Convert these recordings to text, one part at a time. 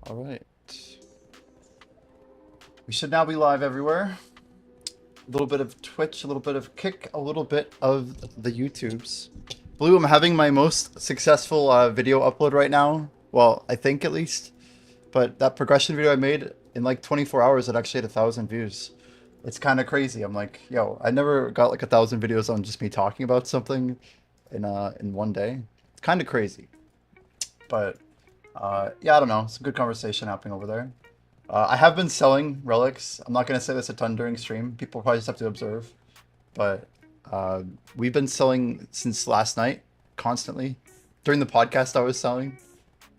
All right. We should now be live everywhere. A little bit of Twitch, a little bit of Kick, a little bit of the YouTubes. Blue, I'm having my most successful video upload right now. Well, I think at least. But that progression video I made in like 24 hours, it actually had 1,000 views. It's kind of crazy. I'm like, yo, I never got like 1,000 videos on just me talking about something in one day. It's kind of crazy. But yeah, I don't know. Some good conversation happening over there. I have been selling relics. I'm not going to say this a ton during stream. People probably just have to observe. But we've been selling since last night, constantly. During the podcast, I was selling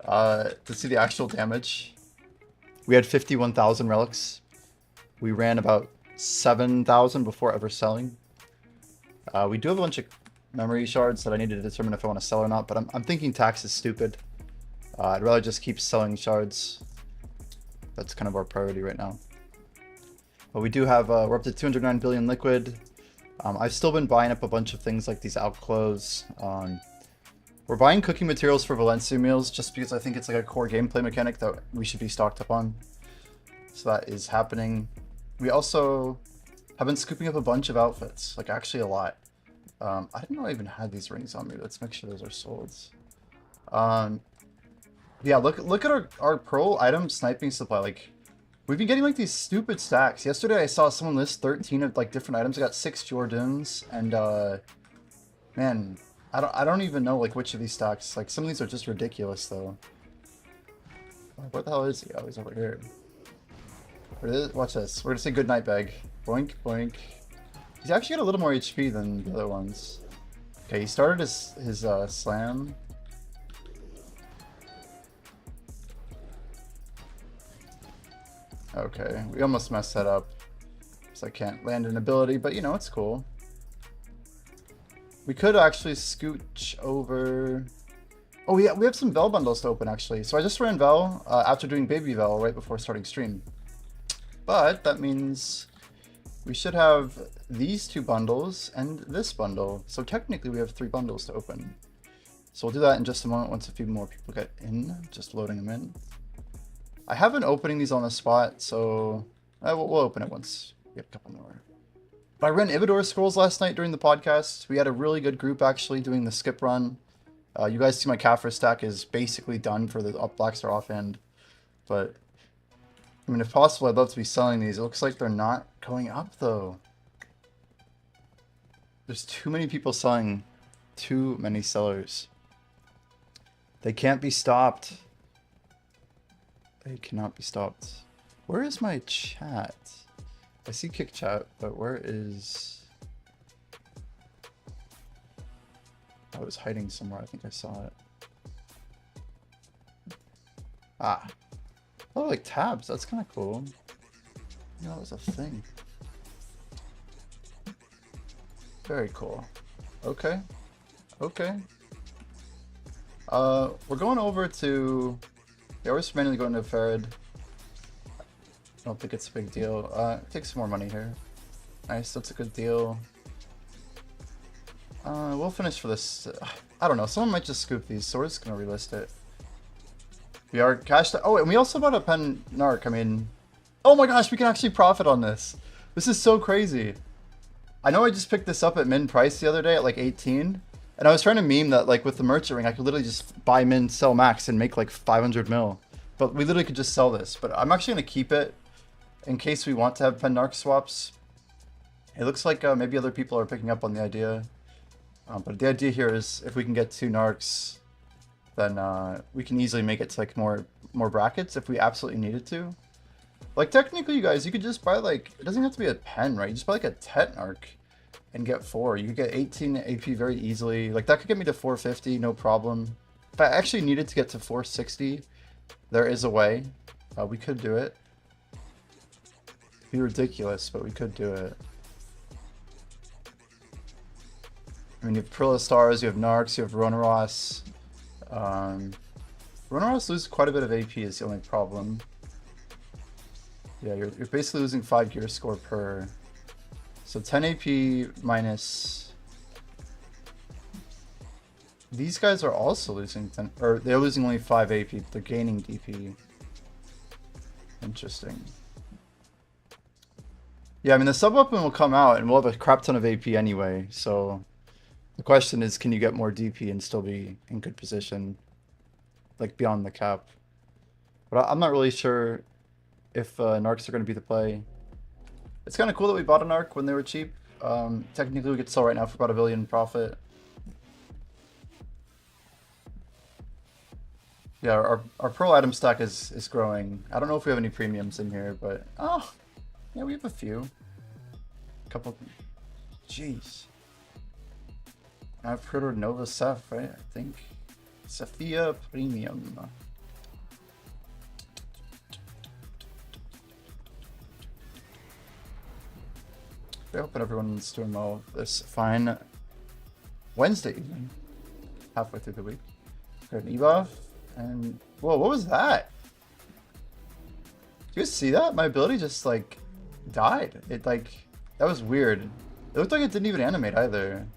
to see the actual damage. We had 51,000 relics. We ran about 7,000 before ever selling. We do have a bunch of memory shards that I need to determine if I want to sell or not, but I'm thinking tax is stupid. I'd rather just keep selling shards. That's kind of our priority right now. But we do have, we're up to 209 billion liquid. I've still been buying up a bunch of things like these outclaws. We're buying cooking materials for Valencia meals just because I think it's like a core gameplay mechanic that we should be stocked up on. So that is happening. We also have been scooping up a bunch of outfits, like actually a lot. I didn't know I even had these rings on me. Let's make sure those are swords. Yeah, look at our pearl item sniping supply. Like, we've been getting like these stupid stacks. Yesterday I saw someone list 13 of like different items. I got 6 Jordans and man, I don't even know like which of these stacks. Like some of these are just ridiculous though. What the hell is he? Oh, he's over here. Watch this. We're gonna say good night bag. Boink boink. He's actually got a little more HP than the other ones. Okay, he started his slam. Okay, we almost messed that up. So I can't land an ability, but you know, it's cool. We could actually scooch over... Oh, we have some Vel bundles to open, actually. So I just ran Vel after doing Baby Vel right before starting stream. But that means we should have these 2 bundles and this bundle. So technically we have 3 bundles to open. So we'll do that in just a moment once a few more people get in. Just loading them in. I have been opening these on the spot, so we'll open it once we have a couple more. But I ran Ibidor scrolls last night during the podcast. We had a really good group actually doing the skip run. You guys see my Kaffir stack is basically done for the Blackstar offhand. But, I mean, if possible, I'd love to be selling these. It looks like they're not going up, though. There's too many people selling. Too many sellers. They can't be stopped. They cannot be stopped. Where is my chat? I see kick chat, but where is... I was hiding somewhere. I think I saw it. Ah. Oh, like tabs. That's kind of cool. You know, that was a thing. Very cool. Okay. Okay. We're going over to... Yeah, we're just mainly going to Farad. I don't think it's a big deal. Take some more money here. Nice, that's a good deal. We'll finish for this. I don't know, someone might just scoop these, so we're just gonna relist it. We are cashed out. Oh, and we also bought a pen narc. I mean, oh my gosh, we can actually profit on this. This is so crazy. I know I just picked this up at min price the other day at like 18. And I was trying to meme that, like, with the merchant ring, I could literally just buy min, sell max, and make, like, 500 mil. But we literally could just sell this. But I'm actually going to keep it in case we want to have pen narc swaps. It looks like maybe other people are picking up on the idea. But the idea here is if we can get 2 narcs, then we can easily make it to, like, more brackets if we absolutely needed to. Like, technically, you guys, you could just buy, like, it doesn't have to be a pen, right? You just buy, like, a tet narc. And get 4. You could get 18 AP very easily. Like, that could get me to 450, no problem. If I actually needed to get to 460, there is a way. We could do it. It'd be ridiculous, but we could do it. I mean, you have Prilla Stars, you have Narcs, you have Ronaros. Ronaros loses quite a bit of AP is the only problem. Yeah, you're basically losing 5 gear score per... So 10 AP minus... These guys are also losing 10... Or they're losing only 5 AP, but they're gaining DP. Interesting. Yeah, I mean, the sub-weapon will come out, and we'll have a crap ton of AP anyway, so... The question is, can you get more DP and still be in good position? Like, beyond the cap. But I'm not really sure if narcs are going to be the play. It's kind of cool that we bought a narc when they were cheap. Technically, we could sell right now for about $1 billion profit. Yeah, our pearl item stack is growing. I don't know if we have any premiums in here, but... Oh, yeah, we have a few. Couple... Jeez. I've heard of Nova Ceph, right? I think. Sophia Premium. I hope that everyone's doing well this fine Wednesday evening. Halfway through the week. Got an ebuff. And... Whoa, what was that? Did you guys see that? My ability just, like, died. It, like... That was weird. It looked like it didn't even animate either.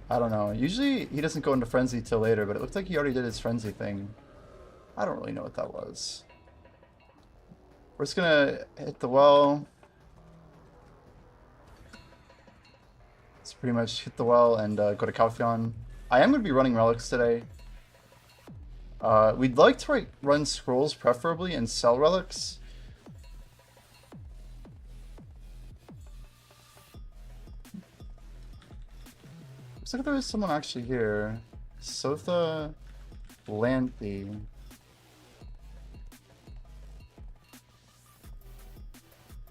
I don't know. Usually he doesn't go into frenzy till later, but it looked like he already did his frenzy thing. I don't really know what that was. We're just gonna hit the well. Let's pretty much hit the well and go to Calpheon. I am going to be running relics today. We'd like to run scrolls preferably and sell relics. Looks like there is someone actually here. Sotha Lanthy.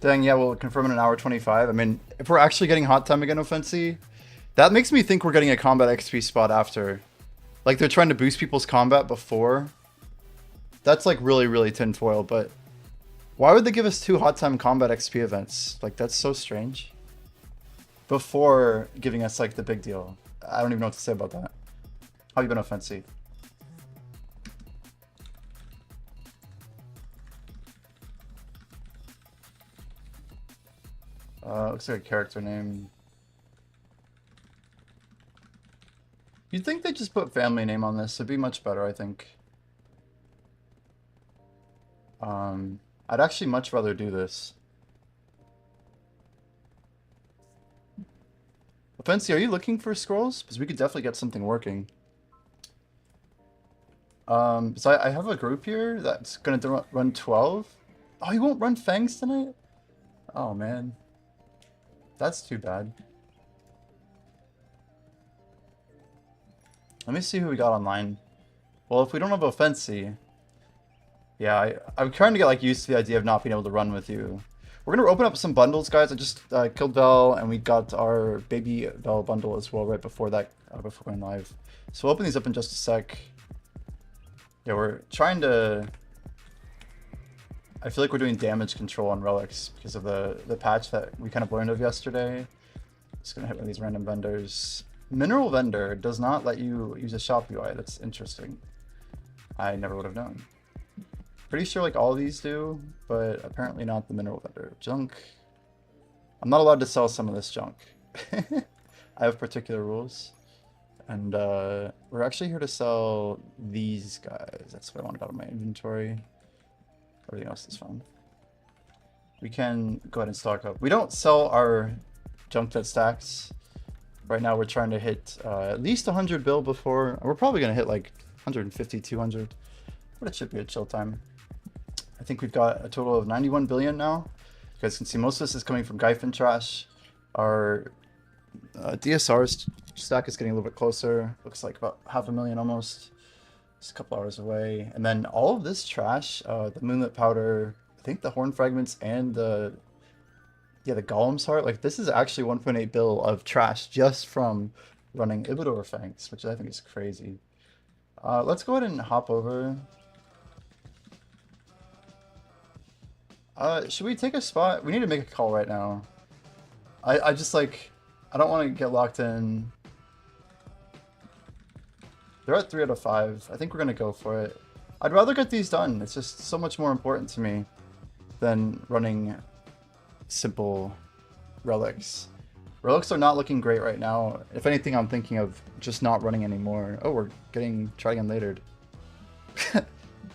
Dang, yeah, we'll confirm in an hour 25. I mean, if we're actually getting hot time again, Offensi, that makes me think we're getting a combat XP spot after. Like, they're trying to boost people's combat before. That's, like, really, really tinfoil, but... Why would they give us 2 hot time combat XP events? Like, that's so strange. Before giving us, like, the big deal. I don't even know what to say about that. How you been, Offensi? Looks like a character name. You'd think they'd just put family name on this. It'd be much better, I think. I'd actually much rather do this. Offensi, are you looking for scrolls? Because we could definitely get something working. So I have a group here that's going to run 12. Oh, you won't run Fangs tonight? Oh, man. That's too bad. Let me see who we got online. Well, if we don't have Offensi... Yeah, I'm trying to get like used to the idea of not being able to run with you. We're going to open up some bundles, guys. I just killed Vel, and we got our baby Vel bundle as well right before that, before going live. So we'll open these up in just a sec. Yeah, we're trying to... I feel like we're doing damage control on relics because of the patch that we kind of learned of yesterday. Just gonna hit one of these random vendors. Mineral vendor does not let you use a shop UI. That's interesting. I never would have known. Pretty sure like all of these do, but apparently not the mineral vendor. Junk. I'm not allowed to sell some of this junk. I have particular rules. And we're actually here to sell these guys. That's what I wanted out of my inventory. Everything else is fine. We can go ahead and stock up. We don't sell our junk that stacks. Right now we're trying to hit at least 100 bill before. We're probably going to hit like 150, 200. But it should be a chill time. I think we've got a total of 91 billion now. You guys can see most of this is coming from Gyphon trash. Our DSR stack is getting a little bit closer. Looks like about 500,000 almost. Just a couple hours away. And then all of this trash, the Moonlit Powder, I think the Horn Fragments, and the Golem's Heart. Like, this is actually 1.8 bill of trash just from running Ibidor Fangs, which I think is crazy. Let's go ahead and hop over. Should we take a spot? We need to make a call right now. I just like, I don't want to get locked in. They're at 3 out of 5. I think we're going to go for it. I'd rather get these done. It's just so much more important to me than running simple relics. Relics are not looking great right now. If anything, I'm thinking of just not running anymore. Oh, we're getting tried again later.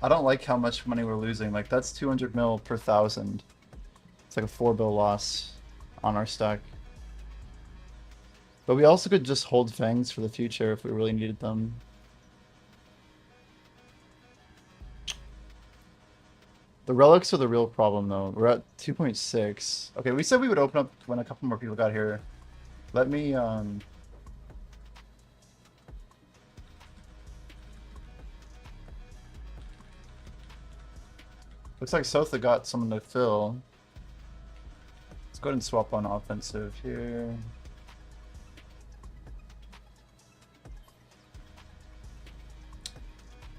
I don't like how much money we're losing. Like, that's 200 mil per thousand. It's like a 4 bill loss on our stack. But we also could just hold fangs for the future if we really needed them. The relics are the real problem, though. We're at 2.6. Okay, we said we would open up when a couple more people got here. Let me, looks like Sotha got someone to fill. Let's go ahead and swap on offensive here.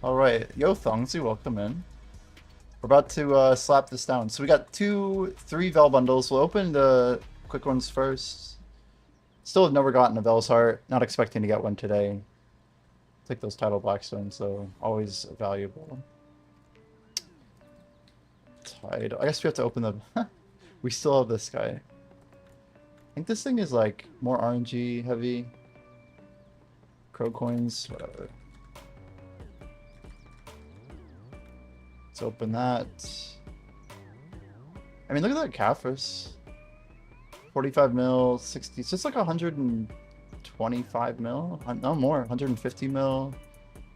Alright, yo Thongzi, welcome in. We're about to slap this down. So we got 3 Vel bundles. We'll open the quick ones first. Still have never gotten a Vel's Heart. Not expecting to get one today. Take those tidal blackstones though. Always valuable. Tidal. I guess we have to open the... We still have this guy. I think this thing is like more RNG heavy. Crow coins, whatever. Let's open that. I mean, look at that Caphras. 45 mil, 60. It's just like 125 mil. No more. 150 mil.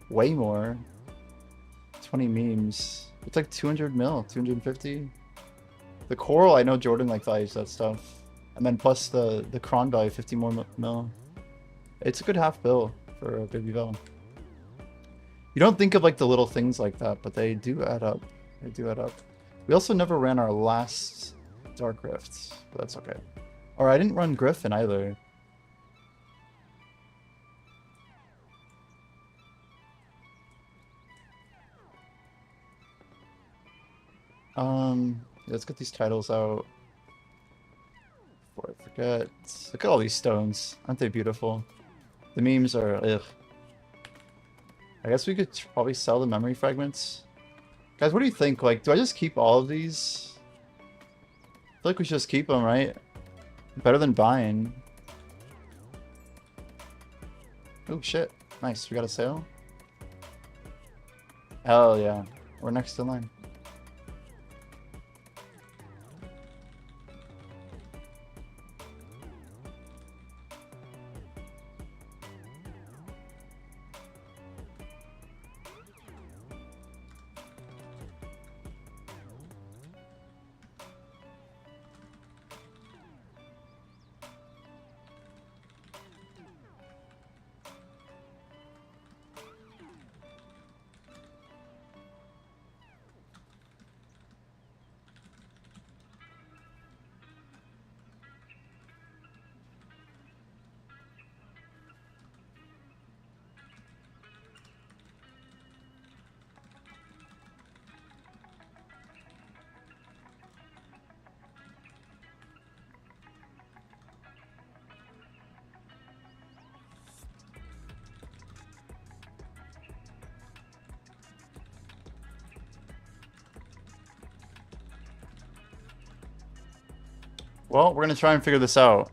Way more. 20 memes. It's like 200 mil. 250. The coral, I know Jordan like values that stuff. And then plus the cron value, 50 more mil. It's a good half bill for a baby Vel. You don't think of like the little things like that, but they do add up. They do add up. We also never ran our last Dark Rifts, but that's okay. Or I didn't run Griffin either. Let's get these titles out before I forget. Look at all these stones. Aren't they beautiful? The memes are ugh. I guess we could probably sell the memory fragments. Guys, what do you think? Like, do I just keep all of these? I feel like we should just keep them, right? Better than buying. Oh, shit. Nice. We got a sale? Hell yeah. We're next in line. Well, we're gonna try and figure this out.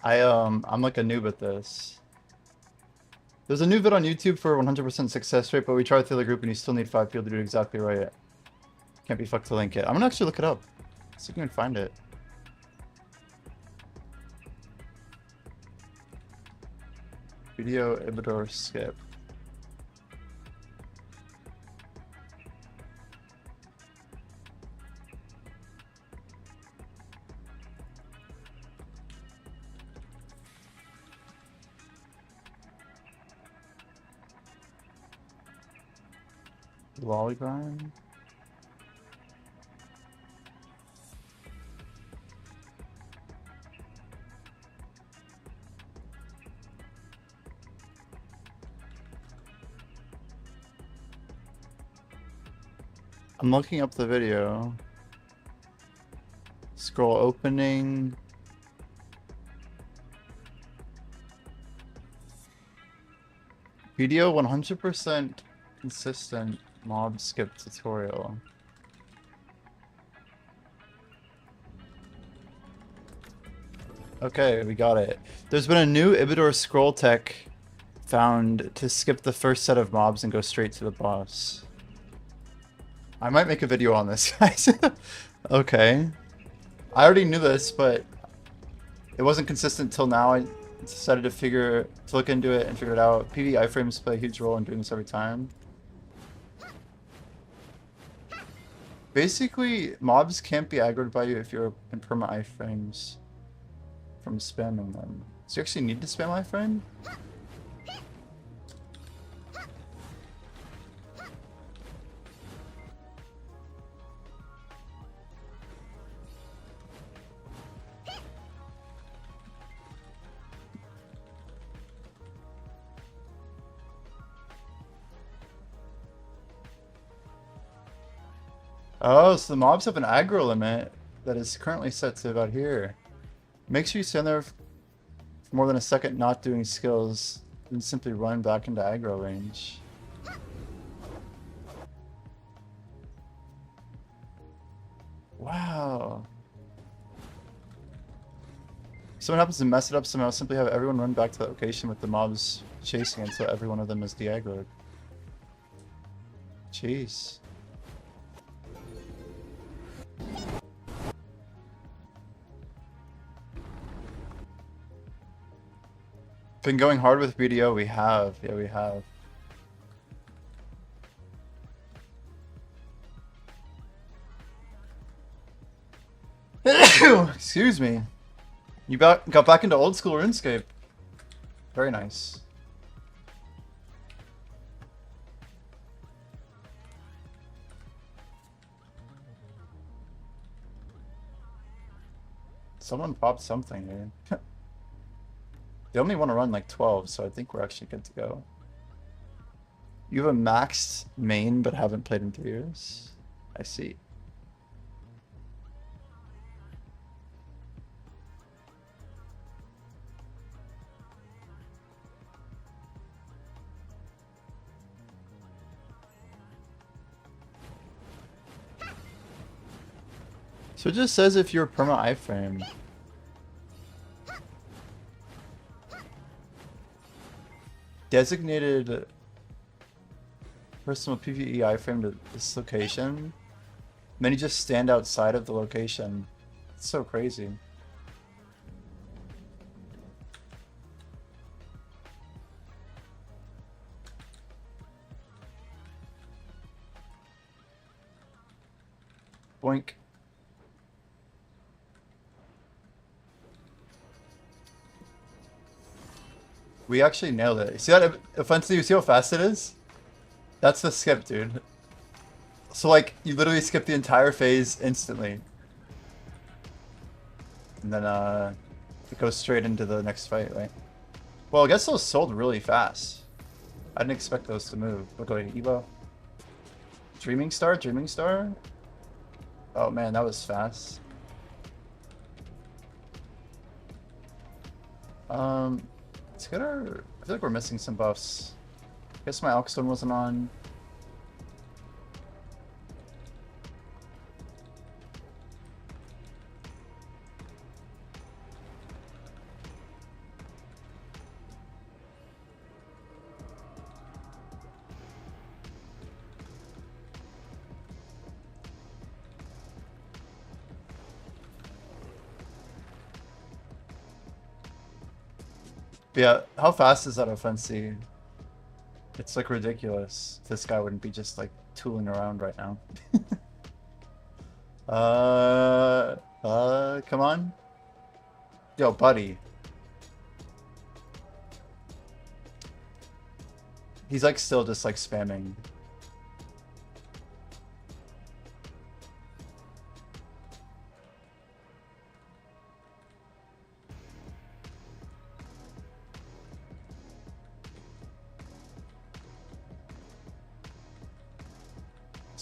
I'm like a noob at this. There's a new vid on YouTube for 100% success rate, but we tried through the group and you still need 5 people to do it exactly right. Can't be fucked to link it. I'm gonna actually look it up. See if we can find it. Video Ibidor skip. Lollygrind. I'm looking up the video. Scroll opening. Video 100% consistent mob skip tutorial. Okay, we got it. There's been a new Ibidor scroll tech found to skip the first set of mobs and go straight to the boss. I might make a video on this, guys. Okay. I already knew this, but it wasn't consistent till now. I decided to look into it and figure it out. PvE iframes play a huge role in doing this every time. Basically, mobs can't be aggroed by you if you're in perma iframes from spamming them. So you actually need to spam iframe? Oh, so the mobs have an aggro limit that is currently set to about here. Make sure you stand there for more than a second not doing skills, and simply run back into aggro range. Wow. If someone happens to mess it up somehow, simply have everyone run back to that location with the mobs chasing until every one of them is de-aggroed. Jeez. Been going hard with BDO, we have. Yeah, we have. Excuse me. You got back into old school RuneScape. Very nice. Someone popped something, dude. They only want to run like 12, so I think we're actually good to go. You have a maxed main but haven't played in 3 years? I see. So it just says if you're perma iframe. Designated personal PvE iframe to this location. And then you just stand outside of the location. It's so crazy. Boink. We actually nailed it. See that offensive? You see how fast it is? That's the skip, dude. So like, you literally skip the entire phase instantly. And then it goes straight into the next fight, right? Well, I guess those sold really fast. I didn't expect those to move. But go ahead, Evo. Dreaming Star? Dreaming Star? Oh man, that was fast. Let's get our... I feel like we're missing some buffs. I guess my Alkstone wasn't on. But yeah, how fast is that offensive? It's like ridiculous. This guy wouldn't be just like tooling around right now. Come on. Yo, buddy. He's like still just like spamming.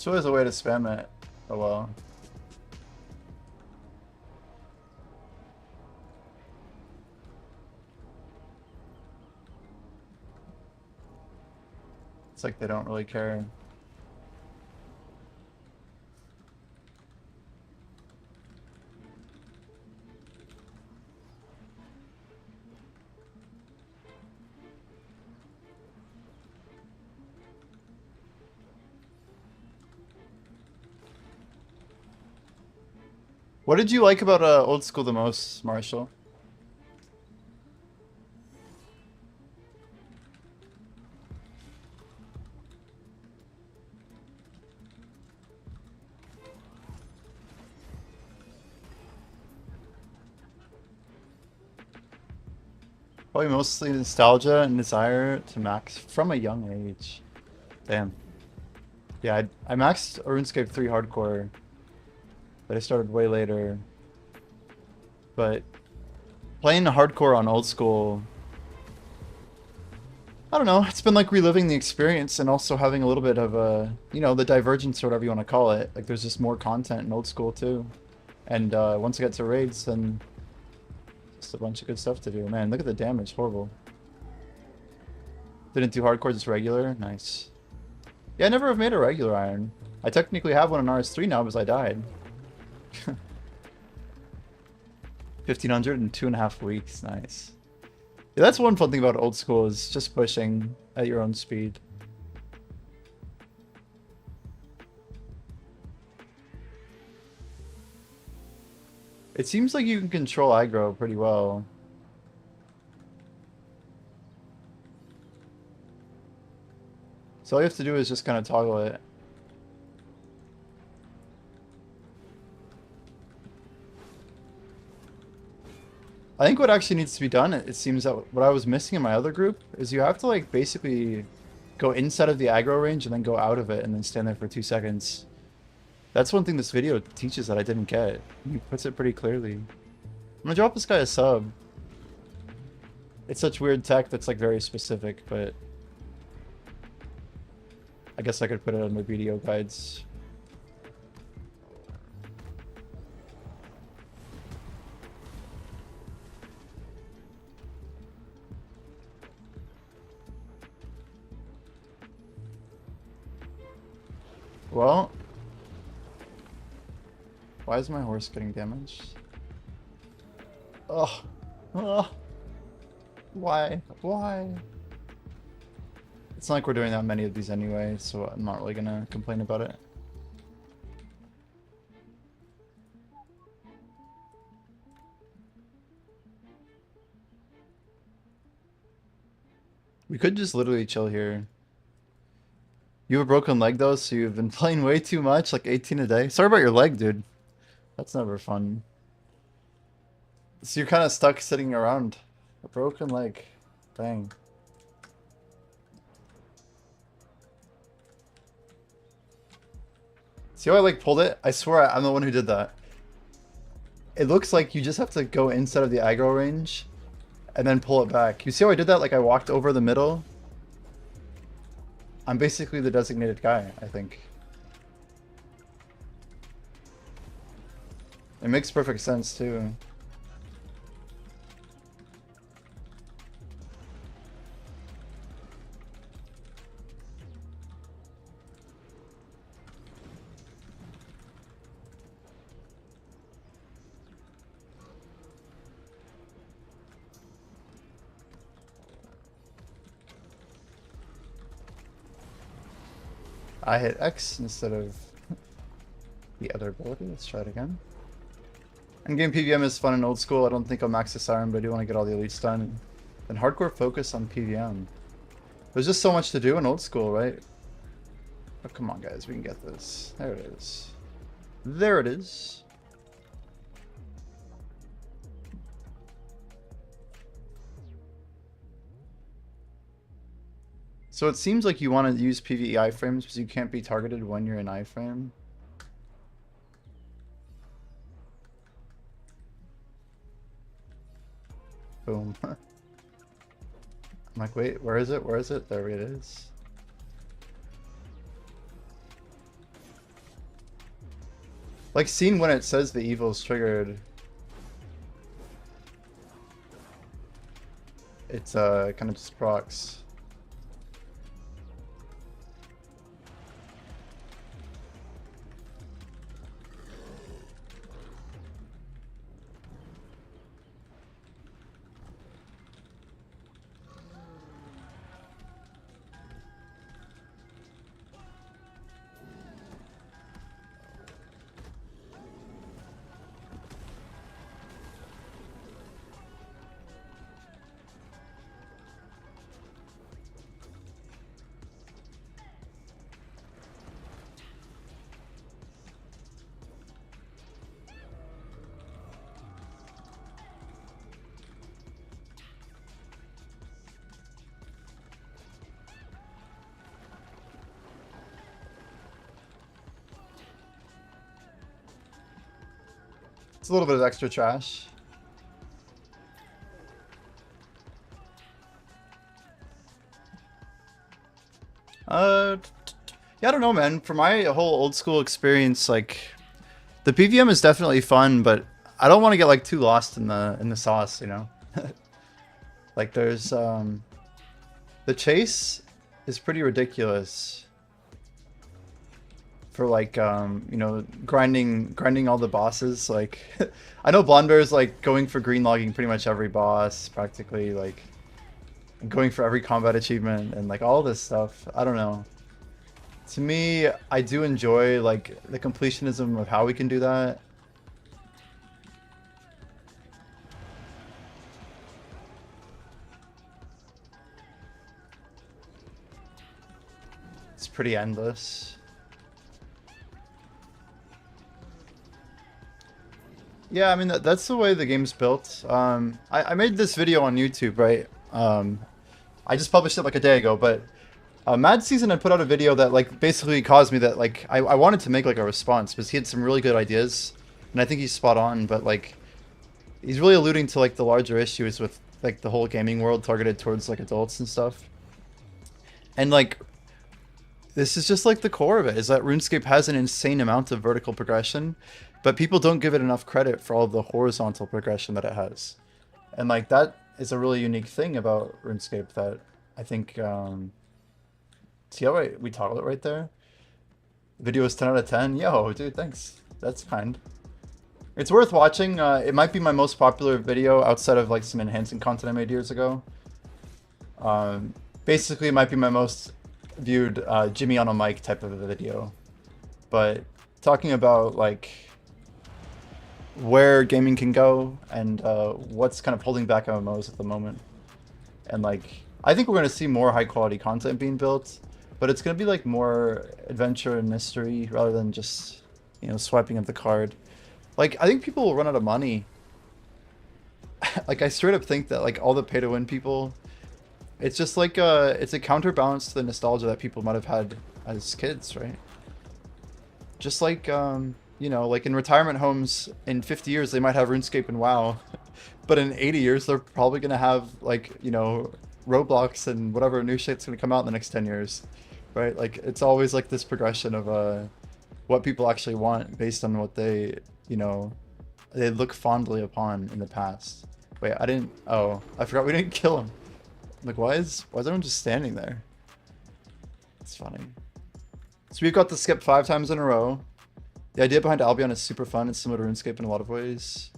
There's always a way to spam it. Oh well. It's like they don't really care. What did you like about old school the most, Marshall? Probably mostly nostalgia and desire to max from a young age. Damn. Yeah, I maxed RuneScape 3 hardcore, but I started way later. But playing hardcore on old school, I don't know, it's been like reliving the experience and also having a little bit of a, you know, the divergence or whatever you want to call it. Like there's just more content in old school too. And once I get to raids, then just a bunch of good stuff to do. Man, look at the damage, horrible. Didn't do hardcore, just regular, nice. Yeah, I never have made a regular iron. I technically have one in RS3 now because I died. 1500 in 2.5 weeks, nice. Yeah, that's one fun thing about old school is just pushing at your own speed. It seems like you can control aggro pretty well. So all you have to do is just kind of toggle it. I think what actually needs to be done, it seems that what I was missing in my other group, is you have to like basically go inside of the aggro range and then go out of it and then stand there for 2 seconds. That's one thing this video teaches that I didn't get. He puts it pretty clearly. I'm gonna drop this guy a sub. It's such weird tech that's like very specific, but I guess I could put it under video guides. Well, why is my horse getting damaged? Ugh. Ugh. Why? Why? It's not like we're doing that many of these anyway, so I'm not really gonna complain about it. We could just literally chill here. You have a broken leg though, so you've been playing way too much, like 18 a day. Sorry about your leg, dude. That's never fun. So you're kind of stuck sitting around. A broken leg. Dang. See how I like pulled it? I swear I'm the one who did that. It looks like you just have to go inside of the aggro range and then pull it back. You see how I did that? Like I walked over the middle. I'm basically the designated guy, I think. It makes perfect sense too. I hit X instead of the other ability. Let's try it again. Endgame PVM is fun and old school. I don't think I'll max the Siren, but I do want to get all the elites done. Then hardcore focus on PVM. There's just so much to do in old school, right? Oh, come on, guys. We can get this. There it is. There it is. So it seems like you want to use PvE iframes because you can't be targeted when you're in iframe. Boom. I'm like, wait, where is it? Where is it? There it is. Like, seeing when it says the evil is triggered. It's kind of just procs. It's a little bit of extra trash. Yeah, I don't know, man. For my whole old school experience, like the PVM is definitely fun, but I don't want to get like too lost in the sauce, you know. Like there's the chase is pretty ridiculous for like you know, grinding all the bosses. Like I know Blondebear's like going for green logging pretty much every boss practically, like going for every combat achievement and like all this stuff. I don't know. To me, I do enjoy like the completionism of how we can do that. It's pretty endless. Yeah, I mean that's the way the game's built. I made this video on YouTube, right? I just published it like a day ago, but Mad Season had put out a video that like basically caused me that like I wanted to make like a response because he had some really good ideas, and I think he's spot on. But like he's really alluding to like the larger issues with like the whole gaming world targeted towards like adults and stuff. And like this is just like the core of it, is that RuneScape has an insane amount of vertical progression, but people don't give it enough credit for all of the horizontal progression that it has. And like that is a really unique thing about RuneScape that I think see how we toggle it right there? Video is 10 out of 10. Yo, dude, thanks. That's kind. It's worth watching. It might be my most popular video outside of like some enhancing content I made years ago. Basically, it might be my most viewed Jimmy on a mic type of a video. But talking about like where gaming can go and what's kind of holding back MMOs at the moment. And like, I think we're going to see more high quality content being built, but it's going to be like more adventure and mystery rather than just, you know, swiping of the card. Like, I think people will run out of money. Like, I straight up think that like all the pay to win people, it's just like it's a counterbalance to the nostalgia that people might have had as kids, right? Just like, you know, like in retirement homes in 50 years, they might have RuneScape and WoW, but in 80 years, they're probably going to have like, you know, Roblox and whatever new shit's going to come out in the next 10 years, right? Like it's always like this progression of what people actually want based on what they, you know, they look fondly upon in the past. Wait, oh, I forgot we didn't kill him. Like, why is everyone just standing there? It's funny. So we've got the skip 5 times in a row. The idea behind Albion is super fun. It's similar to RuneScape in a lot of ways.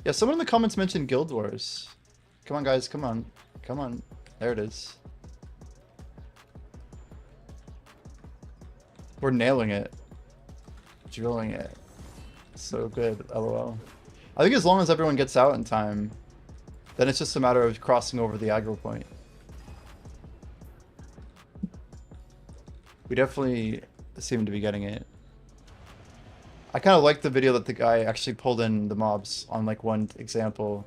Yeah, someone in the comments mentioned Guild Wars. Come on, guys. Come on. Come on. There it is. We're nailing it. Drilling it. So good. LOL. I think as long as everyone gets out in time, then it's just a matter of crossing over the aggro point. We definitely seem to be getting it. I kind of like the video that the guy actually pulled in the mobs on like one example,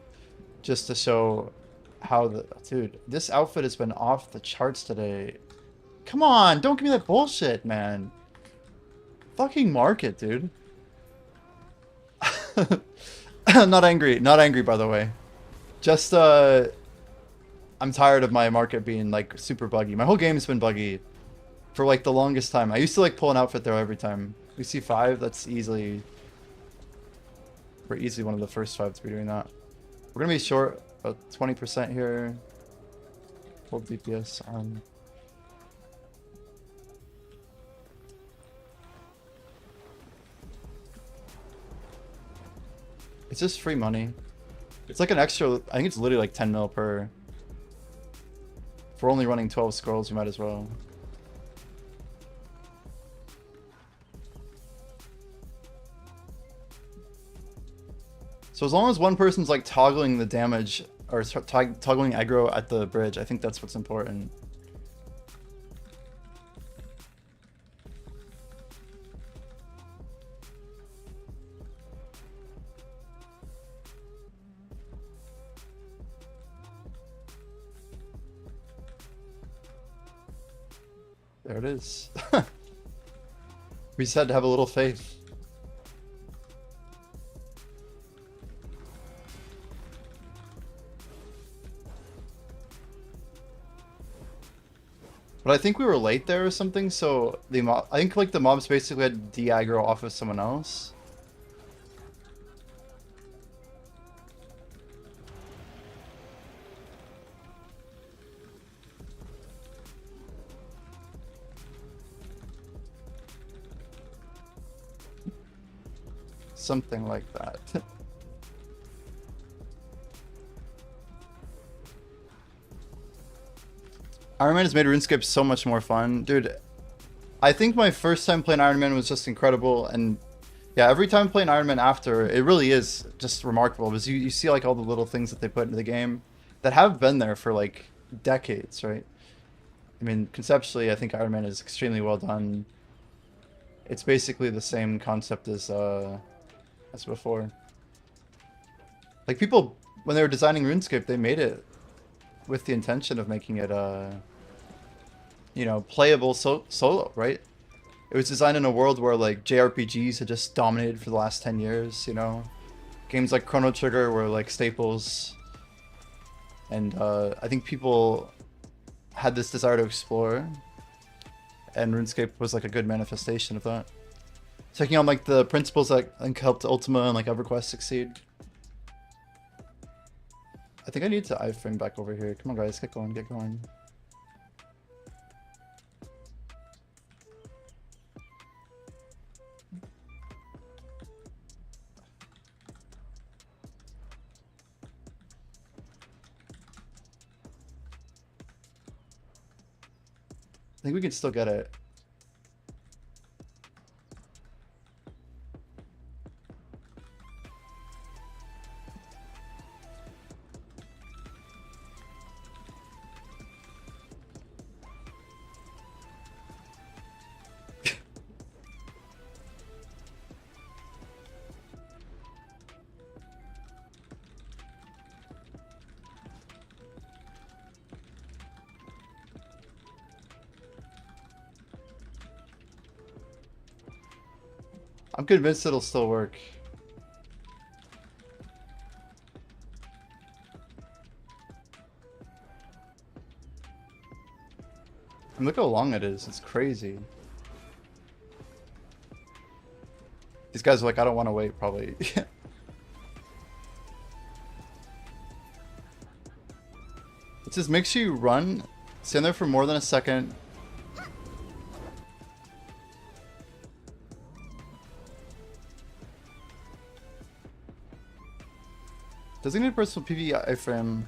just to show how the dude, this outfit has been off the charts today. Come on, don't give me that bullshit, man. Fucking market, dude. Not angry, not angry, by the way. Just I'm tired of my market being like super buggy. My whole game's been buggy for like the longest time. I used to like pull an outfit there every time. We see 5, that's easily, we're easily one of the first 5 to be doing that. We're gonna be short about 20% here. Hold DPS on. It's just free money. It's like an extra, I think it's literally like 10 mil per. If we're only running 12 scrolls, we might as well. So as long as one person's like toggling the damage or toggling aggro at the bridge, I think that's what's important. There it is. We just had to have a little faith. But I think we were late there or something, so I think like the mobs basically had de-aggro off of someone else. Something like that. Iron Man has made RuneScape so much more fun. Dude, I think my first time playing Iron Man was just incredible, and yeah, every time playing Iron Man after, it really is just remarkable, because you see like all the little things that they put into the game that have been there for like decades, right? I mean, conceptually, I think Iron Man is extremely well done. It's basically the same concept as before. Like people, when they were designing RuneScape, they made it with the intention of making it, you know, playable solo, right? It was designed in a world where like JRPGs had just dominated for the last 10 years, you know? Games like Chrono Trigger were like staples. And I think people had this desire to explore. And RuneScape was like a good manifestation of that. Taking on like the principles that I think helped Ultima and like EverQuest succeed. I think I need to iframe back over here. Come on guys, get going, get going. I think we can still get it. I'm convinced it'll still work. And look how long it is. It's crazy. These guys are like, I don't want to wait, probably. It just makes you run, stand there for more than a second. Designated personal PV iframe.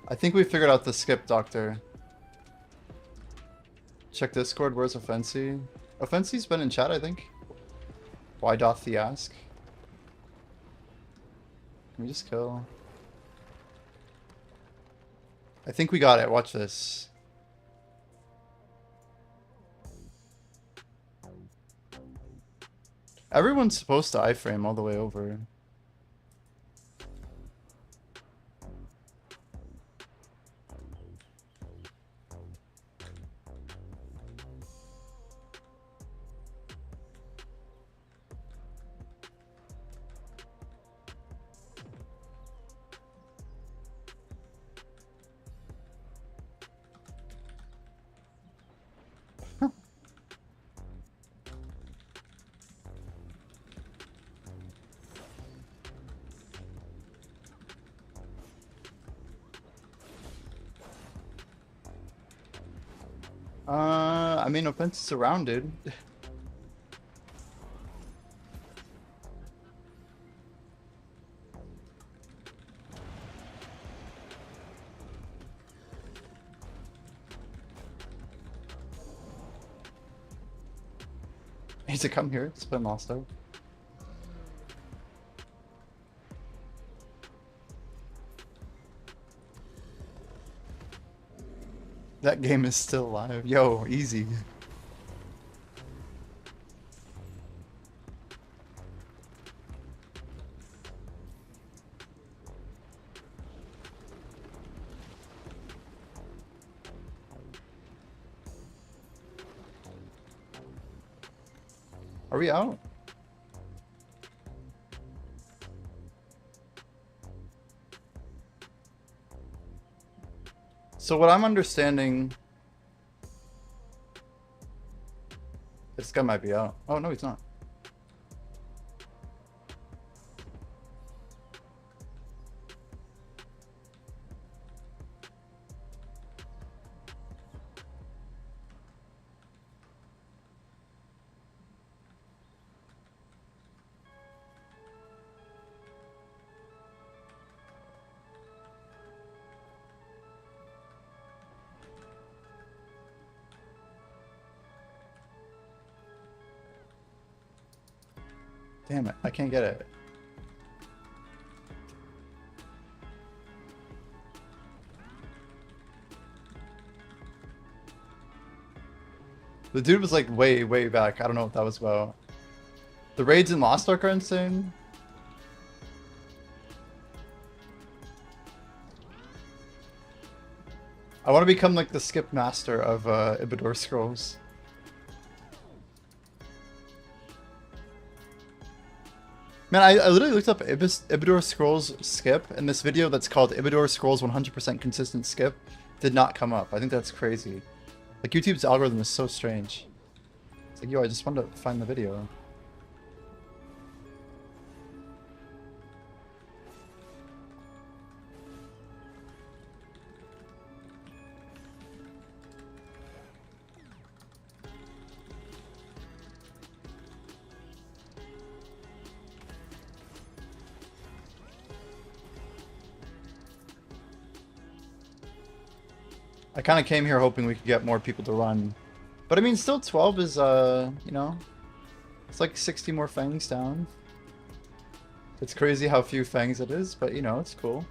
I think we figured out the skip, Doctor. Check Discord. Where's Offensi? Offensi's been in chat, I think. Why doth thee ask? Can we just kill? I think we got it. Watch this. Everyone's supposed to iframe all the way over. I mean, Offense is surrounded. Needs to come here. It's been lost out. That game is still live. Yo, easy. Are we out? So what I'm understanding, this guy might be out. Oh no, he's not. Damn it, I can't get it. The dude was like way, way back. I don't know what that was about. The raids in Lost Ark are insane. I want to become like the skip master of Ibidor Scrolls. Man, I literally looked up Ibidor Scrolls skip, and this video that's called Ibidor Scrolls 100% consistent skip did not come up. I think that's crazy. Like, YouTube's algorithm is so strange. It's like, yo, I just wanted to find the video. I kind of came here hoping we could get more people to run. But I mean, still 12 is, you know, it's like 60 more fangs down. It's crazy how few fangs it is, but you know, it's cool.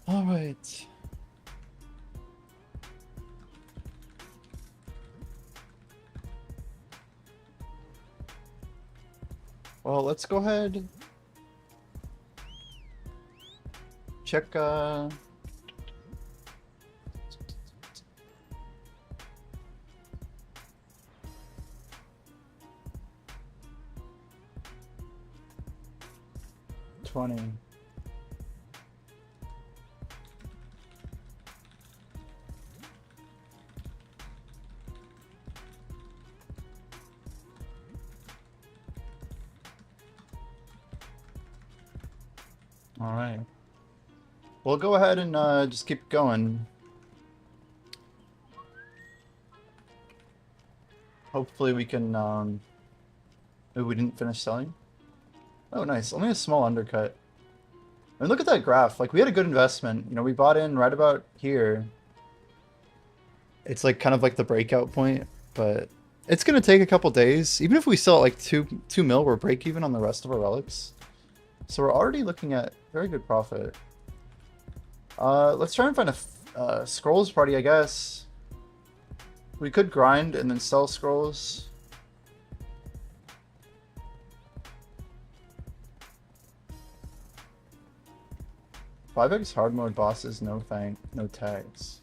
All right. Well, let's go ahead. Check, 20. All right. We'll go ahead and just keep going. Hopefully we can, maybe we didn't finish selling. Oh, nice. Only a small undercut. I mean, look at that graph. Like, we had a good investment. You know, we bought in right about here. It's like kind of like the breakout point, but it's going to take a couple days. Even if we sell at like 2 mil, we're break even on the rest of our relics. So we're already looking at very good profit. Let's try and find a scrolls party, I guess. We could grind and then sell scrolls. Five X hard mode bosses, no tags.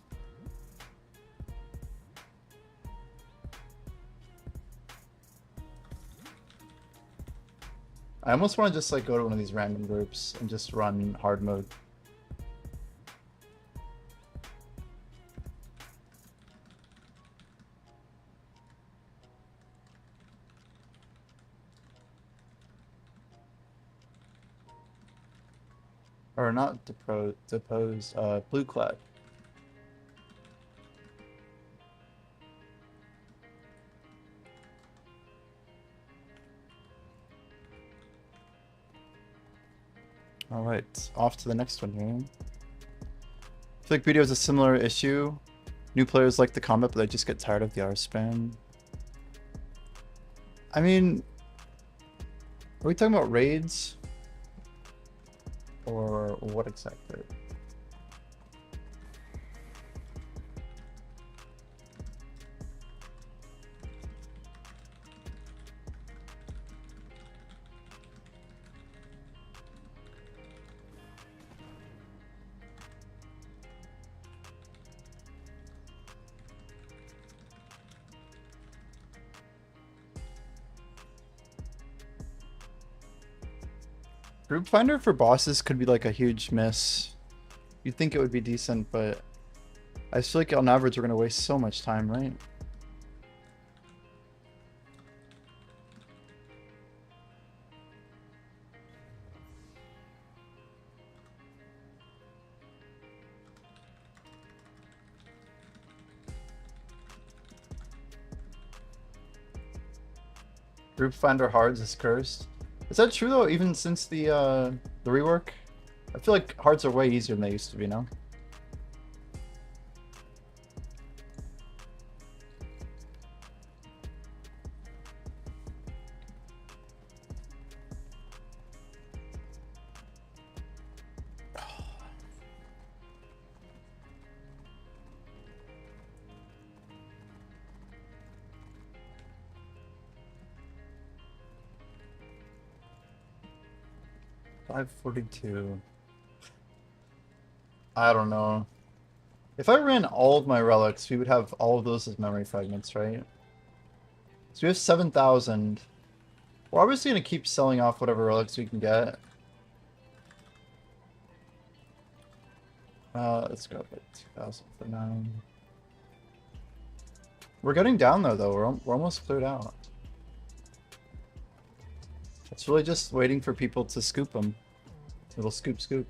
I almost want to just like go to one of these random groups and just run hard mode. Or not depose, blue clad. Alright, off to the next one here. I feel like BDO has a similar issue. New players like the combat, but they just get tired of the R spam. I mean, are we talking about raids? Or what exactly? Group Finder for bosses could be like a huge miss. You'd think it would be decent, but I feel like on average we're going to waste so much time, right? Group Finder Hards is cursed. Is that true though, even since the rework? I feel like Hards are way easier than they used to be now. $542. I don't know. If I ran all of my relics, we would have all of those as memory fragments, right? So we have 7,000. We're obviously going to keep selling off whatever relics we can get. Let's go up at 2,000 for now. We're getting down there though. We're almost cleared out. It's really just waiting for people to scoop them. Little scoop scoop.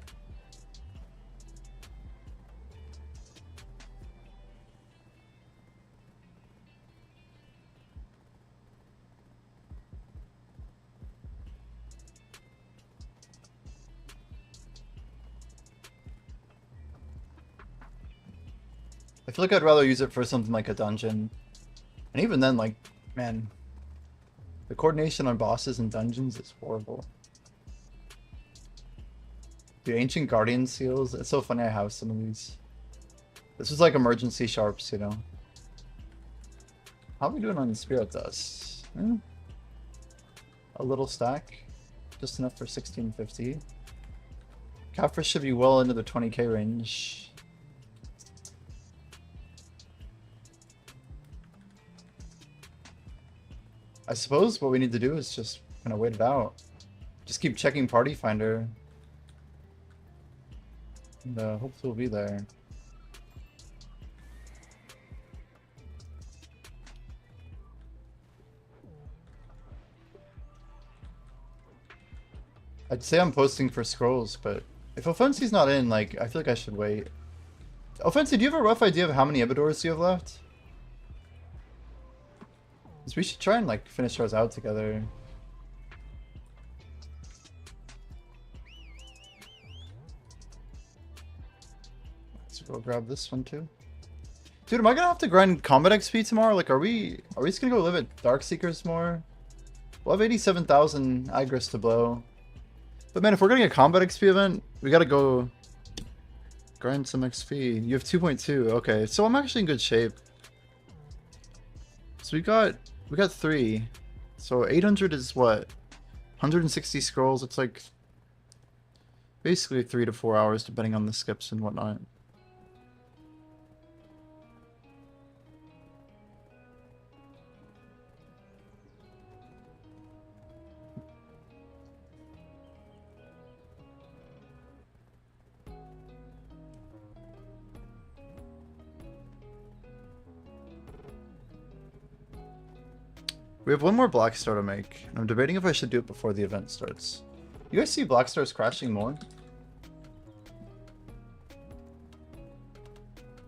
I feel like I'd rather use it for something like a dungeon. And even then, like, man, the coordination on bosses and dungeons is horrible. The Ancient Guardian seals, it's so funny I have some of these. This was like emergency sharps, you know. How are we doing on the Spirit Dust? A little stack. Just enough for 1650. Catfish should be well into the 20k range. I suppose what we need to do is just kind of wait it out. Just keep checking Party Finder. And hopefully we'll be there. I'd say I'm posting for scrolls, but if Offensi's not in, like, I feel like I should wait. Offensi, do you have a rough idea of how many Ibidors you have left? Because we should try and, like, finish ours out together. Let's go grab this one too. Dude, am I gonna have to grind combat XP tomorrow? Like, are we just gonna go live at Darkseekers more? We'll have 87,000 Igris to blow. But man, if we're getting a combat XP event, we gotta go grind some XP. You have 2.2. Okay, so I'm actually in good shape. So we got 3. So 800 is what? 160 scrolls. It's like basically 3 to 4 hours depending on the skips and whatnot. We have one more Black Star to make, and I'm debating if I should do it before the event starts. You guys see Black Stars crashing more?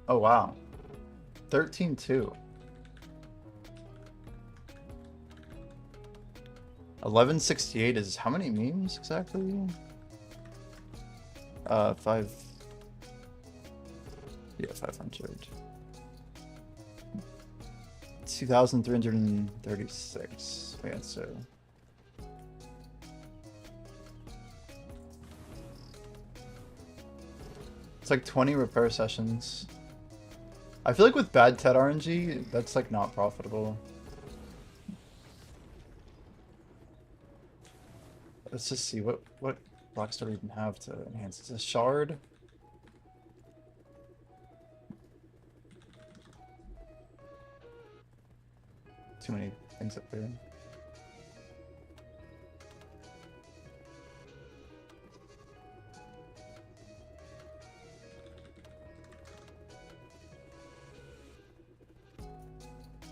Oh wow. 13-2. 1168 is how many memes exactly? 5. Yeah, 500. 2,336. Yeah, so. It's like 20 repair sessions. I feel like with bad TED RNG, that's like not profitable. Let's just see what Rockstar even have to enhance. It's a shard. Too many things up there.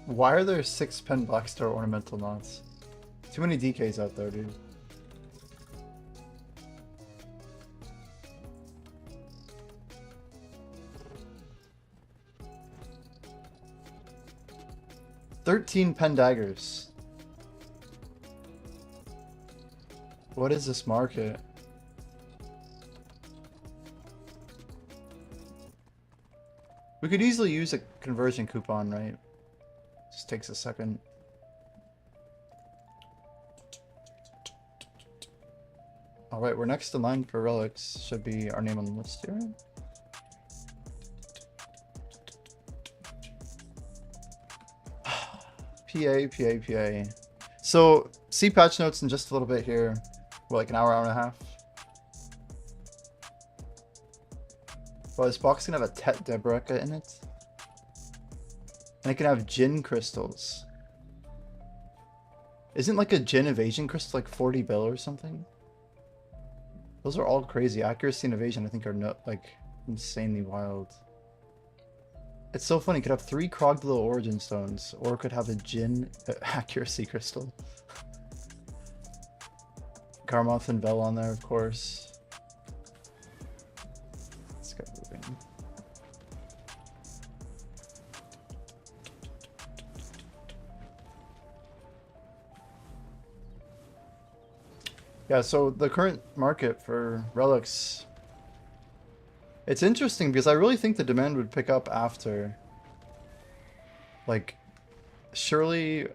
Why are there 6 pen Blackstar ornamental knots? Too many DKs out there, dude. $13 pen daggers. What is this market? We could easily use a conversion coupon, right? Just takes a second. Alright, we're next in line for relics. Should be our name on the list here. PA. So, see patch notes in just a little bit here. Well, like an hour and a half. Well, this box can have a Tet Debreka in it. And it can have Jin crystals. Isn't like a Jin evasion crystal like 40 bill or something? Those are all crazy. Accuracy and evasion I think are not like insanely wild. It's so funny. It could have 3 Krogdalo origin stones, or it could have a Jin accuracy crystal. Garmoth and Bell on there, of course. Let's get moving. Yeah, so the current market for relics, it's interesting because I really think the demand would pick up after. Like, surely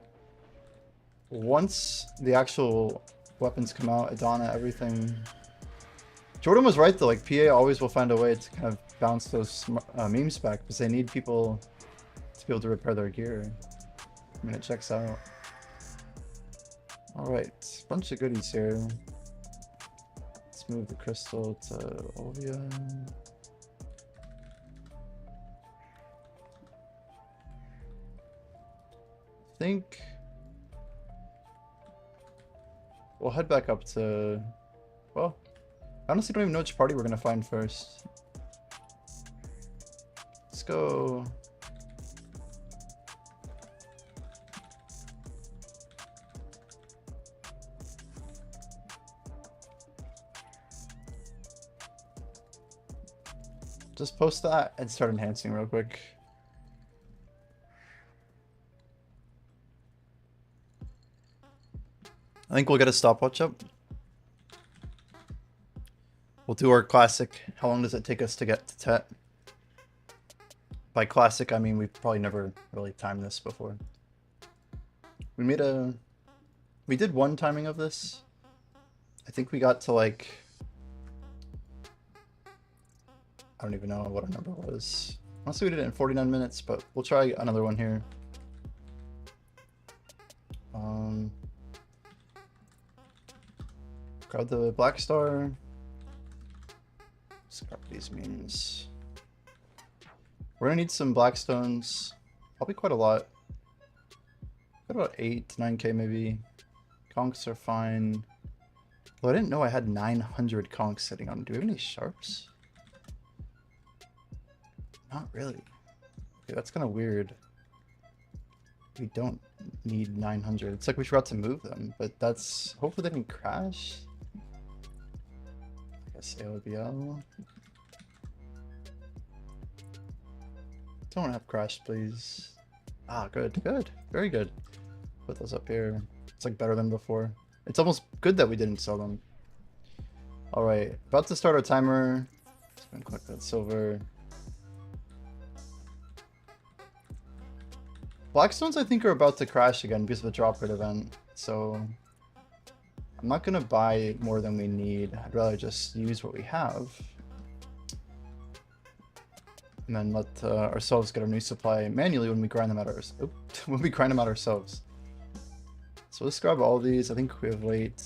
once the actual weapons come out, Adana, everything. Jordan was right though, like PA always will find a way to kind of bounce those memes back because they need people to be able to repair their gear. I mean, it checks out. Alright, bunch of goodies here. Let's move the crystal to Ovia. I think we'll head back up to, well, I honestly don't even know which party we're gonna find first. Let's go. Just post that and start enhancing real quick. I think we'll get a stopwatch up. We'll do our classic. How long does it take us to get to Tet? By classic, I mean we've probably never really timed this before. We did one timing of this. I think we got to like, I don't even know what our number was. Honestly, we did it in 49 minutes, but we'll try another one here. Grab the Black Star. Let's grab these memes. We're gonna need some Blackstones. Probably quite a lot. Got about 8 to 9k maybe. Conks are fine. Well, I didn't know I had 900 conks sitting on. Do we have any sharps? Not really. Okay, that's kind of weird. We don't need 900. It's like we forgot to move them, but that's... Hopefully they didn't crash. I guess AOBL. Don't have crashed, please. Ah, good, good, very good. Put those up here. It's like better than before. It's almost good that we didn't sell them. All right, about to start our timer. Just gonna click that silver. Blackstones, I think, are about to crash again because of the drop rate event. So I'm not gonna buy more than we need. I'd rather just use what we have. And then let ourselves get our new supply manually when we grind them out when we grind them out ourselves. So let's grab all these. I think we have weight.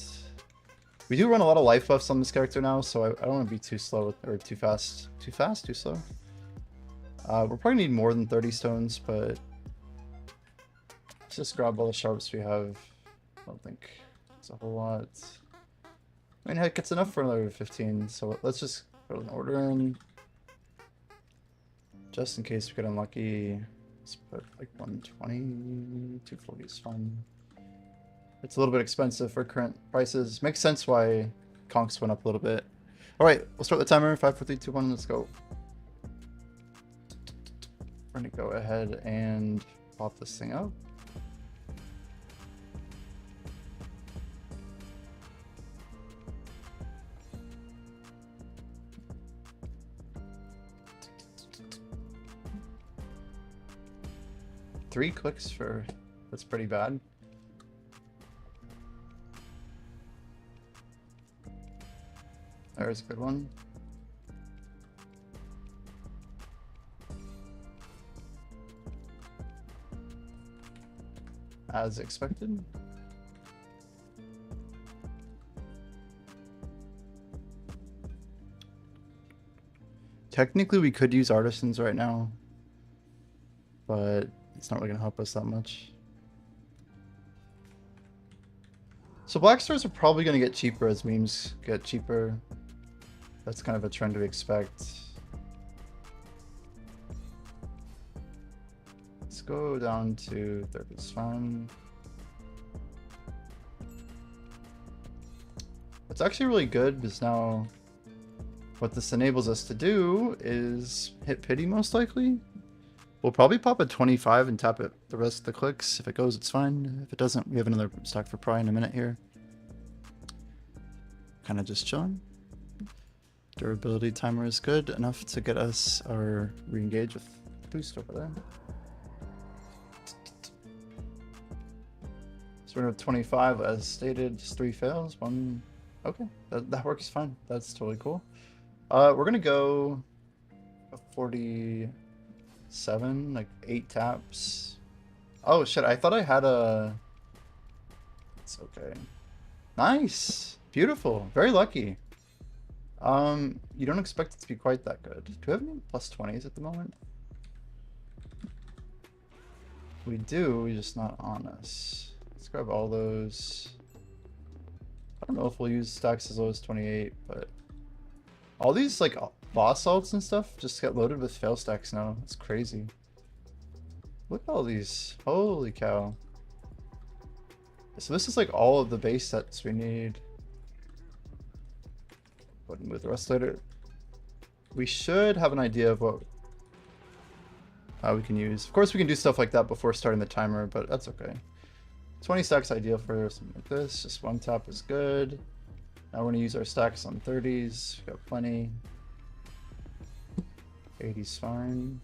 We do run a lot of life buffs on this character now, so I don't want to be too slow or too fast. Too fast? Too slow? We'll probably need more than 30 stones, but let's just grab all the sharps we have. I don't think it's a whole lot. I mean, heck, it's enough for another 15, so let's just put an order in. Just in case we get unlucky, let's put like 120, 240 is fine. It's a little bit expensive for current prices. Makes sense why conks went up a little bit. All right, we'll start the timer. 5, 4, 3, 2, 1, let's go. We're gonna go ahead and pop this thing up. Three clicks for, that's pretty bad. There's a good one. As expected. Technically, we could use artisans right now, but it's not really going to help us that much. So black stars are probably going to get cheaper as memes get cheaper. That's kind of a trend we expect. Let's go down to 30 is fine. What's actually really good is now what this enables us to do is hit pity most likely. We'll probably pop a 25 and tap it the rest of the clicks. If it goes, it's fine. If it doesn't, we have another stock for pry in a minute here. Kind of just chilling. Durability timer is good enough to get us our re-engage with boost over there. So we're at 25 as stated, just 3 fails, 1. Okay, that works fine. That's totally cool. We're gonna go a 47, like 8 taps. Oh shit, I thought I had a... It's okay. Nice! Beautiful, very lucky. You don't expect it to be quite that good. Do we have any plus 20s at the moment? We do, we're just not on us. Let's grab all those. I don't know if we'll use stacks as low as 28, but all these like boss alts and stuff just get loaded with fail stacks now. It's crazy. Look at all these. Holy cow. So this is like all of the base sets we need. Putting with the rest later. We should have an idea of what we can use. Of course we can do stuff like that before starting the timer, but that's okay. 20 stacks ideal for something like this. Just 1 tap is good. Now we're gonna use our stacks on 30s. We've got plenty. 80's fine.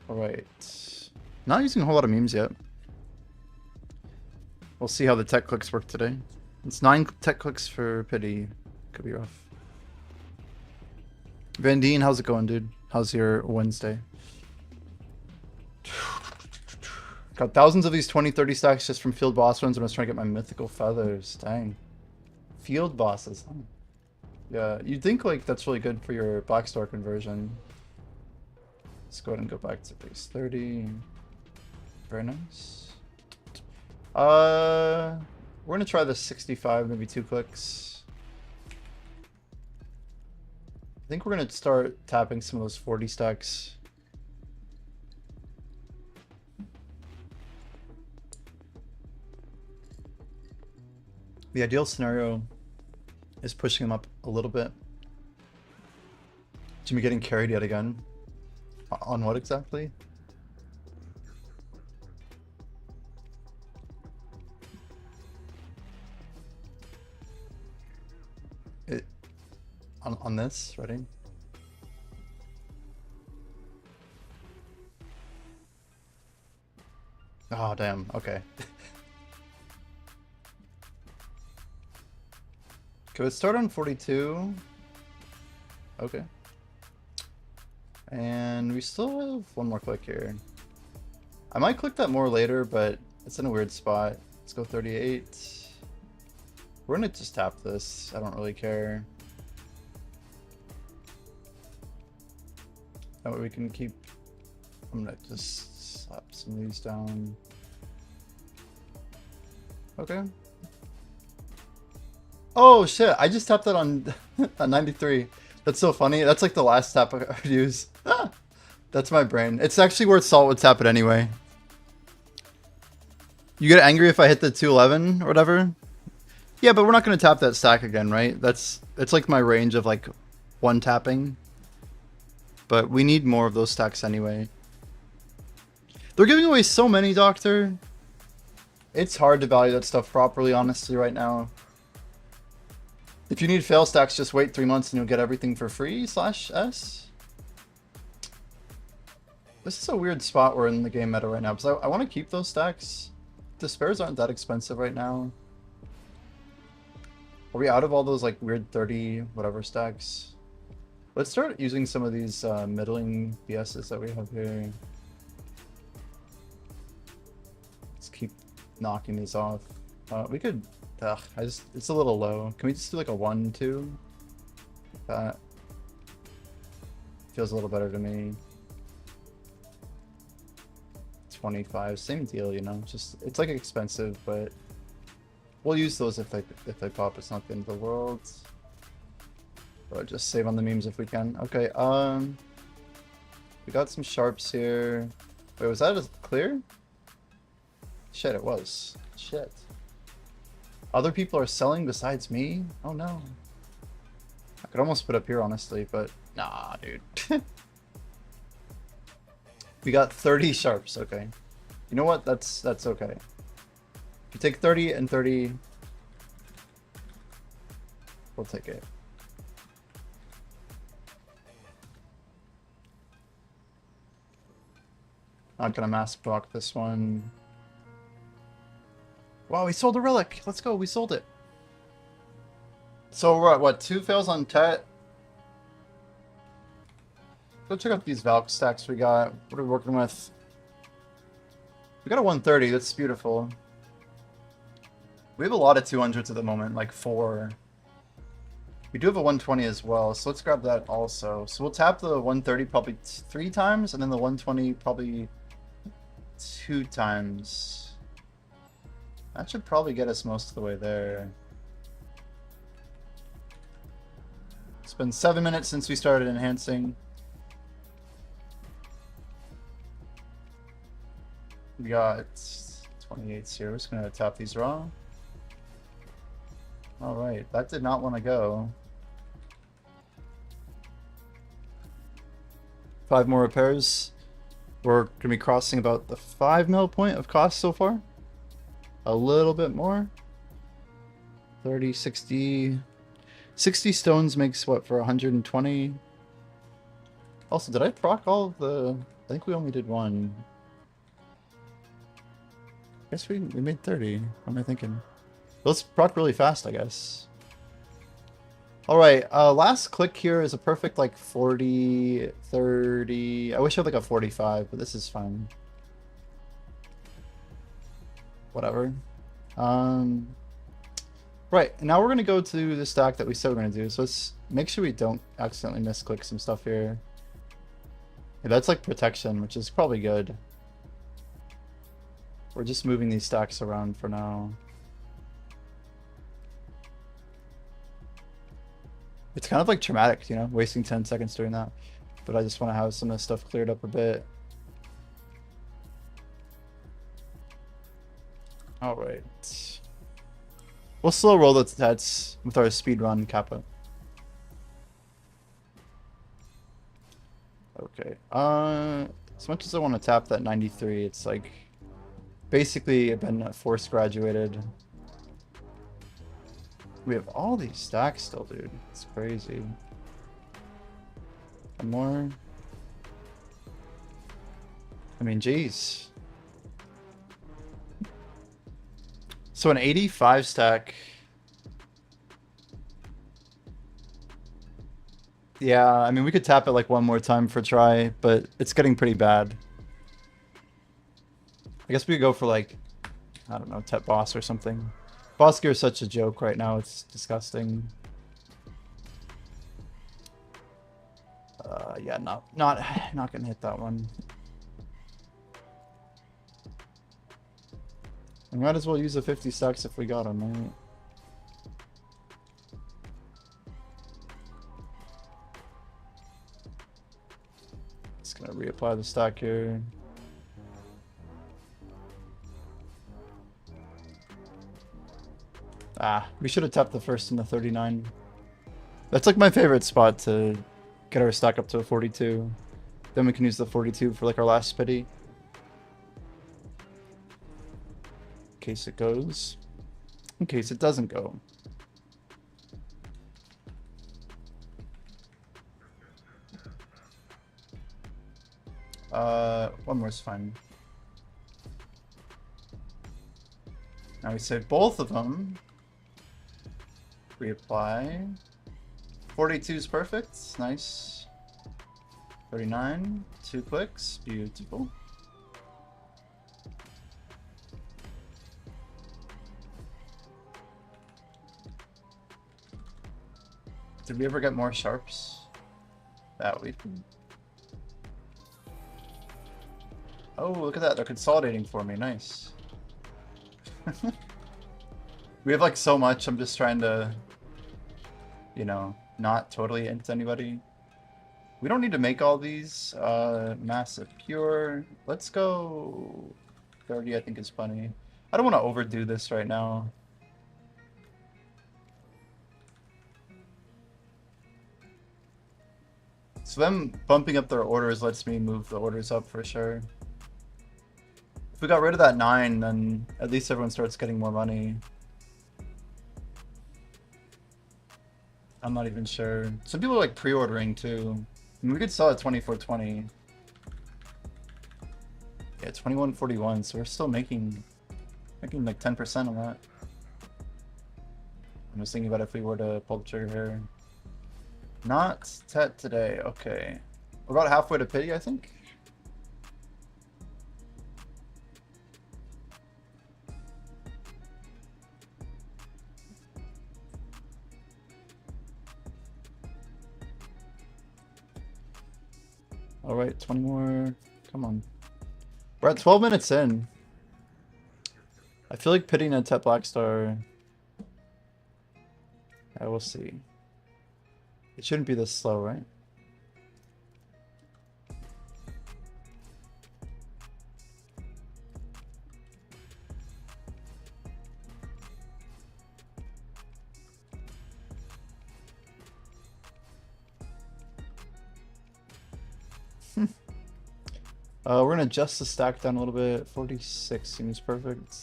Alright. Not using a whole lot of memes yet. We'll see how the tech clicks work today. It's 9 tech clicks for pity. Could be rough. Van Deen, how's it going, dude? How's your Wednesday? Got thousands of these 20, 30 stacks just from field boss runs when I was trying to get my mythical feathers. Dang. Field bosses, huh? Yeah, you'd think like that's really good for your black star conversion. Let's go ahead and go back to base 30. Very nice. We're gonna try the 65, maybe 2 clicks. I think we're gonna start tapping some of those 40 stacks. The ideal scenario is pushing them up a little bit. Jimmy getting carried yet again. On what exactly? It, on this, ready? Oh, damn. Okay. Okay, let's start on 42. Okay. And we still have one more click here. I might click that more later, but it's in a weird spot. Let's go 38. We're gonna just tap this. I don't really care. That way we can keep... I'm gonna just slap some of these down. Okay. Oh shit, I just tapped that on 93. That's so funny. That's like the last tap I would use. That's my brain. It's actually worth Salt would tap it anyway. You get angry if I hit the 211 or whatever? Yeah, but we're not going to tap that stack again, right? It's like my range of like one tapping. But we need more of those stacks anyway. They're giving away so many, Doctor. It's hard to value that stuff properly, honestly, right now. If you need fail stacks, just wait 3 months and you'll get everything for free, /S. This is a weird spot we're in the game meta right now, because I want to keep those stacks. Despairs aren't that expensive right now. Are we out of all those like weird 30 whatever stacks? Let's start using some of these middling BSs that we have here. Let's keep knocking these off. We could... Ugh, it's a little low. Can we just do like a 1, 2? That feels a little better to me. 25, same deal, you know. Just it's like expensive, but we'll use those if they pop. It's not the end of the world. Or just save on the memes if we can. Okay, we got some sharps here. Wait, was that a clear? Shit, it was. Shit. Other people are selling besides me? Oh no. I could almost put up here, honestly, but nah, dude. We got 30 sharps, okay. You know what? That's okay. If you take 30 and 30, we'll take it. Not gonna mass block this one. Wow, we sold a relic. Let's go, we sold it. So we're at what, 2 fails on Tet? Go check out these Valk stacks we got. What are we working with? We got a 130, that's beautiful. We have a lot of 200s at the moment, like 4. We do have a 120 as well, so let's grab that also. So we'll tap the 130 probably 3 times, and then the 120 probably 2 times. That should probably get us most of the way there. It's been 7 minutes since we started enhancing. We got 28s here. We're just going to tap these raw. Alright, that did not want to go. 5 more repairs. We're going to be crossing about the 5 mil point of cost so far. A little bit more. 30, 60. 60 stones makes what for 120? Also, did I proc all of the... I think we only did one. I guess we made 30. What am I thinking? Let's proc really fast, I guess. Alright, last click here is a perfect like 40, 30. I wish I had like a 45, but this is fine. Whatever. Right, now we're gonna go to the stack that we said we're gonna do. So let's make sure we don't accidentally misclick some stuff here. Yeah, that's like protection, which is probably good. We're just moving these stacks around for now. It's kind of like traumatic, you know, wasting 10 seconds doing that. But I just want to have some of this stuff cleared up a bit. Alright. We'll slow roll the stats with our speedrun kappa. Okay. As much as I want to tap that 93, it's like basically I've been force graduated. We have all these stacks still, dude. It's crazy. One more. I mean, geez. So an 85 stack. Yeah, I mean, we could tap it like one more time for try, but it's getting pretty bad. I guess we could go for like, I don't know, tap boss or something. Boss gear is such a joke right now. It's disgusting. Yeah, not gonna hit that one. We might as well use the 50 stacks if we got them, right? Just gonna reapply the stack here. Ah, we should have tapped the first in the 39. That's like my favorite spot to get our stack up to a 42. Then we can use the 42 for like our last spitty. In case it goes. In case it doesn't go. One more is fine. Now we save both of them. Reapply. 42 is perfect. Nice. 39. 2 clicks. Beautiful. Did we ever get more sharps? That we can. Oh, look at that. They're consolidating for me. Nice. We have like so much. I'm just trying to, you know, not totally into anybody. We don't need to make all these. Massive pure. Let's go 30, I think is plenty. I don't want to overdo this right now. So them bumping up their orders lets me move the orders up for sure. If we got rid of that 9, then at least everyone starts getting more money. I'm not even sure. Some people are like pre-ordering too. I mean, we could sell at 24.20. Yeah, 21.41. So we're still making like 10% on that. I'm just thinking about if we were to pull the trigger here. Not Tet today. Okay, we're about halfway to pity, I think. All right, 20 more. Come on. We're at 12 minutes in. I feel like pitting a Tet Black Star. I will see. It shouldn't be this slow, right? We're gonna adjust the stack down a little bit. 46 seems perfect.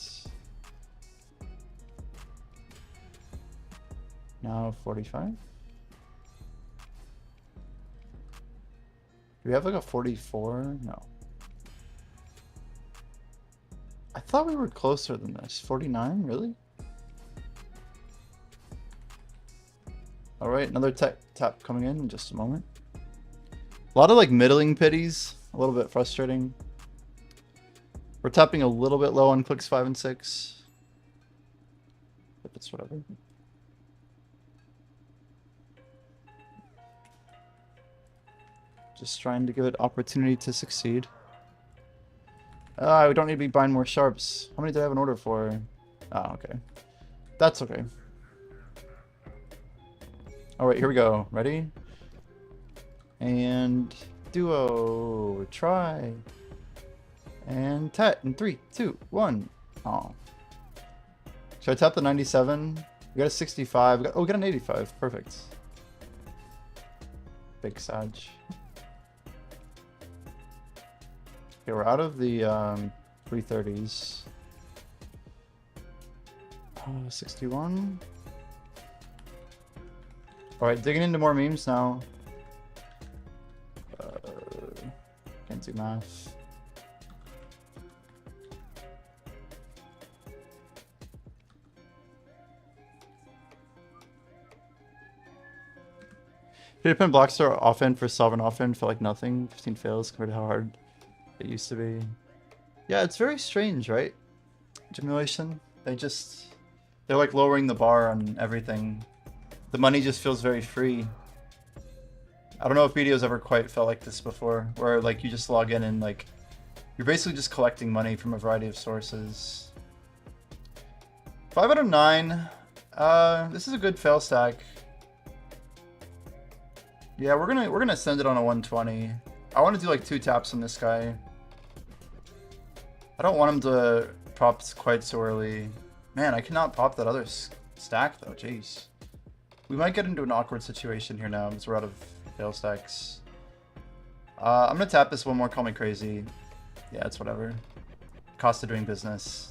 Now 45. Do we have like a 44? No. I thought we were closer than this. 49? Really? Alright, another tap coming in just a moment. A lot of like middling pitties. A little bit frustrating. We're tapping a little bit low on clicks 5 and 6. But it's whatever. Just trying to give it opportunity to succeed. We don't need to be buying more sharps. How many did I have an order for? Oh, okay. That's okay. Alright, here we go. Ready? And duo. Try. And tet in 3, 2, 1. Oh. Should I tap the 97? We got a 65. We got an 85. Perfect. Big Sag. Okay, we're out of the 330s. 61. Alright, digging into more memes now. Can't do math. Pin blocks are often for sovereign often felt like nothing. 15 fails compared to how hard it used to be. Yeah, it's very strange, right? Gemulation. They're like lowering the bar on everything. The money just feels very free. I don't know if BDO's ever quite felt like this before, where like you just log in and like you're basically just collecting money from a variety of sources. 5 out of 9. This is a good fail stack. Yeah, we're gonna send it on a 120. I want to do like 2 taps on this guy. I don't want him to prop quite so early. Man, I cannot pop that other stack though. Jeez. We might get into an awkward situation here now because we're out of fail stacks. I'm gonna tap this one more. Call me crazy. Yeah, it's whatever. Cost of doing business.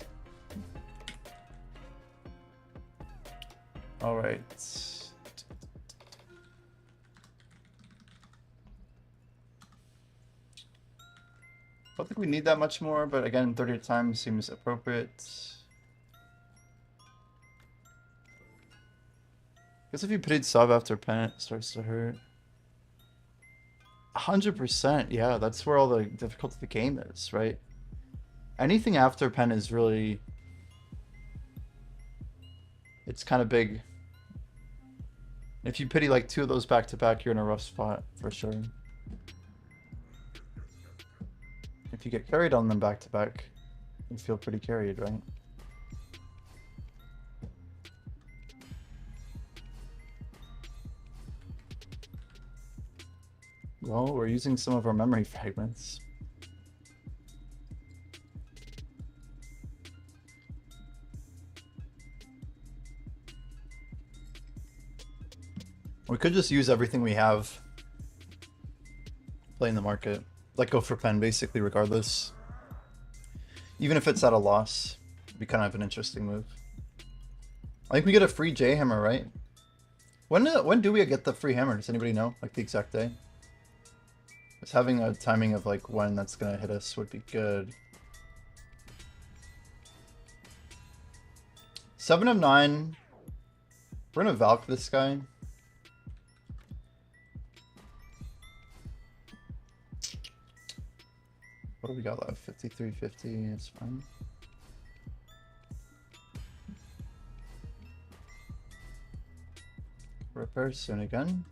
All right. I don't think we need that much more, but again, 30 at a time seems appropriate. I guess if you played sub after pen, it starts to hurt. 100%, yeah, that's where all the difficulty of the game is, right? Anything after pen is really... It's kind of big. If you pity like 2 of those back to back, you're in a rough spot, for sure. If you get carried on them back to back, you feel pretty carried, right? Well, we're using some of our memory fragments. We could just use everything we have. Play in the market. Like go for pen basically regardless. Even if it's at a loss. It'd be kind of an interesting move. I think we get a free J hammer, right? When do we get the free hammer? Does anybody know? Like the exact day? Just having a timing of like when that's gonna hit us would be good. 7 of 9. We're gonna Valk this guy. What do we got left? 53.50, it's fine. Repair soon again.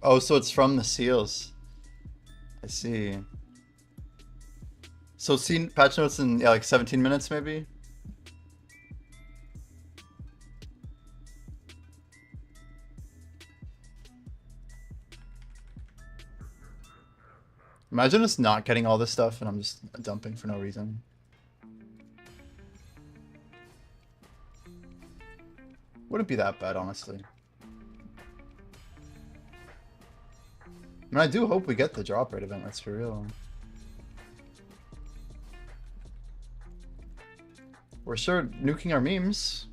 Oh, so it's from the seals. I see. So see patch notes in like 17 minutes maybe? Imagine us not getting all this stuff and I'm just dumping for no reason. Wouldn't be that bad, honestly. I mean, I do hope we get the drop rate event, that's for real. We're sure nuking our memes.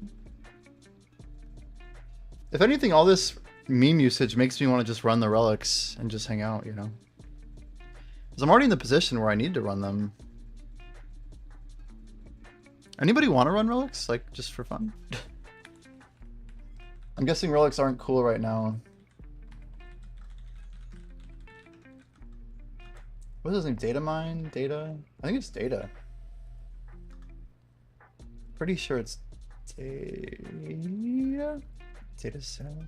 If anything, all this meme usage makes me want to just run the relics and just hang out, you know? Because I'm already in the position where I need to run them. Anybody want to run relics? Like, just for fun? I'm guessing relics aren't cool right now. What's his name? Data mine? Data? I think it's data. Pretty sure it's data. Data cell.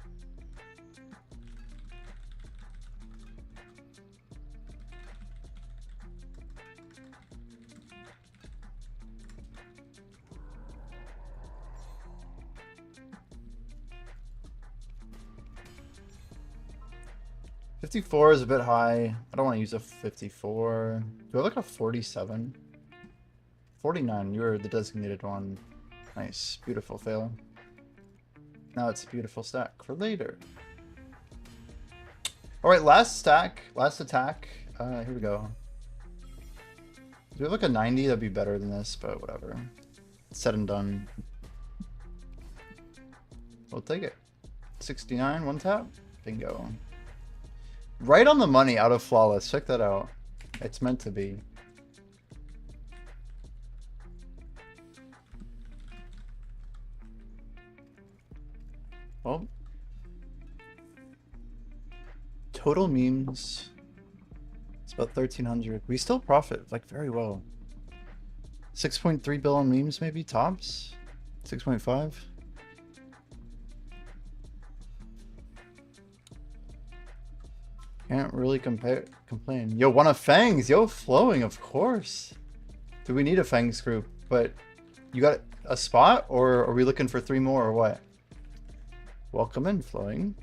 $54 is a bit high. I don't want to use a 54. Do I look at a 47? 49, you're the designated one. Nice, beautiful fail. Now it's a beautiful stack for later. All right, last stack, last attack. Here we go. Do we have like a 90? That'd be better than this, but whatever. Said and done. We'll take it. 69, one tap. Bingo. Right on the money out of flawless. Check that out. It's meant to be. Well, total memes. It's about 1,300. We still profit like very well. 6.3 bill on memes, maybe tops. 6.5. Can't really complain. Yo, one of Fangs. Yo, flowing, of course. Do we need a Fangs group? But you got a spot, or are we looking for 3 more, or what? Welcome in, flowing.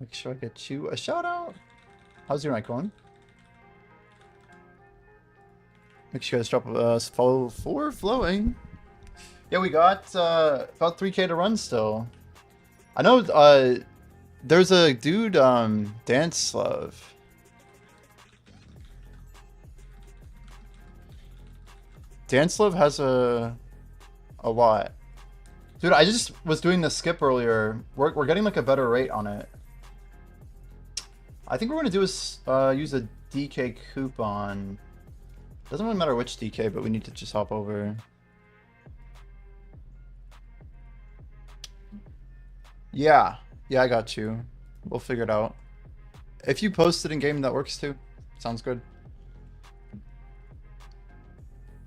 Make sure I get you a shout out. How's your night going? Make sure you guys drop a follow for flowing. Yeah, we got about 3K to run still. I know there's a dude, Dance Love. Dance Love has a lot. Dude, I just was doing the skip earlier. We're getting like a better rate on it. I think what we're gonna do is use a DK coupon. Doesn't really matter which DK, but we need to just hop over. Yeah, I got you. We'll figure it out. If you post it in game, that works too. Sounds good.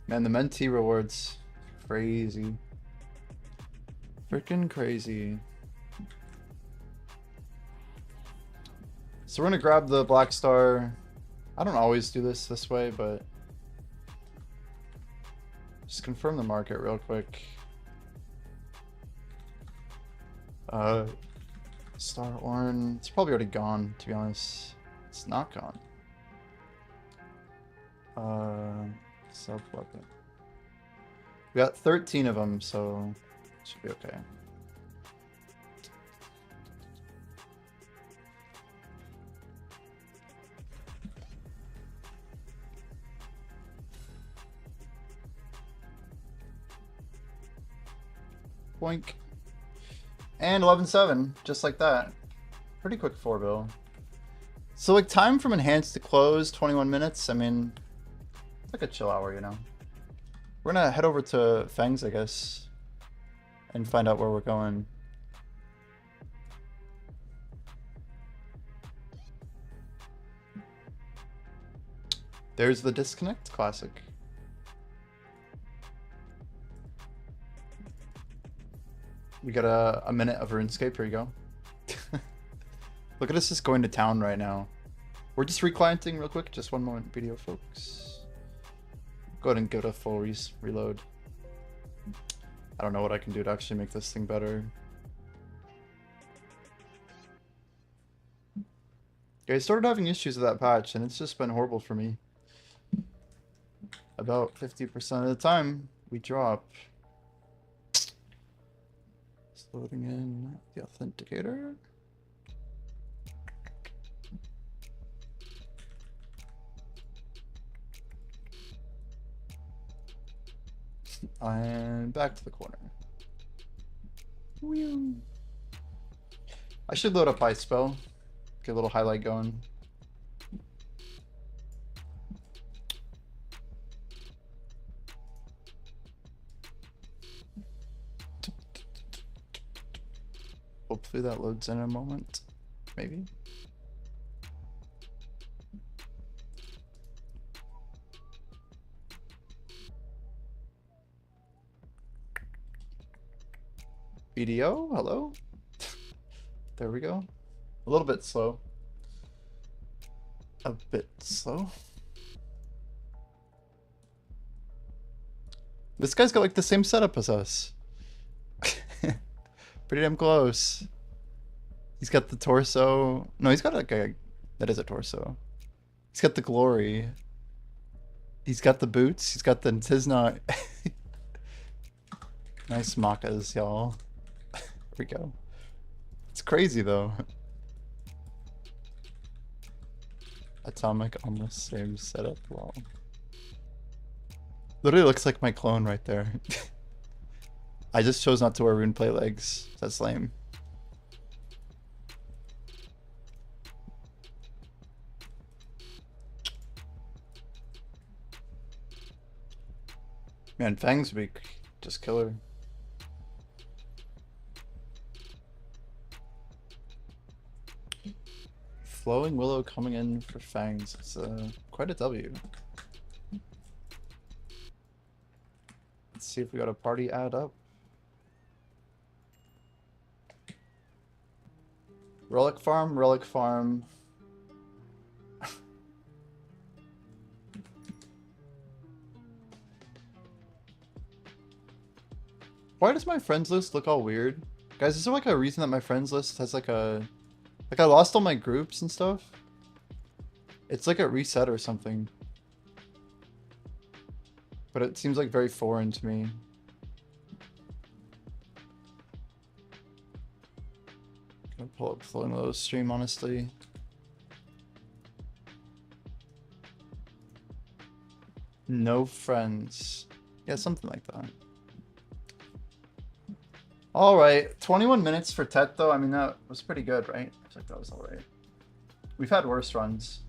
Man, the mentee rewards, crazy. Freaking crazy. So we're gonna grab the Black Star. I don't always do this way, but just confirm the market real quick. Star Orn. It's probably already gone, to be honest. It's not gone. Sub weapon. We got 13 of them, so should be okay. Boink. And 11.7, just like that. Pretty quick 4 bill. So like time from enhanced to close, 21 minutes. I mean, it's like a chill hour, you know. We're gonna head over to Fangs, I guess, and find out where we're going. There's the Disconnect Classic. We got a minute of RuneScape. Here you go. Look at us just going to town right now. We're just reclienting real quick. Just one moment video, folks. Go ahead and give it a full reload. I don't know what I can do to actually make this thing better. Yeah, I started having issues with that patch, and it's just been horrible for me. About 50% of the time, we drop. Just loading in the authenticator. And back to the corner. I should load up Ice Spell. Get a little highlight going. Hopefully that loads in a moment. Maybe. BDO, hello? There we go. A little bit slow. A bit slow. This guy's got like the same setup as us. Pretty damn close. He's got the torso. No, he's got like a... That is a torso. He's got the glory. He's got the boots. He's got the Tisnot. Nice macas, y'all. Here we go. It's crazy though. Atomic almost same setup. Wow. Literally looks like my clone right there. I just chose not to wear rune plate legs. That's lame. Man, Fang's weak. Just kill her. Flowing Willow coming in for Fangs. It's quite a W. Let's see if we got a party ad up. Relic farm, relic farm. Why does my friends list look all weird? Guys, is there like a reason that my friends list has like a... Like I lost all my groups and stuff? It's like a reset or something. But it seems like very foreign to me. Gonna pull up Flowing Willow's stream, honestly. No friends. Yeah, something like that. Alright, 21 minutes for Tet though. I mean, that was pretty good, right? I feel like that was alright. We've had worse runs.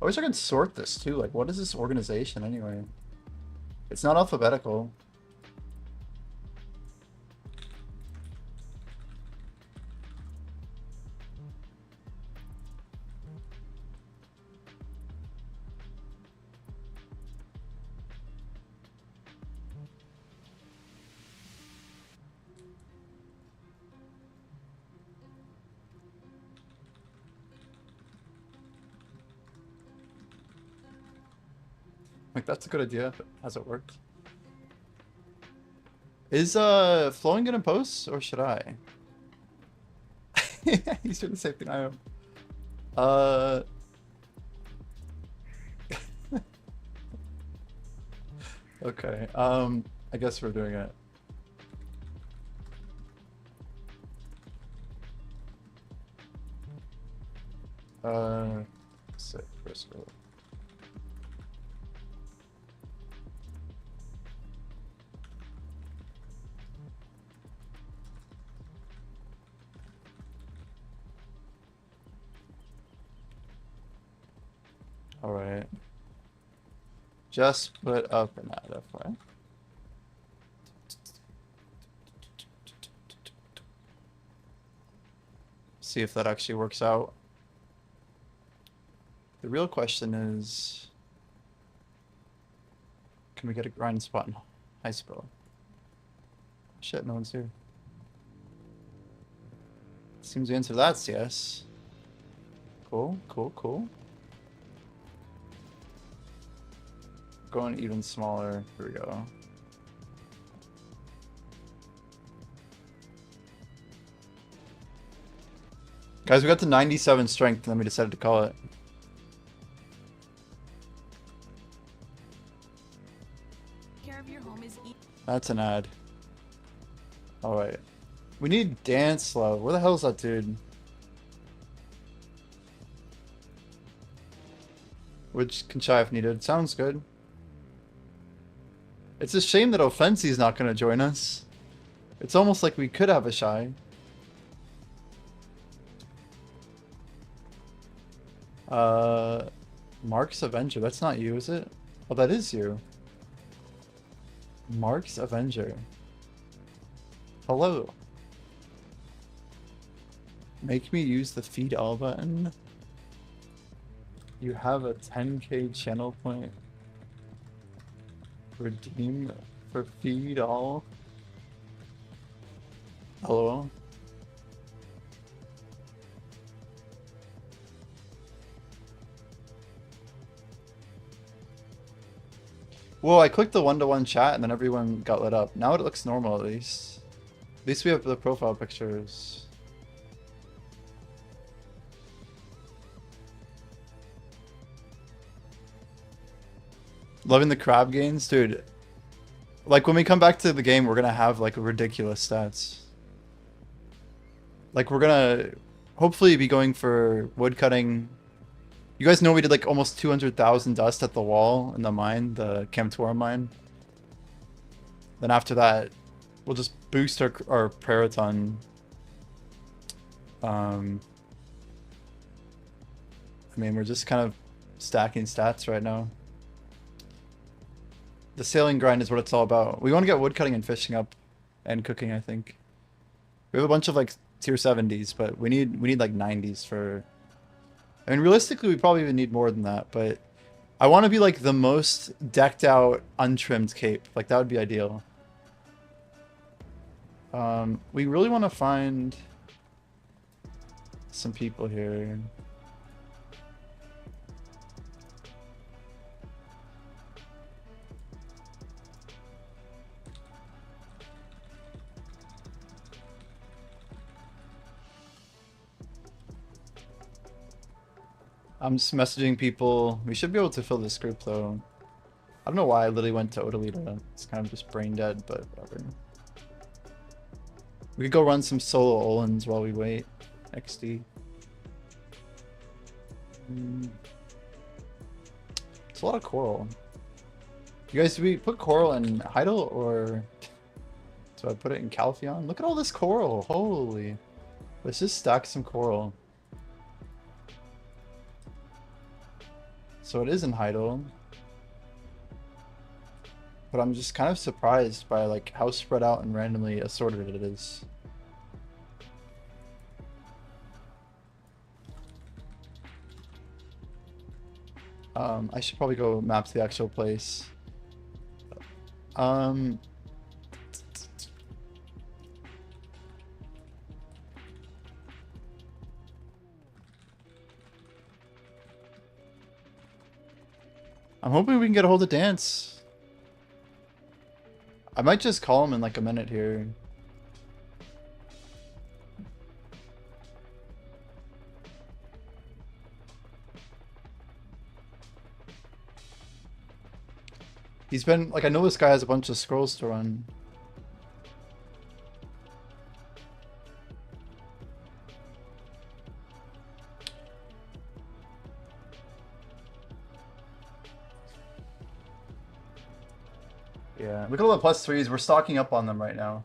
I wish I could sort this too. Like, what is this organization anyway? It's not alphabetical. Like, that's a good idea. Has it worked? Is Flowing gonna post or should I? He's doing the same thing I am. Okay. I guess we're doing it. Sick. First row. All right. Just put up an ad, FYI. See if that actually works out. The real question is, can we get a grind spot in high spell? Shit, no one's here. Seems the answer to that's yes. Cool, cool, cool. Going even smaller. Here we go. Guys, we got to 97 strength and then we decided to call it. Care of your home is That's an ad. Alright. We need Dance Love. Where the hell is that dude? Which Conchai if needed. Sounds good. It's a shame that Offensy's not going to join us. It's almost like we could have a Shy. Mark's Avenger. That's not you, is it? Oh, that is you. Mark's Avenger. Hello. Make me use the feed all button. You have a 10k channel point. Redeem for feed all. Hello. Whoa, I clicked the one-to-one chat and then everyone got lit up. Now it looks normal at least. At least we have the profile pictures. Loving the crab gains, dude. Like when we come back to the game, we're gonna have like ridiculous stats. Like we're gonna hopefully be going for wood cutting. You guys know we did like almost 200,000 dust at the wall in the mine, the Camtora mine. Then after that, we'll just boost our Preraton. I mean, we're just kind of stacking stats right now. The sailing grind is what it's all about. We want to get wood cutting and fishing up and cooking, I think. We have a bunch of like tier 70s, but we need like 90s for... I mean, realistically, we probably even need more than that, but I want to be like the most decked out, untrimmed cape. Like that would be ideal. We really want to find some people here. I'm just messaging people. We should be able to fill this group though. I don't know why I literally went to Odalita. It's kind of just brain dead, but whatever. We could go run some solo Olins while we wait. XD. It's a lot of coral. You guys, do we put coral in Heidel or do I put it in Calpheon? Look at all this coral. Holy. Let's just stack some coral. So it is in Heidel. But I'm just kind of surprised by like how spread out and randomly assorted it is. I should probably go map to the actual place. I'm hoping we can get a hold of Dance. I might just call him in like a minute here. He's been, like, I know this guy has a bunch of scrolls to run. Yeah, look at all the +3s. We're stocking up on them right now.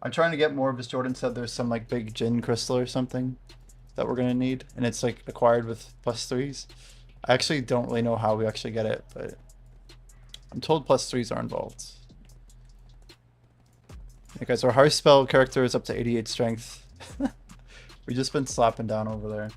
I'm trying to get more of this. Jordan said there's some, like, big Jinn crystal or something that we're gonna need. And it's, like, acquired with +3s. I actually don't really know how we actually get it, but... I'm told +3s are involved. Okay, guys, our Hearth spell character is up to 88 strength. We've just been slapping down over there.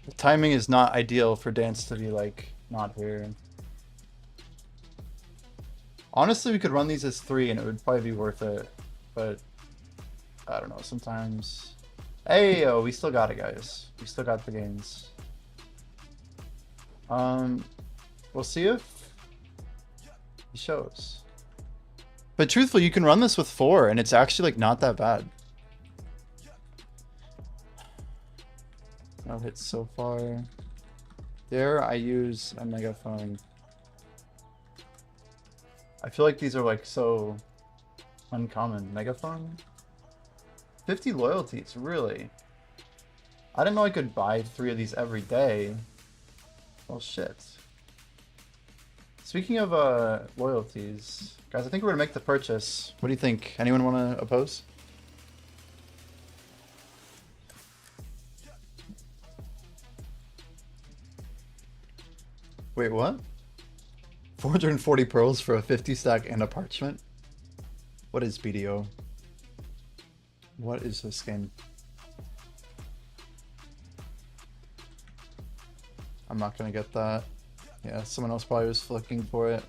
The timing is not ideal for Dance to be, like, not here. Honestly, we could run these as 3 and it would probably be worth it. But, I don't know, sometimes... Hey, yo, we still got it, guys. We still got the gains. We'll see if he shows. But truthfully, you can run this with 4 and it's actually, like, not that bad. No hits so far. There, I use a megaphone. I feel like these are like so uncommon. Megaphone? 50 loyalties, really? I didn't know I could buy 3 of these every day. Well, shit. Speaking of loyalties, guys, I think we're gonna make the purchase. What do you think? Anyone want to oppose? Wait, what? 440 pearls for a 50 stack and a parchment? What is BDO? What is this game? I'm not gonna get that. Yeah, someone else probably was flicking for it.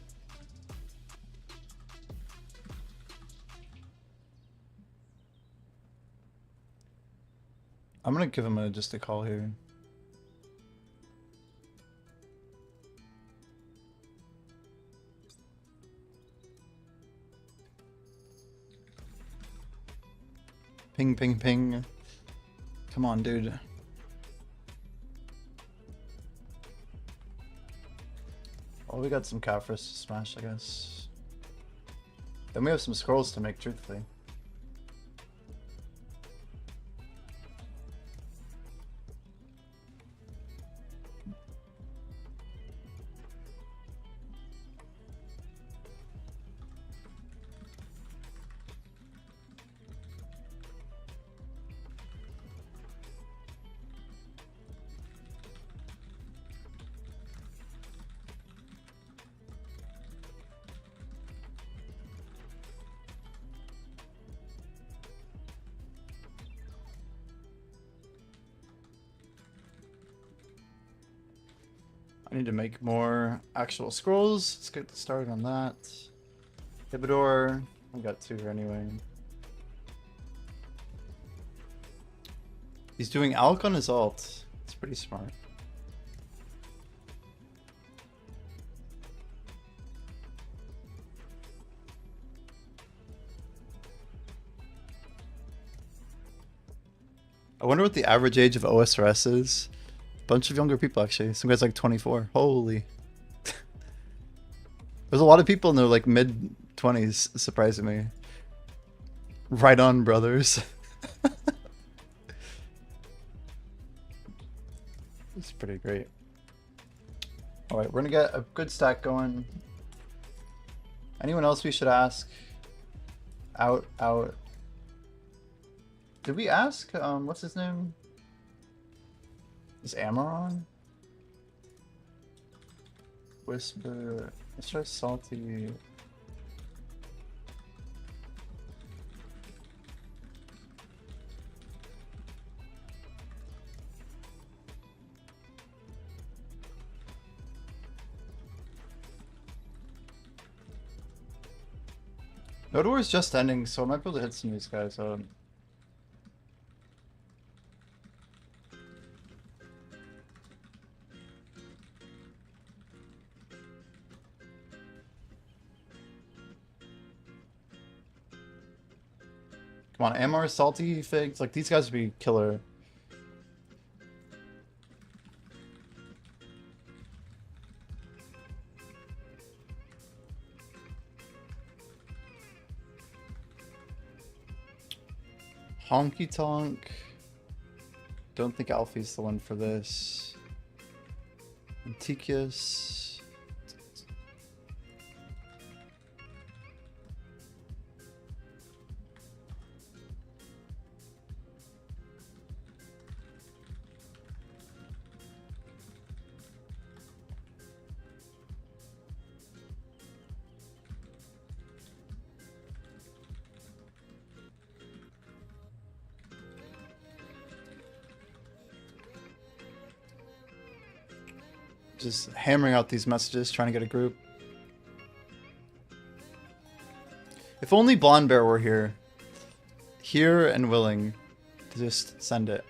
I'm gonna give him just a call here. Ping, ping, ping. Come on, dude. Oh, we got some Caphras to smash, I guess. Then we have some scrolls to make, truthfully. I need to make more actual scrolls. Let's get started on that. Hibidor. We got 2 here anyway. He's doing Alk on his ult. It's pretty smart. I wonder what the average age of OSRS is. Bunch of younger people, actually. Some guy's like 24. Holy. There's a lot of people in their like mid-20s, surprisingly. Right on, brothers. It's pretty great. Alright, we're gonna get a good stack going. Anyone else we should ask? Out. Did we ask? What's his name? Is Amaron? Whisper. Let's try Salty. Node War is just ending, so I might be able to hit some of these guys out. Come on, Amar, Salty, Figs, like these guys would be killer. Honky Tonk. Don't think Alfie's the one for this. Antiquius. Just hammering out these messages, trying to get a group. If only Blonde Bear were here. Here and willing to just send it.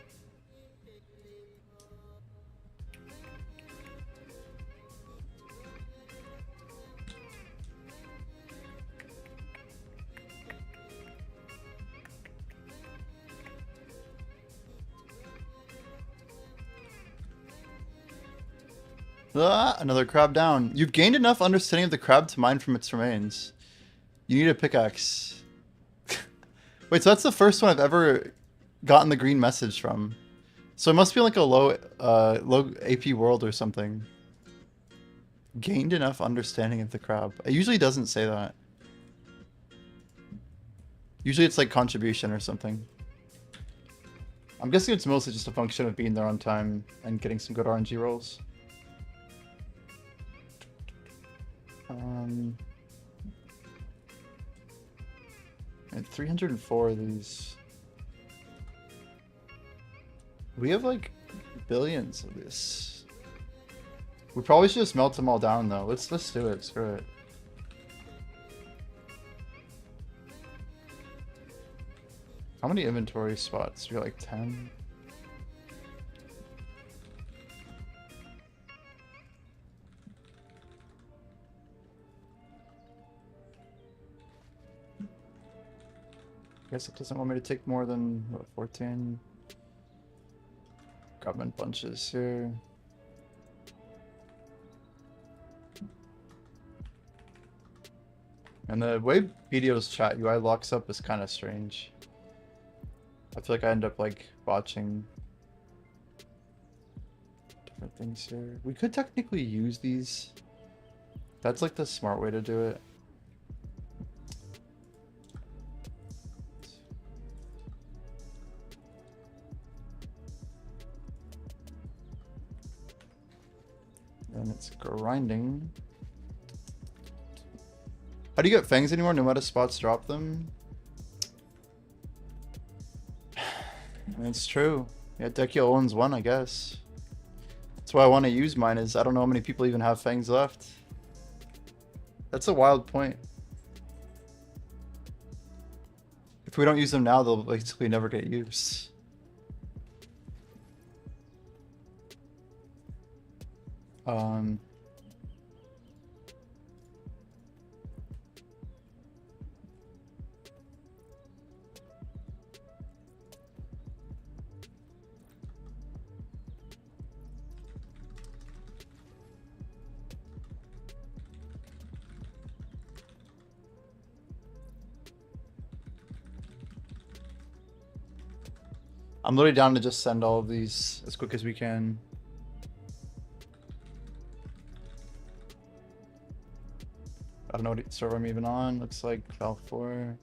Ah, another crab down. You've gained enough understanding of the crab to mine from its remains. You need a pickaxe. Wait, so that's the first one I've ever gotten the green message from. So it must be like a low AP world or something. Gained enough understanding of the crab. It usually doesn't say that. Usually it's like contribution or something. I'm guessing it's mostly just a function of being there on time and getting some good RNG rolls. And 304 of these. We have like billions of this. We probably should just melt them all down though. Let's do it. Screw it. How many inventory spots? You're like 10. guess it doesn't want me to take more than, what, 14? Government bunches here. And the way BDO's chat UI locks up is kind of strange. I feel like I end up like botching different things here. We could technically use these. That's like the smart way to do it. And it's grinding. How do you get fangs anymore? No matter spots drop them? It's true. Yeah, Dekio owns one, I guess. That's why I want to use mine, is I don't know how many people even have fangs left. That's a wild point. If we don't use them now, they'll basically never get used. I'm literally down to just send all of these as quick as we can. I don't know what server I'm even on. Looks like Val 4.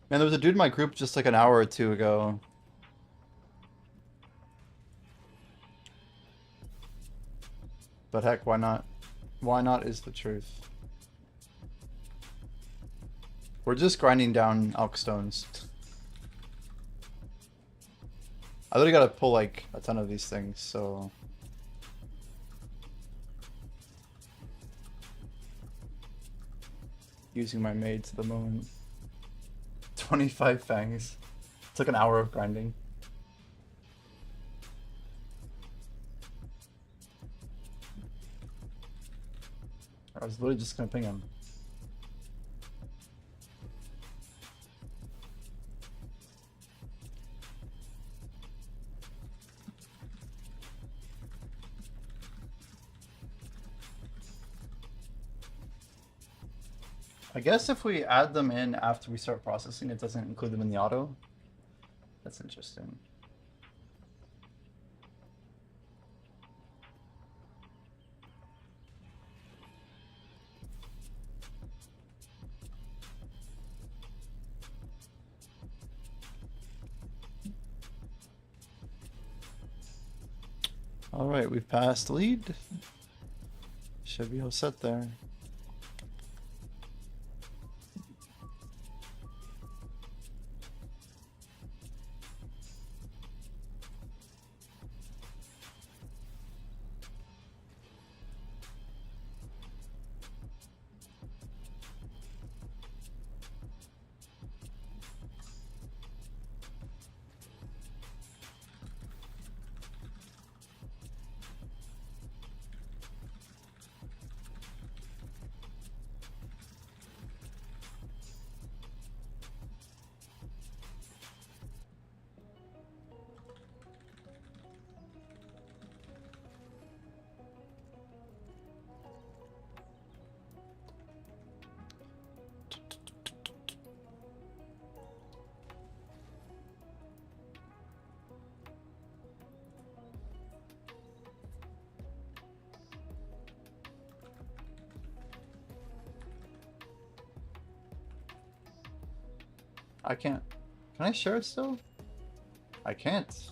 Man, there was a dude in my group just like an hour or two ago. But heck, why not? Why not is the truth. We're just grinding down elk stones. I literally gotta pull like a ton of these things, so... Using my maid to the moment. 25 fangs. It's like an hour of grinding. I was literally just gonna ping him. I guess if we add them in after we start processing, it doesn't include them in the auto. That's interesting. All right, we've passed lead. Should be all set there. I can't. Can I share it still? I can't.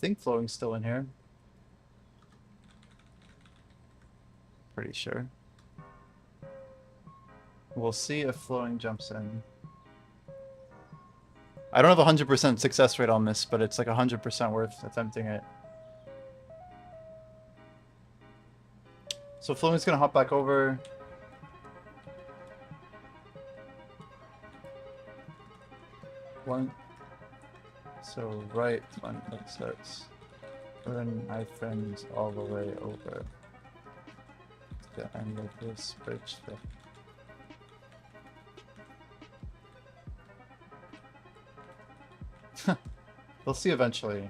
think flowing's still in here. Pretty sure. We'll see if flowing jumps in. I don't have a 100% success rate on this, but it's like 100% worth attempting it. So flowing's gonna hop back over. One. So right one that starts. Then iframes all the way over to the end of this bridge thing. We'll see eventually.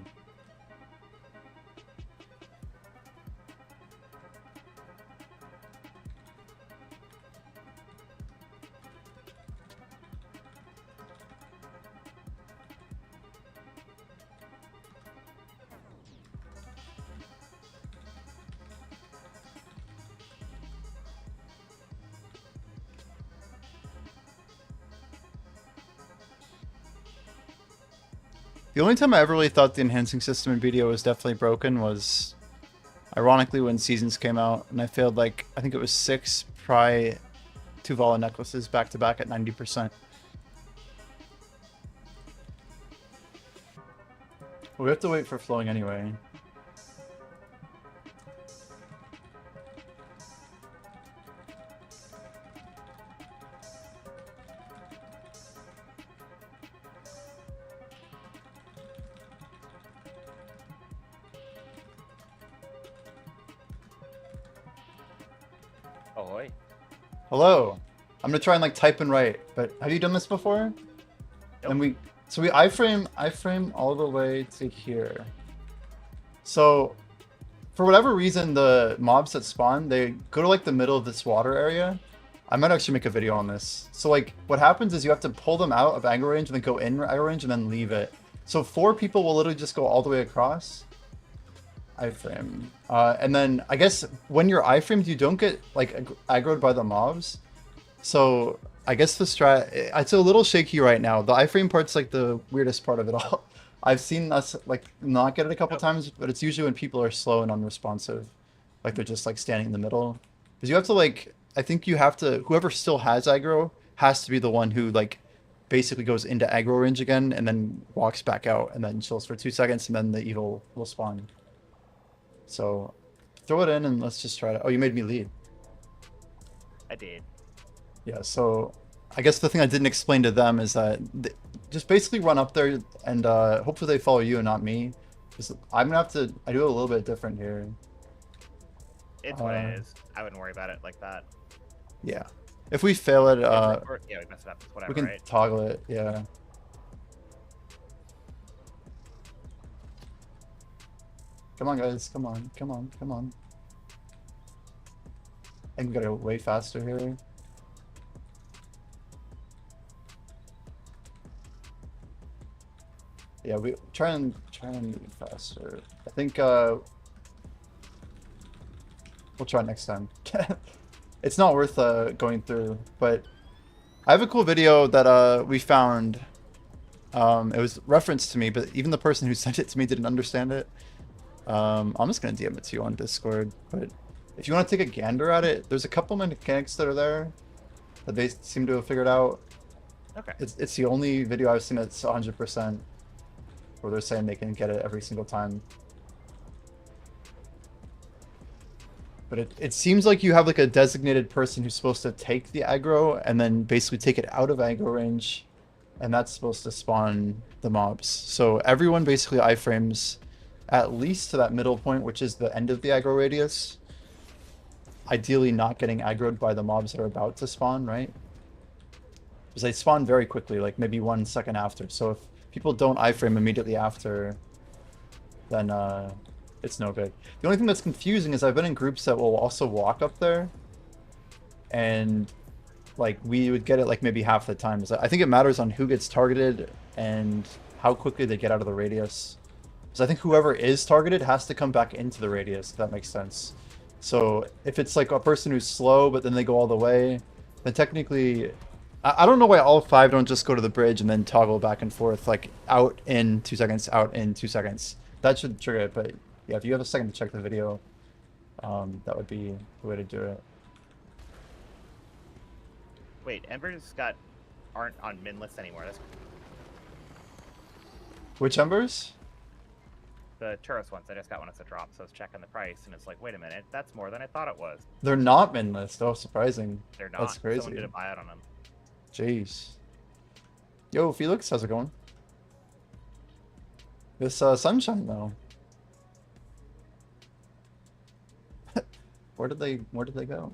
The only time I ever really thought the enhancing system in BDO was definitely broken was, ironically, when Seasons came out, and I failed like, I think it was 6 Pry 2 Vala necklaces back to back at 90%. Well, we have to wait for flowing anyway. Ahoy. Hello. I'm gonna try and like type and write, but have you done this before? Nope. And we iframe all the way to here. So for whatever reason, the mobs that spawn, they go to like the middle of this water area. I might actually make a video on this. So like what happens is you have to pull them out of aggro range and then go in aggro range and then leave it. So 4 people will literally just go all the way across. Iframe. And then I guess when you're iframed, you don't get like aggroed by the mobs. So I guess the strat, it's a little shaky right now. The iframe part's like the weirdest part of it all. I've seen us like not get it a couple times, but it's usually when people are slow and unresponsive. Like they're just like standing in the middle. Because you have to like, I think you have to, whoever still has aggro has to be the one who like basically goes into aggro range again and then walks back out and then chills for 2 seconds and then the evil will spawn. So throw it in and let's just try to, oh, you made me lead. I did. Yeah, so I guess the thing I didn't explain to them is that just basically run up there and hopefully they follow you and not me. Because I'm gonna have to, I do it a little bit different here. It's what it is. I wouldn't worry about it like that. Yeah. If we fail it, Yeah, we mess it up. It's whatever, we can right? toggle it, yeah. Come on, guys, come on, come on, come on. I think we gotta go way faster here. Yeah, we try and move faster. I think we'll try next time. It's not worth going through, but I have a cool video that we found. It was referenced to me, but even the person who sent it to me didn't understand it. I'm just gonna DM it to you on Discord, but if you want to take a gander at it, there's a couple mechanics that are there that they seem to have figured out. Okay. It's the only video I've seen that's 100%. Where they're saying they can get it every single time. But it seems like you have like a designated person who's supposed to take the aggro and then basically take it out of aggro range, and that's supposed to spawn the mobs. So everyone basically iframes at least to that middle point, which is the end of the aggro radius. Ideally not getting aggroed by the mobs that are about to spawn, right? Because they spawn very quickly, like maybe 1 second after. So if people don't iframe immediately after, then it's no good. The only thing that's confusing is I've been in groups that will also walk up there, and like we would get it like maybe half the time. I think it matters on who gets targeted and how quickly they get out of the radius. Because I think whoever is targeted has to come back into the radius, if that makes sense. So if it's like a person who's slow but then they go all the way, then technically I don't know why all 5 don't just go to the bridge and then toggle back and forth, like out in 2 seconds, out in 2 seconds. That should trigger it, but yeah, if you have a second to check the video, that would be the way to do it. Wait, Embers aren't on min list anymore. That's Which embers? the Turos ones. I just got one as a drop, so I was checking the price, and it's like, wait a minute, that's more than I thought it was. They're not min list. Oh, surprising. They're not. That's crazy. Someone did a buyout on them. Jeez. Yo, Felix, how's it going? This sunshine though. Where did they go?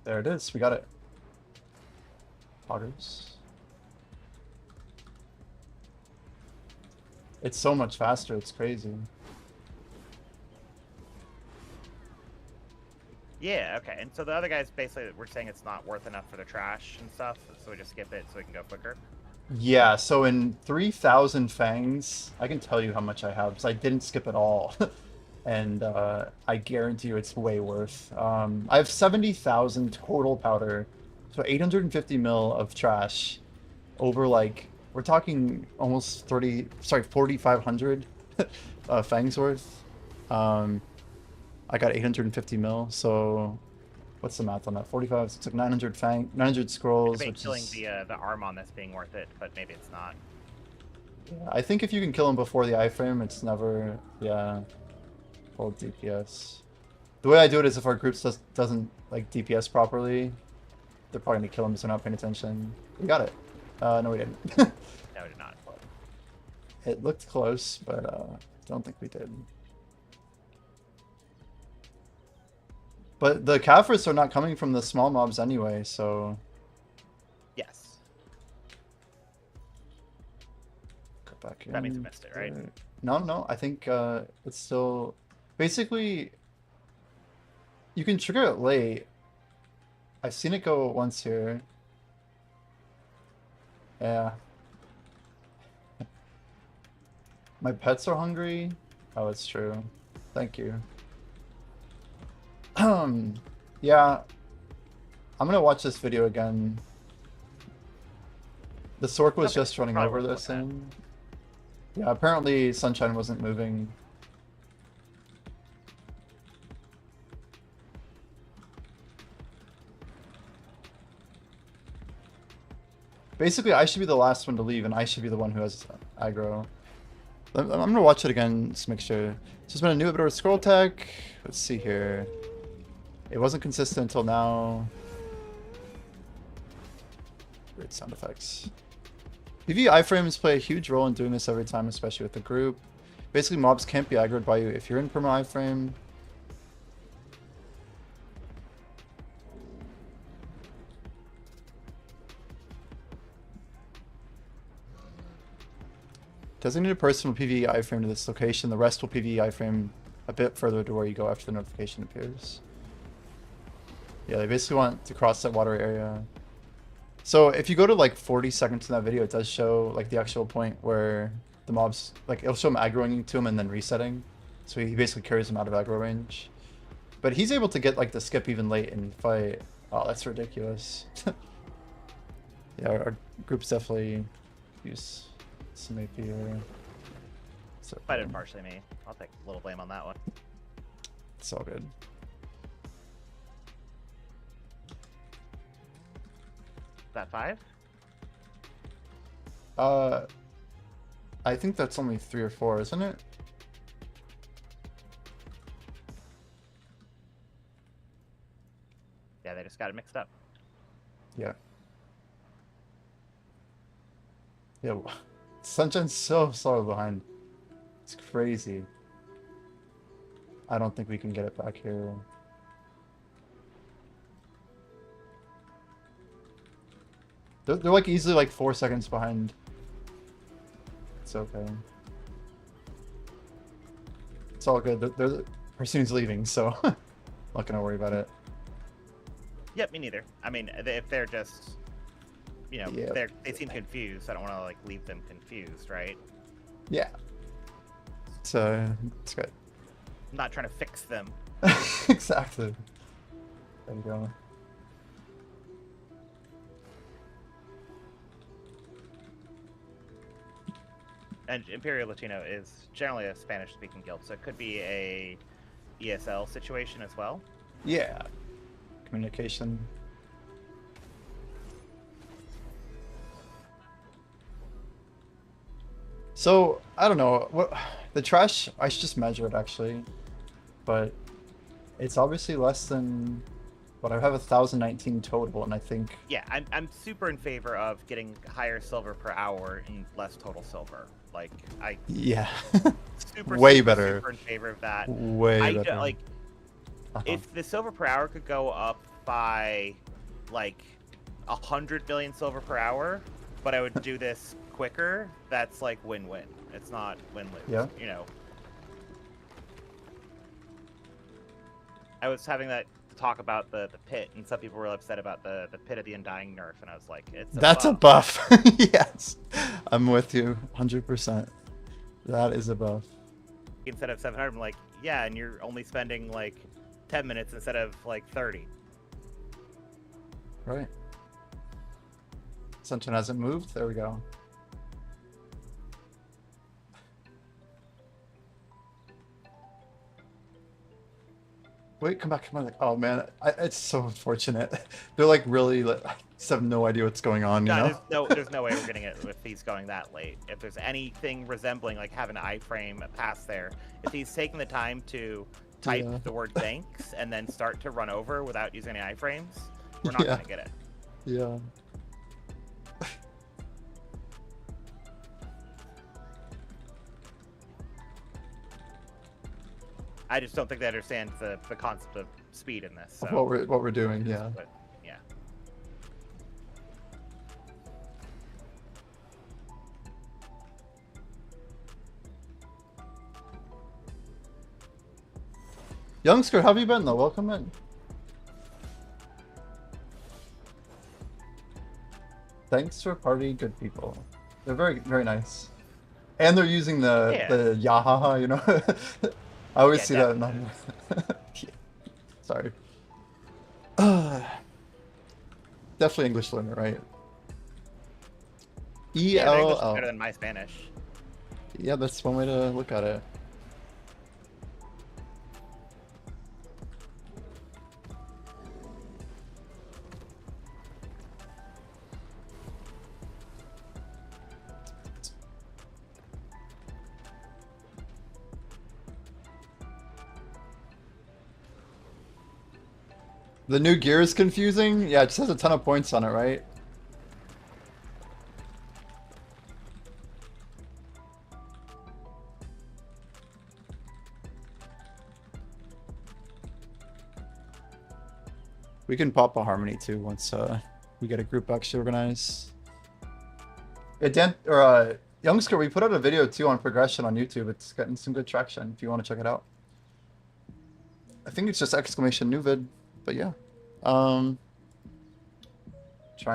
There it is. We got it. Poggers. It's so much faster. It's crazy. Yeah, okay. And so the other guys basically we're saying it's not worth enough for the trash and stuff, so we just skip it so we can go quicker. Yeah, so in 3,000 fangs, I can tell you how much I have, because I didn't skip at all. And I guarantee you it's way worth. I have 70,000 total powder, so 850 mil of trash over like, we're talking almost 4,500 fangs worth. I got 850 mil, so what's the math on that? 45, so it's like 900 scrolls, which killing is... the arm on this being worth it, but maybe it's not. Yeah, I think if you can kill him before the iframe, it's never, yeah, full DPS. The way I do it is if our group doesn't like DPS properly, they're probably gonna kill him because they're not paying attention. We got it. No, we didn't. No, we did not. It looked close, but don't think we did. But the Kafirs are not coming from the small mobs anyway, so... Yes. Go back in. That means we missed it, right? No, I think it's still... Basically, you can trigger it late. I've seen it go once here. Yeah. My pets are hungry. Oh, it's true. Thank you. Yeah. I'm gonna watch this video again. The Sork was just running over this thing. Yeah, apparently Sunshine wasn't moving. Basically, I should be the last one to leave, and I should be the one who has aggro. I'm gonna watch it again, just to make sure. It's just been a new bit of scroll tech. Let's see here. It wasn't consistent until now. Great sound effects. PvE iframes play a huge role in doing this every time, especially with the group. Basically, mobs can't be aggroed by you if you're in perma iframe. Designated person will PvE iframe to this location. The rest will PvE iframe a bit further to where you go after the notification appears. Yeah, they basically want to cross that water area. So if you go to like 40 seconds in that video, it does show like the actual point where the mobs, like it'll show him aggroing to him and then resetting. So he basically carries him out of aggro range. But he's able to get like the skip even late in the fight. Oh, that's ridiculous. Yeah, our group's definitely use some AP here. So, Might have been partially me. I'll take a little blame on that one. it's all good. Is that 5? I think that's only 3 or 4, isn't it? Yeah, they just got it mixed up. Yeah. Yeah, Sunshine's so far behind. It's crazy. I don't think we can get it back here. They're like easily like 4 seconds behind. It's okay. It's all good. Pursuit's leaving, so not gonna worry about it. Yep, me neither. I mean, if they're just, you know, Yeah. they seem confused. I don't want to like leave them confused, right? Yeah. It's good. I'm not trying to fix them. Exactly. There you go. And Imperial Latino is generally a Spanish-speaking guild, so it could be a ESL situation as well. Yeah. Communication. So, I don't know. What the trash, I should just measure it actually. But it's obviously less than what I have 1,019 total, and I think Yeah, I'm super in favor of getting higher silver per hour and less total silver. Like yeah. super Way super, better. super in favor of that. Way better. Like if the silver per hour could go up by like 100 million silver per hour, but I would do this quicker, that's like win-win. It's not win-lose. Yeah. You know. I was having that talk about the pit, and some people were upset about the pit of the Undying nerf, and I was like, it's That's a buff. Yes. I'm with you 100%. That is a buff. Instead of 700, I'm like, yeah, and you're only spending like 10 minutes instead of like 30. Right. Ascension hasn't moved. There we go. Wait, come back, come back. Oh man, it's so unfortunate. They're like really, like, just have no idea what's going on, you know? There's no way we're getting it with these going that late. If there's anything resembling like having an iframe pass there, if he's taking the time to type the word thanks and then start to run over without using any iframes, we're not gonna get it. Yeah. I just don't think they understand the concept of speed in this. So. What we're doing, yeah. But, yeah. Youngster, how have you been though? Welcome in. Thanks for party, good people. They're very, very nice. And they're using the yahaha, you know? I always see definitely. that. Sorry. Definitely English learner, right? Yeah, their English is ELL. better than my Spanish. Yeah, that's one way to look at it. The new gear is confusing. Yeah, it just has a ton of points on it, right? We can pop a harmony too once we get a group actually organized. Yeah, Youngster, we put out a video too on progression on YouTube. It's getting some good traction if you want to check it out. I think it's just exclamation new vid, but yeah. Trying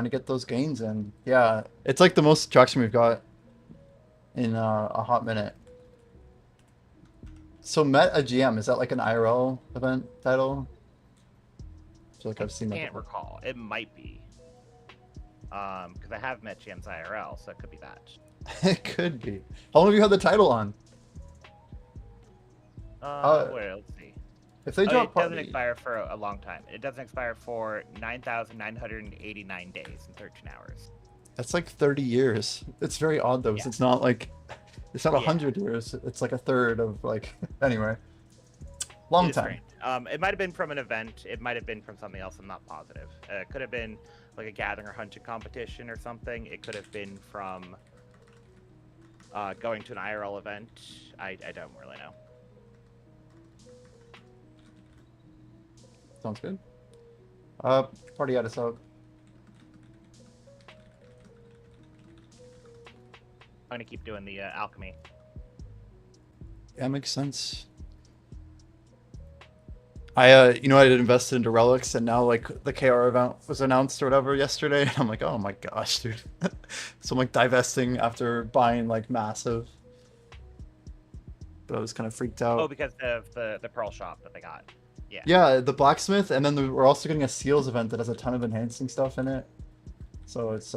to get those gains in. Yeah, it's like the most traction we've got in a hot minute. So Met a GM, is that like an IRL event title? I feel like I've seen that. I can't before. recall. It might be. Because I have met GM's IRL, so it could be that. It could be. How long have you had the title on? Wait, let's see. If they drop it doesn't party, expire for a long time. It doesn't expire for 9,989 days and 13 hours. that's like 30 years. It's very odd though. 'Cause Yeah. it's not like, it's not Yeah. 100 years. It's like a third of like, anyway. Long It is time. strange. It might have been from an event. It might have been from something else. I'm not positive. It could have been like a gathering or hunting competition or something. It could have been from going to an IRL event. I don't really know. Sounds good. Party had us out. I'm gonna keep doing the alchemy. Yeah, makes sense. I I had invested into relics, and now like the KR event was announced or whatever yesterday, and I'm like, oh my gosh, dude. So I'm like divesting after buying like massive. But I was kind of freaked out. Oh, because of the pearl shop that they got. Yeah. Yeah, the blacksmith, and then we're also getting a seals event that has a ton of enhancing stuff in it. So it's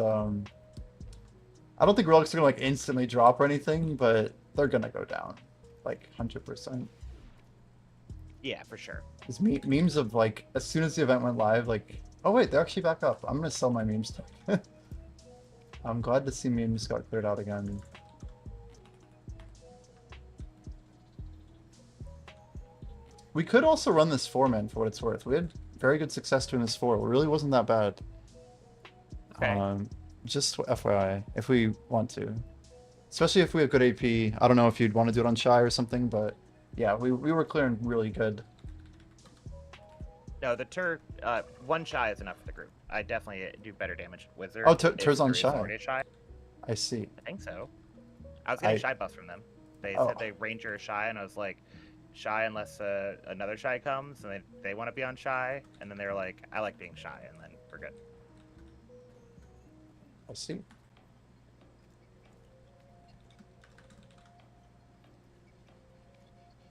I don't think relics are gonna like instantly drop or anything, but they're gonna go down, like 100%. Yeah, for sure. These memes of like as soon as the event went live, like, oh wait, they're actually back up. I'm gonna sell my meme stuff. I'm glad to see memes got cleared out again. We could also run this 4-man for what it's worth. We had very good success doing this 4. It really wasn't that bad. Okay. Just FYI, if we want to. Especially if we have good AP. I don't know if you'd want to do it on Shy or something, but yeah, we were clearing really good. No, the one shy is enough for the group. I definitely do better damage with Wizard. Oh, if Tur's on there is Shy. already a shy. I see. I think so. I was getting shy buffs from them. They Oh. said they ranger shy, and I was like, shy unless another shy comes, and they want to be on shy, and then they were like, I like being shy, and then we're good. I see.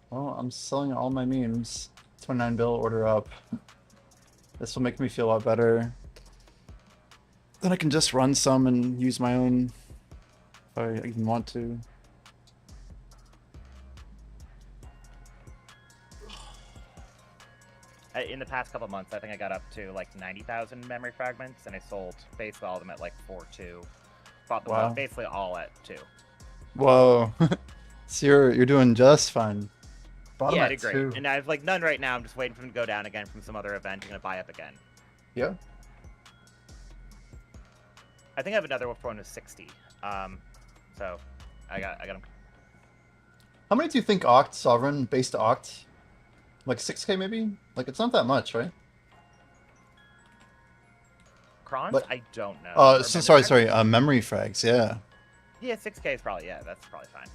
Well, I'm selling all my memes. 29 bill, order up. This will make me feel a lot better. Then I can just run some and use my own if I even want to. In the past couple months, I think I got up to like 90,000 memory fragments, and I sold basically all of them at like 4.2. Bought them Wow. basically all at 2. Whoa. So you're doing just fine. Bottom Yeah, I at did great. 2. And I have like none right now. I'm just waiting for them to go down again from some other event. I'm gonna buy up again. Yeah. I think I have another one with 60. So I got them. How many do you think Oct Sovereign base to Oct? Like 6k maybe? Like it's not that much, right? Crons? But- I don't know. Oh, Or so, memory sorry. fragments? Memory frags, yeah. Yeah, 6k is probably that's probably fine.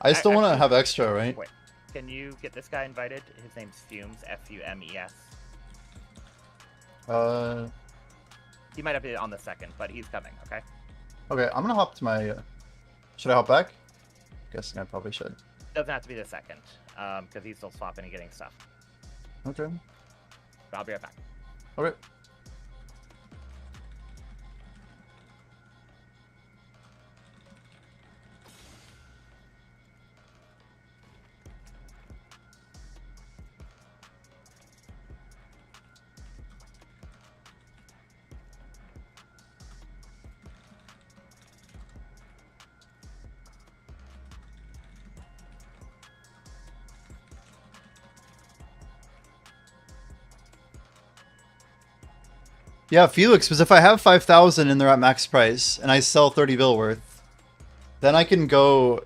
I still want to actually- have extra, right? Wait, can you get this guy invited? His name's Fumes, Fumes. He might not be on the second, but he's coming. Okay. Okay, I'm gonna hop to my. Should I hop back? Guessing I probably should. Doesn't have to be the second, because he's still swapping and getting stuff. Okay. But I'll be right back. Okay. Yeah, Felix, because if I have 5,000 and they're at max price and I sell 30 bill worth, then I can go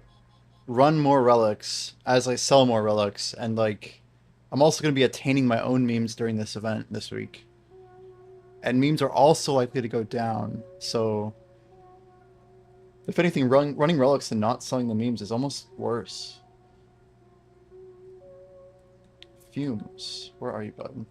run more relics as I sell more relics. And like, I'm also going to be attaining my own memes during this event this week. And memes are also likely to go down. So if anything, running relics and not selling the memes is almost worse. Fumes, where are you, bud?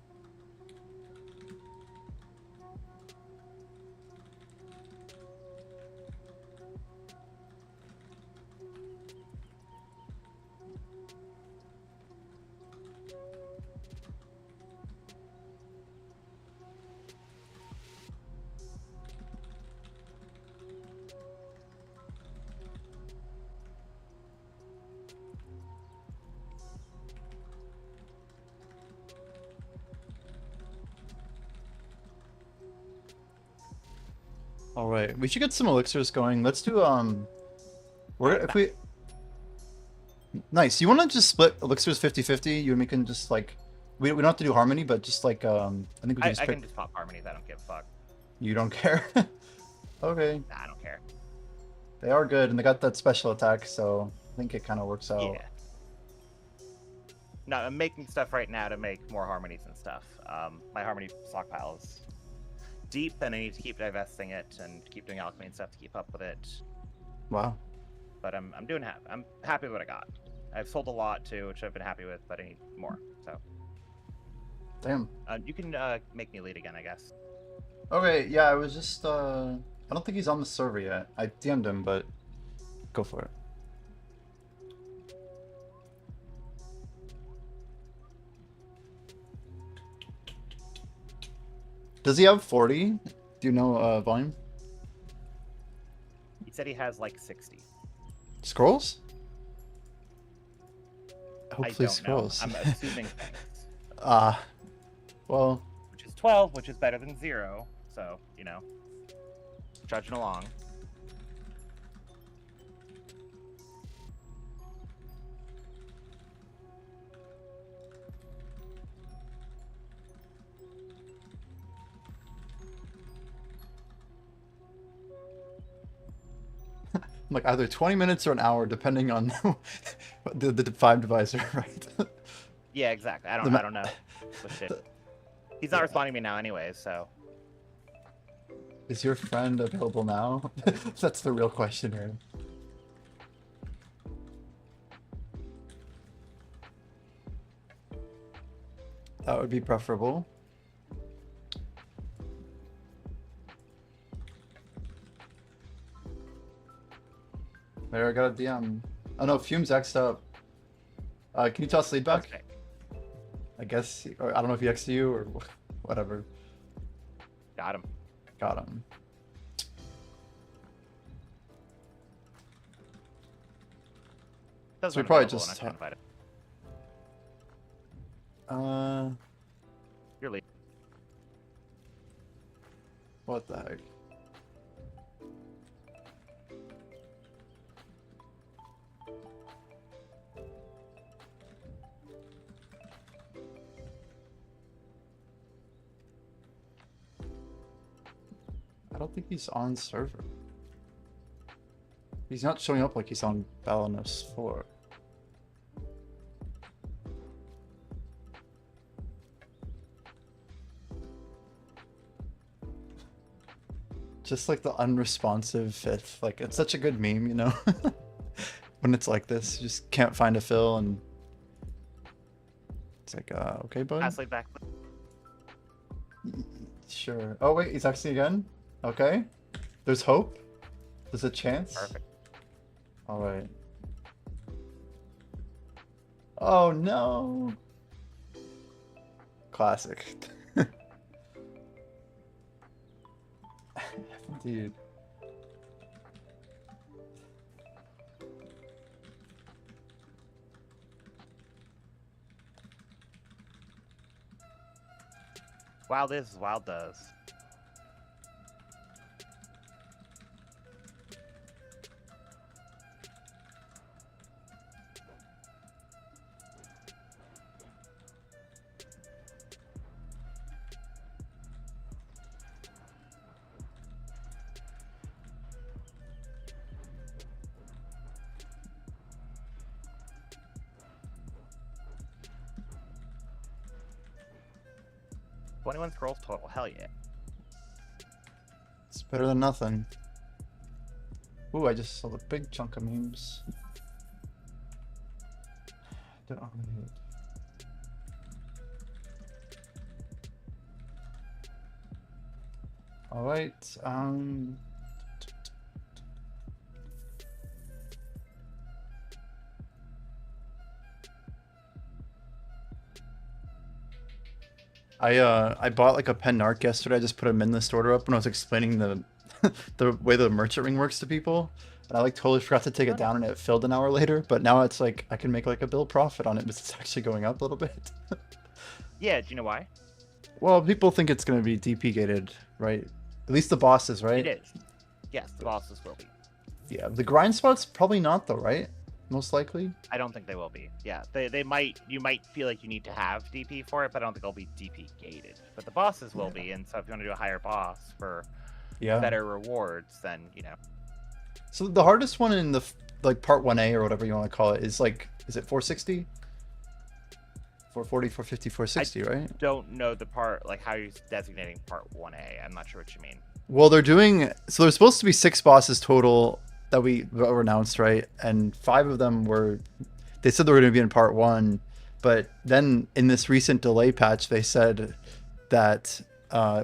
All right, we should get some elixirs going. Let's do if we nice. You want to just split elixirs 50-50? You and me can just like we don't have to do harmony, but just like I think we can I just pick. can just pop harmonies. I don't give a fuck. You don't care. Okay, Nah, I don't care. they are good and they got that special attack, so I think it kind of works out. Yeah. No, I'm making stuff right now to make more harmonies and stuff. My harmony stockpile is deep, and I need to keep divesting it and keep doing alchemy and stuff to keep up with it. Wow. But I'm happy with what I got. I've sold a lot too, which I've been happy with, but I need more. So Damn. you can make me lead again, I guess. Okay, yeah, I was just I don't think he's on the server yet. I DM'd him, but go for it. Does he have 40? Do you know volume? said he has like 60. Scrolls? I Hopefully don't scrolls. know. I'm assuming things. Well, Which is 12, which is better than 0. So, you know, trudging along. like either 20 minutes or an hour, depending on the 5 divisor, right? Yeah, exactly. I The don't know. But shit. He's not responding to me now anyway, so. Is your friend available now? That's the real question here. That would be preferable. There, I got a DM. Oh no, Fume's X'd up. Can you toss lead back? Okay. I guess, or I don't know if he X'd you or whatever. Got him. Got him. Doesn't So we probably available, just and I can't invite him. You're lead. What the heck? I don't think he's on server. He's not showing up like he's on Balanos 4. Just like the unresponsive fifth. Like, it's such a good meme, you know? When it's like this, you just can't find a fill and it's like, okay, bud. Pass lead back. Sure. Oh, wait, he's actually again? Okay. There's hope. There's a chance. Perfect. All right. Oh, no. Classic. Dude. Wild is, wild does. $21 scrolls total. Hell yeah. It's better than nothing. Ooh, I just saw the big chunk of memes. Don't- All right. I bought like a pen narc yesterday. I just put a min list order up when I was explaining the the way the merchant ring works to people, and I like totally forgot to take it down, and it filled an hour later. But now it's like I can make like a bill profit on it, but it's actually going up a little bit. Yeah, do you know why? Well, people think it's going to be DP gated, right? At least the bosses, right? It is. Yes, the bosses will be. Yeah, the grind spots probably not though, right? Most likely. I don't think they will be. Yeah, they might. You might feel like you need to have DP for it, but I don't think they'll be DP gated. But the bosses will be, and so if you want to do a higher boss for better rewards, then you know. So the hardest one in the like part 1A or whatever you want to call it is like, is it 460? 440, 450, 460, right? Don't know the part, like how you're designating part 1A. I'm not sure what you mean. Well, they're doing, so there's supposed to be 6 bosses total that were announced, right? And 5 of them were, they said they were going to be in part 1, but then in this recent delay patch, they said that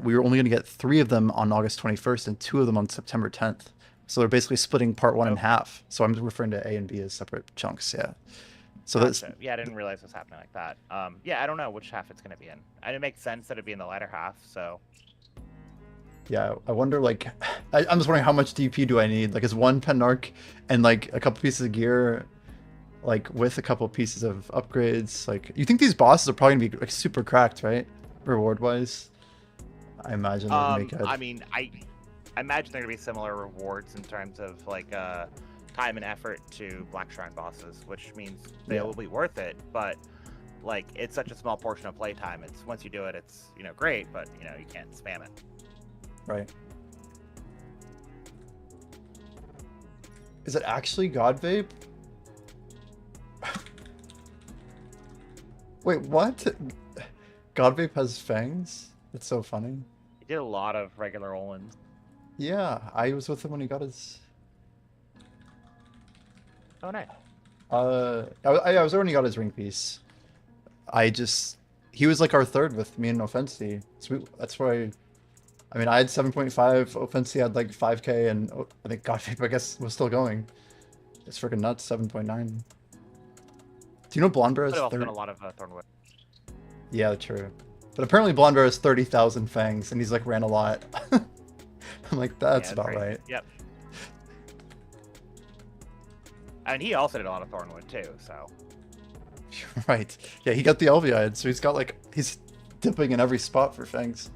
we were only going to get 3 of them on August 21st and 2 of them on September 10th. So they're basically splitting part 1 in half. So I'm referring to A and B as separate chunks, yeah. So Gotcha. that's, Yeah, I didn't realize it was happening like that. Yeah, I don't know which half it's going to be in. And it makes sense that it'd be in the latter half, so. Yeah, I wonder, like, I'm just wondering how much DP do I need? Like, is one Penarch and, like, a couple pieces of gear, like, with a couple pieces of upgrades? Like, you think these bosses are probably gonna be, like, super cracked, right? Reward-wise? I imagine they're gonna make it. I mean, I imagine there are gonna be similar rewards in terms of like time and effort to Black Shrine bosses, which means they Yeah. will be worth it. But like, it's such a small portion of playtime. It's once you do it, it's great, but you can't spam it. Right. Is it actually God Vape? Wait, what? God Vape has fangs? That's so funny. He did a lot of regular Olins. Yeah, I was with him when he got his. Oh, nice. I was there when he got his ring piece. He was like our third with me and Offensi. So that's why. I mean, I had 7.5. Offensi had like 5K, and I think God Vape, I guess, was still going. It's freaking nuts. 7.9. Do you know Blonde Bear has But I've also done a lot of Thornwood. Yeah, true. But apparently Blonde Bear has 30,000 fangs, and he's like ran a lot. I'm like, that's about crazy. right. Yep. And he also did a lot of Thornwood too, so. Right. Yeah, he got the LV, so he's dipping in every spot for fangs.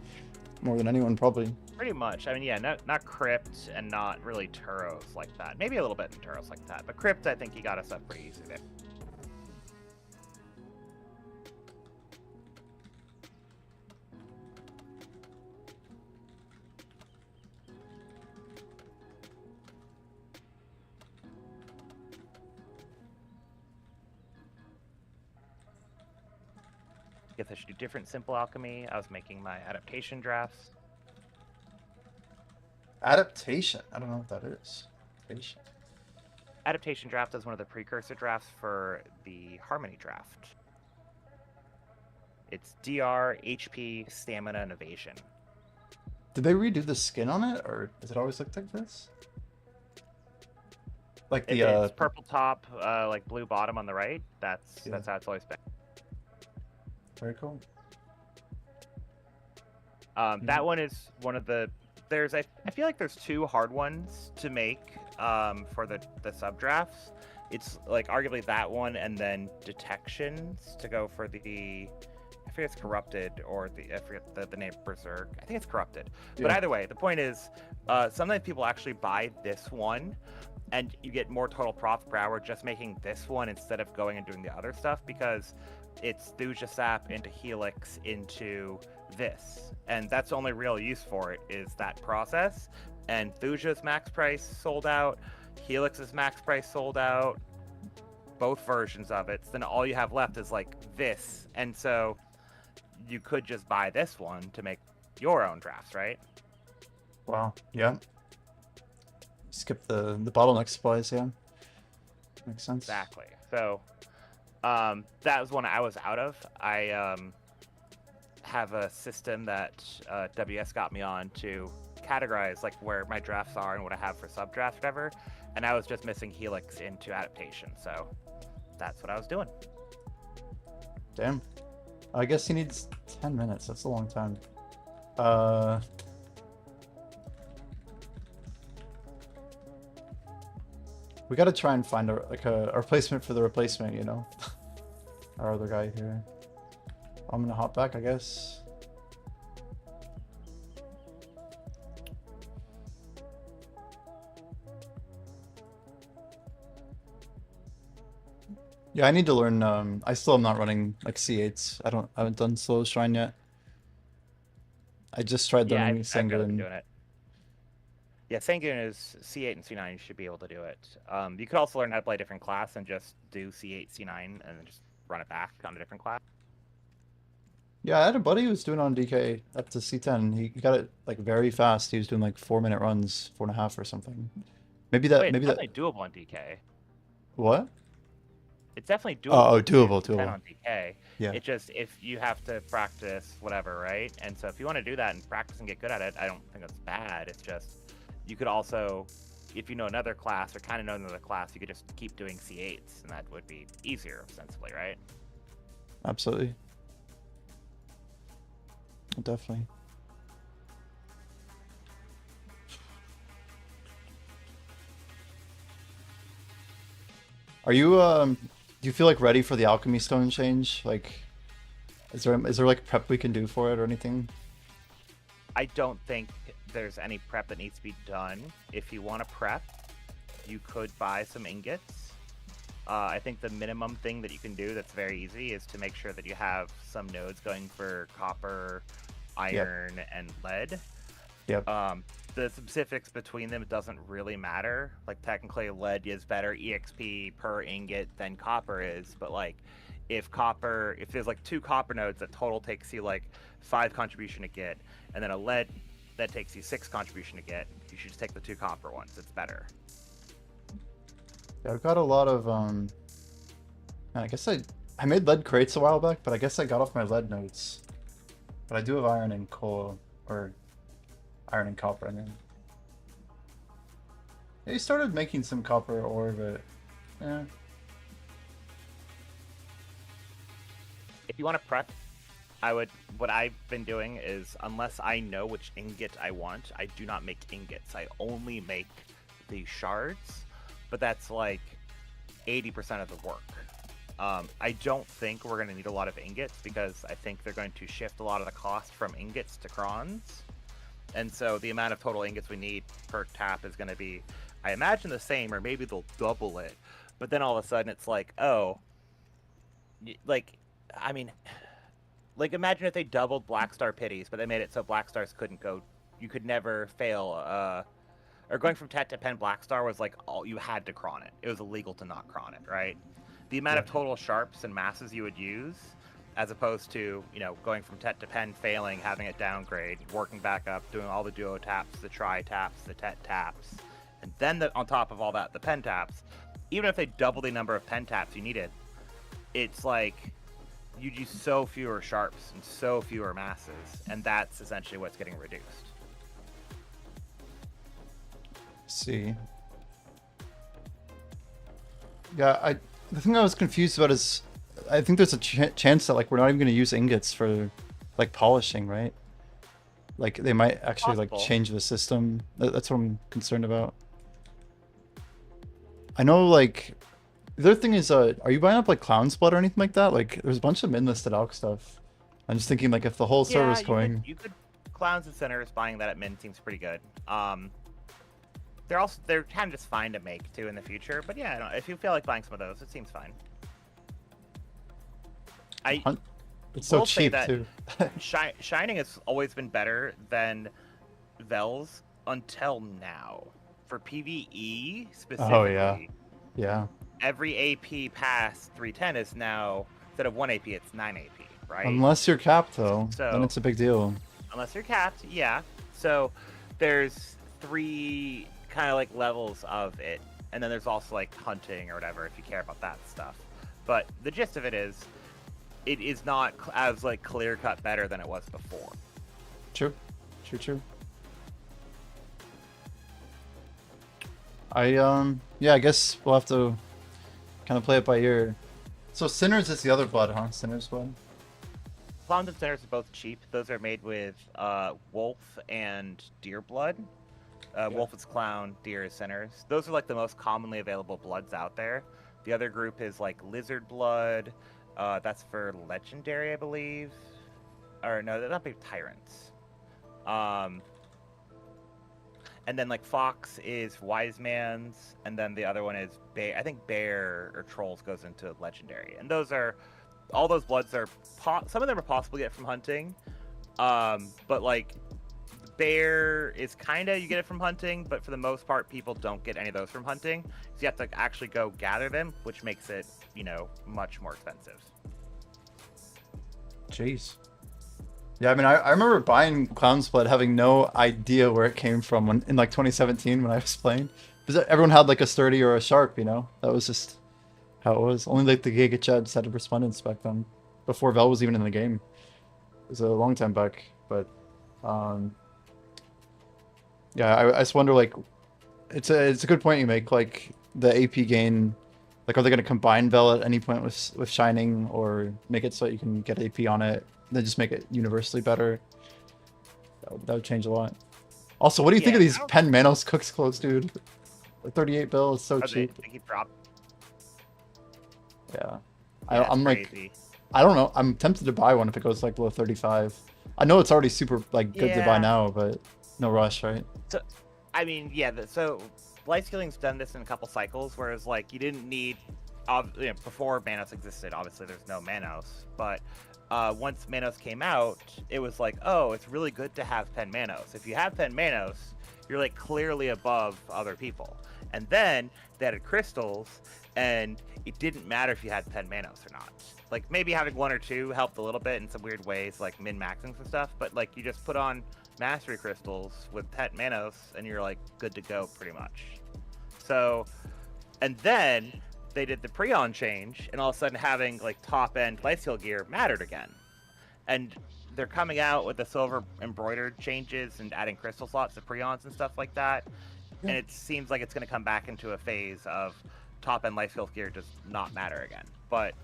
More than anyone, probably. Pretty much. I mean, yeah, not Crypt and not really Turos like that. Maybe a little bit in Turos like that. But Crypt, I think he got us up pretty easy there. Guess I should do different simple alchemy. I was making my adaptation drafts. Adaptation? I don't know what that is. Adaptation draft is one of the precursor drafts for the Harmony draft. It's DR, HP, Stamina, and Evasion. Did they redo the skin on it, or does it always look like this? Like the It's purple top, like blue bottom on the right. That's how it's always been. Very cool. That one is one of the. I feel like there's two hard ones to make for the sub drafts. It's like arguably that one, and then detections to go for the. I forget it's corrupted or I forget the name Berserk. I think it's corrupted. Yeah. But either way, the point is, sometimes people actually buy this one, and you get more total profit per hour just making this one instead of going and doing the other stuff, because it's Thuja Sap into Helix into this, and that's the only real use for it is that process. And Thuja's max price sold out, Helix's max price sold out, both versions of it. So then all you have left is like this, and so you could just buy this one to make your own drafts, right? Wow. Yeah. Skip the bottleneck supplies. Yeah. Makes sense. Exactly. So that was one I was out of. I have a system that WS got me on to categorize like where my drafts are and what I have for sub draft, whatever. And I was just missing Helix into adaptation, so that's what I was doing. Damn. I guess he needs 10 minutes. That's a long time. We gotta try and find a replacement for the replacement, you know? Our other guy here. I'm gonna hop back, I guess. Yeah, I need to learn. I still am not running like C8s. I haven't done slow shrine yet. I just tried Yeah, learning I've barely been Sanguine. doing it. Yeah, Sanguine is C8 and C9. You should be able to do it. You could also learn how to play a different class and just do C8, C9, and then just run it back on a different class. Yeah, I had a buddy who was doing it on DK up to C10. He got it like very fast. He was doing like 4-minute runs, 4.5 or something. Maybe that. Wait, maybe it's that. definitely doable on DK. What? It's definitely doable. Oh, doable, to do 10 doable. on DK. Yeah. It just, if you have to practice whatever, right? And so if you want to do that and practice and get good at it, I don't think that's bad. It's just, you could also, if you know another class or kind of know another class, you could just keep doing C8s, and that would be easier, ostensibly, right? Absolutely. Definitely. Are you do you feel like ready for the alchemy stone change? Like, is there like prep we can do for it or anything? I don't think there's any prep that needs to be done. If you want to prep, you could buy some ingots. I think the minimum thing that you can do that's very easy is to make sure that you have some nodes going for copper, iron, and lead. Yep. The specifics between them doesn't really matter. Like, technically, lead is better EXP per ingot than copper is, but like, if there's like 2 copper nodes that total takes you like 5 contribution to get, and then a lead that takes you 6 contribution to get, you should just take the 2 copper ones. It's better. Yeah, I've got a lot of I guess I made lead crates a while back, but I guess I got off my lead nodes. But I do have iron and coal, or iron and copper, I mean. Yeah, you started making some copper ore, but yeah. If you want to prep, what I've been doing is, unless I know which ingot I want, I do not make ingots. I only make the shards, but that's like 80% of the work. I don't think we're going to need a lot of ingots, because I think they're going to shift a lot of the cost from ingots to crons. And so the amount of total ingots we need per tap is going to be, I imagine, the same, or maybe they'll double it. But then all of a sudden it's like, oh, like, I mean, like, imagine if they doubled Black Star Pities, but they made it so Black Stars couldn't go, you could never fail, or going from Tet to Pen Black Star was like, you had to cron it. It was illegal to not cron it, right? The amount of total sharps and masses you would use, as opposed to, you know, going from Tet to Pen, failing, having it downgrade, working back up, doing all the duo taps, the tri taps, the Tet taps, and then on top of all that, the pen taps. Even if they double the number of pen taps you needed, it's like you use so fewer sharps and so fewer masses, and that's essentially what's getting reduced. See. Yeah, the thing I was confused about is, I think there's a chance that like we're not even going to use ingots for like polishing, right? Like they might actually like change the system. That's what I'm concerned about. I know, like, the other thing is, are you buying up like Clown's Blood or anything like that? Like, there's a bunch of min-listed alch stuff. I'm just thinking, like, if the whole server's going... you could Clowns and Sinners, buying that at min seems pretty good. They're kind of just fine to make too in the future, but yeah, if you feel like buying some of those, it seems fine. It's so cheap too. Shining has always been better than Vels until now. For PvE specifically. Oh yeah, yeah. Every AP past 310 is now, instead of 1 AP, it's 9 AP, right? Unless you're capped though, so, then it's a big deal. Unless you're capped, yeah. So there's 3 kind of like levels of it, and then there's also like hunting or whatever if you care about that stuff. But the gist of it is not as like clear cut better than it was before. True. Yeah, I guess we'll have to kind of play it by ear. So Sinners is the other blood, huh? Sinners blood? Clowns and Sinners are both cheap. Those are made with wolf and deer blood. Wolf is clown, deer is sinners. Those are like the most commonly available bloods out there. The other group is like lizard blood. That's for legendary, I believe. Or no, that'd be tyrants. And then like fox is wise man's, and then the other one is bear. I think bear or trolls goes into legendary. And all those bloods are some of them are possible to get from hunting, but like bear is kind of, you get it from hunting, but for the most part people don't get any of those from hunting, so you have to actually go gather them, which makes it, you know, much more expensive. Jeez. Yeah, I mean, I remember buying Clown's Blood, having no idea where it came from in like 2017 when I was playing. Because everyone had like a sturdy or a sharp, you know? That was just how it was. Only like the Giga Chads had a Respondents back then, before Vel was even in the game. It was a long time back, but yeah, I just wonder, like, it's a good point you make. Like the AP gain, like, are they going to combine Vel at any point with Shining, or make it so you can get AP on it? Then just make it universally better. That would change a lot. Also, what do you think of these Pen Manos Cook's clothes, dude? Like 38 bill is so cheap. They keep dropping. Yeah. Yeah, I'm it's like, crazy. I don't know. I'm tempted to buy one if it goes like below 35. I know it's already super like good to buy Yeah. now, but no rush, right? So, I mean, yeah. So, life skilling's done this in a couple cycles, whereas like you didn't need, before Manos existed. Obviously, there's no Manos, but once Manos came out, it was like, oh, it's really good to have Pen Manos. If you have Pen Manos, you're like clearly above other people. And then they added crystals, and it didn't matter if you had Pen Manos or not. Like maybe having one or two helped a little bit in some weird ways, like min maxing and stuff. But like you just put on mastery crystals with Pet Manos, and you're like good to go pretty much. So, and then they did the Prion change, and all of a sudden having like top end lifesteal gear mattered again. And they're coming out with the silver embroidered changes and adding crystal slots to Prions and stuff like that. Yeah. And it seems like it's going to come back into a phase of top end lifesteal gear does not matter again. But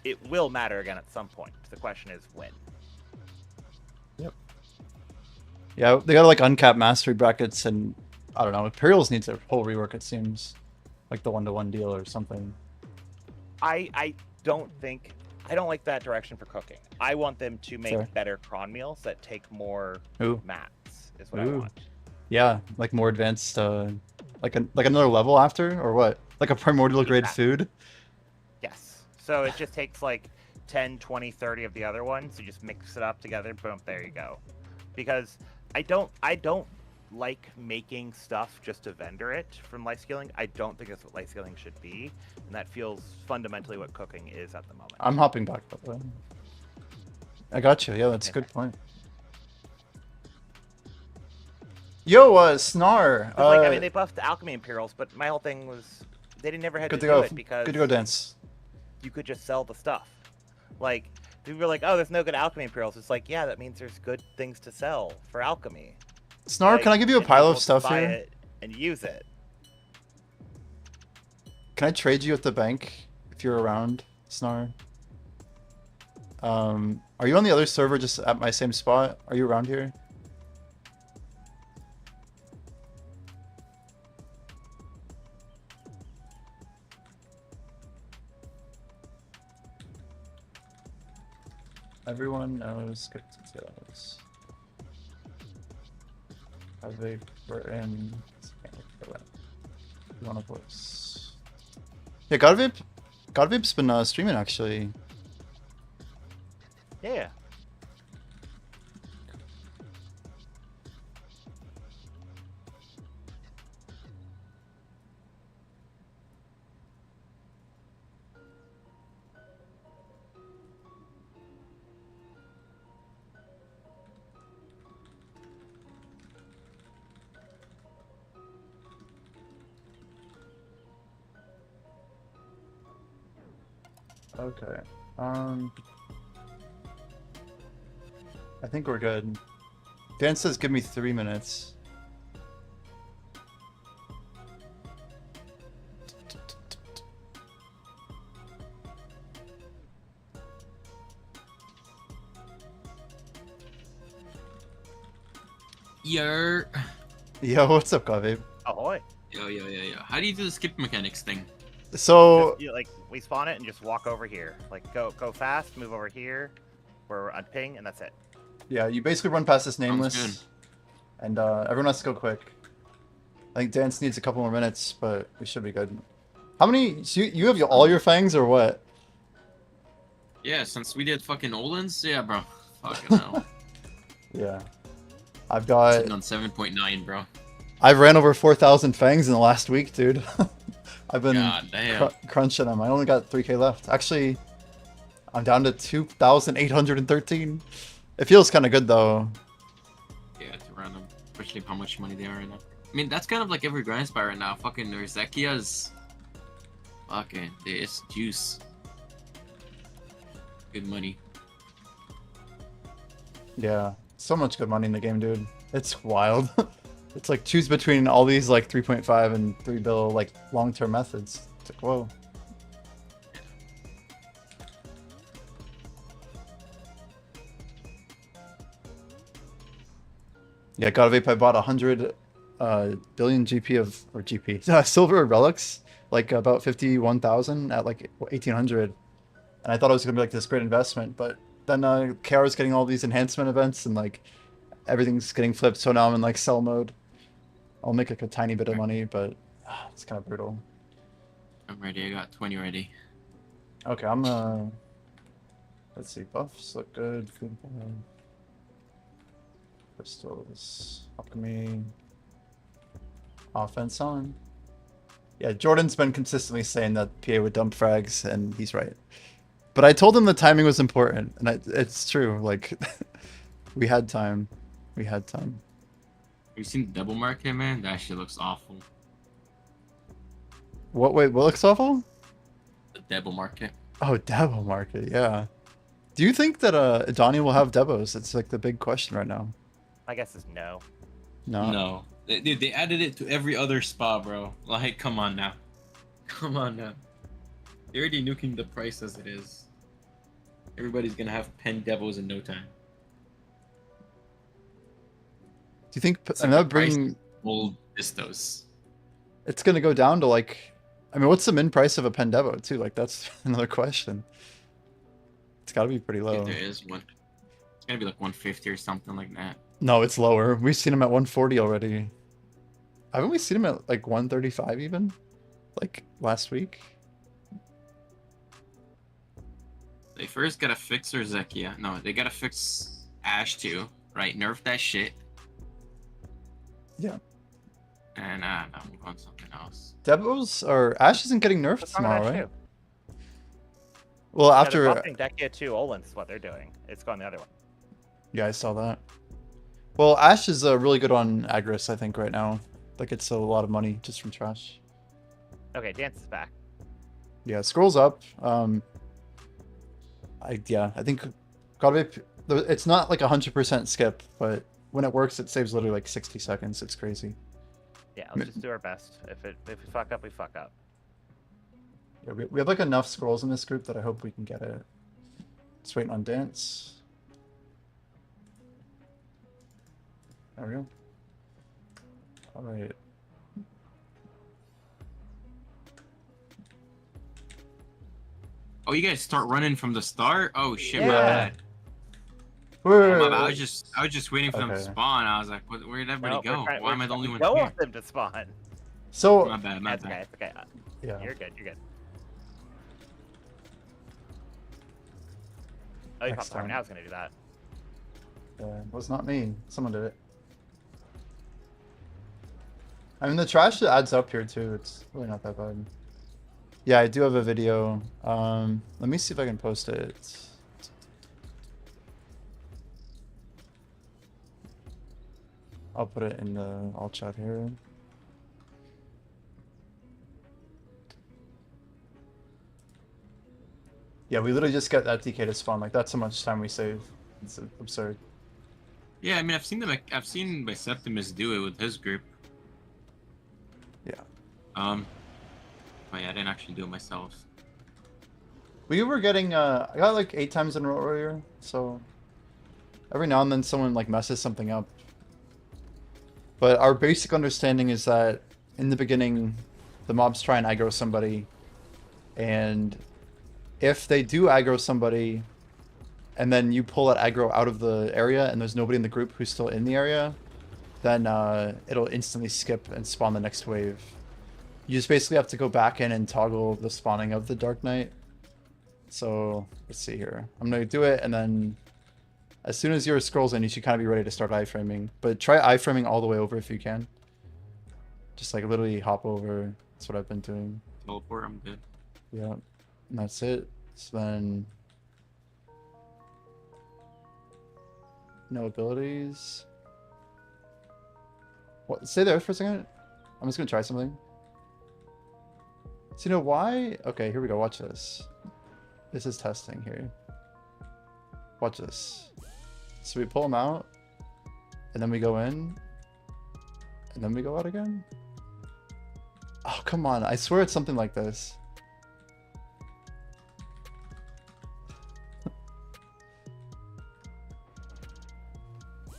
it will matter again at some point. The question is when. Yep. Yeah, they got like uncapped mastery brackets, and I don't know. Imperials needs a whole rework. It seems like the 1-to-1 deal or something. I don't think I don't like that direction for cooking. I want them to make Sorry. better cron meals that take more Ooh. mats. Is what I Ooh. want. Yeah, like more advanced, like another level after, or what? Like a primordial grade Exactly. food. Yes. So it just takes like 10, 20, 30 of the other ones. You just mix it up together. Boom. There you go. Because I don't like making stuff just to vendor it from life skilling. I don't think that's what life skilling should be, and that feels fundamentally what cooking is at the moment. I'm hopping back, by the way. I got you. Yeah, that's a good point. Yo, Snar. 'Cause, like, I mean, they buffed the alchemy imperials, but my whole thing was they never had to good to do go. it because Good to go, dance. you could just sell the stuff. Like, people were like, oh, there's no good alchemy imperials. It's like, yeah, that means there's good things to sell for alchemy. Snar, Like, can I give you a and pile people of to stuff buy here? it and use it. Can I trade you at the bank if you're around, Snar? Are you on the other server just at my same spot? Are you around here? Everyone knows good details. How they were in one of us. Yeah, Godvip's been streaming actually. Yeah. Okay. I think we're good. Dan says give me 3 minutes. Yo. Yo, what's up, Godvip? Ahoy. Yo. How do you do the skip mechanics thing? So Just, like, we spawn it and just walk over here. Like, go fast, move over here. We're on ping, and that's it. yeah, you basically run past this Sounds nameless, and everyone has to go quick. I think Dance needs a couple more minutes, but we should be good. How many? So you have all your fangs or what? Yeah, since we did fucking Olins, yeah, bro. Fucking hell. Yeah, I've got. Sitting on 7.9, bro. I've ran over 4,000 fangs in the last week, dude. I've been God damn. crunching them. I only got 3k left. Actually, I'm down to 2,813. It feels kind of good though. Yeah, to run them. Especially how much money they are right now. I mean, that's kind of like every grind spy right now. Fucking Urzekia's. Fucking, it's juice. Good money. Yeah, so much good money in the game, dude. It's wild. It's like choose between all these like 3.5 and 3 bill like long-term methods. It's like, whoa. Yeah, God Vape, I bought 100 billion GP of, or GP, silver relics like about 51,000 at like 1,800, and I thought it was gonna be like this great investment, but then KR's getting all these enhancement events and like everything's getting flipped, so now I'm in like sell mode. I'll make like a tiny bit of money, but it's kind of brutal. I'm ready. I got 20 ready. Okay, I'm let's see, buffs look good. Food, crystals, alchemy, offense on. Yeah, Jordan's been consistently saying that PA would dump frags, and he's right. But I told him the timing was important, and it's true. Like, we had time. We had time. You seen the double market, man? That shit looks awful. What? Wait, what looks awful? The double market. Oh, Devo market, yeah. Do you think that Donnie will have Devos? It's like the big question right now. My guess is no. No. No. Dude, they added it to every other spa, bro. Like, come on now. Come on now. They're already nuking the price as it is. Everybody's gonna have pen devils in no time. Do you think It's and like that the price bring of old Vistos? it's gonna go down to like, I mean, what's the min price of a Pendevo too? Like that's another question. It's got to be pretty low. If there is one. It's gonna be like 150 or something like that. No, it's lower. We've seen him at 140 already. Haven't we seen him at like 135 even? Like last week? They first gotta fix their Zekia. No, they gotta fix Ash too, right? Nerf that shit. Yeah. And now move on to something else. Devos or Ash isn't getting nerfed What's wrong with tomorrow, that right? too? Well, Yeah, after they're buffing Dekia 2 Olin is what they're doing. It's going the other one. yeah, I saw that. Well, Ash is really good on Agris, I think, right now. Like it's a lot of money just from trash. Okay, Dance is back. Yeah, scrolls up. I think gotta be. It's not like 100% skip, but when it works, it saves literally like 60 seconds. It's crazy. Yeah, let's just do our best. If we fuck up, we fuck up. Yeah, we have like enough scrolls in this group that I hope we can get it. Just waiting on Dance. There we go. All right. Oh, you guys start running from the start? Oh shit, Yeah. my bad. Wait, Oh, my bad. I was just waiting for them to Okay. spawn. I was like, where did everybody go? Why am I the only one Don't here? want them to spawn. So My bad, my That's okay. bad. It's okay. yeah, You're good. You're good. Oh, you Next popped the time. I was gonna do that. it was not me. Someone did it. I mean, the trash adds up here too. It's really not that bad. Yeah, I do have a video. Let me see if I can post it. I'll put it in the all chat here. Yeah, we literally just got that DK to spawn. Like that's how much time we save. It's absurd. Yeah, I mean, I've seen Septimus do it with his group. Yeah. But yeah, I didn't actually do it myself. We were getting I got like 8 times in a row earlier, so every now and then someone like messes something up. But our basic understanding is that in the beginning the mobs try and aggro somebody, and if they do aggro somebody and then you pull that aggro out of the area and there's nobody in the group who's still in the area, then it'll instantly skip and spawn the next wave. You just basically have to go back in and toggle the spawning of the Dark Knight. So let's see here. I'm gonna do it, and then as soon as your scrolls in, you should kind of be ready to start iframing. But try iframing all the way over if you can. Just like literally hop over. That's what I've been doing. Teleport, I'm good. Yeah, and that's it. So then no abilities. What? Stay there for a second. I'm just gonna try something. So you know why? Okay, here we go. Watch this. This is testing here. Watch this. So we pull them out, and then we go in, and then we go out again. Oh, come on. I swear it's something like this.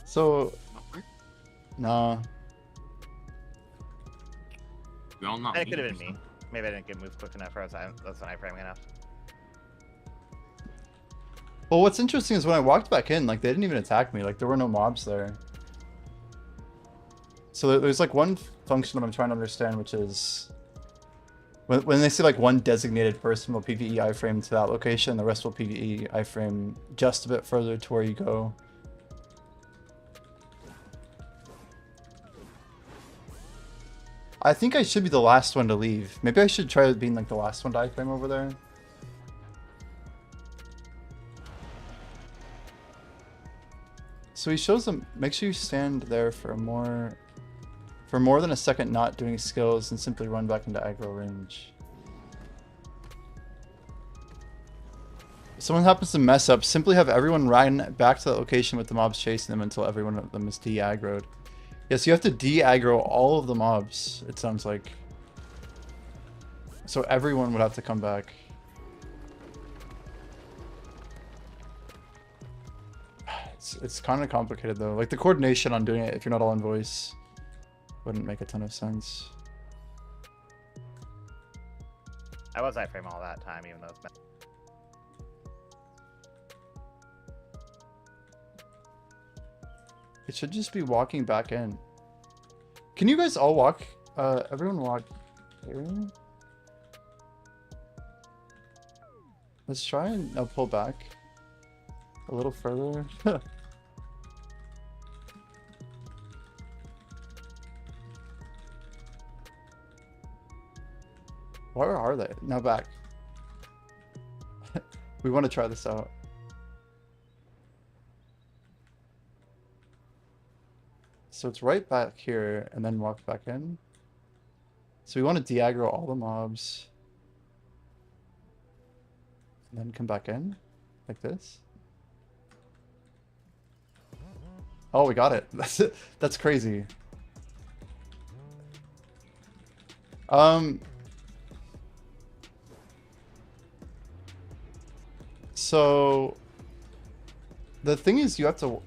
So, nah. We all not. That could have been me. Maybe I didn't get moved quick enough, or was an iframing enough. Well, what's interesting is when I walked back in, like, they didn't even attack me. Like, there were no mobs there. So there's, like, one function that I'm trying to understand, which is... When they say, like, one designated person will PvE iframe to that location, the rest will PvE iframe just a bit further to where you go. I think I should be the last one to leave. Maybe I should try being, like, the last one to iframe over there. So he shows them, make sure you stand there for more than a second not doing skills and simply run back into aggro range. If someone happens to mess up, simply have everyone run back to the location with the mobs chasing them until every one of them is de-aggroed. Yes, you have to de-aggro all of the mobs, it sounds like. So everyone would have to come back. It's kind of complicated though. Like the coordination on doing it if you're not all in voice wouldn't make a ton of sense. I was iframe all that time, even though it's been... It should just be walking back in. Can you guys all walk? Everyone walk here. Let's try and pull back a little further. Where are they? Now back. We want to try this out. So it's right back here and then walk back in. So we want to de-aggro all the mobs. And then come back in. Like this. Oh, we got it. That's crazy. So the thing is you have to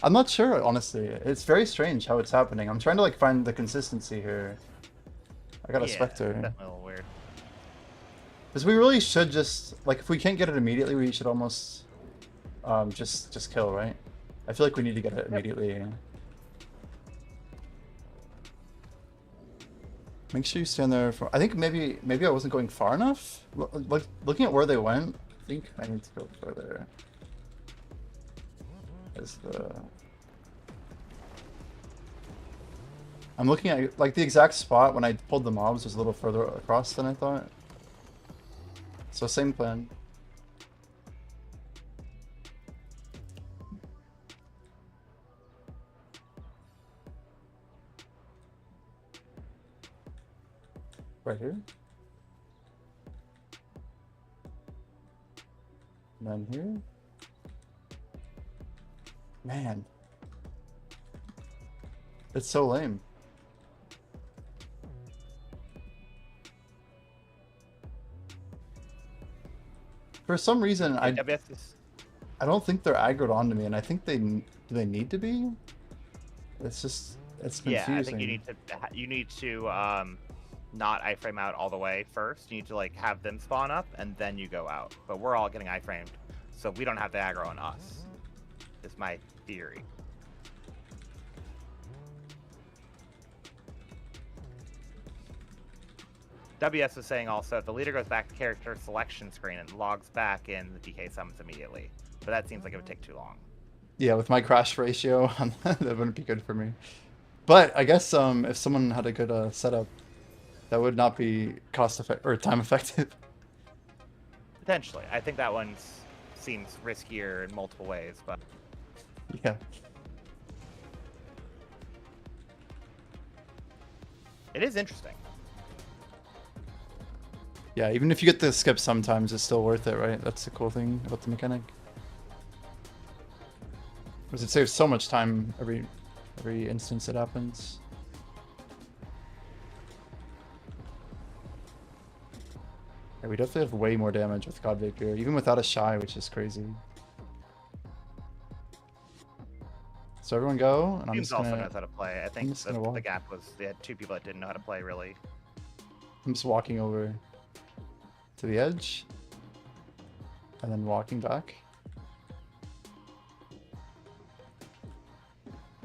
I'm not sure, honestly. It's very strange how it's happening. I'm trying to like find the consistency here. I got a Spectre. Definitely a little weird. Because we really should just like if we can't get it immediately, we should almost just kill, right? I feel like we need to get it immediately. Make sure you stand there for... I think maybe I wasn't going far enough. Like looking at where they went, I think I need to go further. I'm looking at like the exact spot when I pulled the mobs was a little further across than I thought. So same plan. Right here. And then here. Man. It's so lame. For some reason, I don't think they're aggroed onto me, and I think do they need to be? It's just, it's confusing. Yeah, I think you need to not iframe out all the way first. You need to like have them spawn up, and then you go out. But we're all getting iframed, so we don't have the aggro on us. Is my theory. WS was saying also, if the leader goes back to character selection screen and logs back in, the DK summons immediately. But that seems like it would take too long. Yeah, with my crash ratio, that wouldn't be good for me. But I guess if someone had a good setup, that would not be cost effective or time effective. Potentially. I think that one seems riskier in multiple ways, but... Yeah. It is interesting. Yeah, even if you get the skip sometimes, it's still worth it, right? That's the cool thing about the mechanic. Because it saves so much time every instance it happens. Yeah, we definitely have way more damage with God Vapour, even without a Shy, which is crazy. So everyone go, and I'm Teams just gonna... also knows how to play. I think the gap was they had two people that didn't know how to play really. I'm just walking over to the edge and then walking back.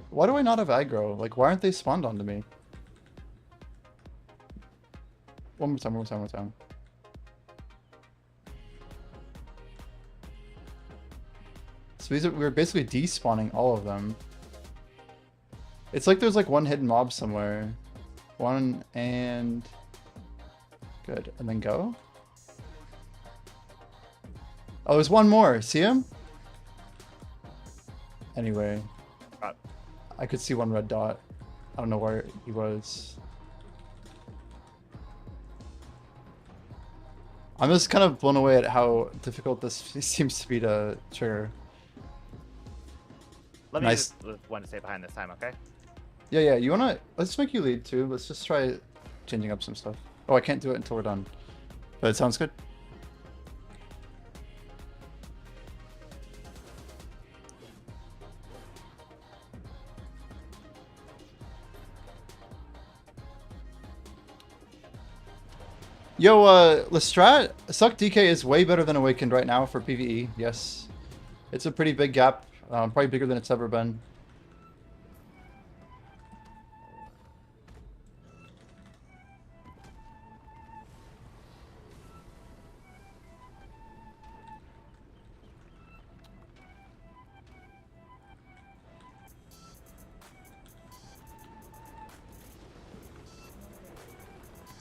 Why do I not have aggro? Like, why aren't they spawned onto me? One more time, one more time, one more time. So these are, we're basically despawning all of them. It's like there's like one hidden mob somewhere. One and... Good. And then go. Oh, there's one more. See him? Anyway. I could see one red dot. I don't know where he was. I'm just kind of blown away at how difficult this seems to be to trigger. Let me Nice. just want to stay behind this time, okay? Yeah, yeah. You wanna? Let's make you lead too. Let's just try changing up some stuff. Oh, I can't do it until we're done. But it sounds good. Yo, Lestrat, Suck DK is way better than Awakened right now for PvE. Yes, it's a pretty big gap. Probably bigger than it's ever been.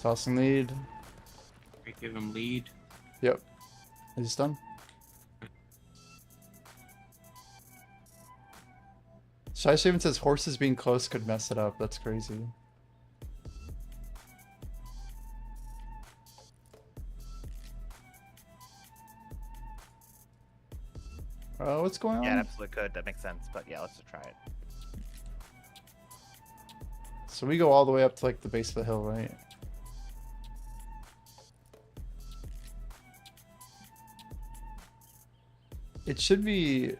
Tossing lead. We give him lead. Yep. Is he done? Shy Shaven says horses being close could mess it up. That's crazy. What's going on? Yeah, it absolutely could. That makes sense. But yeah, let's just try it. So we go all the way up to like the base of the hill, right? It should be...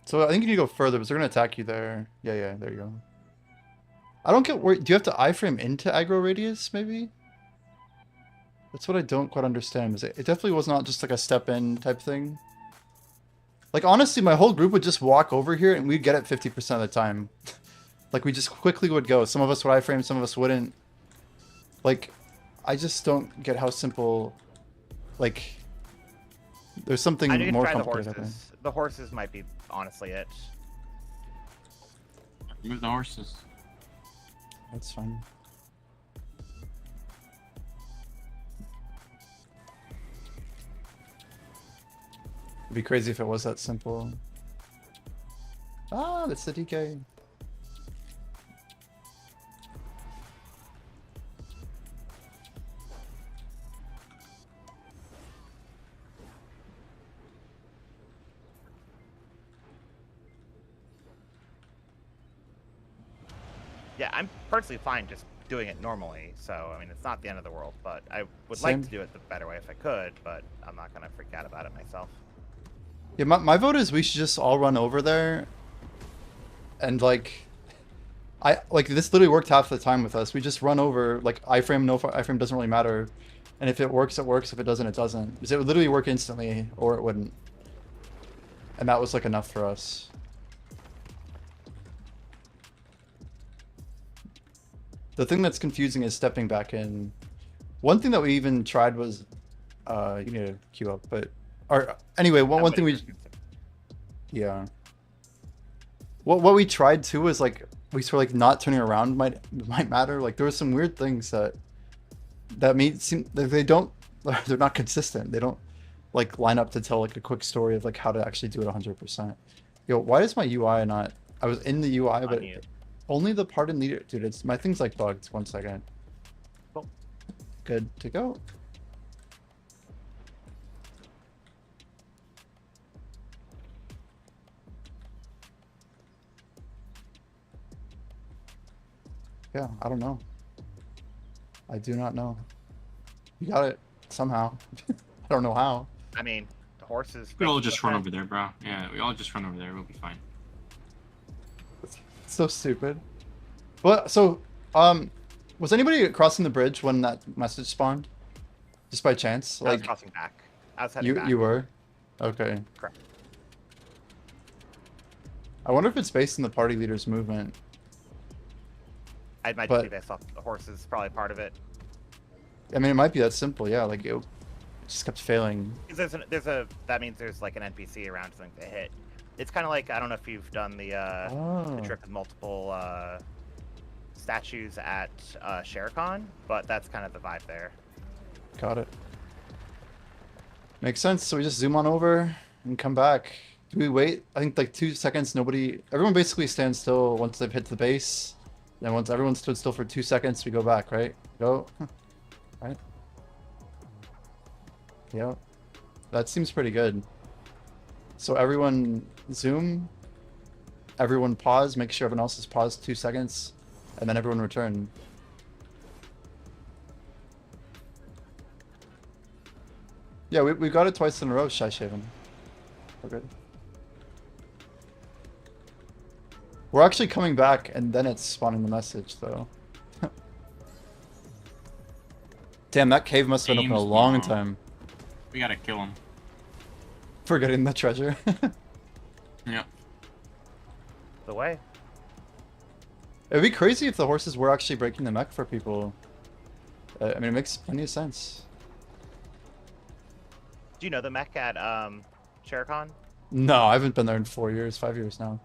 So I think you need to go further, because they're going to attack you there. Yeah, yeah, there you go. I don't get where... Do you have to iframe into aggro radius, maybe? That's what I don't quite understand. Is it definitely was not just like a step in type thing. Like, honestly, my whole group would just walk over here and we'd get it 50% of the time. Like, we just quickly would go. Some of us would iframe, some of us wouldn't. Like, I just don't get how simple... Like, there's something I need to more try the complicated, I think. horses. The horses might be honestly it. Remove the horses. That's fine. It'd be crazy if it was that simple. Ah, that's the DK. Yeah, I'm personally fine just doing it normally. So, I mean, it's not the end of the world, but I would Same. like to do it the better way if I could, but I'm not going to freak out about it myself. Yeah, my vote is we should just all run over there. And like, this literally worked half the time with us. We just run over, like iframe, no iframe doesn't really matter. And if it works, it works. If it doesn't, it doesn't. Because it would literally work instantly, or it wouldn't. And that was like enough for us. The thing that's confusing is stepping back in. One thing that we even tried was, you need to queue up, but, or anyway, one thing we, yeah. What we tried too was like, we sort of like not turning around might matter. Like there were some weird things that seem like they don't, they're not consistent. They don't like line up to tell like a quick story of like how to actually do it 100%. Yo, why is my UI not, I was in the UI, but only the part in leader, dude, it's, my thing's like bugged. 1 second. Cool. Good to go. Yeah, I don't know. I do not know. You got it somehow. I don't know how. I mean, the horses. We all just run over there, bro. Yeah, we all just run over there. We'll be fine. It's so stupid. Well, so, was anybody crossing the bridge when that message spawned? Just by chance? I was Like, crossing back. I was heading back. you were? Okay. Correct. I wonder if it's based on the party leader's movement. I might But- just be based off the horses, probably part of it. I mean, it might be that simple, yeah. Like, it just kept failing. 'Cause that means there's like an NPC around something to hit. It's kind of like, I don't know if you've done the Oh, trip with multiple statues at ShareCon, but that's kind of the vibe there. got it. Makes sense. So we just zoom on over and come back. Do we wait? I think like 2 seconds. Everyone basically stands still once they've hit the base. Then once everyone stood still for 2 seconds, we go back, right? Go. Right? Yeah. That seems pretty good. So everyone zoom. Everyone pause. Make sure everyone else has paused 2 seconds. And then everyone return. Yeah, we got it twice in a row, Shy Shaven. We're good. We're actually coming back, and then it's spawning the message, though. Damn, that cave must have been open a Game's long long. time. We gotta kill him. For getting the treasure. Yeah. The way. It'd be crazy if the horses were actually breaking the mech for people. I mean, it makes plenty of sense. Do you know the mech at ShareCon? No, I haven't been there in 4 years, 5 years now.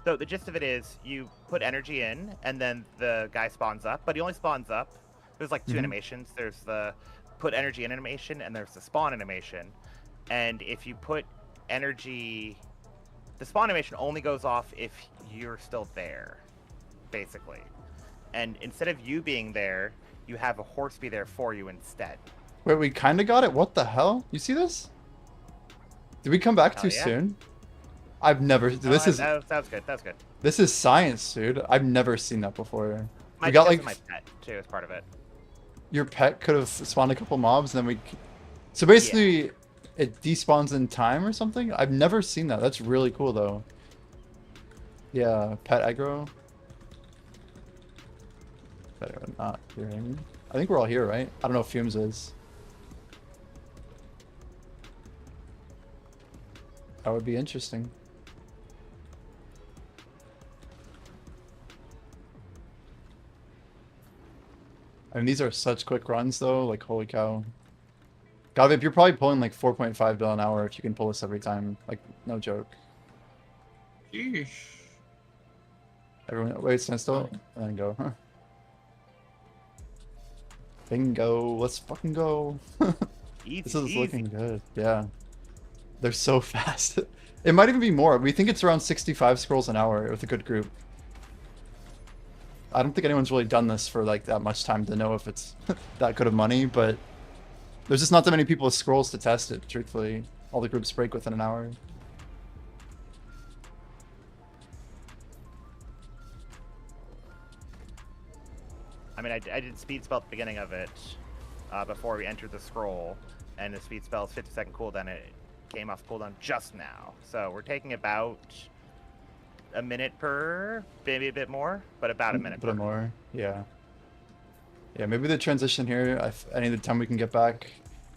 So the gist of it is you put energy in, and then the guy spawns up, but he only spawns up. There's like 2 Mhm. animations. There's the put energy in animation, and there's the spawn animation. And if you put energy, the spawn animation only goes off if you're still there, basically. And instead of you being there, you have a horse be there for you instead. Wait, we kind of got it? What the hell? You see this? Did we come back Oh, too yeah? soon? I've never... No, This is... that was good. That was good. This is science, dude. I've never seen that before. My, We got because like of my pet too as part of it. your pet could have spawned a couple mobs, and then we. So basically, it despawns in time or something. I've never seen that. That's really cool, though. Yeah, pet aggro. Better not hearing. I think we're all here, right? I don't know if Fumes is. That would be interesting. I mean, these are such quick runs, though. Like, holy cow. Galvip, you're probably pulling like 4.5 bill an hour if you can pull this every time. Like, no joke. Sheesh. Everyone, wait, stand still, and then go. Huh. Bingo. Let's fucking go. Easy, This is easy. looking good. Yeah. They're so fast. It might even be more. We think it's around 65 scrolls an hour with a good group. I don't think anyone's really done this for like that much time to know if it's that good of money, but there's just not that many people with scrolls to test it, truthfully. All the groups break within an hour. I mean, I did speed spell at the beginning of it before we entered the scroll, and the speed spell is 50-second cooldown. It came off cooldown just now, so we're taking about a minute per, maybe a bit more, but about a minute But per. more, yeah. Yeah, maybe the transition here, any of the time we can get back.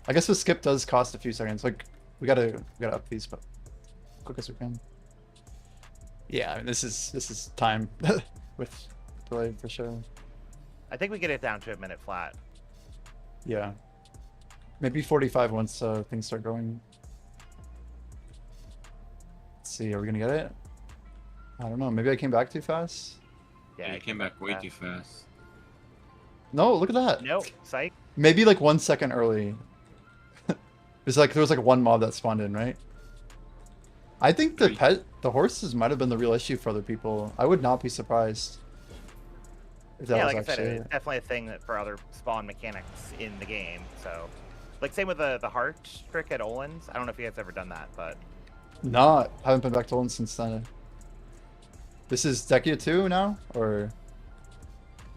I guess the skip does cost a few seconds. Like, we gotta up these, but quick as we can. Yeah, I mean, this is time with delay for sure. I think we get it down to a minute flat. Yeah. Maybe 45 once things start going. Let's see, are we gonna get it? I don't know, maybe I came back too fast? Yeah, you came back way too fast. No, look at that. No, psych. Maybe like 1 second early. There was like one mob that spawned in, right? I think the horses might have been the real issue for other people. I would not be surprised. If that Yeah, was like I said, actually it's definitely a thing that for other spawn mechanics in the game. So, like same with the heart trick at Olin's. I don't know if you guys ever done that, but not. Haven't been back to Olin since then. This is Dekia 2 now, or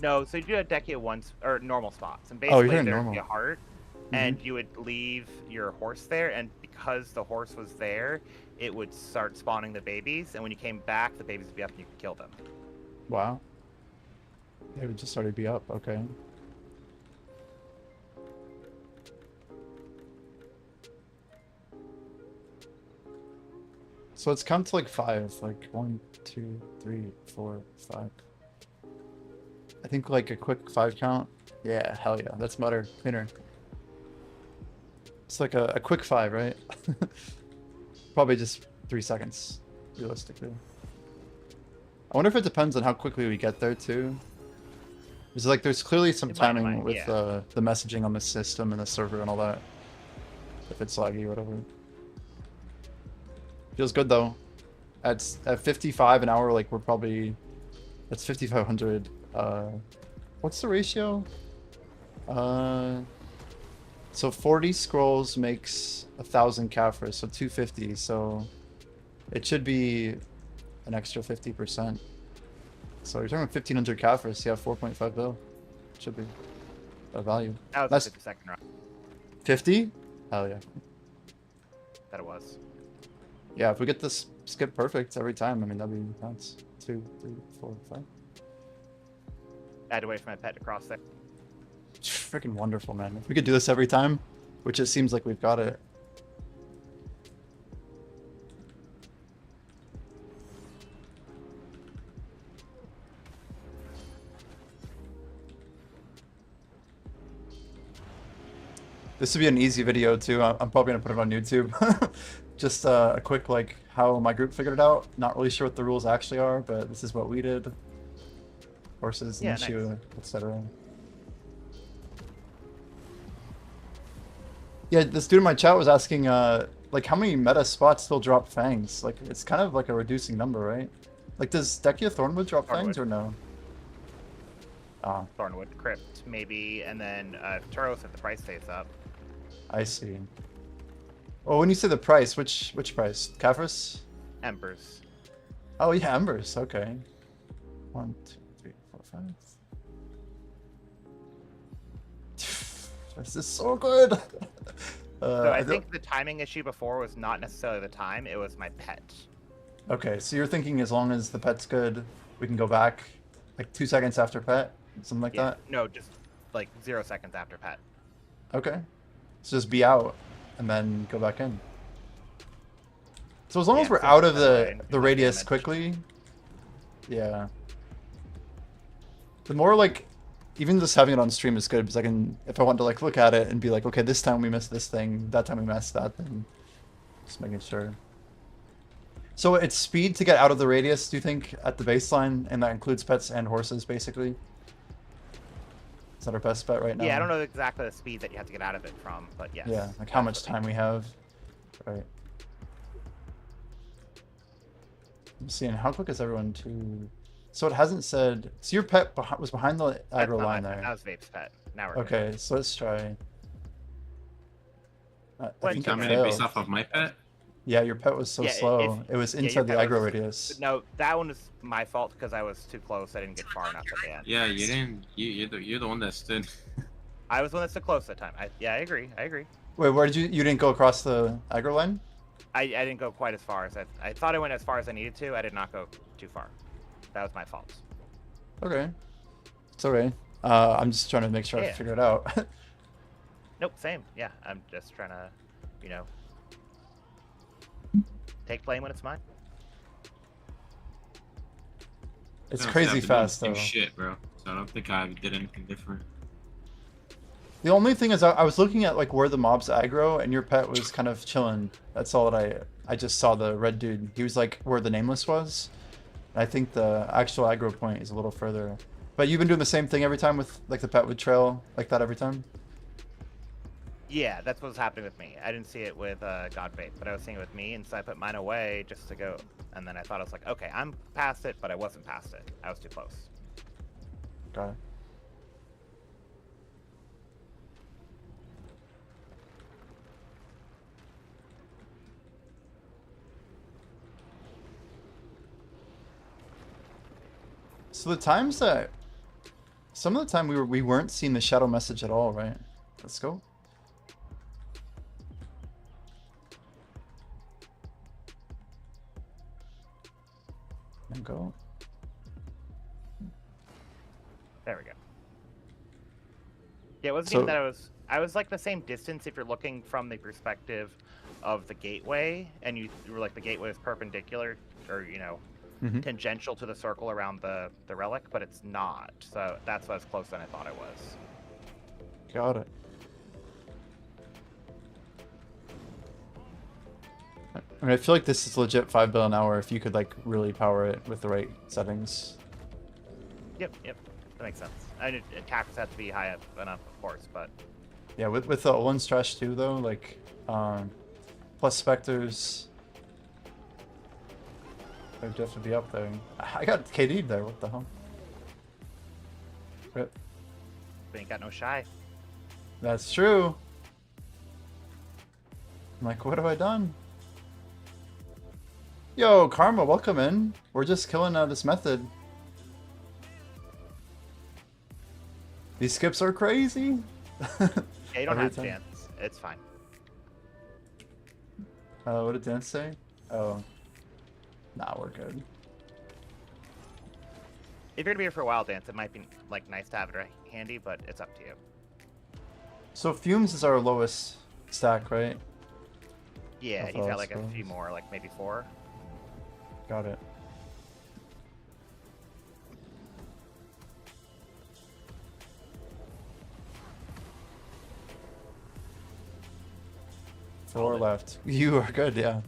no. So you do a Dekia once or normal spots, and Oh, you're basically doing there'd normal. be a heart, and you would leave your horse there, and because the horse was there, it would start spawning the babies, and when you came back, the babies would be up and you could kill them. Wow. They would just already be up. Okay. So let's count to like 5. Like 1, 2, 3, 4, 5. I think like a quick 5 count. Yeah, hell yeah. That's better. Cleaner. It's like a quick 5, right? Probably just 3 seconds, realistically. I wonder if it depends on how quickly we get there too. Because like there's clearly some It might, timing with yeah. the messaging on the system and the server and all that. If it's laggy or whatever. Feels good though. At 55 an hour, like we're probably, that's 5,500. What's the ratio? So 40 scrolls makes 1,000 Caphras, so 250. So it should be an extra 50%. So you're talking 1,500 Caphras, yeah, 4.5 bill. Should be a value. That was That's the 52nd round 50? Hell yeah. that it was. Yeah, if we get this skip perfect every time, I mean, that'd be nuts. 2, 3, 4, 5. I had to wait for my pet to cross there. Freaking wonderful, man. If we could do this every time, which it seems like we've got it. This would be an easy video too. I'm probably gonna put it on YouTube. Just a quick like how my group figured it out. Not really sure what the rules actually are, but this is what we did. Horses, Yeah, issue, nice. etc. Yeah, this dude in my chat was asking, like how many meta spots still drop fangs? Like it's kind of like a reducing number, right? Like does Dekia Thornwood drop fangs Thornwood. or no? Ah, Thornwood, Crypt, maybe, and then Turos if the price stays up. I see. Oh, when you say the price, which price? Caphras? Embers. Oh yeah, Embers. Okay. 1, 2, 3, 4, 5. This is so good. So I don't- think the timing issue before was not necessarily the time, it was my pet. Okay, so you're thinking as long as the pet's good, we can go back like 2 seconds after pet, something like Yeah. that. No, just like 0 seconds after pet. Okay. So just be out and then go back in. So as long as Yeah, we're so out of that the way, the no radius damage. quickly, yeah. The more like, even just having it on stream is good because I can, if I want to like look at it and be like, okay, this time we missed this thing, that time we missed that thing. Just making sure. So it's speed to get out of the radius, do you think, at the baseline, and that includes pets and horses, basically? Is that our best bet right now? Yeah, I don't know exactly the speed that you have to get out of it from, but yes. Yeah, like how much definitely. time we have. Right. I'm seeing how quick is everyone to. So it hasn't said. So your pet was behind the That's aggro not line my pet, there. That was Vape's pet. Now we're good. Okay, so let's try. I Wait, think so it Coming in based failed. off of my pet? Yeah, your pet was so Yeah, slow. It was yeah, your inside the pet aggro was- radius. No, that one was my fault because I was too close. I didn't get far enough at the end. Yeah, you didn't. You're the one that stood. I was the one that stood close that time. Yeah, I agree. I agree. Wait, where did you didn't go across the aggro line? I didn't go quite as far as I thought I went as far as I needed to. I did not go too far. That was my fault. Okay. It's alright. I'm just trying to make sure I Yeah. figure it out. Nope, same. Yeah, I'm just trying to, you know, take blame when it's mine. It's Honestly, crazy I've been doing fast the same though. Shit, bro. So I don't think I did anything different. The only thing is I was looking at like where the mobs aggro and your pet was kind of chilling. That's all that I just saw the red dude. He was like where the nameless was. And I think the actual aggro point is a little further. But you've been doing the same thing every time with like the pet would trail like that every time? Yeah, that's what's happening with me. I didn't see it with God Vape, but I was seeing it with me, and so I put mine away just to go. And then I thought I was like, okay, I'm past it, but I wasn't past it. I was too close. Got it. So the times that some of the time we weren't seeing the shadow message at all, right? Let's go. And go. There we go. Yeah, it wasn't So- even that I was like the same distance if you're looking from the perspective of the gateway, and you were like the gateway is perpendicular, or you know, Mhm. tangential to the circle around the relic, but it's not. So that's why it's closer than I thought it was. Got it. I mean, I feel like this is legit 5 bill an hour if you could like really power it with the right settings. Yep, that makes sense. I mean, attackers have to be high up enough, of course, but Yeah, with the one stretch too though, like plus specters. They'd definitely be up there. I got KD'd there, what the hell? Rip. they ain't got no shy. That's true. I'm like, what have I done? Yo, Karma, welcome in. We're just killing this method. These skips are crazy. Yeah, you don't Every have to time. dance. It's fine. What did Dan say? Oh. Nah, we're good. If you're gonna be here for a while, dance, it might be like nice to have it handy, but it's up to you. So Fumes is our lowest stack, right? Yeah, Of he's all got like a few spells. more, like maybe 4. Got it. Four Solid. left. You are good, yeah.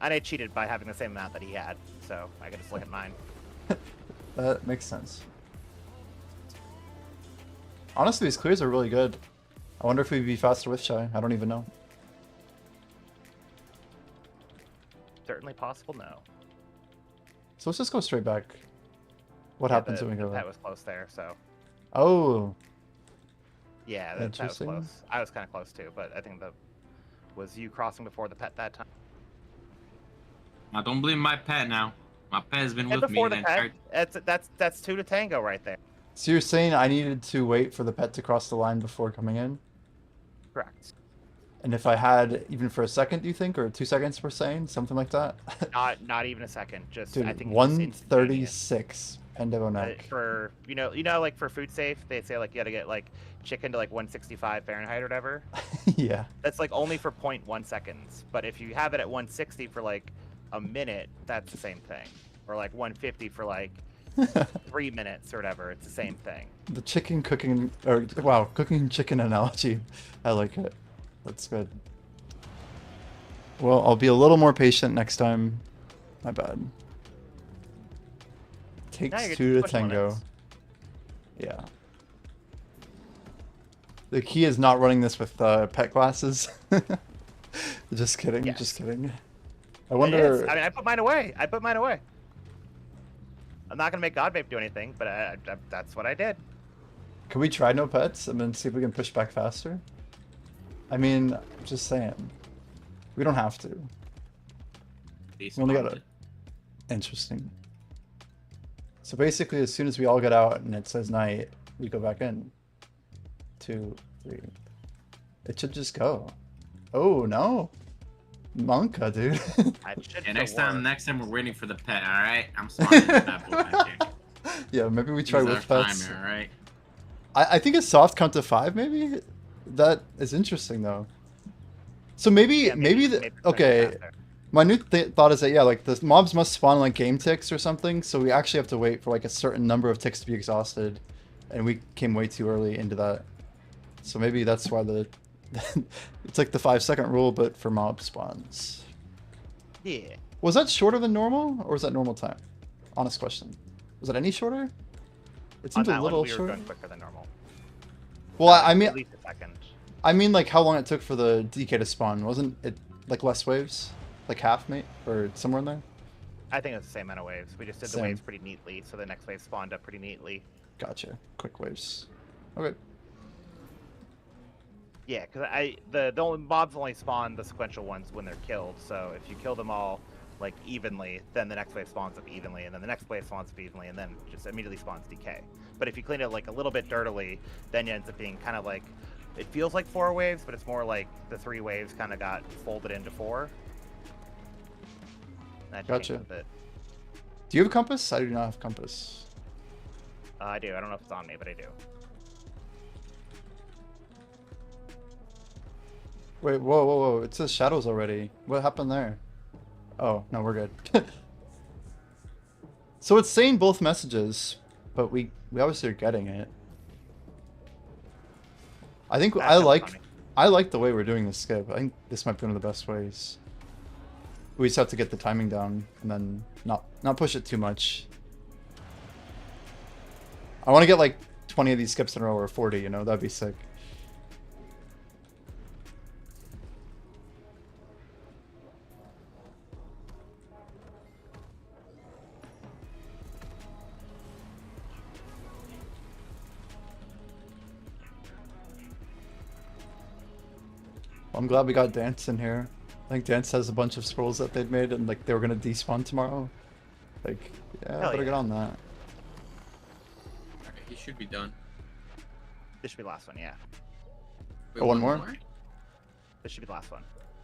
And I cheated by having the same amount that he had, so I could just look at mine. That makes sense. Honestly, these clears are really good. I wonder if we'd be faster with Shy. I don't even know. Certainly possible, no. So let's just go straight back. What Yeah, happens the, when we go the back? pet was close there, so Oh, yeah, the pet was Interesting. close. I was kind of close too, but I think the was you crossing before the pet that time. I don't blame my pet now. My pet has been And with me before the the entire. pet, that's 2 to tango right there. so you're saying I needed to wait for the pet to cross the line before coming in? Correct. And if I had even for a second, do you think, or 2 seconds per saying, something like that? Not even a second. Just Dude, I think it's just instantaneous. 136 Pendevo neck. For you know like for food safe they say like you gotta get like chicken to like 165 Fahrenheit or whatever. Yeah. That's like only for 0.1 seconds. But if you have it at 160 for like a minute, that's the same thing. Or like 150 for like 3 minutes or whatever, it's the same thing. The chicken cooking, or wow, cooking chicken analogy. I like it. That's good. Well, I'll be a little more patient next time. My bad. Now Takes you're 2 to push tango. limits. Yeah. The key is not running this with pet glasses. Just kidding. Yes. Just kidding. I It is. wonder. I mean, I put mine away. I'm not gonna make God Vape do anything, but that's what I did. Can we try no pets and then see if we can push back faster? I mean, just saying. We don't have to. They We only got spawned a. Interesting. So basically, as soon as we all get out and it says night, we go back in. 2, 3. It should just go. Oh no, Monka, dude. I should Yeah, feel next time we're waiting for the pet. All right, I'm spawning this bad boy back here. Yeah, maybe we try Use with our pets. timer, all right. I think a soft count to 5, maybe. That is interesting though. So maybe Yeah, maybe the, maybe okay. faster. My new thought is that yeah, like the mobs must spawn like game ticks or something, so we actually have to wait for like a certain number of ticks to be exhausted, and we came way too early into that. So maybe that's why the it's like the 5-second rule, but for mob spawns. Yeah. Was that shorter than normal, or was that normal time? Honest question. Was it any shorter? It On seems a that little one, we were shorter. going quicker than normal. Well, I At mean, least a second. I mean, like how long it took for the DK to spawn. Wasn't it like less waves, like half, mate, or somewhere in there? I think it's the same amount of waves. We just did the Same. waves pretty neatly, so the next wave spawned up pretty neatly. Gotcha. Quick waves. Okay. Yeah, because the only mobs only spawn the sequential ones when they're killed. So if you kill them all like evenly, then the next wave spawns up evenly, and then the next wave spawns up evenly, and then just immediately spawns DK. But if you clean it like a little bit dirtily, then it ends up being kind of like it feels like 4 waves, but it's more like the 3 waves kind of got folded into 4. That Gotcha. changed a bit. Do you have a compass? I do not have compass. I do. I don't know if it's on me, but I do. Wait, whoa, whoa, whoa. It says shadows already. What happened there? Oh, no, we're good. So it's saying both messages, but we obviously are getting it. I think That's kinda funny. I like the way we're doing this skip. I think this might be one of the best ways. We just have to get the timing down and then not push it too much. I want to get like 20 of these skips in a row or 40, you know, that'd be sick. I'm glad we got Dance in here. I think Dance has a bunch of scrolls that they'd made and like they were gonna despawn tomorrow. Like, yeah, Hell better yeah. get on that. Alright, he should be done. This should be the last one, yeah. Wait, Oh, one more? This should be the last one.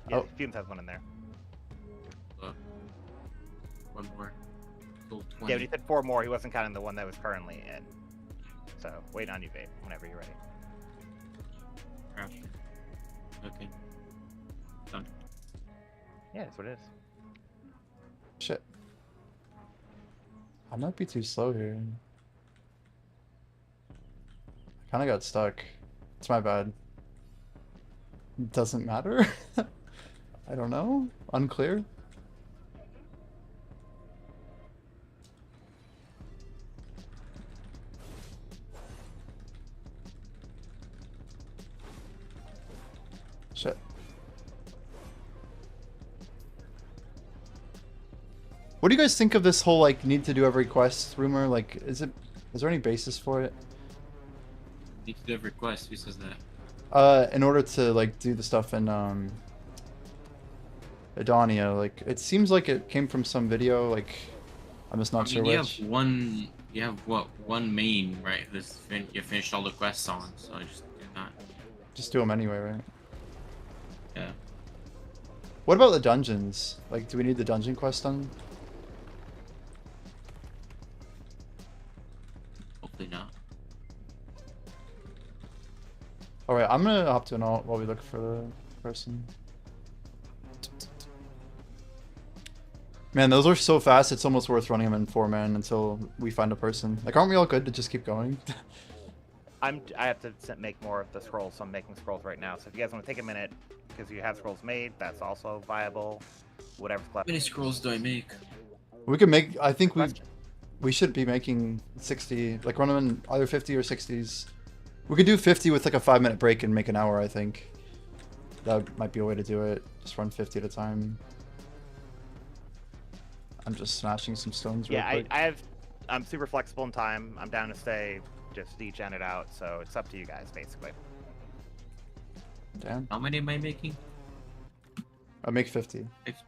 Yeah, Oh. Fumes has one in there. One more. Still Yeah, 20. but he said 4 more. He wasn't counting the one that was currently in. So, wait on you, babe, whenever you're ready. Crap. Okay. Done. Yeah, that's what it is. Shit. I might be too slow here. I kinda got stuck. It's my bad. Doesn't matter? I don't know. Unclear. Shit. What do you guys think of this whole like need to do every quest rumor? Like, is there any basis for it? Need to do a request. Who says that? In order to like do the stuff in Edonia, like it seems like it came from some video. Like, I'm just not I sure mean, which. you have what? One main, right? You finished all the quests on, so just do that. Just do them anyway, right? Yeah. What about the dungeons? Like, do we need the dungeon quest done? Hopefully not. Alright, I'm gonna hop to an alt while we look for the person. Man, those are so fast, it's almost worth running them in 4-man until we find a person. Like, aren't we all good to just keep going? I have to make more of the scrolls, so I'm making scrolls right now. So if you guys want to take a minute, because you have scrolls made, that's also viable. Whatever's How left. many scrolls do I make? We could make, I think Question. we should be making 60, like run them in either 50 or 60s. We could do 50 with like a 5-minute break and make an hour, I think. That might be a way to do it. Just run 50 at a time. I'm just smashing some stones real Yeah, quick. I'm super flexible in time. I'm down to stay, just degen it out. So it's up to you guys, basically. Damn. How many am I making? I'll make 50. 50.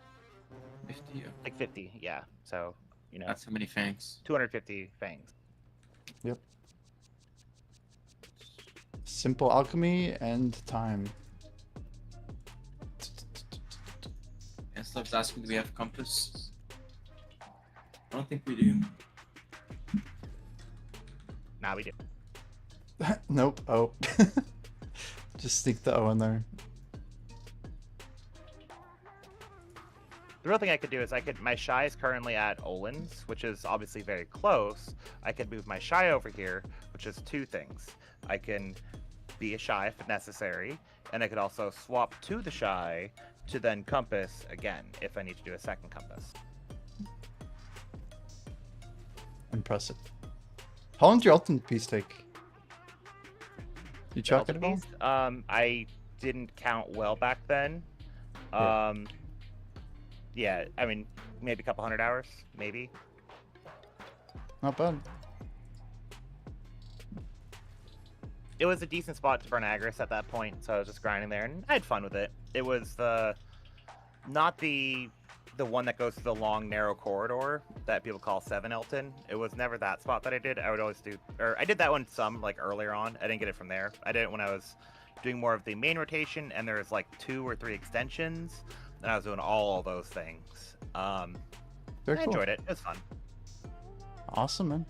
Yeah. Like 50, yeah. So, you know, That's how many fangs. 250 fangs. Yep. Simple alchemy and time. And Stubbs asking, do we have compass? I don't think we do. Now we do. Nope. Oh. Just sneak the O in there. The real thing I could do is my Shy is currently at Olin's, which is obviously very close. I could move my Shy over here, which is 2 things. I can be a Shy if necessary, and I could also swap to the Shy to then compass again if I need to do a second compass. Impressive. How long did your ultimate piece take? You track it at all? Beast, I didn't count well back then. Yeah. Yeah, I mean, maybe a couple 100 hours, maybe. Not bad. It was a decent spot to burn Agris at that point, so I was just grinding there, and I had fun with it. It was not the one that goes through the long, narrow corridor that people call 7 Elton. It was never that spot that I did. I would always do, or I did that one some, like, earlier on. I didn't get it from there. I did it when I was doing more of the main rotation, and there was, like, 2 or 3 extensions, and I was doing all those things. Very I cool. enjoyed it. It was fun. Awesome, man.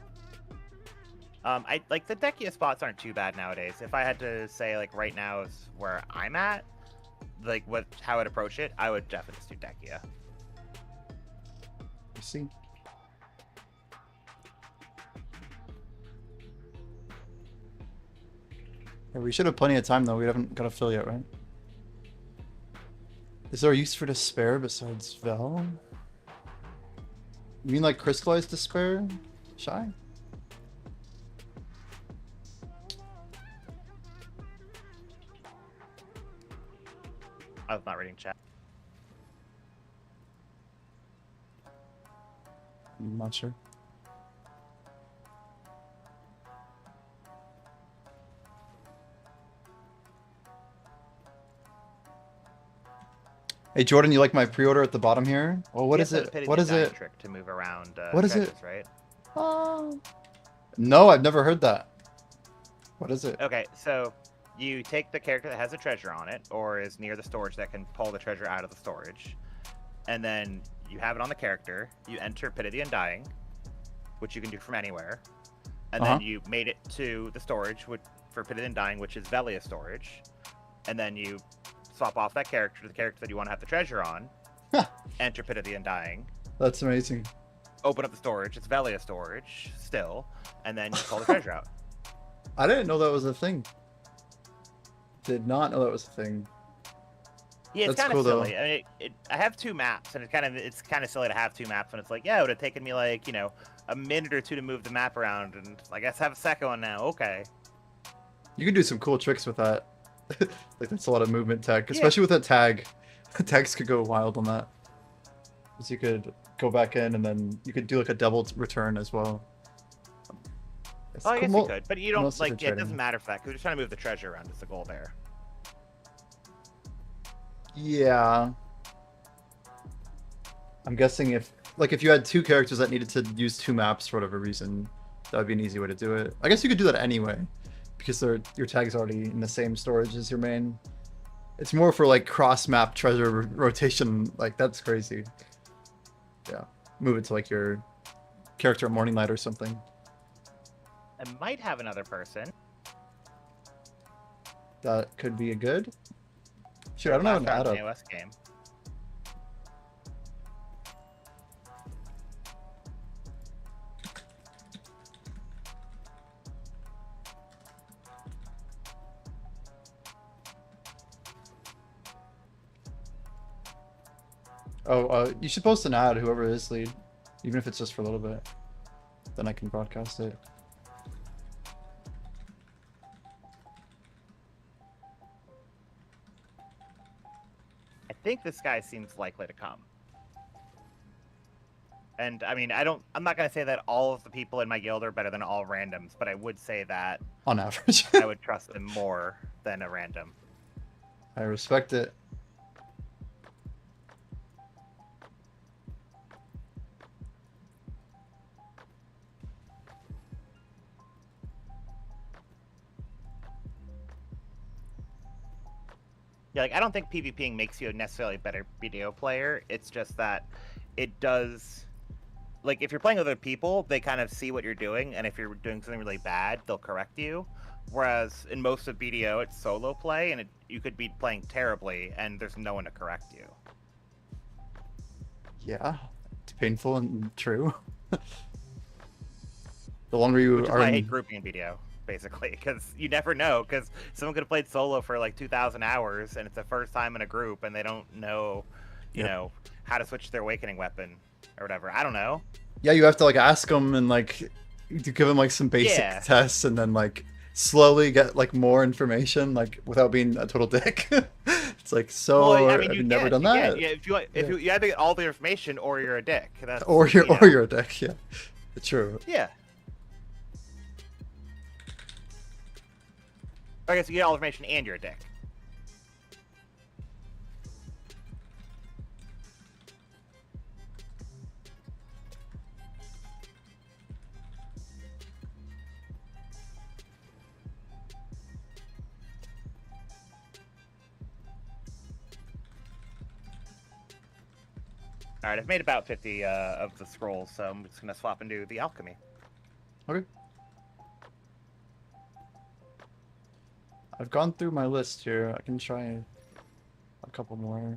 I like the Dekia spots aren't too bad nowadays. If I had to say like right now is where I'm at, like how I'd approach it, I would definitely just do Dekia. You see. Yeah, we should have plenty of time though. We haven't got a fill yet, right? Is there a use for despair besides Vel? You mean like crystallized despair? Shy? I was not reading chat. I'm not sure. Hey Jordan, you like my pre-order at the bottom here? Well, what is it? What is it? Trick to move around. What is it? Right. No, I've never heard that. What is it? Okay, so you take the character that has a treasure on it, or is near the storage that can pull the treasure out of the storage, and then you have it on the character. You enter Pit of the Undying, which you can do from anywhere, and then you made it to the storage for Pit of the Undying, which is Velia storage, and then you swap off that character to the character that you want to have the treasure on. Enter Pit of the Undying. That's amazing. Open up the storage. It's Velia storage still, and then you pull the treasure out. I didn't know that was a thing. Did not know that was a thing. Yeah, it's That's kind of cool, silly. I mean, I have two maps, and it's kind of silly to have two maps, and it's like, yeah, it would have taken me like a minute or two to move the map around, and I guess I have a second one now. Okay. You can do some cool tricks with that. Like that's a lot of movement tech, especially with a tag. Tags could go wild on that. Because you could go back in, and then you could do like a double return as well. It's Oh, I guess cool. you could, but you don't Most of like. the Yeah, it doesn't trading. matter for that. Because we're just trying to move the treasure around. Is the goal there? Yeah. I'm guessing if you had two characters that needed to use two maps for whatever reason, that would be an easy way to do it. I guess you could do that anyway, because your tag's already in the same storage as your main. It's more for like cross-map treasure rotation. Like that's crazy. Yeah, move it to like your character at Morning Light or something. I might have another person. That could be a good. Sure, I don't have an Last add up. round AOS game. Oh, you should post an ad, whoever is lead, even if it's just for a little bit. Then I can broadcast it. I think this guy seems likely to come. And I mean, I'm not gonna say that all of the people in my guild are better than all randoms, but I would say that On average. I would trust them more than a random. I respect it. Yeah, like I don't think PvPing makes you a necessarily better video player. It's just that it does. Like if you're playing with other people, they kind of see what you're doing, and if you're doing something really bad, they'll correct you. Whereas in most of BDO, it's solo play, and you could be playing terribly, and there's no one to correct you. Yeah, it's painful and true. The longer you Which is are why I in... hate grouping in BDO, basically, because you never know. Because someone could have played solo for like 2,000 hours, and it's the first time in a group, and they don't know, you know, how to switch their awakening weapon or whatever. I don't know. Yeah, you have to like ask them and like to give them like some basic tests, and then like slowly get like more information, like without being a total dick. It's like, so Well, I mean, have you you never done can. that? Yeah, if you either get all the information or you're a dick. That's, Or you're a dick. Yeah, true. Yeah. I guess you get all the information and you're a dick. Alright, I've made about 50 of the scrolls, so I'm just going to swap and do the alchemy. Okay. I've gone through my list here. I can try a couple more.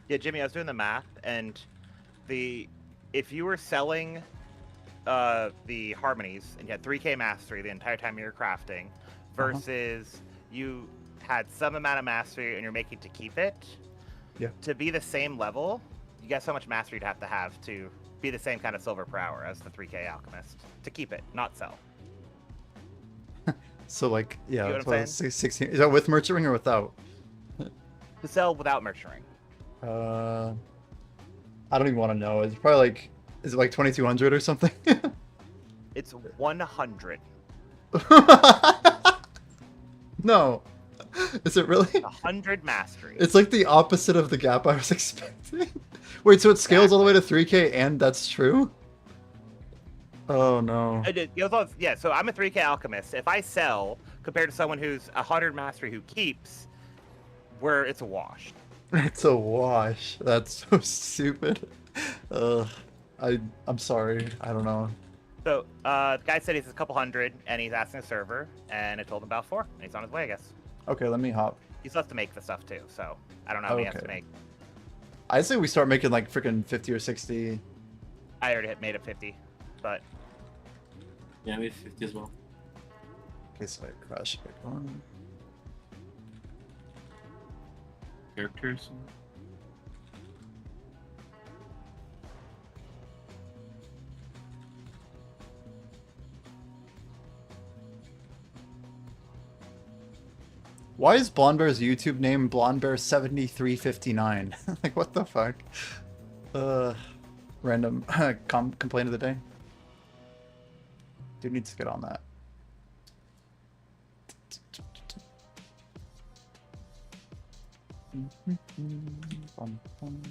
Yeah, Jimmy, I was doing the math, and if you were selling the harmonies and you had 3K mastery the entire time you're crafting, versus you had some amount of mastery and you're making to keep it, Yeah. to be the same level, you guess how much mastery you'd have to be the same kind of silver per hour as the 3K alchemist to keep it, not sell. So like, yeah, You know what I'm saying? 16. Is that with merchant ring or without? To sell without merchant ring. I don't even want to know. It's probably like, is it like 2200 or something? It's 100. No. Is it really? 100 mastery. It's like the opposite of the gap I was expecting. Wait, so it scales all the way to 3K and that's true? Oh no. Yeah, so I'm a 3K alchemist. If I sell compared to someone who's 100 mastery who keeps, where it's a wash. It's a wash. That's so stupid. I'm sorry. I don't know. So the guy said he's a couple hundred and he's asking a server, and I told him about 4, and he's on his way, I guess. Okay, let me hop. He still has to make the stuff too, so I don't know how many he has to make. I say we start making like freaking 50 or 60. I already had made it 50, but Yeah, maybe 50 as well. Okay, so I crash pick one. Characters. Why is Blondebear's YouTube name Blondebear7359? Like, what the fuck? Random complaint of the day. Dude needs to get on that. Bum, bum, bum,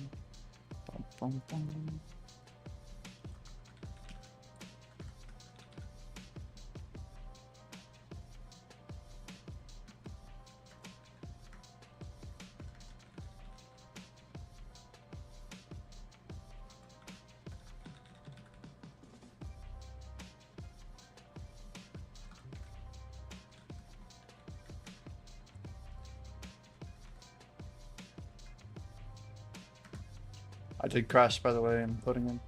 bum, bum. I did crash, by the way, I'm putting in.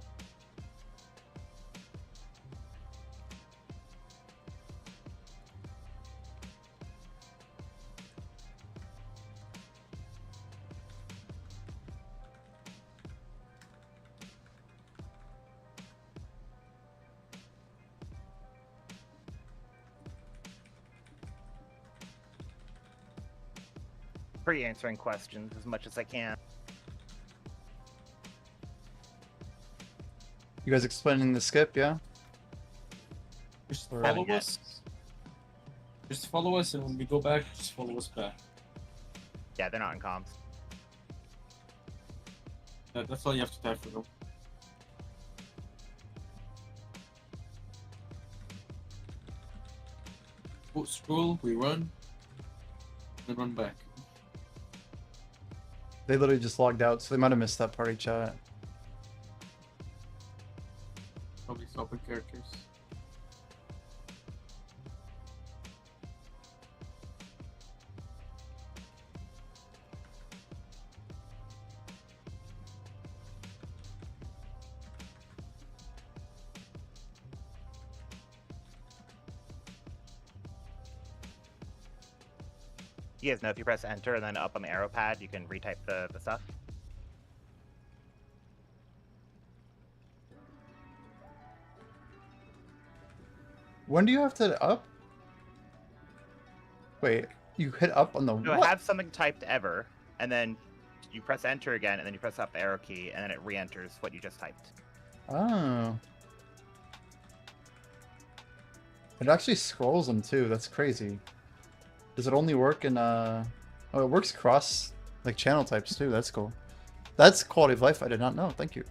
pre-answering questions as much as I can. You guys explaining the skip, yeah? Just Or- follow Yeah. us. Just follow us, and when we go back, just follow us back. Yeah, they're not in comms. That's all you have to type for them. Scroll, we run, then run back. They literally just logged out, so they might have missed that party chat. Probably swapping characters. You guys know if you press enter and then up on the arrow pad, you can retype the stuff. When do you have to up? Wait, you hit up on the So what? have something typed ever, and then you press enter again, and then you press up the arrow key, and then it re-enters what you just typed. Oh. It actually scrolls them too, that's crazy. Does it only work in oh, it works cross like channel types too, that's cool. That's quality of life I did not know, thank you.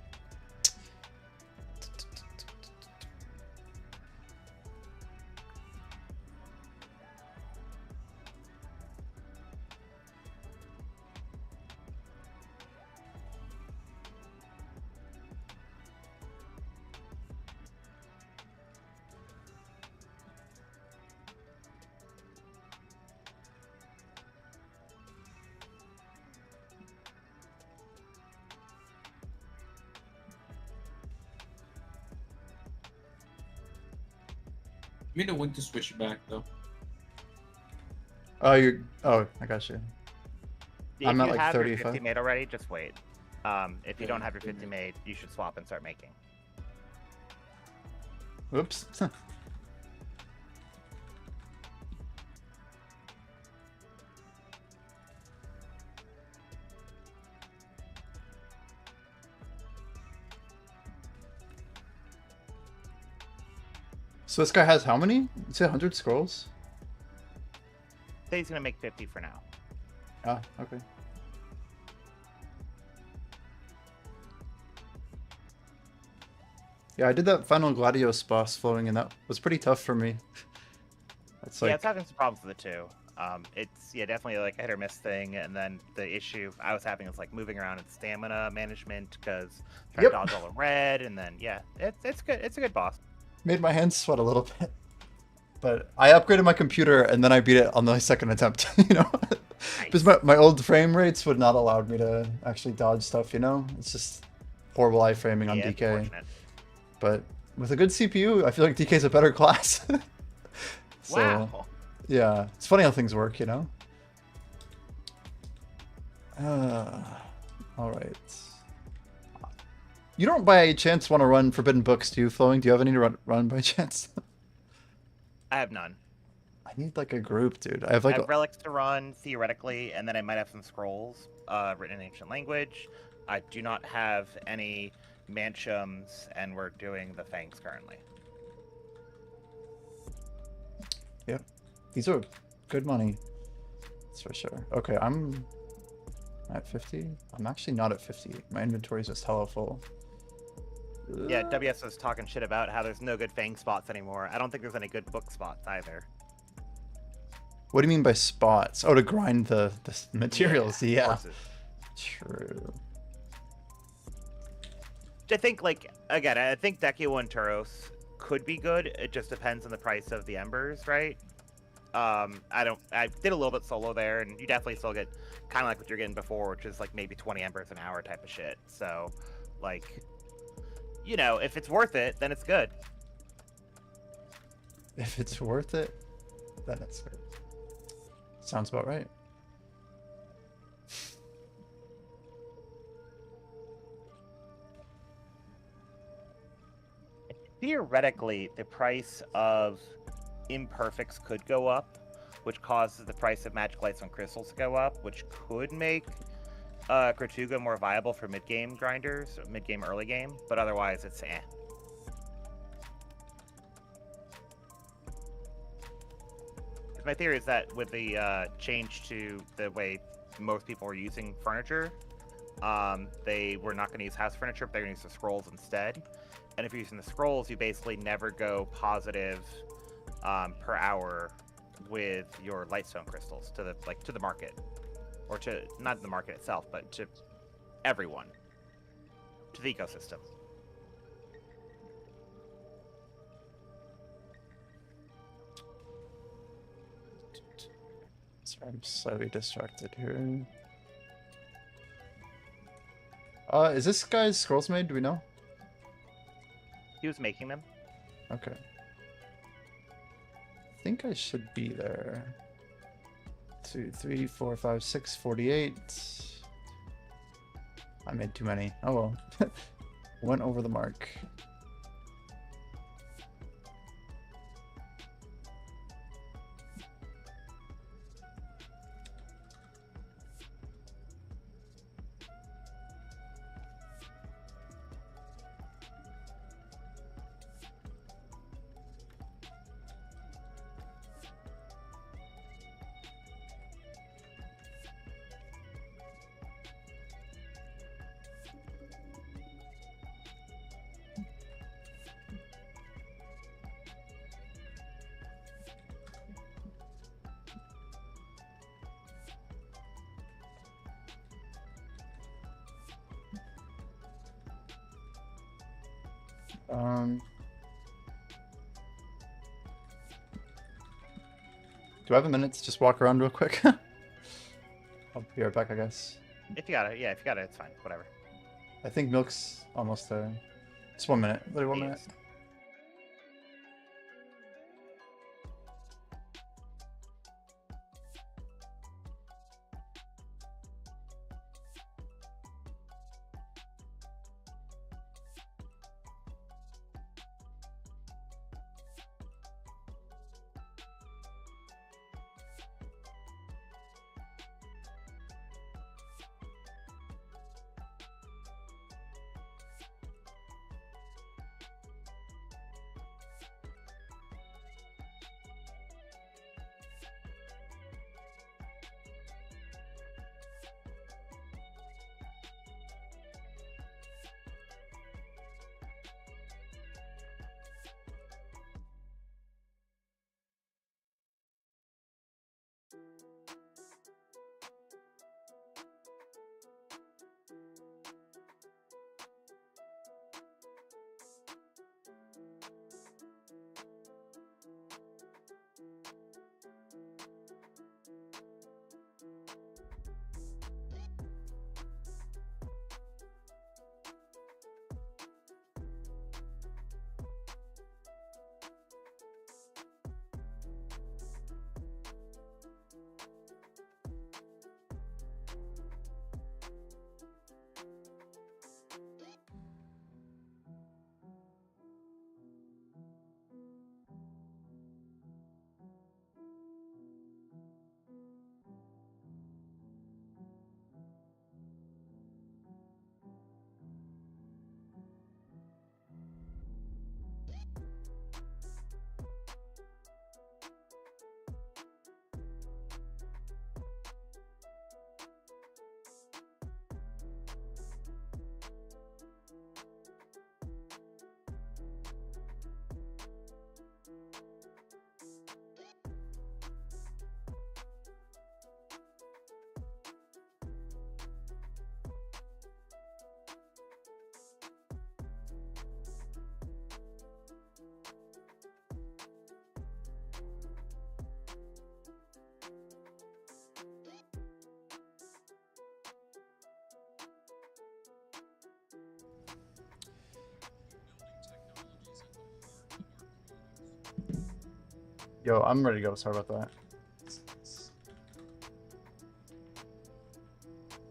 Me the one to switch back though. Oh, you're. Oh, I got you. If I'm at you like have your 35. 50 made already, just wait. If you Yeah, don't have your 50 yeah. made, you should swap and start making. Whoops. So this guy has how many? You say 100 scrolls? Say he's gonna make 50 for now. Ah, okay. Yeah, I did that final Gladios boss flowing, and that was pretty tough for me. It's Yeah, like, it's having some problems with it too. It's definitely like a hit or miss thing, and then the issue I was having is like moving around and stamina management because trying Yep. to dodge all the red, and then yeah, it's good. It's a good boss. made my hands sweat a little bit. But I upgraded my computer, and then I beat it on the second attempt, you know? Because my old frame rates would not allow me to actually dodge stuff, you know? It's just horrible iframing on Yeah, it's DK. unfortunate. But with a good CPU, I feel like DK is a better class. So, Wow. yeah, it's funny how things work, you know? Alright. You don't by chance want to run Forbidden Books, do you, Flowing? Do you have any to run by chance? I have none. I need like a group, dude. I have I like have relics to run theoretically, and then I might have some scrolls written in ancient language. I do not have any mantiums, and we're doing the fangs currently. Yep. These are good money. That's for sure. Okay, I'm at 50. I'm actually not at 50. My inventory is just hella full. Yeah, WS was talking shit about how there's no good fang spots anymore. I don't think there's any good book spots either. What do you mean by spots? Oh, to grind the materials. Yeah. Horses. True. I think, like, again, I think Dekio and Turos could be good. It just depends on the price of the embers, right? I did a little bit solo there, and you definitely still get kind of like what you're getting before, which is like maybe 20 embers an hour type of shit. So, like, you know, if it's worth it, then it's good. If it's worth it, then it's good. Sounds about right. Theoretically, the price of imperfects could go up, which causes the price of magic lights on crystals to go up, which could make Gratuga more viable for mid-game grinders, mid-game, early game, but otherwise it's eh. My theory is that with the change to the way most people were using furniture, they were not going to use house furniture, but they're going to use the scrolls instead. And if you're using the scrolls, you basically never go positive per hour with your lightstone crystals to the market, or to not the market itself, but to everyone, to the ecosystem. Sorry, I'm slightly distracted here. Is this guy's scrolls made? Do we know? He was making them. Okay. I think I should be there. 2, 3, 4, 5, 6, 48. I made too many. Oh well. Went over the mark. Do I have a minute to just walk around real quick? I'll be right back, I guess. If you got it, yeah, if you got it, it's fine. Whatever. I think milk's almost there. Just 1 minute. Literally 1 minute. Yes. Yo, I'm ready to go. Sorry about that.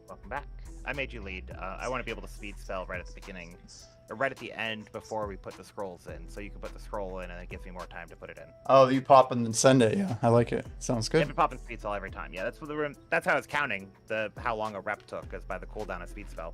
Welcome back. I made you lead. I want to be able to speed spell right at the beginning, or right at the end before we put the scrolls in, so you can put the scroll in and it gives me more time to put it in. Oh, you pop and then send it. Yeah, I like it. Sounds You have good. to pop in speed spell every time. Yeah, that's what the room. That's how it's counting how long a rep took, is by the cooldown of speed spell.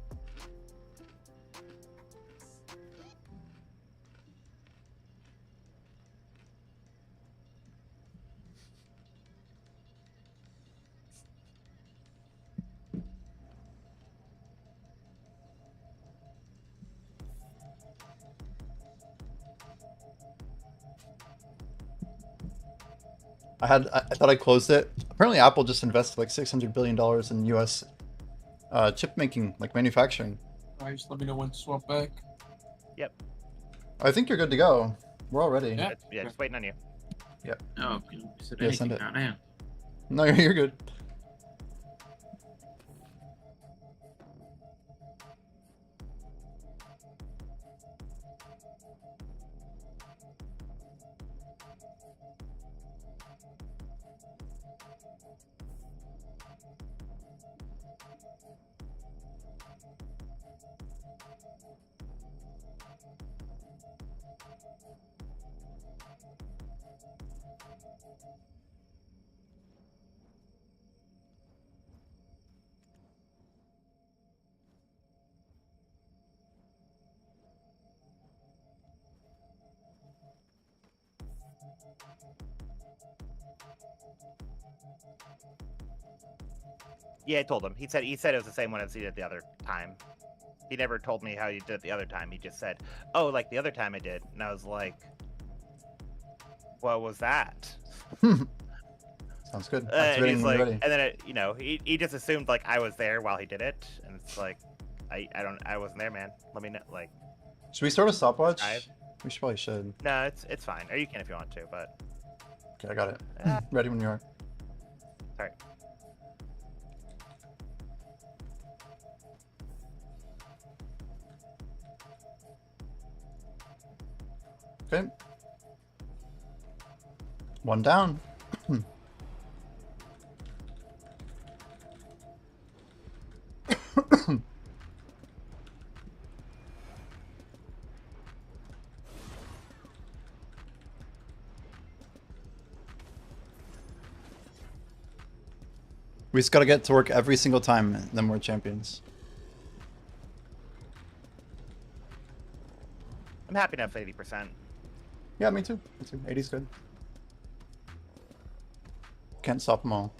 I thought I closed it. Apparently, Apple just invested like $600 billion in U.S. Chip making, like manufacturing. Alright, just let me know when to swap back. Yep. I think you're good to go. We're all ready. Yeah. Yeah, just waiting on you. Oh, you said Yeah, send anything. it. Goddamn. No, you're good. Yeah, I told him. He said it was the same one as he did the other time. He never told me how he did it the other time. He just said, "Oh, like the other time I did," and I was like, "What was that?" Sounds good. And Activating he's when like, you're ready. and then he just assumed like I was there while he did it, and it's like, I wasn't there, man. Let me know. Like, Should we start a stopwatch? I've- We probably should. no, it's fine. Or you can if you want to, but Okay, I got it. Ah. Ready when you are. sorry. Okay. One down. We just gotta get to work every single time, and then we're champions. I'm happy to have 80%. Yeah, me too. Me too. 80's good. Can't stop them all.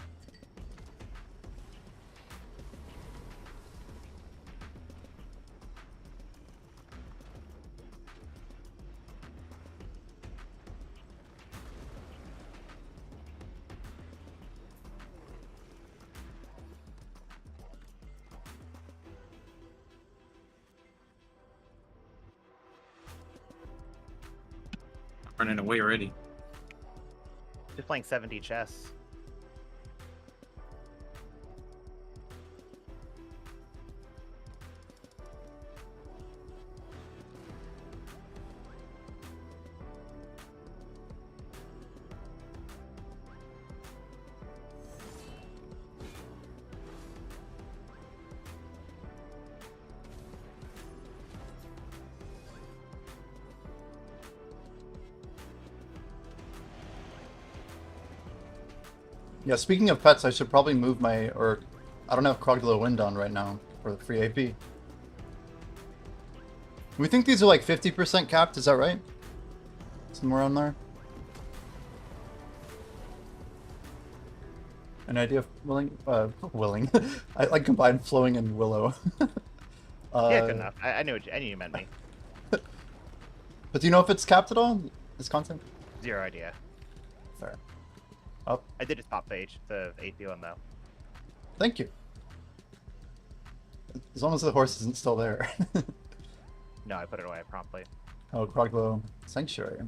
Running away already. Just playing 70 chess. Yeah, speaking of pets, I should probably move my, or I don't have Crocodile Wind on right now for the free AP. We think these are like 50% capped, is that right? Somewhere on there? An idea of willing. I like combined flowing and willow. Yeah, good enough. I knew you meant me. But do you know if it's capped at all? This content? Zero idea. Fair. Up. I did just pop the AP one though. Thank you. As long as the horse isn't still there. No, I put it away promptly. Oh, Crocodile Sanctuary.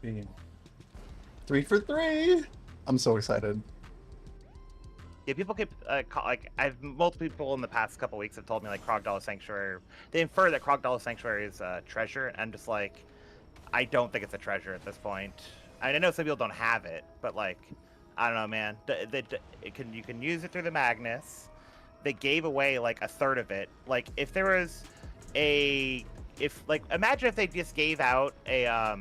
Be 3 for 3! I'm so excited. Yeah, people keep I've multiple people in the past couple weeks have told me like Crocodile Sanctuary. They infer that Crocodile Sanctuary is a treasure, and I'm just like, I don't think it's a treasure at this point. I know some people don't have it, but like, I don't know, man. You can use it through the Magnus. They gave away like a third of it. Like if there was imagine if they just gave out a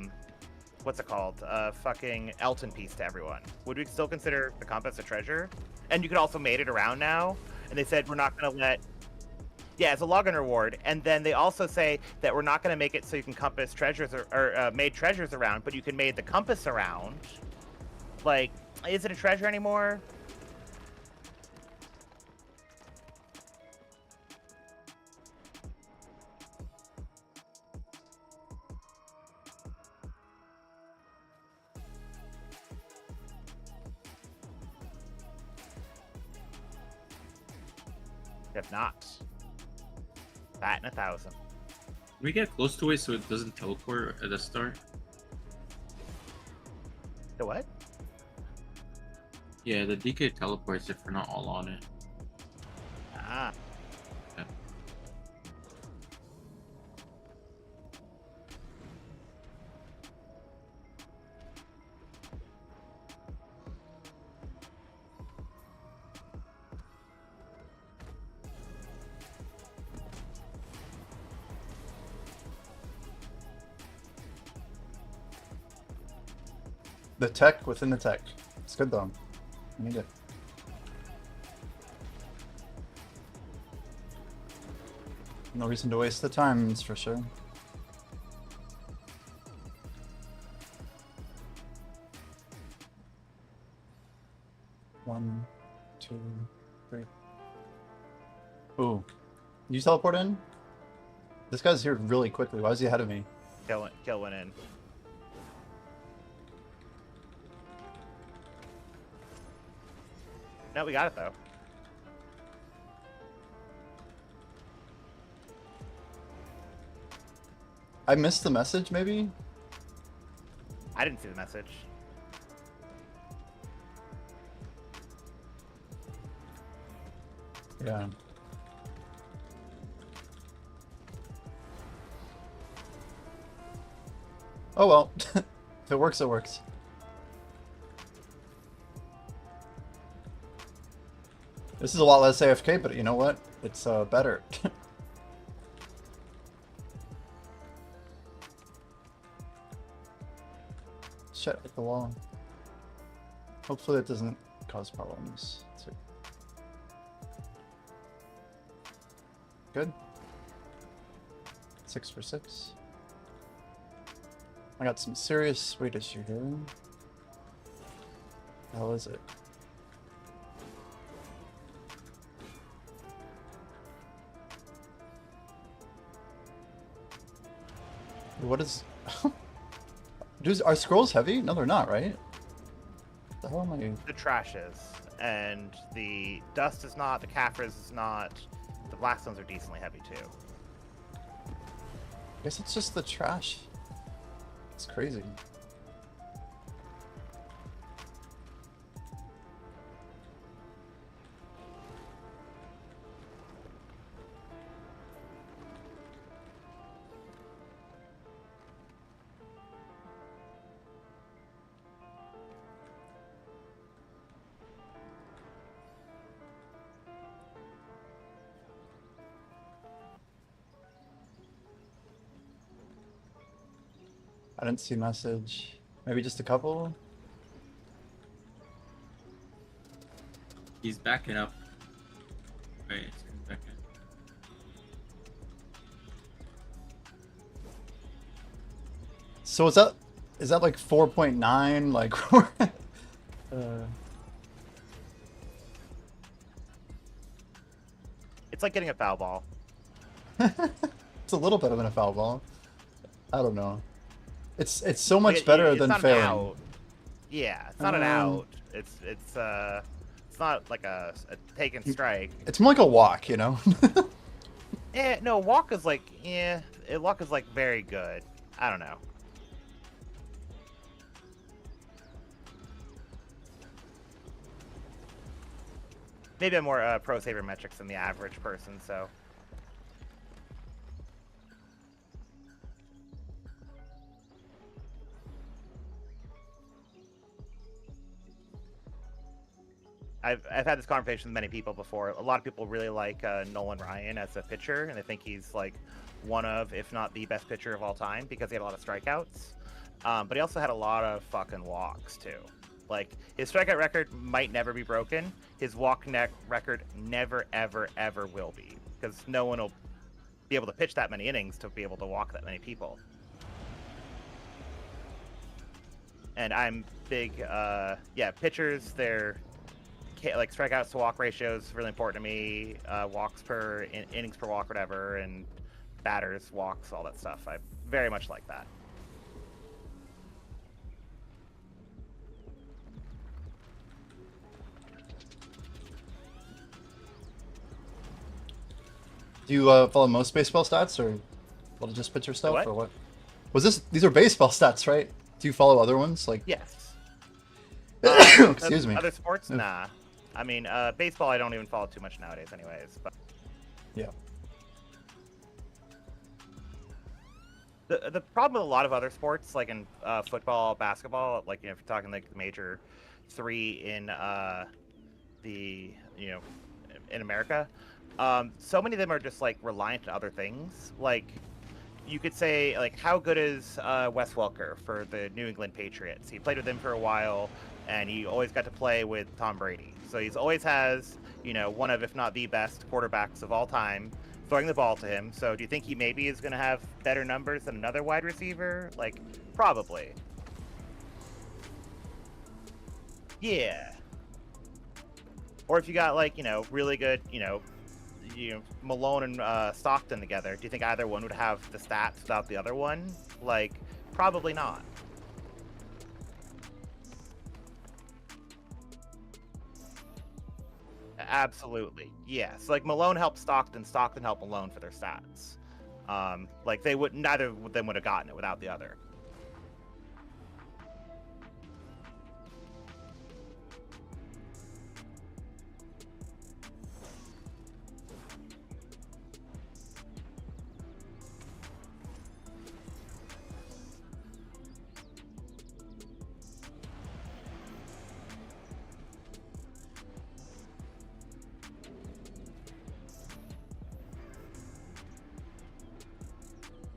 what's it called? A fucking Elton piece to everyone. Would we still consider the compass a treasure? And you could also mate it around now. And they said we're not gonna let. Yeah, it's a login reward, and then they also say that we're not going to make it so you can compass treasures or made treasures around, but you can made the compass around. Like, is it a treasure anymore? If not, bat in 1,000. Can we get close to it so it doesn't teleport at the start? The what? Yeah, the DK teleports if we're not all on it. Ah. Yeah. The tech within the tech. It's good though. I need it. No reason to waste the time, that's for sure. One, two, three. Ooh. You teleport in? This guy's here really quickly. Why is he ahead of me? Kill went in. No, we got it though. I missed the message, maybe? I didn't see the message. Yeah. Oh well. If it works, it works. This is a lot less AFK, but you know what? It's better. Shut at the wall. Hopefully it doesn't cause problems. Good. 6 for 6. I got some serious weight issue here. How is it? What is... Dude, are scrolls heavy? No, they're not, right? What the hell am I... The trash is, and the dust is not, the Caphras is not, the Blackstones are decently heavy too. I guess it's just the trash. It's crazy. I didn't see message. Maybe just a couple? He's backing up. Wait, he's backing. So is that like 4.9? Like It's like getting a foul ball. it's a little bit of a foul ball. I don't know. It's so much Like, better it's than not an failing. out. Yeah, it's not an out. It's not like a take and strike. It's more like a walk, you know? No, walk is like walk is like very good. I don't know. Maybe I'm more pro sabermetrics than the average person, so. I've had this conversation with many people before. A lot of people really like Nolan Ryan as a pitcher, and they think he's like one of, if not the best pitcher of all time because he had a lot of strikeouts. But he also had a lot of fucking walks too. Like his strikeout record might never be broken. His walk record never, ever, ever will be because no one will be able to pitch that many innings to be able to walk that many people. And I'm big, pitchers, they're like strikeouts to walk ratios really important to me. Walks per innings per walk, whatever, and batters, walks, all that stuff. I very much like that. Do you follow most baseball stats, or well, just pitcher stuff, What? or what? Was this? These are baseball stats, right? Do you follow other ones? Like, Yes. excuse me. Other sports? Yeah. Nah. I mean, baseball I don't even follow too much nowadays anyways. But Yeah. the problem with a lot of other sports, like in football, basketball, like, if you're talking like the major three in in America, so many of them are just like reliant on other things. Like, you could say, like, how good is Wes Welker for the New England Patriots? He played with him for a while, and he always got to play with Tom Brady. So he's always has, one of, if not the best quarterbacks of all time throwing the ball to him. So do you think he maybe is going to have better numbers than another wide receiver? Like, probably. Yeah. Or if you got, like, really good, Malone and Stockton together, do you think either one would have the stats without the other one? Like, probably not. Absolutely, yes. Like, Malone helped Stockton, Stockton helped Malone for their stats. Like, neither of them would have gotten it without the other.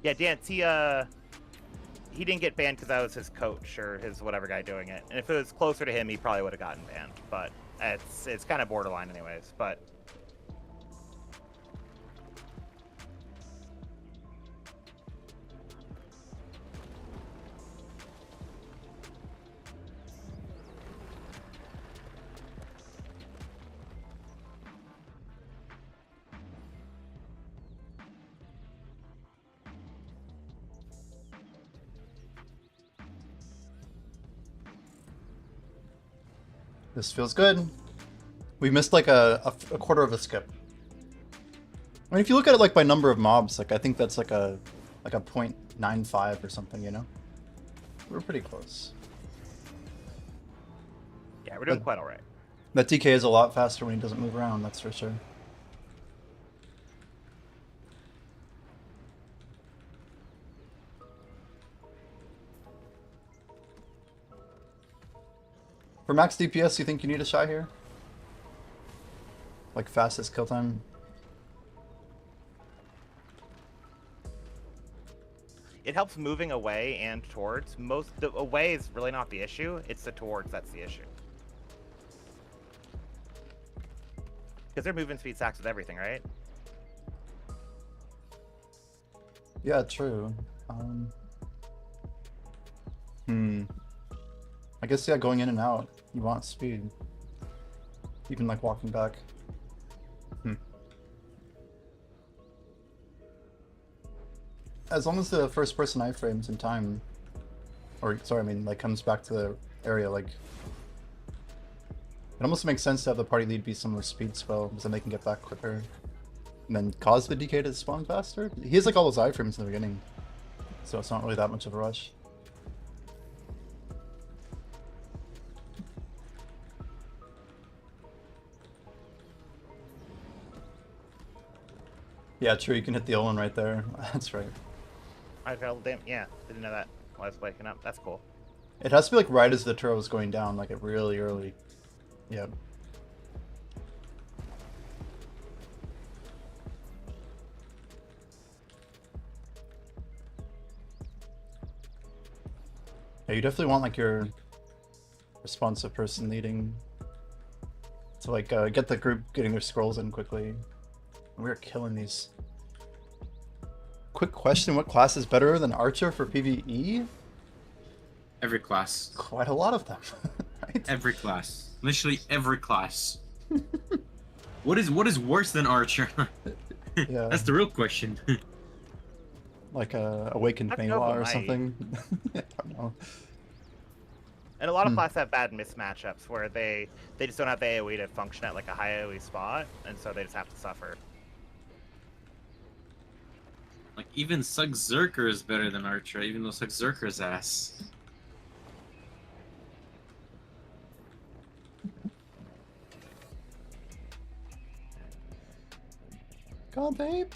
Yeah, Dance, he didn't get banned because that was his coach or his whatever guy doing it. And if it was closer to him, he probably would have gotten banned. But it's kind of borderline anyways. But This feels good. We missed like a quarter of a skip. I mean, if you look at it like by number of mobs, like I think that's like a 0.95 or something, We're pretty close. yeah, we're doing quite all right. That DK is a lot faster when he doesn't move around, that's for sure. For max DPS, you think you need a Shy here? Like fastest kill time? It helps moving away and towards. The away is really not the issue. It's the towards that's the issue. Because their movement speed stacks with everything, right? Yeah, true. I guess, yeah, going in and out, you want speed. Even like walking back. As long as the first person iframes in time, or sorry, I mean, like comes back to the area, like it almost makes sense to have the party lead be some more speed spell, because then they can get back quicker, and then cause the DK to spawn faster. He has like all those iframes in the beginning, so it's not really that much of a rush. Yeah, true. You can hit the Olin right there. That's right. I felt damn. Yeah, didn't know that while I was waking up. That's cool. It has to be like right as the turret was going down, like it really early. Yeah. Yeah, you definitely want like your responsive person leading to like get the group getting their scrolls in quickly. We're killing these. Quick question, what class is better than Archer for PvE? Every class. Quite a lot of them, right? Every class. Literally every class. What is worse than Archer? Yeah. That's the real question. Like a Awakened That's Maywa or might. something. I don't know. And a lot of classes have bad mismatchups where they just don't have the AoE to function at like a high AoE spot, and so they just have to suffer. Like even Sugzerker is better than Archer, even though Sugzerker's ass. Come on, babe.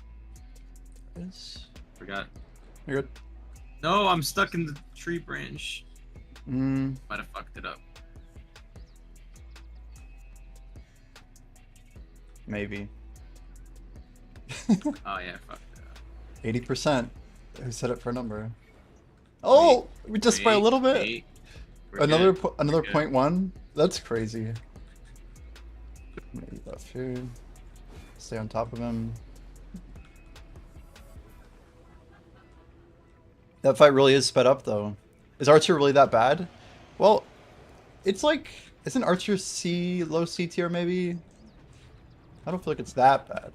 Yes. Forgot. You're good. No, I'm stuck in the tree branch. Mm, Might have fucked it up. maybe. Oh yeah, I fucked it up. 80%. Who set it for a number? Oh, we just by a little bit. Wait. We're Another good. another We're good. 0.1. That's crazy. Maybe left here. Stay on top of him. That fight really is sped up though. Is Archer really that bad? Well, it's like, isn't Archer C, low C tier maybe? I don't feel like it's that bad.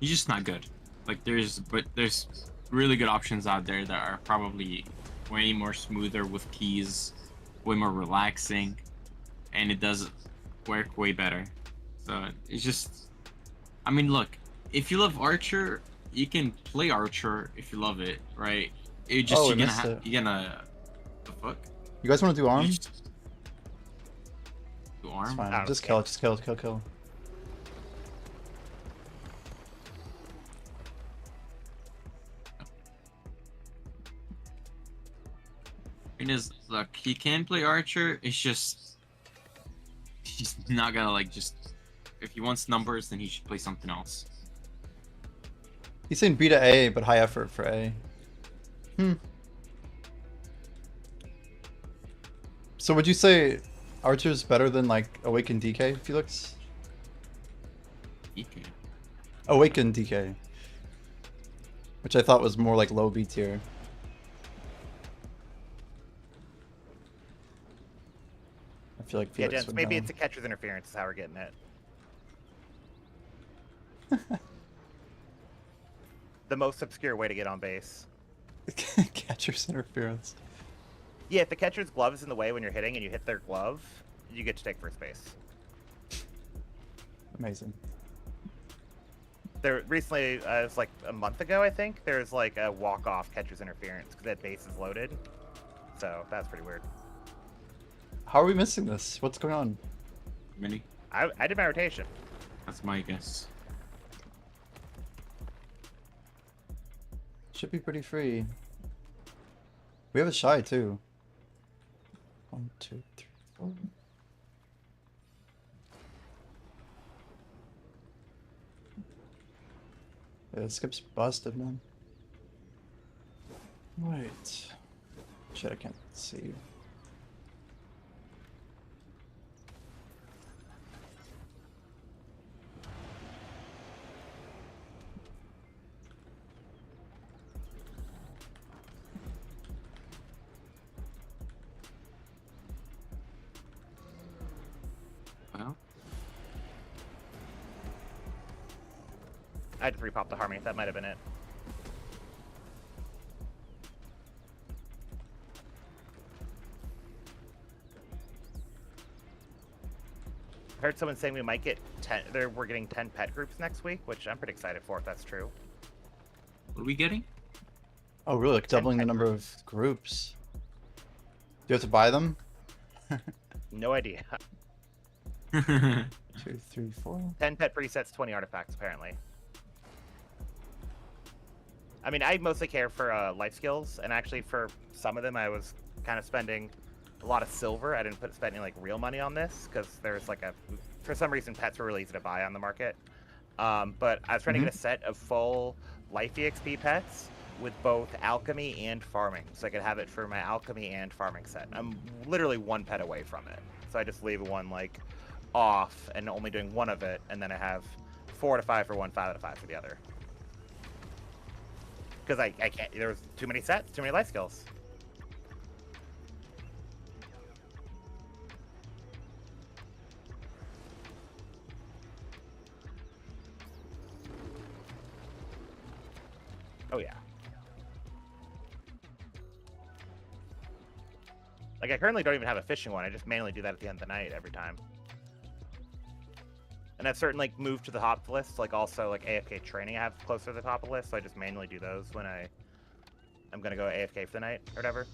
He's just not good. Like there's really good options out there that are probably way more smoother with keys, way more relaxing, and it does work way better. So it's just, I mean, look, if you love Archer, you can play Archer if you love it, right? It just Oh, you're we gonna missed it. you're gonna the fuck. You guys want to do arm? You It's just- Do arm? fine. I don't Just care. kill it. Just kill it. Kill. It is, look, he can play Archer. It's just he's not gonna like just if he wants numbers, then he should play something else. He's saying B to A, but high effort for A. So would you say Archer's better than like Awakened DK, Felix? He can. Awakened DK. Which I thought was more like low B tier. I feel like Yeah, Felix gents, would maybe know. it's a catcher's interference is how we're getting it. The most obscure way to get on base. Catcher's interference. Yeah, if the catcher's glove is in the way when you're hitting and you hit their glove, you get to take first base. Amazing. There recently, it was like a month ago, I think, there was like a walk-off catcher's interference because that base is loaded. So that's pretty weird. How are we missing this? What's going on? Mini. I did my rotation. That's my guess. Should be pretty free. We have a shy too. 1, 2, 3, 4. Yeah, skip's busted, man. Wait. Shit, I can't see. Well, I had to repop the Harmony. That might have been it. I heard someone saying we might get 10. We're getting 10 pet groups next week, which I'm pretty excited for if that's true. what are we getting? Oh, really? Like doubling the pet number of groups. Do you have to buy them? No idea. 2, 3, 4. 10 pet presets, 20 artifacts, apparently. I mean, I mostly care for life skills, and actually for some of them I was kind of spending a lot of silver. I didn't spend any like real money on this, because there's like for some reason pets were really easy to buy on the market. But I was trying to get a set of full life EXP pets with both alchemy and farming, so I could have it for my alchemy and farming set. I'm literally one pet away from it, so I just leave one like off and only doing one of it, and then I have 4 to 5 for one, 5 to 5 for the other. Because I can't. There's too many sets, too many life skills. Oh yeah. Like I currently don't even have a fishing one. I just manually do that at the end of the night every time. And I've certain like moved to the top list, like also like AFK training I have closer to the top of the list, so I just manually do those when I'm gonna go AFK for the night or whatever.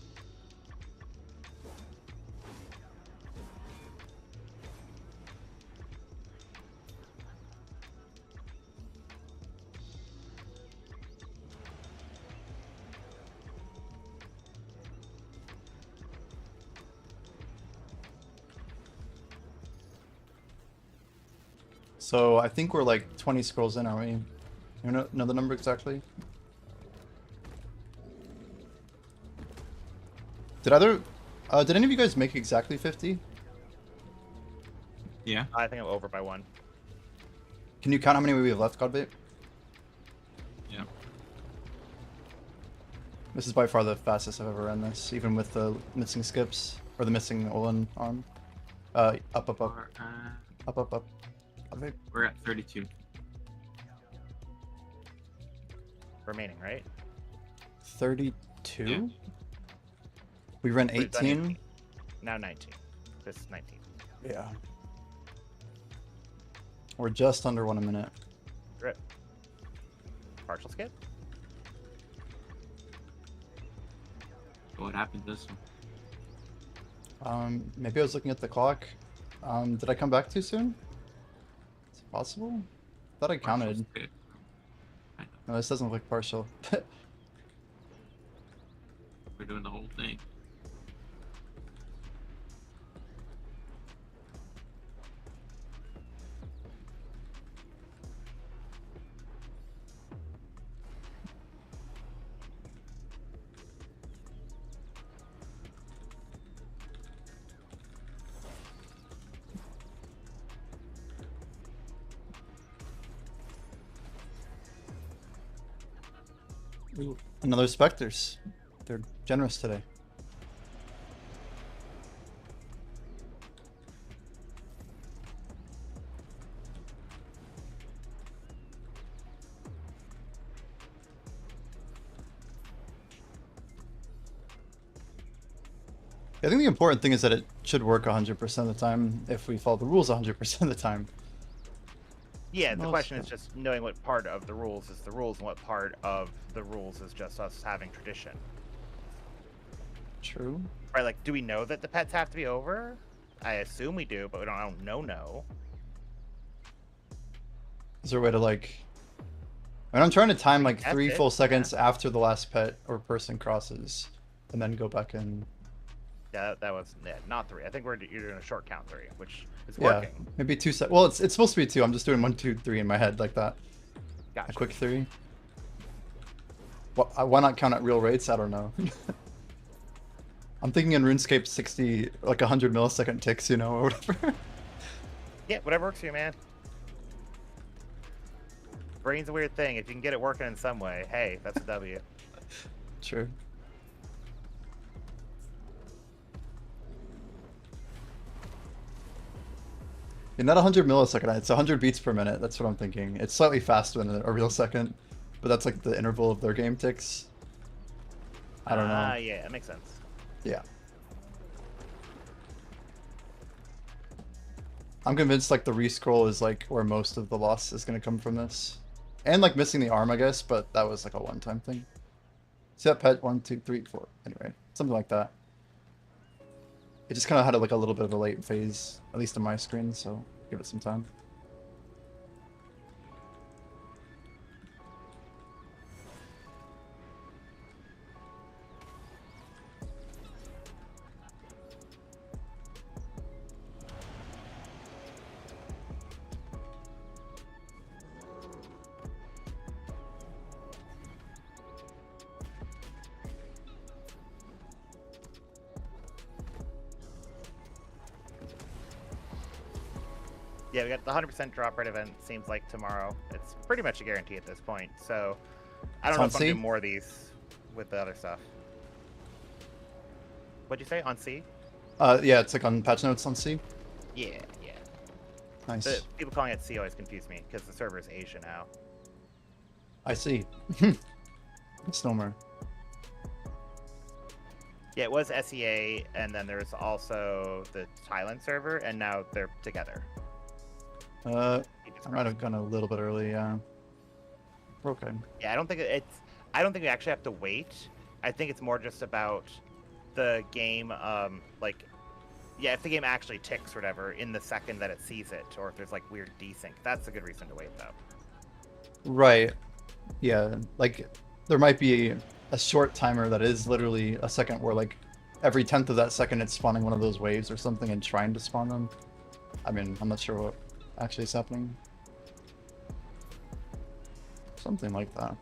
So I think we're like 20 scrolls in, are we? You know the number exactly? Did any of you guys make exactly 50? Yeah. I think I'm over by 1. Can you count how many we have left, Godbait? Yeah. This is by far the fastest I've ever run this, even with the missing skips, or the missing Olin arm. Up, up, up. We're, Up, up, up. Godbait. we're at 32. Remaining, right? 32? Yeah. We ran We've done 18? Now 19. This is 19. Yeah. We're just under 1 a minute. Rip. Partial skip? What happened to this one? Maybe I was looking at the clock. Did I come back too soon? Is it possible? Thought I counted. Okay. No, this doesn't look like partial. We're doing the whole thing. Ooh, another Spectres. They're generous today. I think the important thing is that it should work 100% of the time if we follow the rules 100% of the time. Yeah, the Most question of- is just knowing what part of the rules is the rules and what part of the rules is just us having tradition. True. Right, like, do we know that the pets have to be over? I assume we do, but I don't know. Is there a way to like... I mean, I'm trying to time like That's 3 it, full seconds after the last pet or person crosses, and then go back and... Yeah, that was not 3. I think you're doing a short count 3, which is Yeah, working. maybe 2 sec. Well, it's supposed to be 2. I'm just doing 1, 2, 3 in my head like that. Gotcha. A quick 3. Why not count at real rates? I don't know. I'm thinking in RuneScape 60, like 100 millisecond ticks, you know, or whatever. Yeah, whatever works for you, man. Brain's a weird thing. If you can get it working in some way, hey, that's a W. True. Yeah, not 100 millisecond, it's 100 beats per minute. That's what I'm thinking. It's slightly faster than a real second, but that's like the interval of their game ticks. I don't know. Yeah, that makes sense. Yeah. I'm convinced like the rescroll is like where most of the loss is gonna come from this. And like missing the arm, I guess, but that was like a one-time thing. See that pet? 1, 2, 3, 4. Anyway, something like that. It just kind of had like a little bit of a late phase, at least on my screen, so give it some time. Yeah, we got the 100% drop rate event. Seems like tomorrow. It's pretty much a guarantee at this point. So I don't It's know on if I'm C? doing more of these with the other stuff. What'd you say on C? Yeah, it's like on patch notes on C. Yeah, yeah. Nice. The people calling it C always confuse me because the server is Asia now. I see. Snowmer. Yeah, it was SEA, and then there's also the Thailand server, and now they're together. I might have gone a little bit early. Yeah. We're okay. Yeah, I don't think I don't think we actually have to wait. I think it's more just about the game, like, yeah, if the game actually ticks or whatever in the second that it sees it, or if there's like weird desync, that's a good reason to wait though. Right. Yeah. Like, there might be a short timer that is literally a second where like every 10th of that second it's spawning one of those waves or something and trying to spawn them. I mean, I'm not sure what actually is happening. Something like that.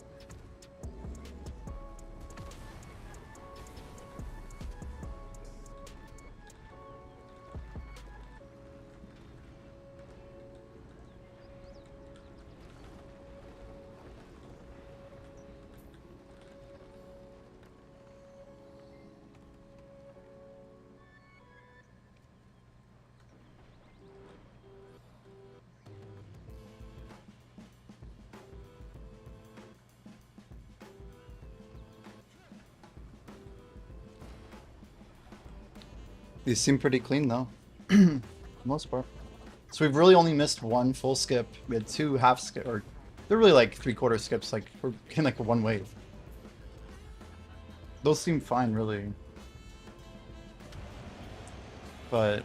These seem pretty clean though, for the most part. So we've really only missed one full skip. We had two half skip, or they're really like 3/4 skips. Like we're getting like one wave. Those seem fine, really. But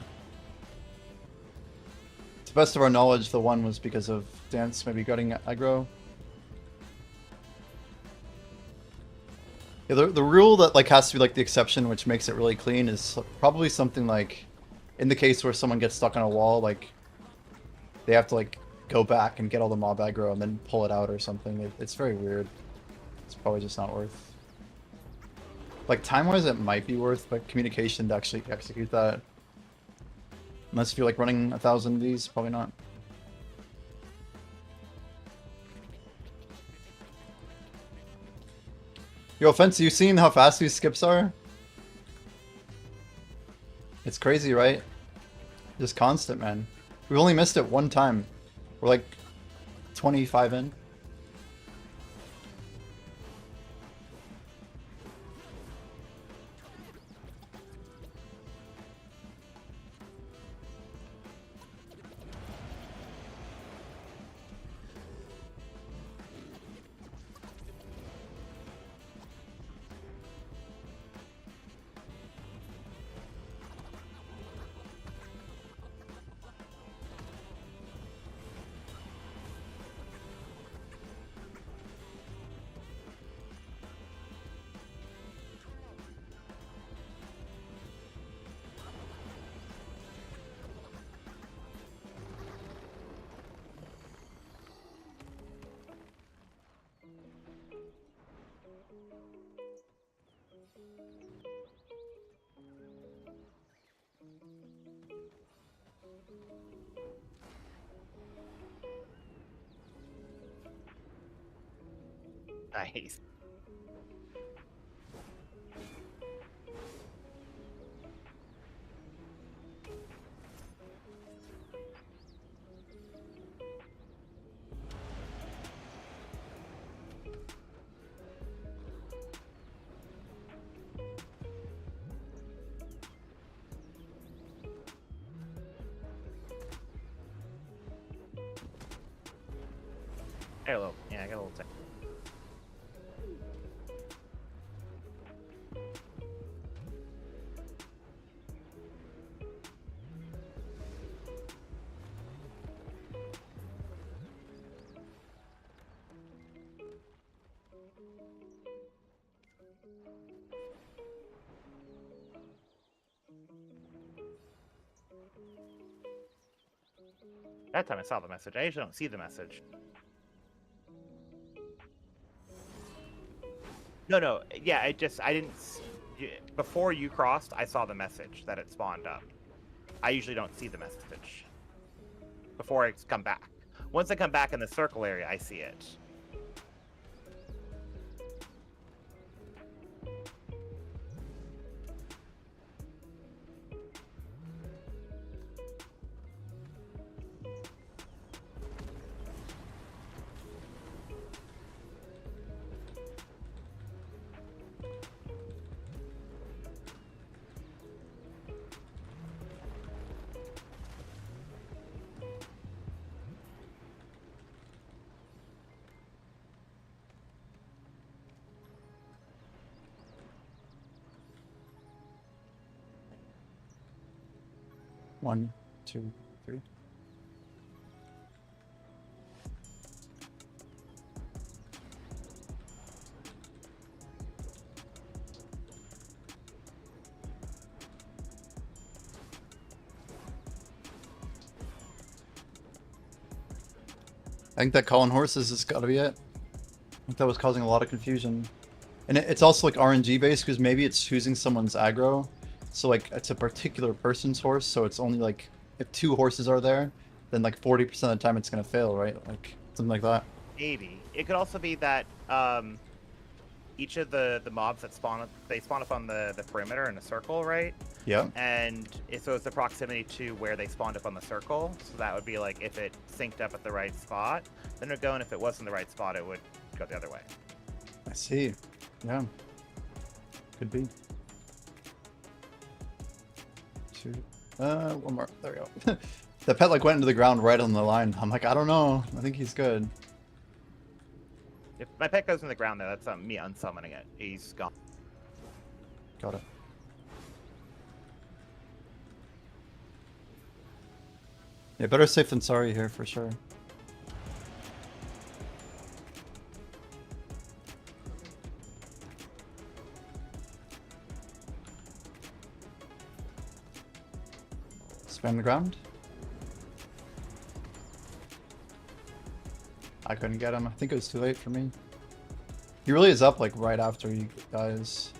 to the best of our knowledge, the one was because of Dance maybe gutting aggro. Yeah, the rule that like has to be like the exception, which makes it really clean, is probably something like, in the case where someone gets stuck on a wall, like they have to like go back and get all the mob aggro and then pull it out or something. It's very weird. It's probably just not worth. Like time-wise, it might be worth, but communication to actually execute that, unless if you're like running 1,000 of these, probably not. Yo, Offense, you seen how fast these skips are? It's crazy, right? Just constant, man. We've only missed it one time. We're like 25 in. Nice. Hello. Yeah, I got a little tech. That time I saw the message. I usually don't see the message. No. Yeah, I didn't. Before you crossed, I saw the message that it spawned up. I usually don't see the message. before I come back. Once I come back in the circle area, I see it. One, two, three. I think that calling horses has got to be it. I think that was causing a lot of confusion. And it's also like RNG based because maybe it's choosing someone's aggro. So like it's a particular person's horse, so it's only like if 2 horses are there, then like 40% of the time it's gonna fail, right? Like something like that. Maybe. It could also be that each of the mobs that spawn up on the perimeter in a circle, right? Yeah. And so it's the proximity to where they spawned up on the circle. So that would be like if it synced up at the right spot, then it would go, and if it wasn't the right spot, it would go the other way. I see. Yeah. Could be. 2. One more. There we go. The pet like went into the ground right on the line. I'm like, I don't know. I think he's good. If my pet goes in the ground, though, that's me unsummoning it. He's gone. Got it. Yeah, better safe than sorry here for sure. Spam the ground. I couldn't get him. I think it was too late for me. He really is up like right after he dies.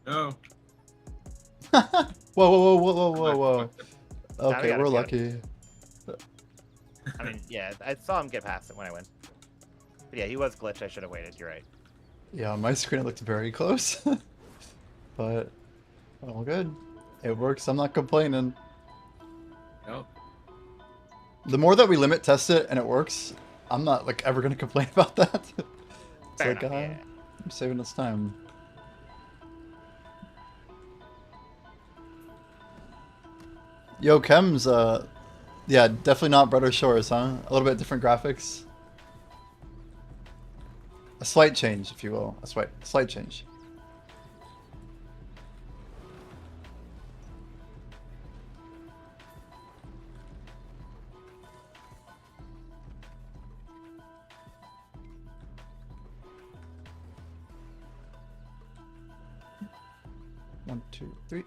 No. Whoa, whoa, whoa, whoa, whoa, whoa, whoa. Now we Okay, gotta we're go. lucky. I mean, yeah, I saw him get past it when I went. But yeah, he was glitched. I should have waited. You're right. Yeah, on my screen it looked very close. But all good. It works. I'm not complaining. Nope. The more that we limit test it and it works, I'm not like ever gonna complain about that. It's Fair like enough, yeah. I'm saving us time. Yo, Chems, yeah, definitely not Brother Shores, huh? A little bit different graphics. A slight change, if you will. A slight change. One, two, three.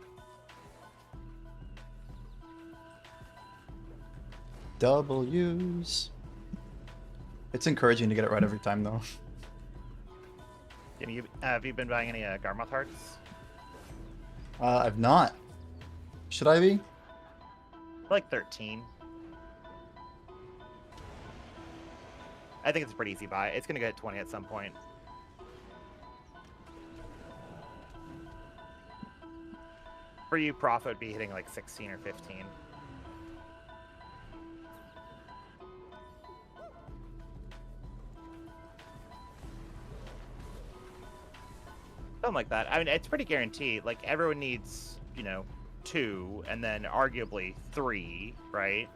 W's. It's encouraging to get it right every time, though. Have you been buying any Garmoth hearts? I've not. Should I be? Like 13. I think it's a pretty easy buy. It's gonna go at 20 at some point. For you, profit would be hitting like 16 or 15. Something like that. I mean, it's pretty guaranteed. Like, everyone needs, 2, and then arguably 3, right?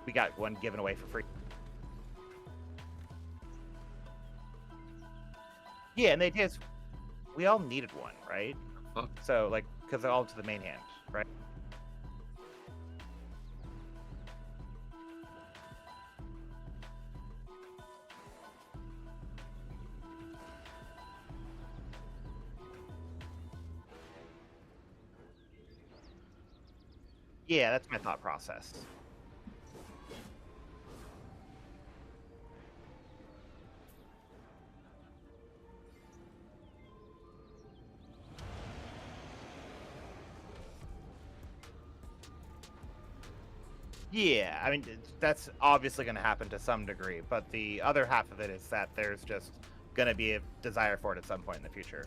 We got one given away for free. Yeah, and the idea is we all needed one, right? Fuck. So, like, because they're all to the main hand, right? Yeah, that's my thought process. Yeah, I mean, that's obviously going to happen to some degree, but the other half of it is that there's just going to be a desire for it at some point in the future.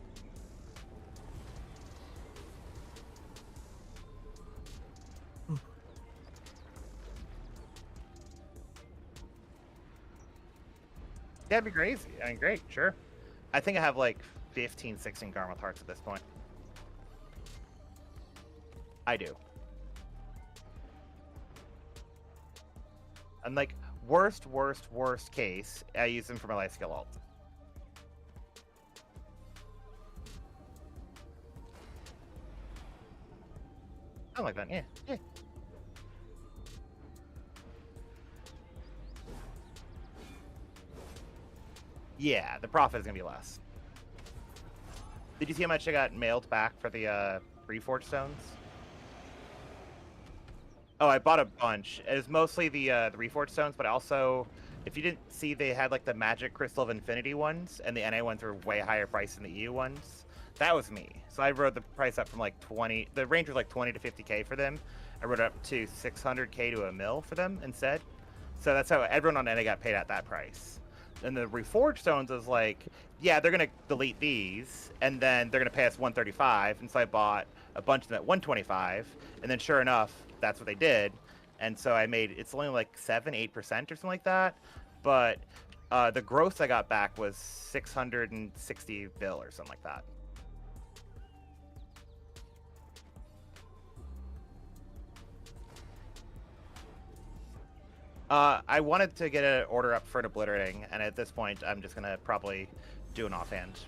That'd be crazy. I mean, great, sure. I think I have like 15, 16 Garmoth Hearts at this point. I do. And like, worst case, I use them for my life skill ult. I like that, yeah. Yeah, the profit is gonna be less. Did you see how much I got mailed back for the Reforged stones? Oh, I bought a bunch. It was mostly the Reforged stones, but also, if you didn't see, they had like the Magic Crystal of Infinity ones, and the NA ones were way higher price than the EU ones. That was me. So I rode the price up from like 20. The range was like 20 to 50k for them. I rode it up to 600k to a mil for them instead. So that's how everyone on NA got paid at that price. And the Reforged stones was like, yeah, they're gonna delete these, and then they're gonna pay us 135. And so I bought a bunch of them at 125, and then sure enough, that's what they did. And so I made, it's only like 7-8% or something like that, but the gross I got back was 660 bill or something like that. I wanted to get an order up for an obliterating, and at this point, I'm just gonna probably do an offhand.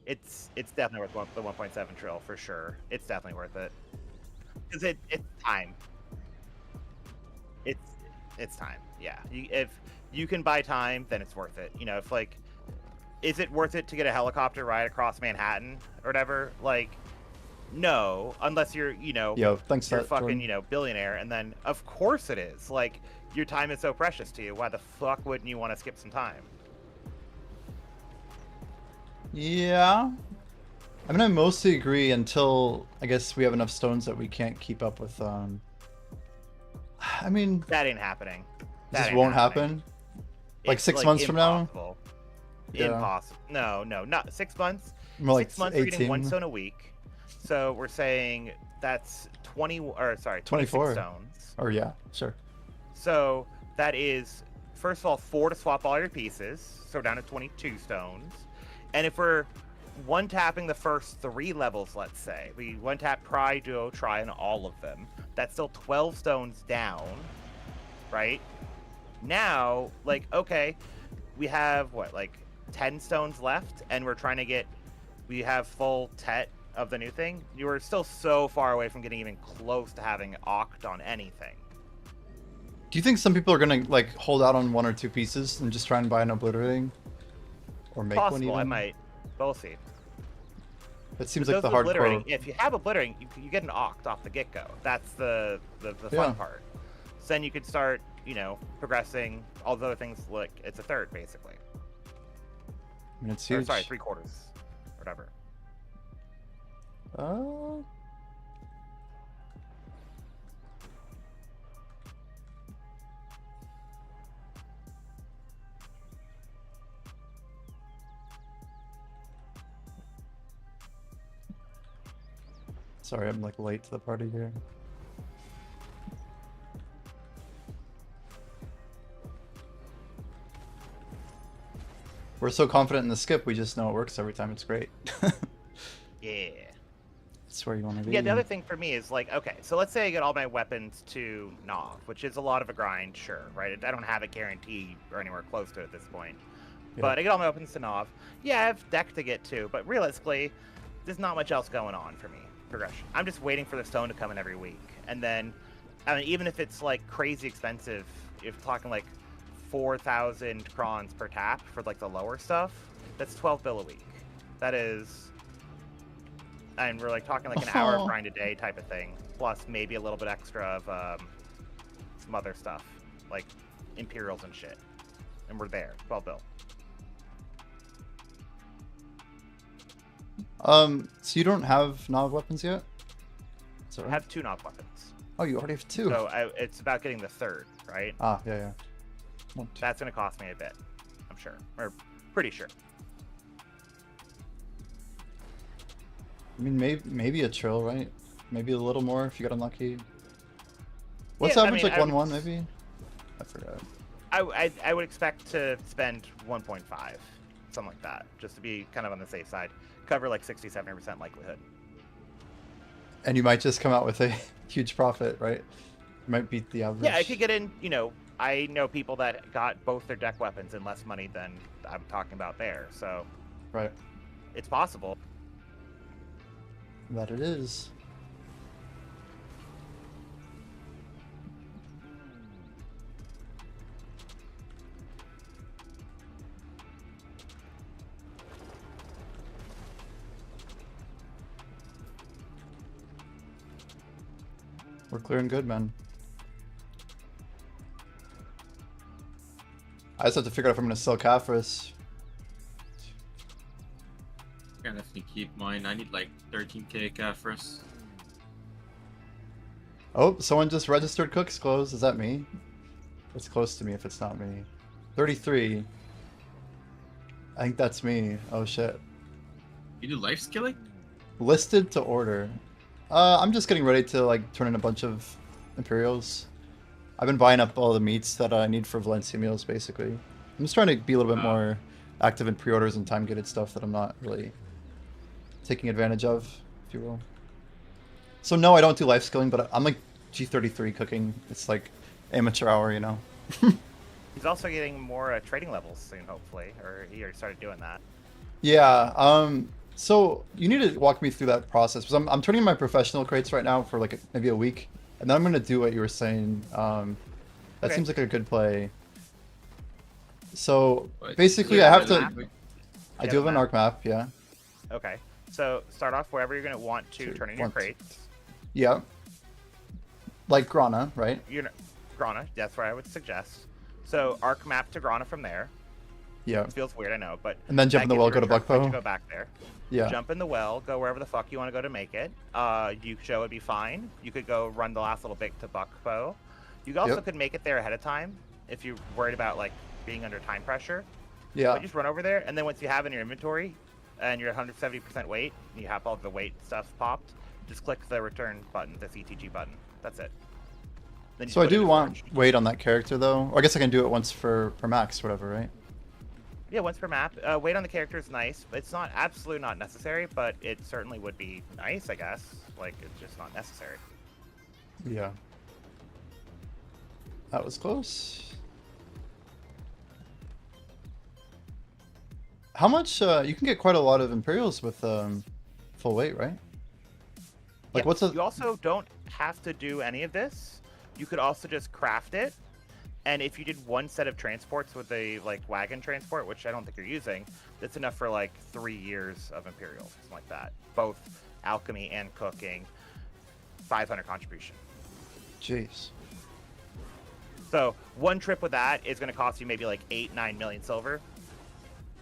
It's definitely worth the 1.7 trill for sure. It's definitely worth it because it's time. It's time. Yeah. If you can buy time, then it's worth it. You know, if like, is it worth it to get a helicopter ride across Manhattan or whatever? Like, no, unless you're, you know, Yo, thanks you're for that, fucking, Jordan. you know, billionaire, and then of course it is. Like, your time is so precious to you. Why the fuck wouldn't you want to skip some time? Yeah. I mean, I mostly agree until I guess we have enough stones that we can't keep up with. I mean, That ain't happening. this ain't won't happening. happen. Like It's, 6 months from now. impossible. Yeah. Impossible. No, not 6 months. More like 6 months, we're getting 1 18. stone a week. So we're saying that's 20, or sorry, 24 stones. Or yeah, sure. So that is, first of all, 4 to swap all your pieces. So down to 22 stones. And if we're one-tapping the first 3 levels, let's say, we one-tap Pry, Duo, Try, and all of them, that's still 12 stones down, right? Now, like, okay, we have, what, like, 10 stones left, and we're trying to get, we have full Tet of the new thing. You are still so far away from getting even close to having Oct on anything. Do you think some people are gonna like hold out on 1 or 2 pieces and just try and buy an obliterating, or make one Possible, even? I might. We'll see. It seems But like the those obliterating, hardcore. if you have obliterating, you get an Oct off the get-go. That's the Yeah. fun part. So then you could start, you know, progressing all the other things. Like, it's a third basically. I mean, it's Or huge. sorry, 3/4, whatever. Sorry, I'm like late to the party here. We're so confident in the skip, we just know it works every time. It's great. Yeah. That's where you want to be. Yeah, the other thing for me is like, okay, so let's say I get all my weapons to Nov, which is a lot of a grind, sure, right? I don't have it guaranteed or anywhere close to it at this point. Yeah. But I get all my weapons to Nov. Yeah, I have deck to get to, but realistically, there's not much else going on for me. Progression. I'm just waiting for the stone to come in every week. And then, I mean, even if it's like crazy expensive, if talking like 4,000 crons per tap for like the lower stuff, That's 12 bill a week. That is, and we're like talking like an hour Oh. grind a day type of thing, plus maybe a little bit extra of some other stuff, like Imperials and shit. And we're there, 12 bill. So you don't have Nog weapons yet? Is that I right? have 2 knock weapons. Oh, you already have 2. So it's about getting the 3rd, right? Ah, yeah, yeah. 1, 2. That's going to cost me a bit, I'm sure. Or pretty sure. I mean, maybe a trill, right? Maybe a little more if you got unlucky. What's Yeah, I average, mean, like I 1-1 would- maybe? I forgot. I would expect to spend 1.5, something like that, just to be kind of on the safe side. Cover like 60-70% likelihood. And you might just come out with a huge profit, right? You might beat the average. Yeah, I could get in, I know people that got both their deck weapons in less money than I'm talking about there, so Right. it's possible. That it is. We're clearing good, man. I just have to figure out if I'm gonna sell Caphras. I can definitely keep mine. I need like 13k first. Oh, someone just registered Cook's Close. Is that me? It's close to me if it's not me. 33. I think that's me. Oh shit. You do life skilling? Listed to order. I'm just getting ready to like turn in a bunch of Imperials. I've been buying up all the meats that I need for Valencia meals, basically. I'm just trying to be a little bit more active in pre-orders and time-gated stuff that I'm not really taking advantage of, if you will. So no, I don't do life skilling, but I'm like G33 cooking. It's like amateur hour, you know? He's also getting more trading levels soon, hopefully, or he already started doing that. Yeah, so you need to walk me through that process, because I'm turning in my professional crates right now for like maybe a week, and then I'm going to do what you were saying. That Okay. seems like a good play. So But basically you I have have a to... map? I You do have have a an arc map, yeah. Okay, so start off wherever you're going to want to Sure, turn in your want to. crates. Yeah. Like Grana, right? Grana, that's what I would suggest. So arc map to Grana from there. Yeah. It feels weird, I know, but And then jump that in the gives well, you go to return point Buckbow. Go back there. Yeah. Jump in the well, go wherever the fuck you want to go to make it. You show would be fine. You could go run the last little bit to Buckbow. You also Yep. could make it there ahead of time if you're worried about like being under time pressure. Yeah. But just run over there, and then once you have it in your inventory, and you're 170% weight, and you have all the weight stuff popped, just click the return button, the CTG button. That's it. Then you So I put it do in want storage. weight on that character though. Or I guess I can do it once per max, whatever, right? Yeah, once per map. Weight on the character is nice. It's not absolutely not necessary, but it certainly would be nice, I guess. Like, it's just not necessary. Yeah. That was close. How much, you can get quite a lot of Imperials with full weight, right? Like Yeah, what's a... You also don't have to do any of this. You could also just craft it. And if you did one set of transports with a like wagon transport, which I don't think you're using, that's enough for like 3 years of Imperial, something like that. Both alchemy and cooking, 500 contribution. Jeez. So one trip with that is going to cost you maybe like 8-9 million silver.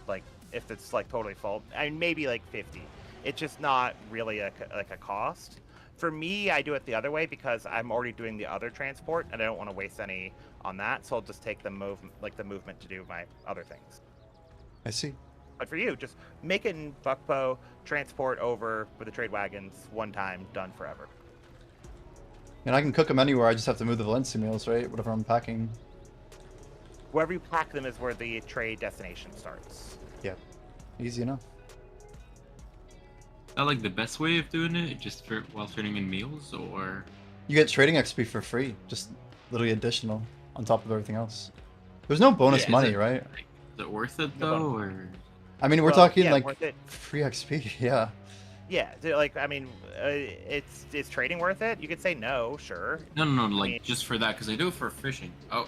Like if it's like totally full, I mean maybe like 50. It's just not really a cost. For me, I do it the other way because I'm already doing the other transport and I don't want to waste any on that. So I'll just take the movement to do my other things. I see. But for you, just make it in Buckbow, transport over with the trade wagons, one time, done forever. And I can cook them anywhere, I just have to move the Valencia meals, right? Whatever I'm packing. Wherever you pack them is where the trade destination starts. Yeah. Easy enough. Is that like the best way of doing it, just for while turning in meals, or? You get trading XP for free, just literally additional on top of everything else. There's no bonus Yeah, is money, it- right? Is it worth it No though, or? I mean, we're Well, talking yeah, like worth it. free XP, yeah. Yeah, like I mean, is trading worth it? You could say no, sure. No, no, no, like mean- just for that, because I do it for fishing. Oh,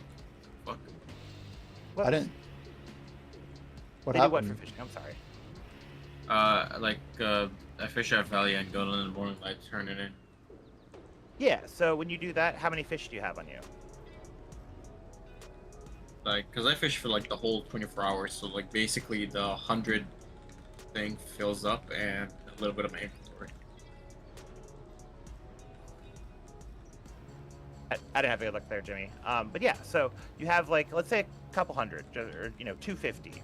fuck. I didn't. What They do what happened? for fishing? I'm sorry. I fish at Valley and go in the morning light, turn it in. Yeah. So when you do that, how many fish do you have on you? Like, cause I fish for like the whole 24 hours, so like basically the 100 thing fills up and a little bit of my inventory. I didn't have a good look there, Jimmy. But yeah, so you have like, let's say a couple hundred, or 250.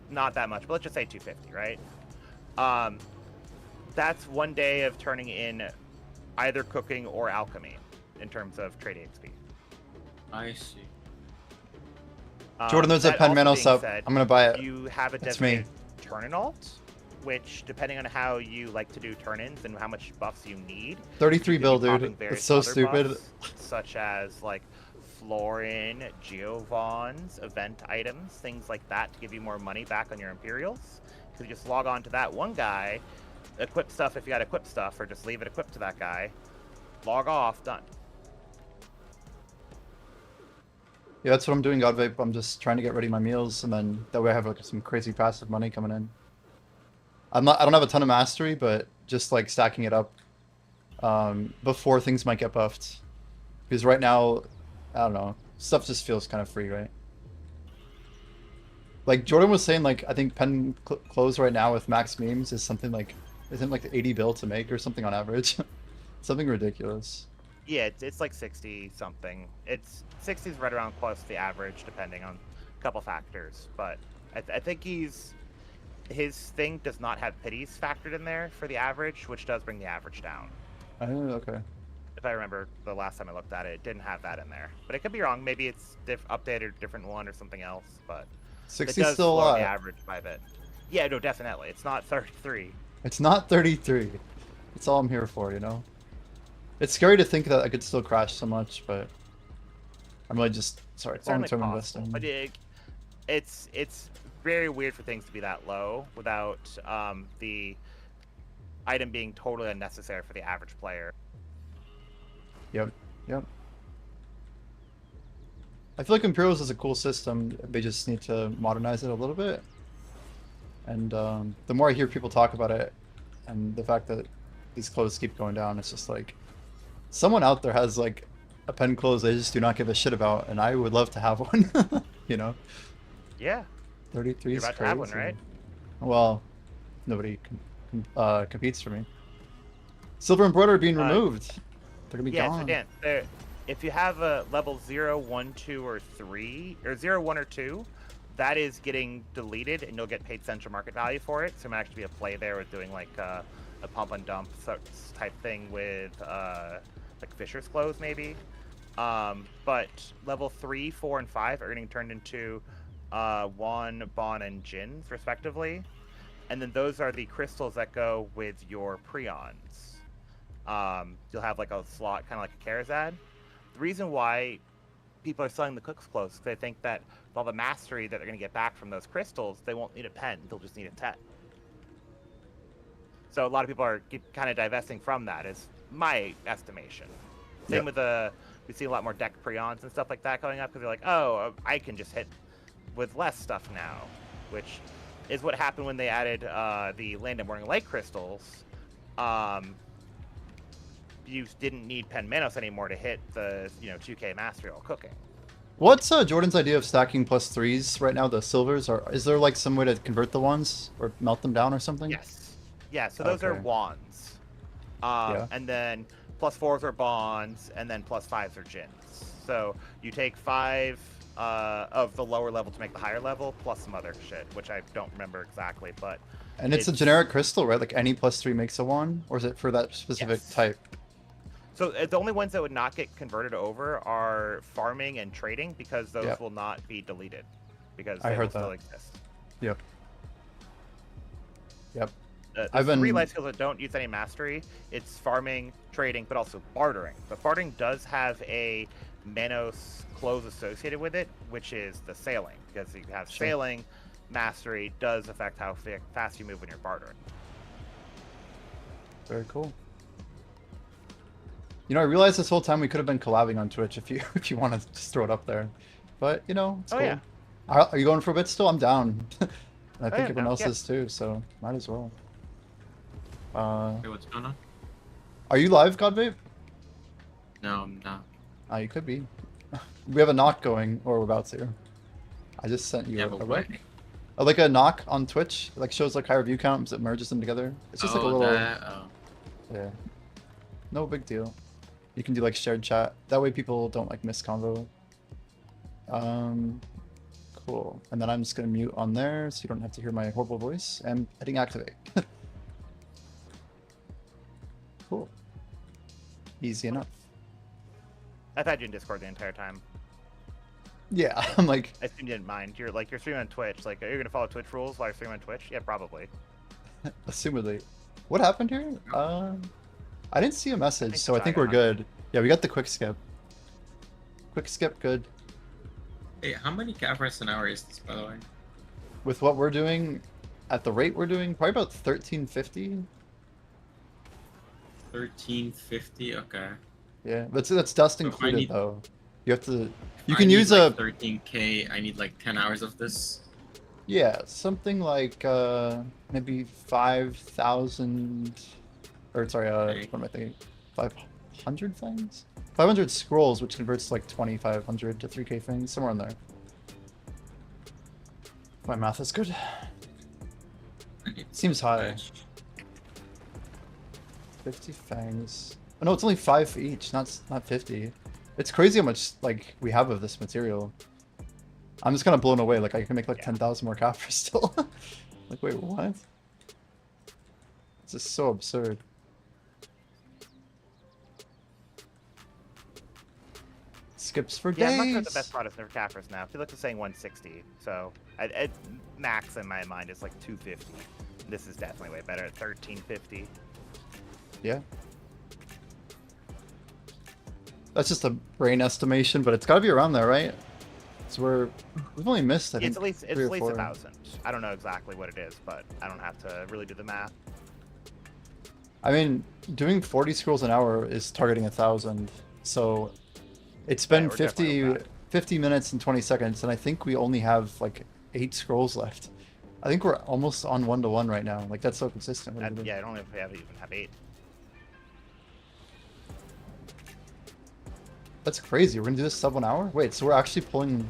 Not that much, but let's just say 250, right? That's one day of turning in either cooking or alchemy in terms of trading XP. I see. Jordan, there's a That pen also Manos being up. said, I'm gonna buy it. You have a That's me. designated turn-in alt, which, depending on how you like to do turn-ins and how much buffs you need, 33 you could bill, be popping dude. various It's so other stupid. buffs, such as like Florin, Giovan's, event items, things like that, to give you more money back on your Imperials. So you just log on to that one guy, equip stuff if you got equip stuff, or just leave it equipped to that guy. Log off, done. Yeah, that's what I'm doing, God Vape. I'm just trying to get ready my meals, and then that way I have like some crazy passive money coming in. I don't have a ton of mastery, but just like stacking it up before things might get buffed. Because right now, I don't know, stuff just feels kind of free, right? Like Jordan was saying, like I think pen close right now with max memes is something like, isn't like 80 bill to make or something on average? Something ridiculous. Yeah, it's like 60 something. It's 60 is right around close to the average, depending on a couple factors. But I think his thing does not have pities factored in there for the average, which does bring the average down. Oh, okay. If I remember the last time I looked at it, it didn't have that in there. But it could be wrong. Maybe it's updated a different one or something else. But 60 it does still a lower lot. the average by a bit. Yeah, no, definitely. It's not 33. It's not 33. That's all I'm here for, you know? It's scary to think that I could still crash so much, but I'm really just, sorry, It's certainly long-term possible, investing. but it's very weird for things to be that low without the item being totally unnecessary for the average player. Yep, yep. I feel like Imperials is a cool system. They just need to modernize it a little bit. And the more I hear people talk about it, and the fact that these clothes keep going down, it's just like, someone out there has like a pen clothes they just do not give a shit about, and I would love to have one. You know, Yeah, 33 you're is about to crazy. have one, right? Well, nobody competes for me. Silver embroidery being removed. They're gonna be Yeah, gone. so Dan, if you have a level 0, 1, 2, or 3, or 0, 1, or 2, that is getting deleted, and you'll get paid central market value for it. So it might actually be a play there with doing like a pump and dump type thing with like Fisher's clothes maybe. But level 3, 4, and 5 are getting turned into Juan, Bon, and Jins respectively. And then those are the crystals that go with your Prions. You'll have like a slot, kind of like a Karazad. The reason why people are selling the cook's clothes is they think that with all the mastery that they're going to get back from those crystals, they won't need a pen, they'll just need a tet. So a lot of people are kind of divesting from that, is my estimation. Same with we see a lot more deck Prions and stuff like that going up, because they're like, oh, I can just hit with less stuff now, which is what happened when they added the Land and Morning Light crystals. You didn't need Pen Manos anymore to hit the 2K mastery while cooking. What's Jordan's idea of stacking +3s right now? The silvers, or is there like some way to convert the ones or melt them down or something? Yes. Yeah. So those are Okay. wands, Yeah. and then +4s are bonds, and then +5s are gins. So you take 5 of the lower level to make the higher level, plus some other shit, which I don't remember exactly, but. And it's a generic crystal, right? Like any +3 makes a wand, or is it for that specific Yes. type? So the only ones that would not get converted over are farming and trading, because those Yep. will not be deleted, because I they heard will still that. exist. Yep. Yep. There's I've 3 been- life skills that don't use any mastery. It's farming, trading, but also bartering. But bartering does have a Manos close associated with it, which is the sailing, because you have Sure. sailing. Mastery does affect how fast you move when you're bartering. Very cool. You know, I realized this whole time we could have been collabing on Twitch if you if you want to just throw it up there, but you know, it's Oh, cool. yeah. Are you going for a bit still? I'm down. I think yeah, everyone no, else yeah. is too, so might as well. Hey, what's going on? Are you live, Godvape? No, I'm not. You could be. We have a knock going, or we're about to. I just sent you You a, have a a what? link. Like a knock on Twitch, like shows like higher view counts, it merges them together. It's just like a Oh, little, that. Oh. yeah, no big deal. You can do like shared chat. That way people don't like miss convo. Cool. And then I'm just gonna mute on there so you don't have to hear my horrible voice. And hitting activate. Cool. Easy enough. I've had you in Discord the entire time. Yeah, I'm like, I assume you didn't mind. You're streaming on Twitch. Like, are you gonna follow Twitch rules while you're streaming on Twitch? Yeah, probably. assumedly. What happened here? I didn't see a message, think so I it's think we're Dragon good. Yeah, we got the quick skip. Quick skip, good. Hey, how many calories an hour is this, by the way? With what we're doing, at the rate we're doing, probably about 1350. 1350. Okay. Yeah, that's dust So if I included need- though. You have to. You I can need, use like, a 13K. I need like 10 hours of this. yeah, something like maybe 5,000, or sorry, Okay. what am I thinking? 500 things? 500 scrolls, which converts to like 2,500 to 3K things, somewhere in there. My math is good. I need Seems high. flash. 50 fangs. Oh no, it's only 5 for each, not 50. It's crazy how much like we have of this material. I'm just kind of blown away. Like I can make like 10,000 more coppers still. Like wait, what? This is so absurd. Skips for Yeah, I'm not days. sure what the best product for Caffers now. I feel like they're saying 160. So max in my mind is like 250. This is definitely way better at 1350. Yeah. That's just a brain estimation, but it's got to be around there, right? So we've only missed I think It's at least 3 or 4. 1,000. I don't know exactly what it is, but I don't have to really do the math. I mean, doing 40 scrolls an hour is targeting 1,000. So it's been we're definitely over 50 minutes and 20 seconds, and I think we only have like 8 scrolls left. I think we're almost on 1-to-1 right now. Like that's so consistent. Yeah, I don't know if we even have 8. That's crazy. We're gonna do this sub 1 hour? Wait, so we're actually pulling...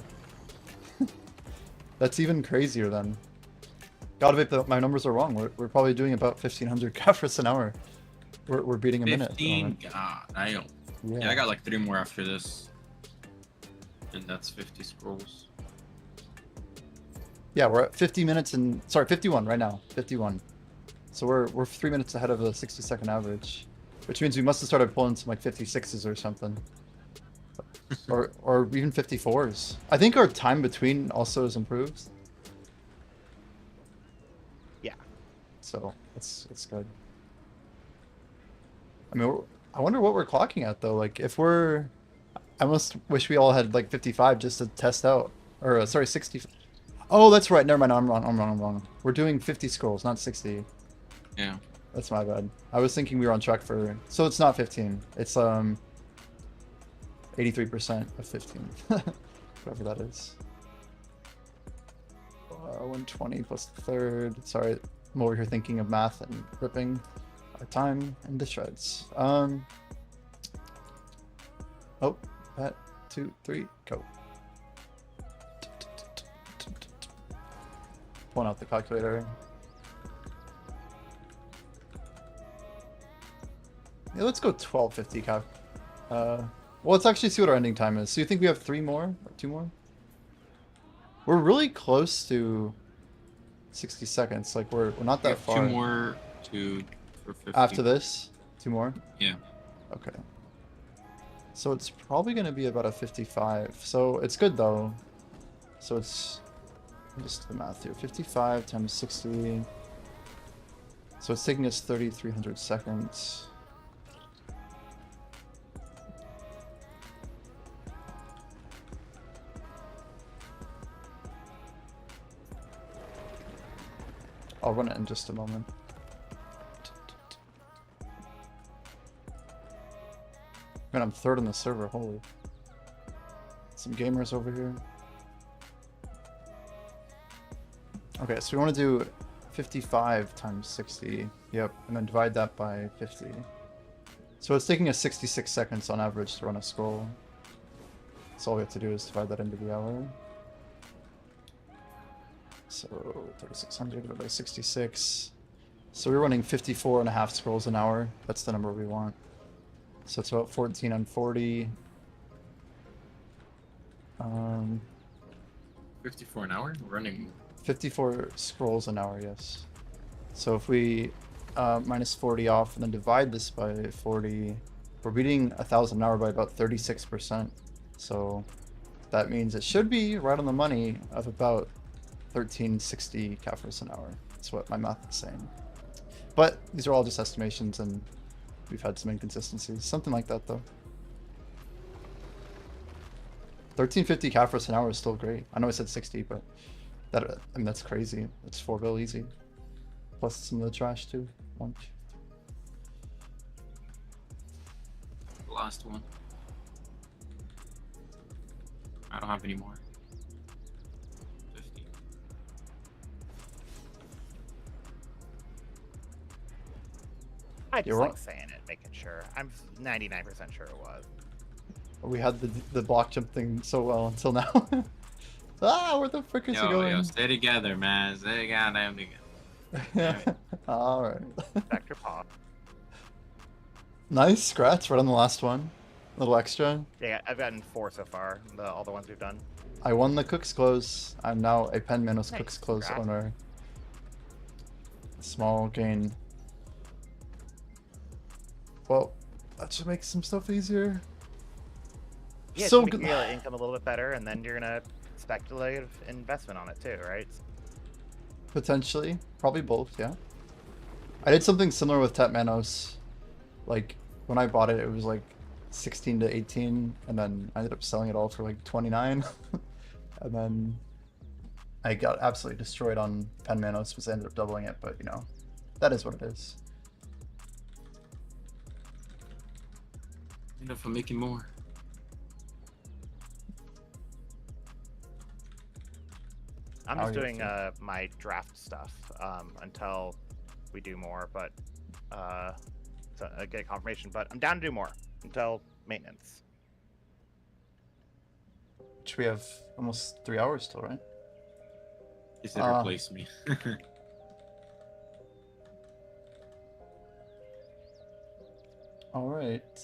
That's even crazier then. God, if my numbers are wrong, we're probably doing about 1,500 cafres an hour. We're beating a minute. At the 15. moment. God, I don't. Yeah, I got like 3 more after this. And that's 50 scrolls. Yeah, we're at 50 minutes and... Sorry, 51 right now. 51. So we're 3 minutes ahead of the 60-second average. Which means we must have started pulling some like 56s or something. or even 54s. I think our time between also has improved. Yeah. So it's good. I mean, I wonder what we're clocking at though. Like if we're, I almost wish we all had like 55 just to test out. Or sorry, 60. Oh, that's right. Never mind. I'm wrong. We're doing 50 scrolls, not 60. Yeah. That's my bad. I was thinking we were on track for. So it's not 15. It's 83% of 15. Whatever that is. 120 plus the third. Sorry, I'm over here thinking of math and ripping our time into shreds. Oh, that 2, 3, go. Pulling out the calculator. Yeah, let's go 1250 cap. Well, let's actually see what our ending time is. So you think we have 3 more? Or 2 more? We're really close to 60 seconds. Like, we're not We that have far. 2 more for 50. After this? 2 more? Yeah. Okay. So it's probably going to be about a 55. So it's good, though. So it's... Just the math here. 55 times 60. So it's taking us 3,300 seconds. I'll run it in just a moment. Man, I'm third on the server, holy. Some gamers over here. Okay, so we want to do 55 times 60. Yep, and then divide that by 50. So it's taking us 66 seconds on average to run a scroll. So all we have to do is divide that into the hour. So 3600 divided by 66. So we're running 54 and a half scrolls an hour. That's the number we want. So it's about 14 on 40. 54 an hour? We're running. 54 scrolls an hour, yes. So if we minus 40 off and then divide this by 40, we're beating 1,000 an hour by about 36%. So that means it should be right on the money of about 1360 cafres an hour. That's what my math is saying. But these are all just estimations and we've had some inconsistencies. Something like that though. 1350 cafres an hour is still great. I know I said 60, but that, I mean, that's crazy. That's 4 bill easy. Plus some of the trash too. One, two. Last one. I don't have any more. 50. I just You're like right. saying it, making sure. I'm 99% sure it was. We had the block jump thing so well until now. Ah, where the frick is he Yo, going? stay together, man. Stay goddamn together. All right. Vector paw. Nice scratch right on the last one. A little extra. Yeah, I've gotten 4 so far. All the ones we've done. I won the Cook's Close. I'm now a Pen Manos Nice, Cook's Close congrats. owner. Small gain. Well, that should make some stuff easier. Yeah, So so good. make your income a little bit better, and then you're gonna speculative investment on it too, right? Potentially. Probably both, yeah. I did something similar with Tap Manos. Like, when I bought it, it was like 16 to 18, and then I ended up selling it all for like 29. And then I got absolutely destroyed on Pen Manos because I ended up doubling it, but you know, that is what it is. End up for making more. I'm How just are you doing feeling? my draft stuff until we do more, but so I get confirmation. But I'm down to do more until maintenance. Which we have almost 3 hours still, right? He said Ah. replace me. Alright.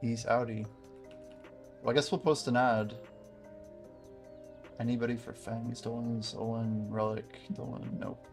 He's outie. Well, I guess we'll post an ad. Anybody for Fangs? Dolan's, Owen, Relic, Dolan, nope.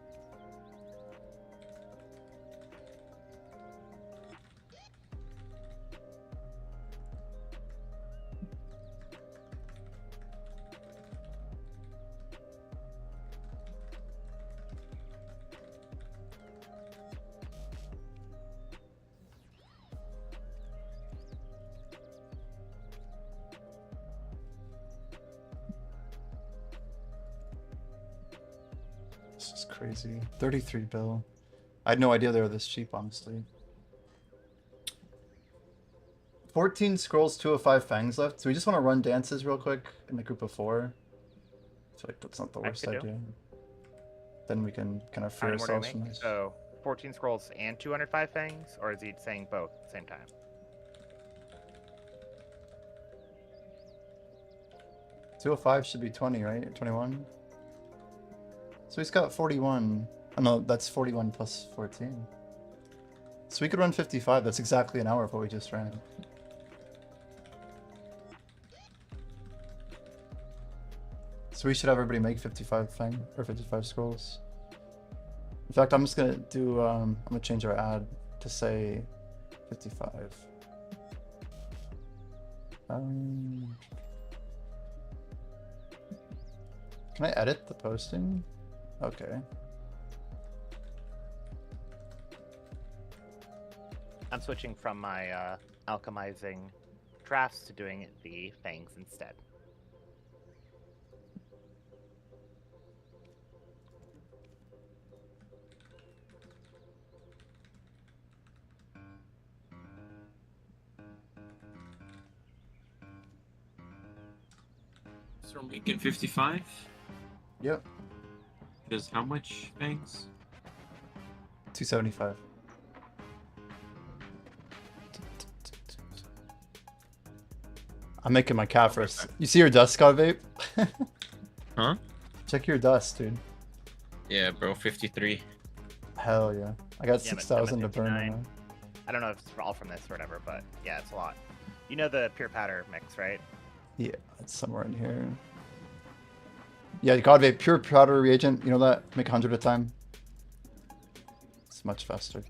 This is crazy. 33 bill. I had no idea they were this cheap, honestly. 14 scrolls, 205 fangs left. So we just want to run dances real quick in a group of 4. I feel like that's not the I worst could do. idea. Then we can kind of How free many more do we ourselves from make? this. So 14 scrolls and 205 fangs, or is he saying both at the same time? Two oh five should be 20, right? 21? So he's got 41. Oh no, that's 41 plus 14. So we could run 55. That's exactly an hour of what we just ran. So we should have everybody make 55 fang or 55 scrolls. In fact, I'm just gonna do I'm gonna change our ad to say 55. Can I edit the posting? Okay. I'm switching from my alchemizing drafts to doing the fangs instead. So we're making 55? Yep. Does how much fangs? 275. I'm making my cat first. You see your dust, Scott Vape? Huh? Check your dust, dude. Yeah, bro, 53. Hell yeah. I got Yeah, I'm at 6,000 to burn 59. right now. I don't know if it's all from this or whatever, but yeah, it's a lot. You know the pure powder mix, right? Yeah, it's somewhere in here. Yeah, God Vape, pure powder reagent. You know that? Make 100 at a time. It's much faster.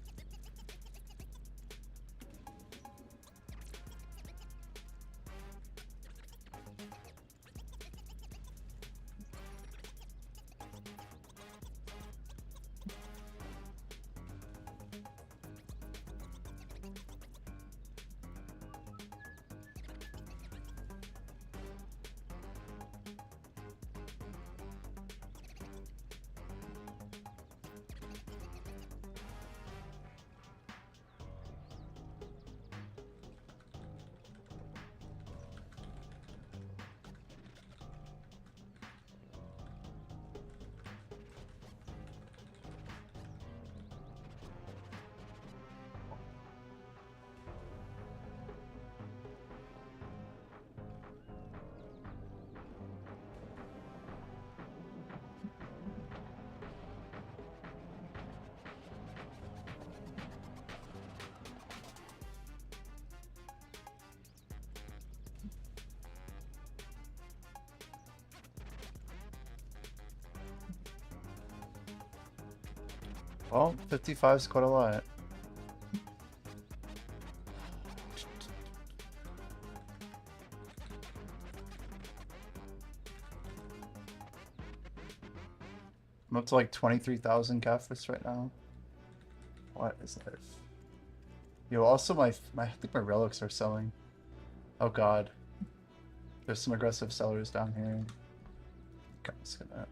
Well, 55 is quite a lot. I'm up to like 23,000 Caphras right now. What is life? Yo, also I think my relics are selling. Oh god. There's some aggressive sellers down here. I'm just gonna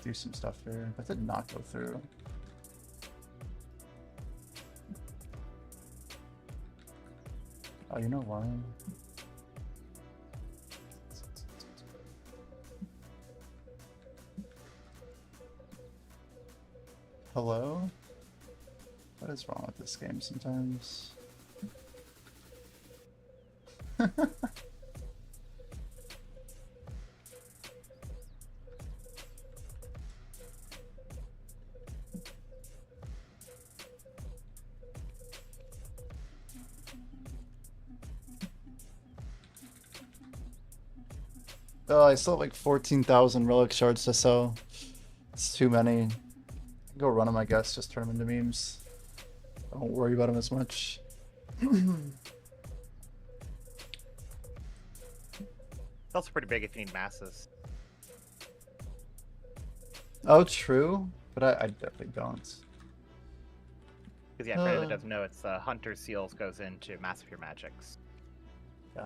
do some stuff here. That did not go through. Oh, you know why? Hello? What is wrong with this game sometimes? Oh, I still have like 14,000 relic shards to sell. It's too many. Go run them, I guess. Just turn them into memes. I won't worry about them as much. It's also pretty big if you need masses. Oh, true. But I definitely don't. Because yeah, for anyone that doesn't know, it's Hunter Seals goes into Massive Pure Magics. Yeah.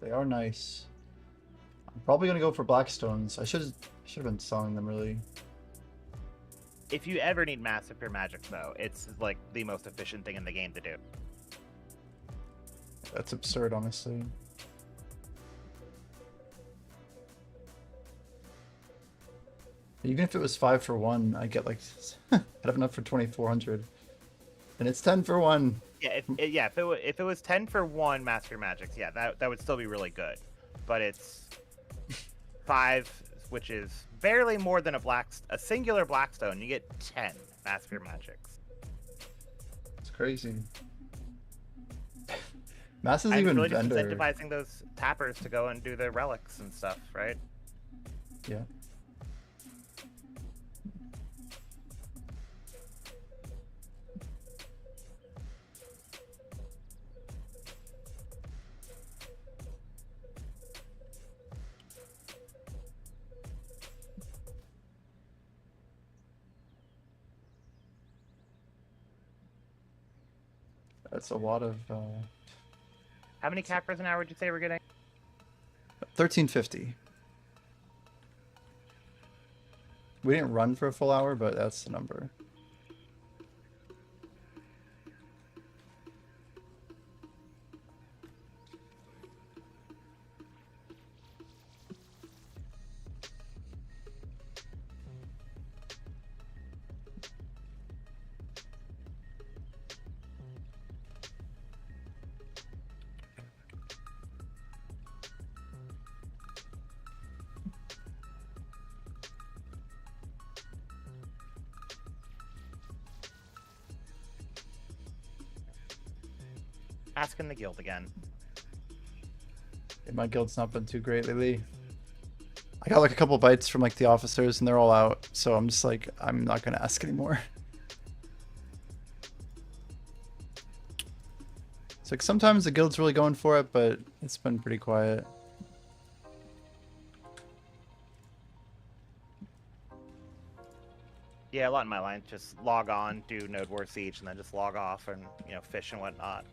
They are nice. I'm probably gonna go for Blackstones. I should have been selling them really. If you ever need Massive Pure Magics, though, it's like the most efficient thing in the game to do. That's absurd, honestly. Even if it was 5 for 1, I get like I'd have enough for 2,400, and it's 10 for 1. Yeah, if it was 10 for 1 Massive Pure Magics, yeah, that would still be really good. But it's 5, which is barely more than a singular Blackstone. You get 10 Massive Pure Magics. It's crazy. Mass is I'm even really just vendor. incentivizing those tappers to go and do their relics and stuff, right? Yeah. That's a lot of 'How many cappers an hour would you say we're getting? 1350. We didn't run for a full hour, but that's the number. Asking the guild again. My guild's not been too great lately. I got like a couple bites from like the officers and they're all out, so I'm just like, I'm not gonna ask anymore. It's like sometimes the guild's really going for it, but it's been pretty quiet. Yeah, a lot in my line. Just log on, do Node War Siege, and then just log off and, you know, fish and whatnot.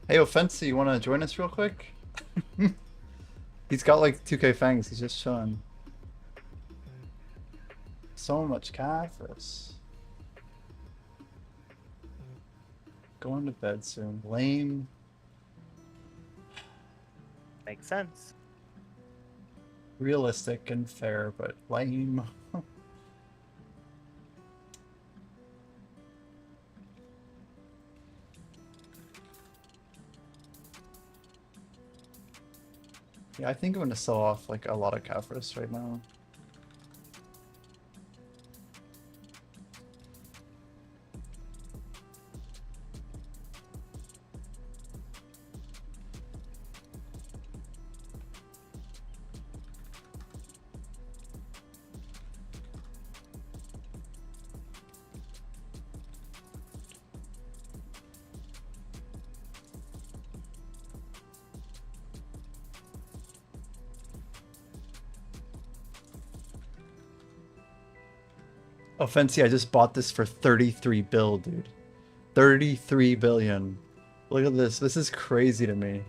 Hey, Offensi, you want to join us real quick? He's got like 2k fangs. He's just chilling. So much Caphras. Going to bed soon. Lame. Makes sense. Realistic and fair, but lame. Yeah, I think I'm gonna sell off like a lot of Caphras right now. Oh, Fancy, I just bought this for 33 bill, dude. 33 billion. Look at this. This is crazy to me.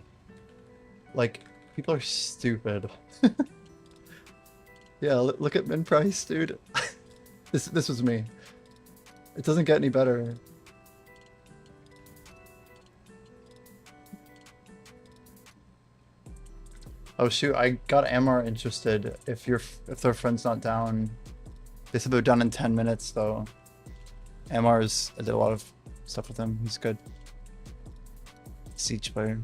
Like, people are stupid. Yeah, look at min price, dude. This was me. It doesn't get any better. Oh shoot, I got Amar interested. If their friend's not down. They said they're done in 10 minutes, though. Amar's, I did a lot of stuff with him. He's good. Siege player.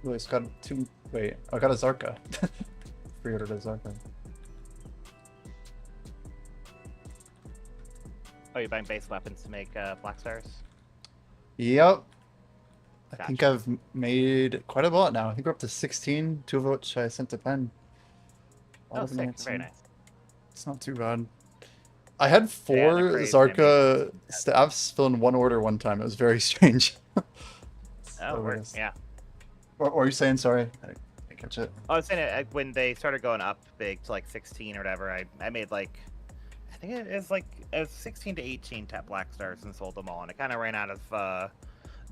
Oh, he's got two. Wait, I got a Zarka. Pre-ordered a Zarka. Oh, you're buying base weapons to make Black Stars? Yep. I Gotcha. think I've made quite a lot now. I think we're up to 16, 2 of which I sent to Pen. Oh, sick. Very nice. It's not too bad. I had 4 they're crazy. Zarka staffs fill in one order one time. It was very strange. Oh, weird. yeah. What were you saying? Sorry, I didn't catch it. I was saying when they started going up big to like 16 or whatever, I made like, I think it was 16 to 18 tap Black Stars and sold them all, and I kind of ran out of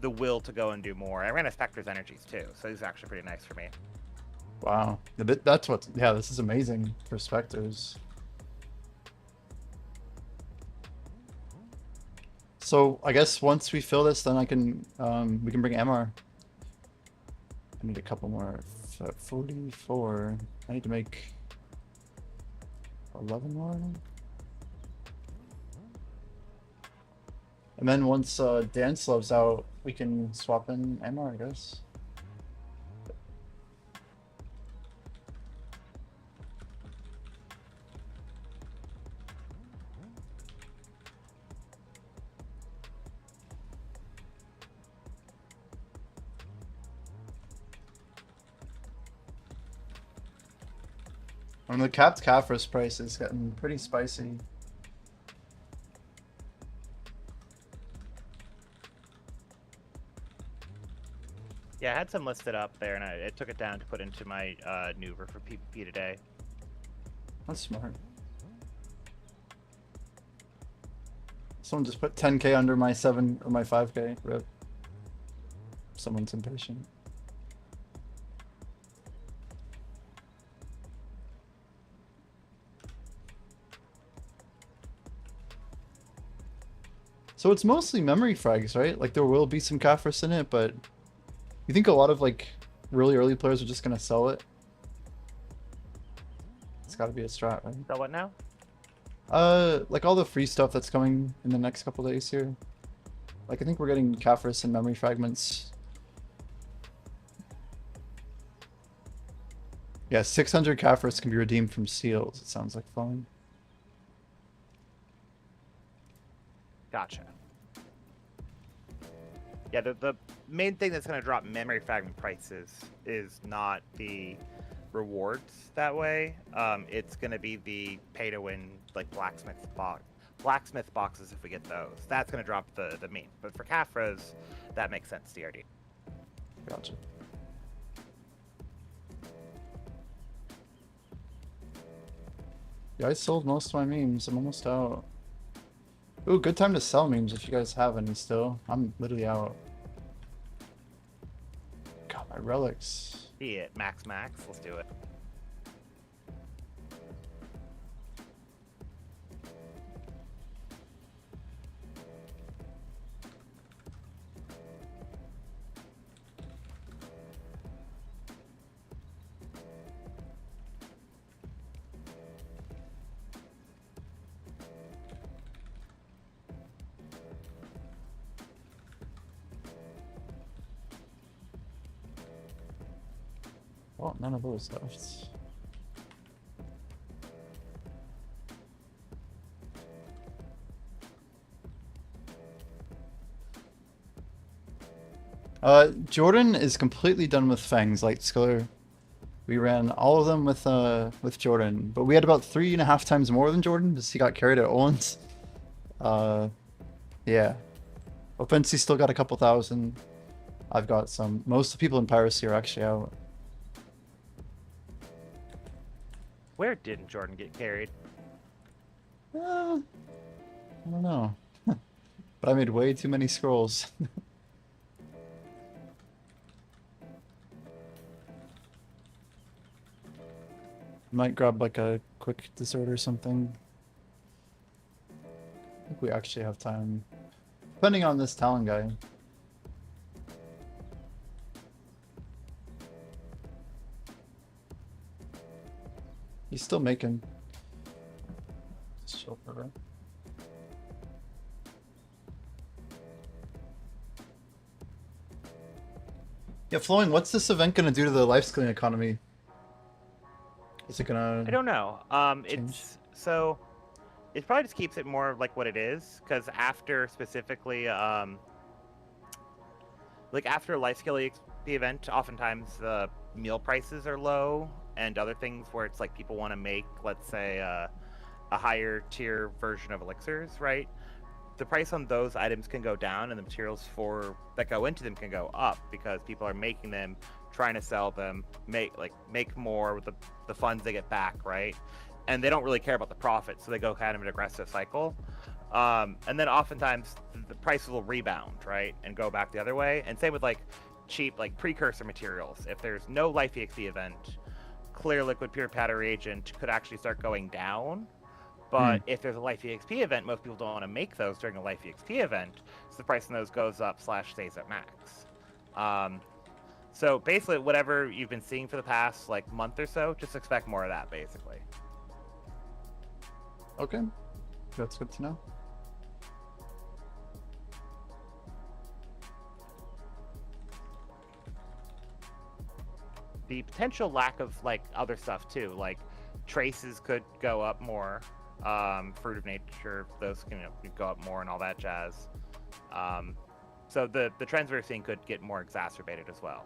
the will to go and do more. I ran out of Spectre's energies too, so these are actually pretty nice for me. Wow, that's what. Yeah, this is amazing for Spectres. So I guess once we fill this, then we can bring MR. I need a couple more. 44. I need to make 11 more. And then once Dance Love's out, we can swap in MR, I guess. And the capped Caphras price is getting pretty spicy. Yeah, I had some listed up there, and I took it down to put into my neuver for PvP today. That's smart. Someone just put 10k under my 7 or my 5k. Rip. Someone's impatient. So it's mostly memory frags, right? Like there will be some Kaffrus in it, but you think a lot of like really early players are just gonna sell it? It's gotta be a strat, right? So what now? Like all the free stuff that's coming in the next couple days here. Like I think we're getting Kaffrus and memory fragments. Yeah, 600 Kaffrus can be redeemed from seals. It sounds like fun. Gotcha. Yeah, the main thing that's going to drop memory fragment prices is not the rewards that way. It's going to be the pay-to-win, like blacksmith boxes if we get those. That's going to drop the main. But for Kaffras, that makes sense, DRD. Gotcha. Yeah, I sold most of my memes. I'm almost out. Ooh, good time to sell memes if you guys have any still. I'm literally out. God, my relics. Be it, max. Let's do it. Well, none of those left. Jordan is completely done with Fangs, Light Skiller. We ran all of them with Jordan, but we had about 3.5 times more than Jordan because he got carried at Owens. Yeah. Offensi still got a couple thousand. I've got some. Most of the people in Piracy are actually out. Where didn't Jordan get carried? I don't know. But I made way too many scrolls. Might grab like a quick dessert or something. I think we actually have time. Depending on this Talon guy. He's still making. Just chill for a bit. Yeah, Flowing, what's this event gonna do to the life skilling economy? Is it gonna... I don't know. change? It's so it probably just keeps it more like what it is, because after specifically like after a life skill EXP event, oftentimes the meal prices are low and other things where it's like people want to make, let's say, a higher tier version of elixirs, right? The price on those items can go down and the materials for that go into them can go up because people are making them, trying to sell them, make more with the funds they get back, right? And they don't really care about the profit, so they go kind of an aggressive cycle. And then oftentimes the prices will rebound, right, and go back the other way. And same with like cheap like precursor materials. If there's no Life EXP event, clear liquid pure powder reagent could actually start going down. But if there's a Life EXP event, most people don't want to make those during a Life EXP event, so the price on those goes up / stays at max. So basically, whatever you've been seeing for the past like month or so, just expect more of that, basically. Okay, that's good to know. The potential lack of like other stuff too, like traces could go up more. Fruit of nature, those can could go up more and all that jazz. So the trends we're seeing could get more exacerbated as well.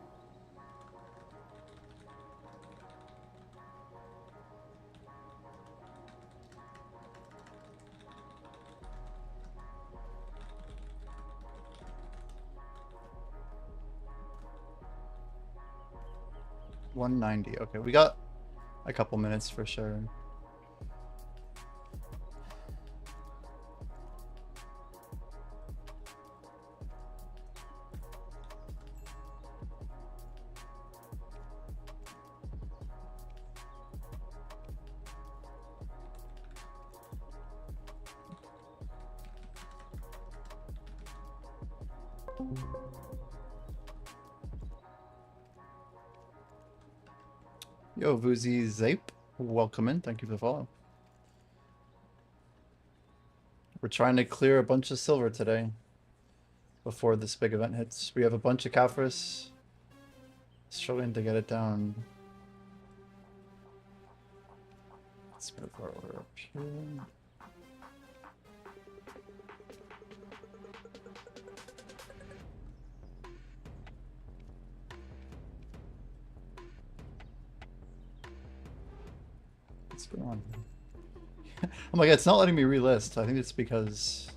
190. Okay, we got a couple minutes for sure. Yo, Vuzi Zape, welcome in. Thank you for the follow. We're trying to clear a bunch of silver today before this big event hits. We have a bunch of Caphras struggling to get it down. Let's move our order up here. What's going on here? I'm like, it's not letting me relist. I think it's because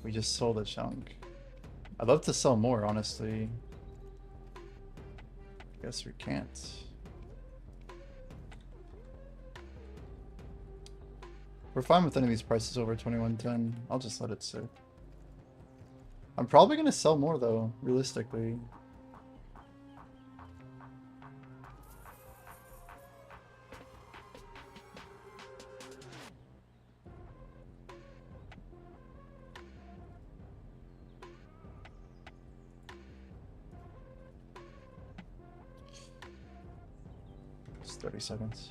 we just sold a chunk. I'd love to sell more, honestly. Guess we can't. We're fine with any of these prices over 2110. I'll just let it sit. I'm probably gonna sell more though, realistically. Just 30 seconds.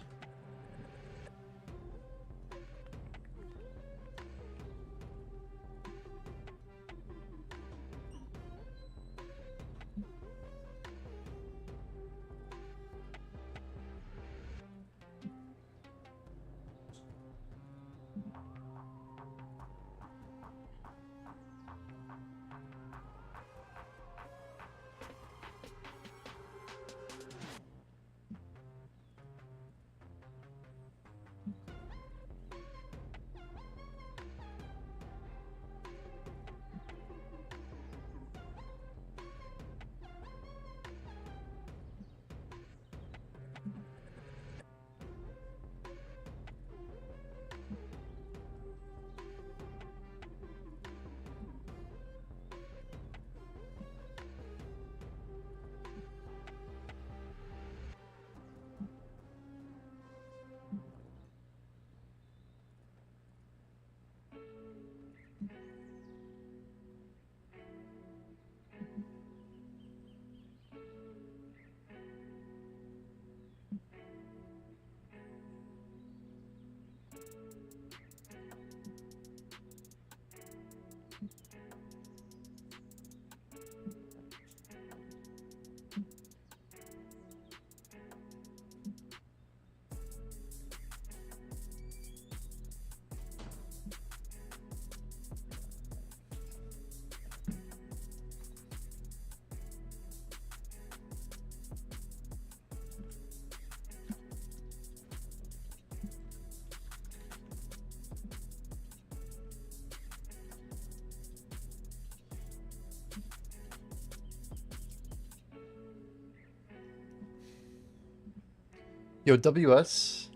Yo, WS,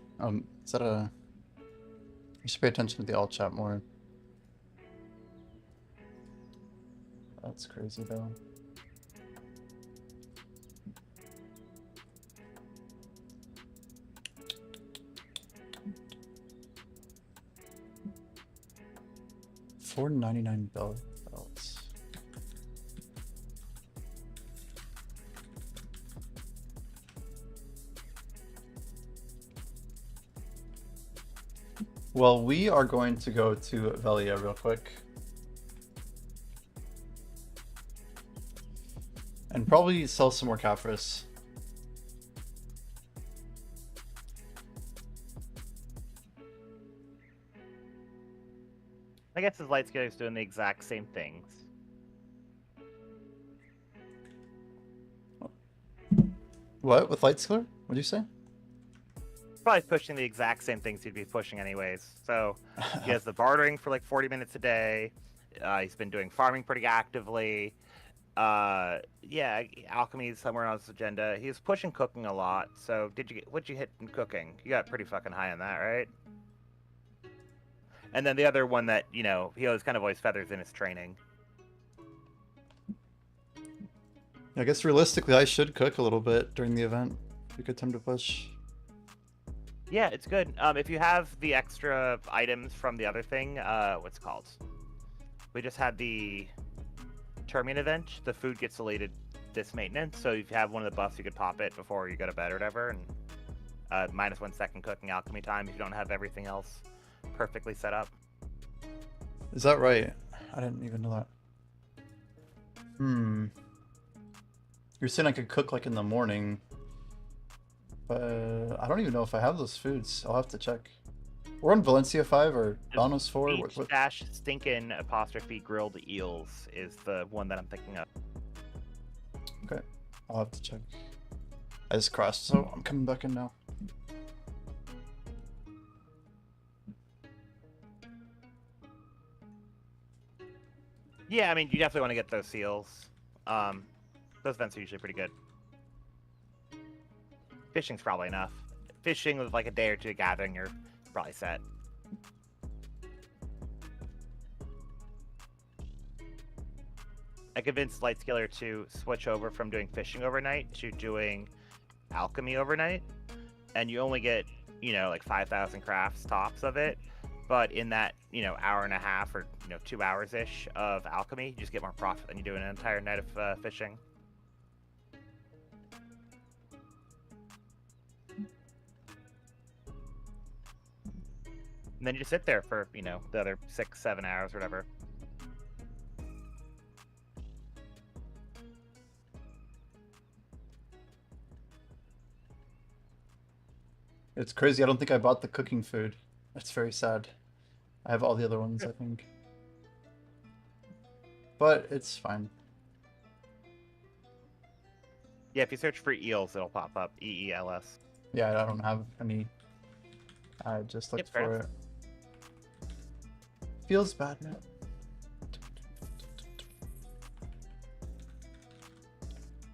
is that a... You should pay attention to the alt chat more. That's crazy though. $4.99 belts. Well, we are going to go to Velia real quick. And probably sell some more Caphras. I guess his light scale is doing the exact same things. What? With light scaler? What'd you say? Probably pushing the exact same things he'd be pushing anyways. So he has the bartering for like 40 minutes a day. He's been doing farming pretty actively. Yeah, alchemy is somewhere on his agenda. He's pushing cooking a lot. So what'd you hit in cooking? You got pretty fucking high on that, right? And then the other one that, you know, he always feathers in his training. I guess realistically, I should cook a little bit during the event. Be a good time to push. Yeah, it's good. If you have the extra items from the other thing, what's it called? We just had the Termian event. The food gets deleted this maintenance, so if you have one of the buffs, you could pop it before you go to bed or whatever, and -1 second cooking alchemy time if you don't have everything else perfectly set up. Is that right? I didn't even know that. Hmm. You're saying I could cook like in the morning, but I don't even know if I have those foods. I'll have to check. We're on Valencia 5 or Donos 4. Beach dash stinkin' apostrophe grilled eels is the one that I'm thinking of. Okay, I'll have to check. I just crossed, so I'm coming back in now. Yeah, I mean, you definitely want to get those seals. Those events are usually pretty good. Fishing's probably enough. Fishing with like a day or two of gathering, you're probably set. I convinced Lightscaler to switch over from doing fishing overnight to doing alchemy overnight, and you only get, you know, like 5,000 crafts tops of it. But in that, you know, hour and a half or 2 hours ish of alchemy, you just get more profit than you do in an entire night of fishing. And then you just sit there for, the other 6-7 hours or whatever. It's crazy. I don't think I bought the cooking food. That's very sad. I have all the other ones, I think. But it's fine. Yeah, if you search for eels, it'll pop up. EELS. Yeah, I don't have any. I just looked fair for enough. it. Feels bad, man.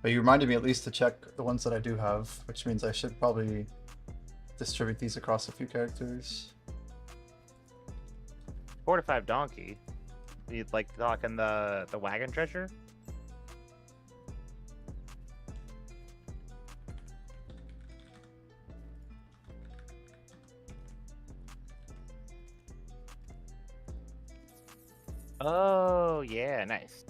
But you reminded me at least to check the ones that I do have, which means I should probably distribute these across a few characters. 4-5 donkey. You'd like talking the wagon treasure? Oh yeah, nice.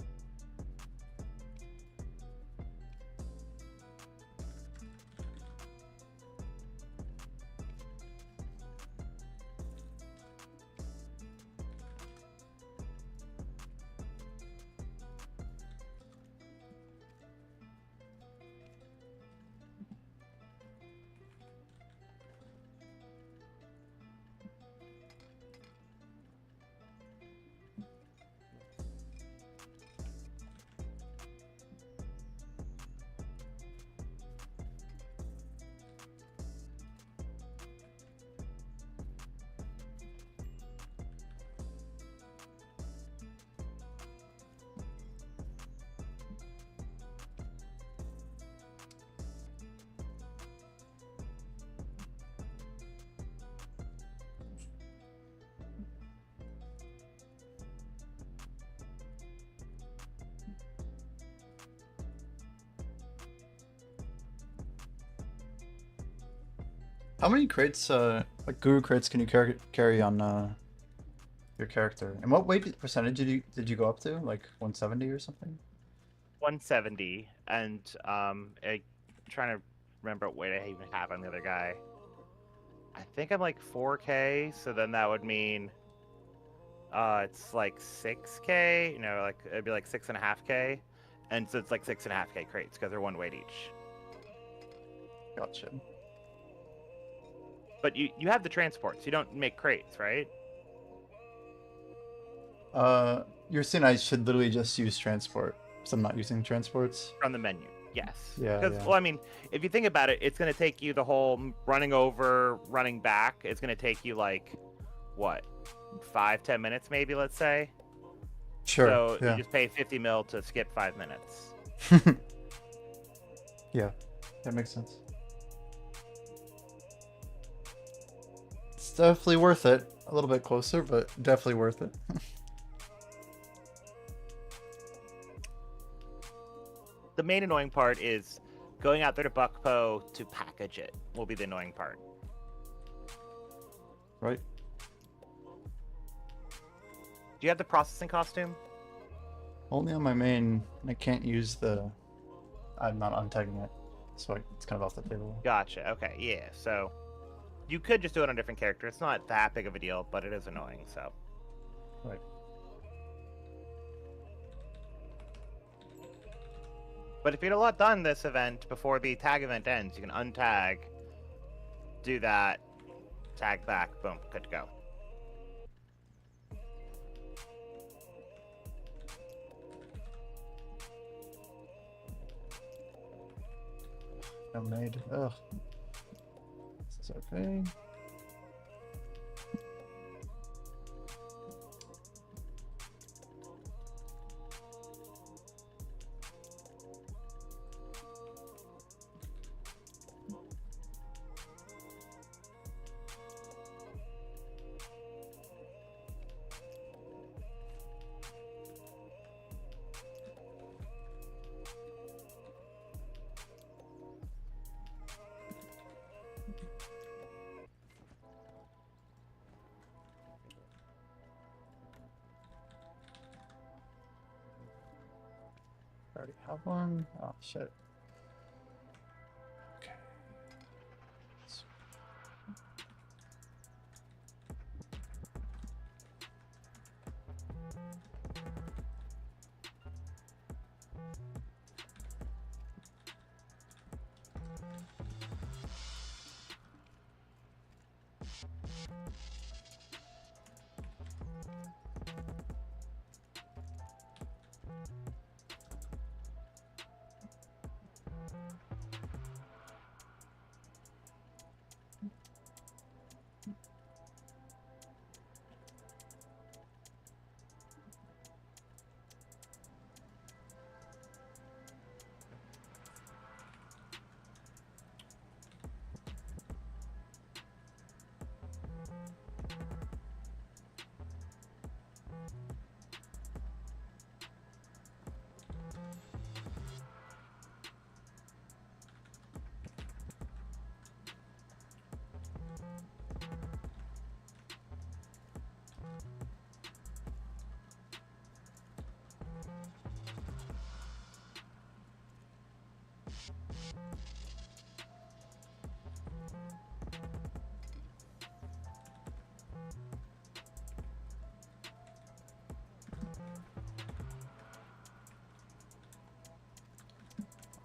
How many crates, like guru crates, can you carry on your character? And what weight percentage did you go up to? Like 170 or something? 170, and I'm trying to remember what weight I even have on the other guy. I think I'm like 4K, so then that would mean it's like 6K. Like it'd be like 6.5K, and so it's like 6.5K crates because they're one weight each. Gotcha. But you have the transports. You don't make crates, right? You're saying I should literally just use transport, because I'm not using transports? From the menu. Yes. Yeah, Because, yeah. well, I mean, if you think about it, it's going to take you the whole running over, running back. It's going to take you like, what, 5-10 minutes maybe, let's say? Sure. So yeah. you just pay 50 mil to skip 5 minutes. Yeah, that makes sense. It's definitely worth it. A little bit closer, but definitely worth it. The main annoying part is going out there to Buckpo to package it will be the annoying part. Right? Do you have the processing costume? Only on my main. I can't use the... I'm not untagging it. So it's kind of off the table. Gotcha. Okay, yeah. So you could just do it on a different character. It's not that big of a deal, but it is annoying, so. Right. But if you get a lot done this event before the tag event ends, you can untag, do that, tag back, boom, good to go. I'm made. Ugh. This is okay. I already have one. Oh, shit. Okay.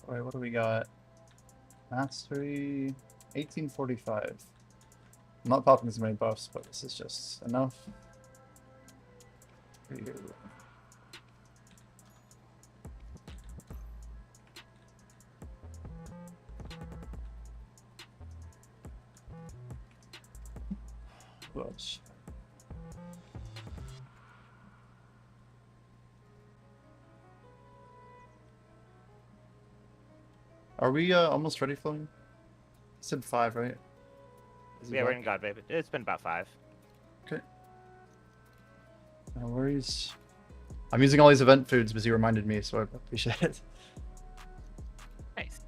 Alright, what do we got? Mastery 1845. I'm not popping as many buffs, but this is just enough. For you. Who else? Are we almost ready, Floating? I said 5, right? Is it Yeah, we're back? in God Babe. It's been about 5. Okay. No worries. I'm using all these event foods because you reminded me, so I appreciate it. Nice.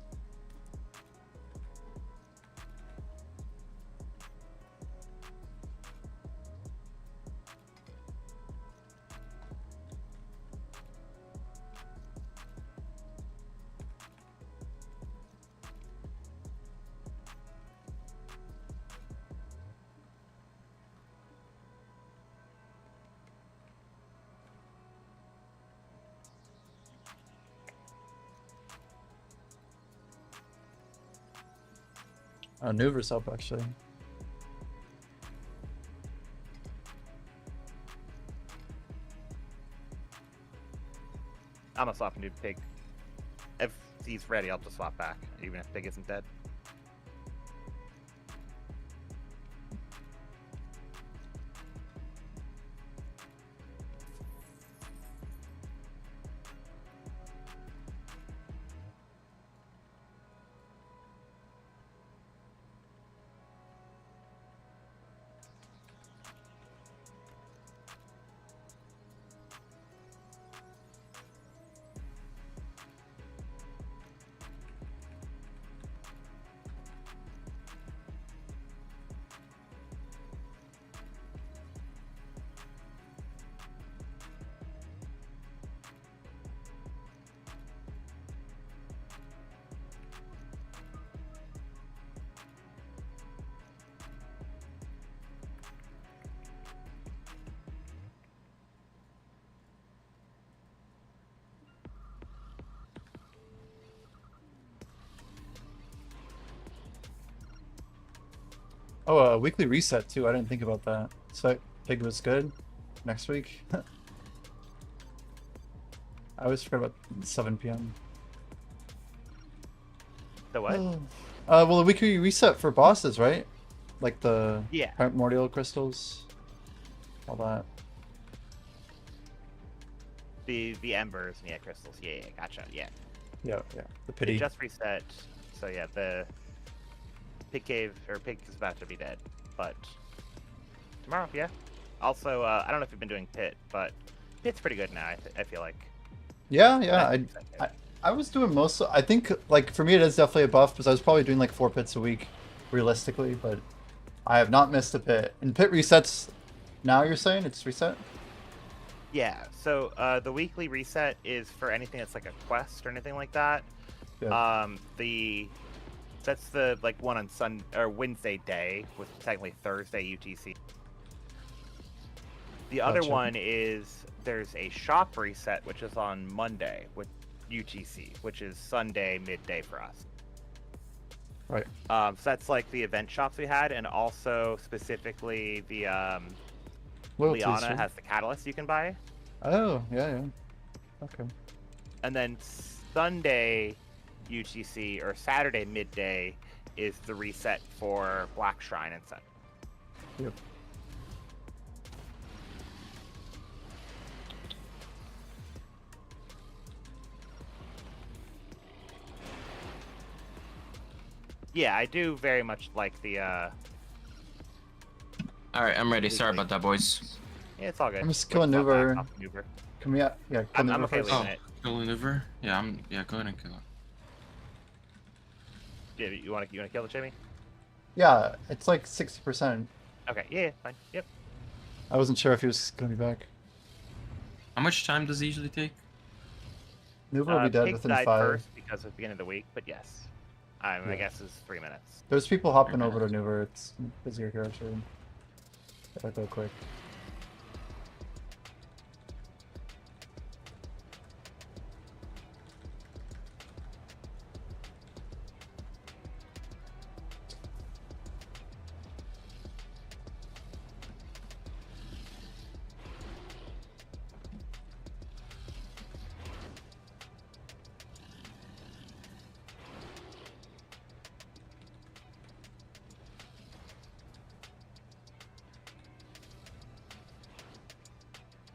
New Versop, actually. I'm gonna swap into Pig. If he's ready, I'll just swap back, even if Pig isn't dead. Oh, weekly reset too. I didn't think about that. So pig was good. Next week. I always forget about 7 p.m. The what? Well, the weekly reset for bosses, right? Like the Yeah. primordial crystals, all that. The embers and crystals. Yeah, gotcha. Yeah. Yeah, yeah. The It pity. just reset. So yeah, the pig cave or pig is about to be dead, but tomorrow, yeah. Also, I don't know if you've been doing pit, but pit's pretty good now. I feel like. Yeah, yeah. That's I was doing most. I think like for me it is definitely a buff because I was probably doing like 4 pits a week, realistically. But I have not missed a pit. And pit resets. Now you're saying it's reset? Yeah. So the weekly reset is for anything that's like a quest or anything like that. Yeah. That's the like one on Wednesday day, with technically Thursday UTC. The other Gotcha. one is there's a shop reset, which is on Monday with UTC, which is Sunday midday for us. Right. So that's like the event shops we had, and also specifically the Loyalty Liana stream. has the catalyst you can buy. Oh, yeah, yeah. Okay. And then Sunday UTC or Saturday midday is the reset for Black Shrine and such. Yep. Yeah, I do very much like the All right, I'm ready. Sorry about that, boys. yeah, it's all good. I'm just We're killing not back Nuver. off Nuver. Can we? Yeah, kill I'm Nuver okay first. leaving Oh, it. kill maneuver? Yeah, go ahead and kill it. Yeah, you want to kill the Jimmy? Yeah, it's like 60%. Okay, yeah, fine. Yep. I wasn't sure if he was gonna be back. How much time does it usually take? Nuver will be dead Pig within died 5. first because of the beginning of the week, but yes. Yeah. My guess is 3 minutes. There's people hopping over to Nuver. It's busier here actually. Gotta go quick.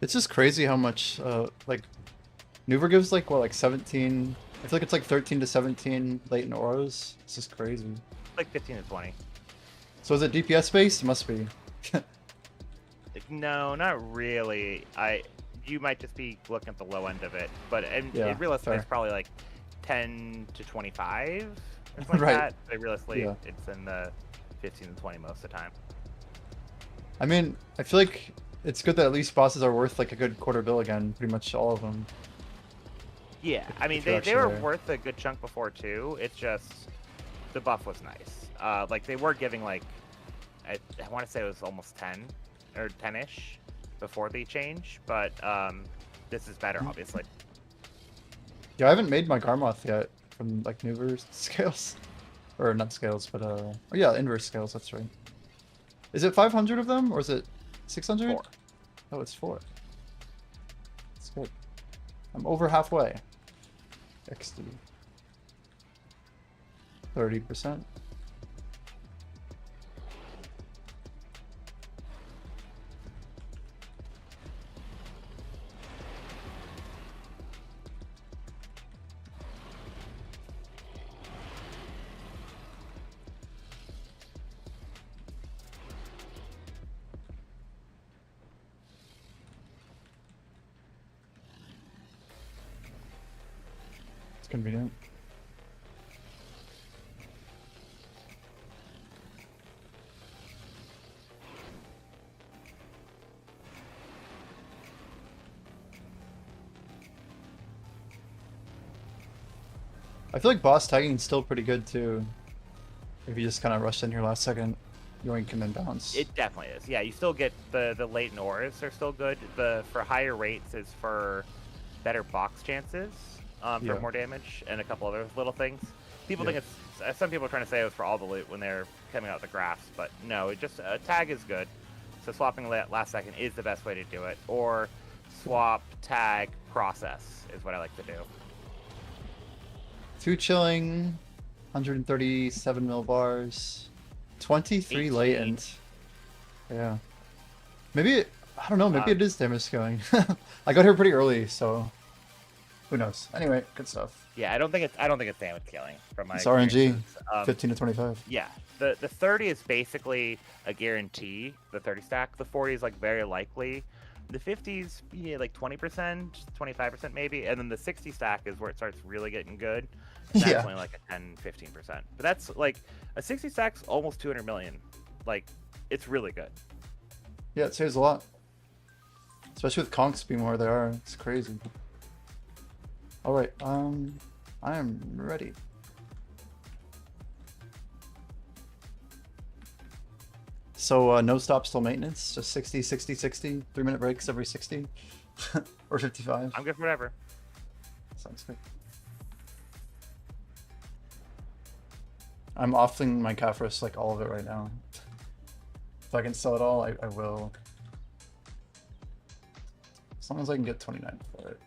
It's just crazy how much, like, Nuver gives like, what, like 17? I feel like it's like 13 to 17 latent auras. It's just crazy. Like 15 to 20. So is it DPS based? It must be. No, not really. You might just be looking at the low end of it, but Yeah, realistically, fair. it's probably like 10 to 25 or something like Right. that. But realistically, Yeah. it's in the 15 to 20 most of the time. I mean, I feel like it's good that at least bosses are worth like a good quarter bill again. Pretty much all of them. Yeah, I mean, if you're they were actually there. worth a good chunk before too. It's just the buff was nice. Like they were giving like I want to say it was almost 10 or 10ish before the change, but this is better, obviously. Yeah, I haven't made my Garmoth yet from like Nuver scales, or not scales, but oh yeah, inverse scales. That's right. Is it 500 of them or is it 600? 4. Oh, it's 4. That's good. I'm over halfway. XD. 30%. It's convenient. I feel like boss tagging is still pretty good too. If you just kind of rush in here last second, yoink and then bounce. It definitely is. Yeah, you still get the latent auras are still good. The for higher rates is for better box chances. for Yeah. more damage and a couple other little things. People Yeah. think it's some people are trying to say it was for all the loot when they're coming out of the graphs, but no, it just tag is good. So swapping last second is the best way to do it, or swap tag process is what I like to do. 2 chilling, 137 millibars, 23 18. latent. Yeah. Maybe, I don't know, maybe it is damage scaling. I got here pretty early, so who knows. Anyway, good stuff. Yeah, I don't think it's damage scaling from my It's RNG, experiences. 15 to 25. Yeah, the 30 is basically a guarantee. The 30 stack. The 40 is like very likely. The 50s, yeah, like 20%, 25% maybe, and then the 60 stack is where it starts really getting good. That's Yeah. only like a 10-15%. But that's like a 60 stack's almost 200 million. Like, it's really good. Yeah, it saves a lot. Especially with conks being where they are. It's crazy. Alright, I am ready. So, no stop, still maintenance. Just 60, 60, 60. 3-minute breaks every 60. Or 55. I'm good for whatever. Sounds good. I'm offing my Kafros, like all of it right now. If I can sell it all, I will. As long as I can get 29 for it.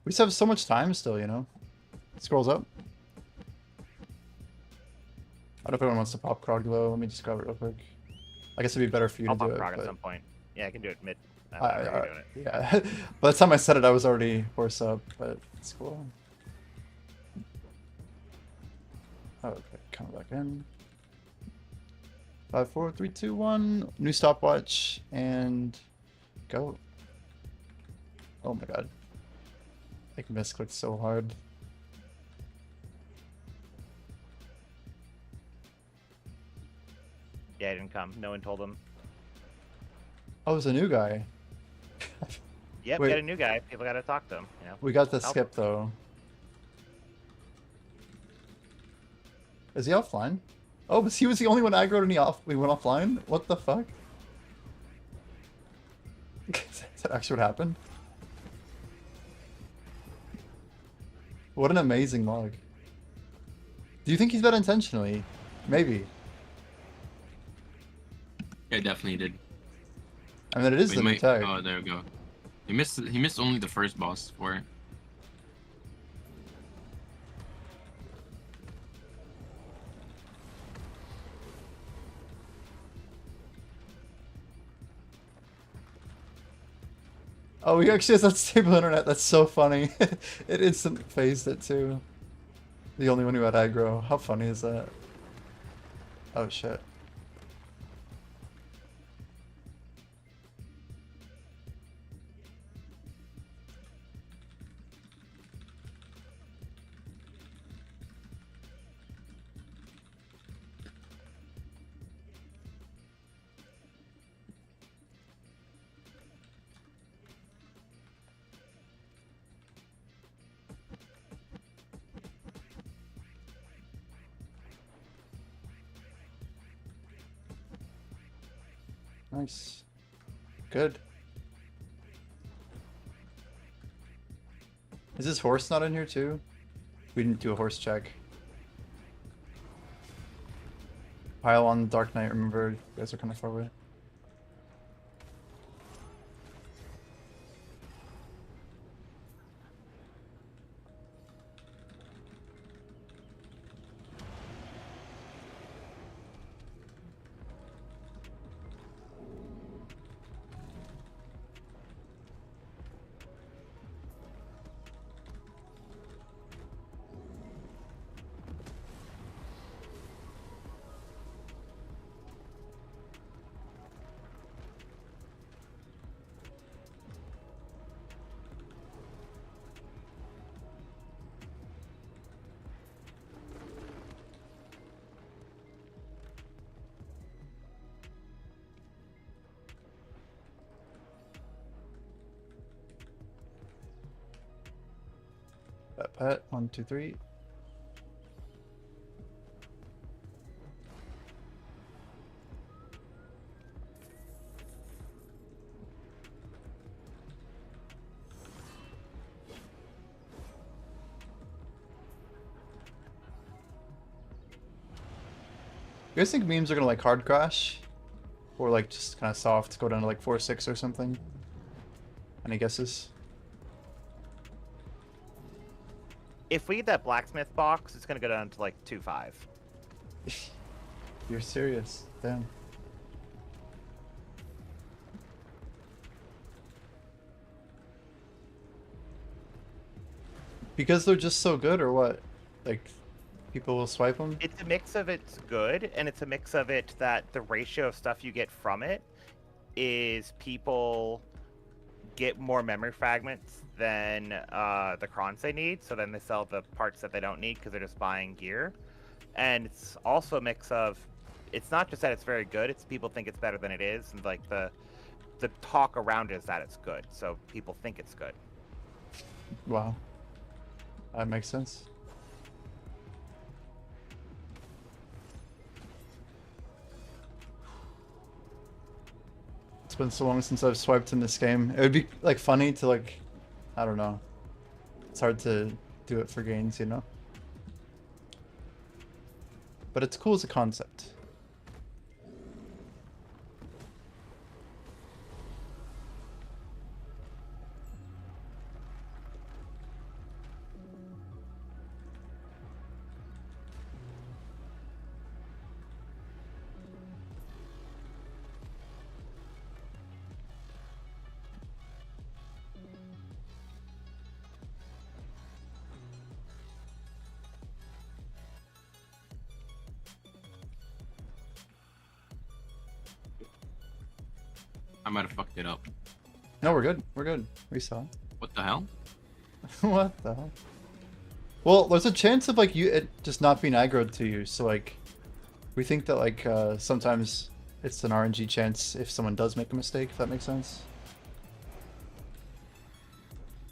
We just have so much time still, you know? It scrolls up. I don't know if anyone wants to pop Krog Glow. Let me just grab it real quick. I guess it'd be better for you I'll to do pop it. Krog at But... some point. Yeah, I can do it mid. I'm I- already doing it. yeah. By the time I said it, I was already horse up, but it's cool. Okay, come back in. 5, 4, 3, 2, 1. New stopwatch and go. Oh my god. I misclicked so hard. Yeah, he didn't come. No one told him. Oh, it's a new guy. Yep, Wait. got a new guy. People gotta talk to him. You know. We got the Help. skip though. Is he offline? Oh, but he was the only one aggroed and we went offline? What the fuck? Is that actually what happened? What an amazing log. Do you think he's done intentionally? Maybe. Yeah, definitely did. I mean, it is Wait, the new tag. Oh, there we go. He missed only the first boss for it. Oh, he actually has unstable internet. That's so funny. It instant phased it too. The only one who had aggro. How funny is that? Oh shit. Nice. Good. Is this horse not in here too? We didn't do a horse check. Pile on the Dark Knight, remember, you guys are kind of far away. Pet, 1, 2, 3. You guys think memes are gonna like hard crash? Or like just kind of soft, go down to like 4.6 or something? Any guesses? If we get that blacksmith box, it's gonna go down to like 2.5. You're serious. Damn. Because they're just so good or what? Like, people will swipe them? It's a mix of it's good, and it's a mix of it that the ratio of stuff you get from it is people get more memory fragments than the crons they need, so then they sell the parts that they don't need because they're just buying gear. And it's also a mix of, it's not just that it's very good, it's people think it's better than it is, and like the talk around it is that it's good, so people think it's good. Wow. That makes sense. It's been so long since I've swiped in this game. It would be like funny to like, I don't know. It's hard to do it for gains, you know? But it's cool as a concept. I might have fucked it up. No, we're good. We're good. We saw it. What the hell? What the hell? Well, there's a chance of like it just not being aggroed to you, so like we think that like sometimes it's an RNG chance if someone does make a mistake, if that makes sense.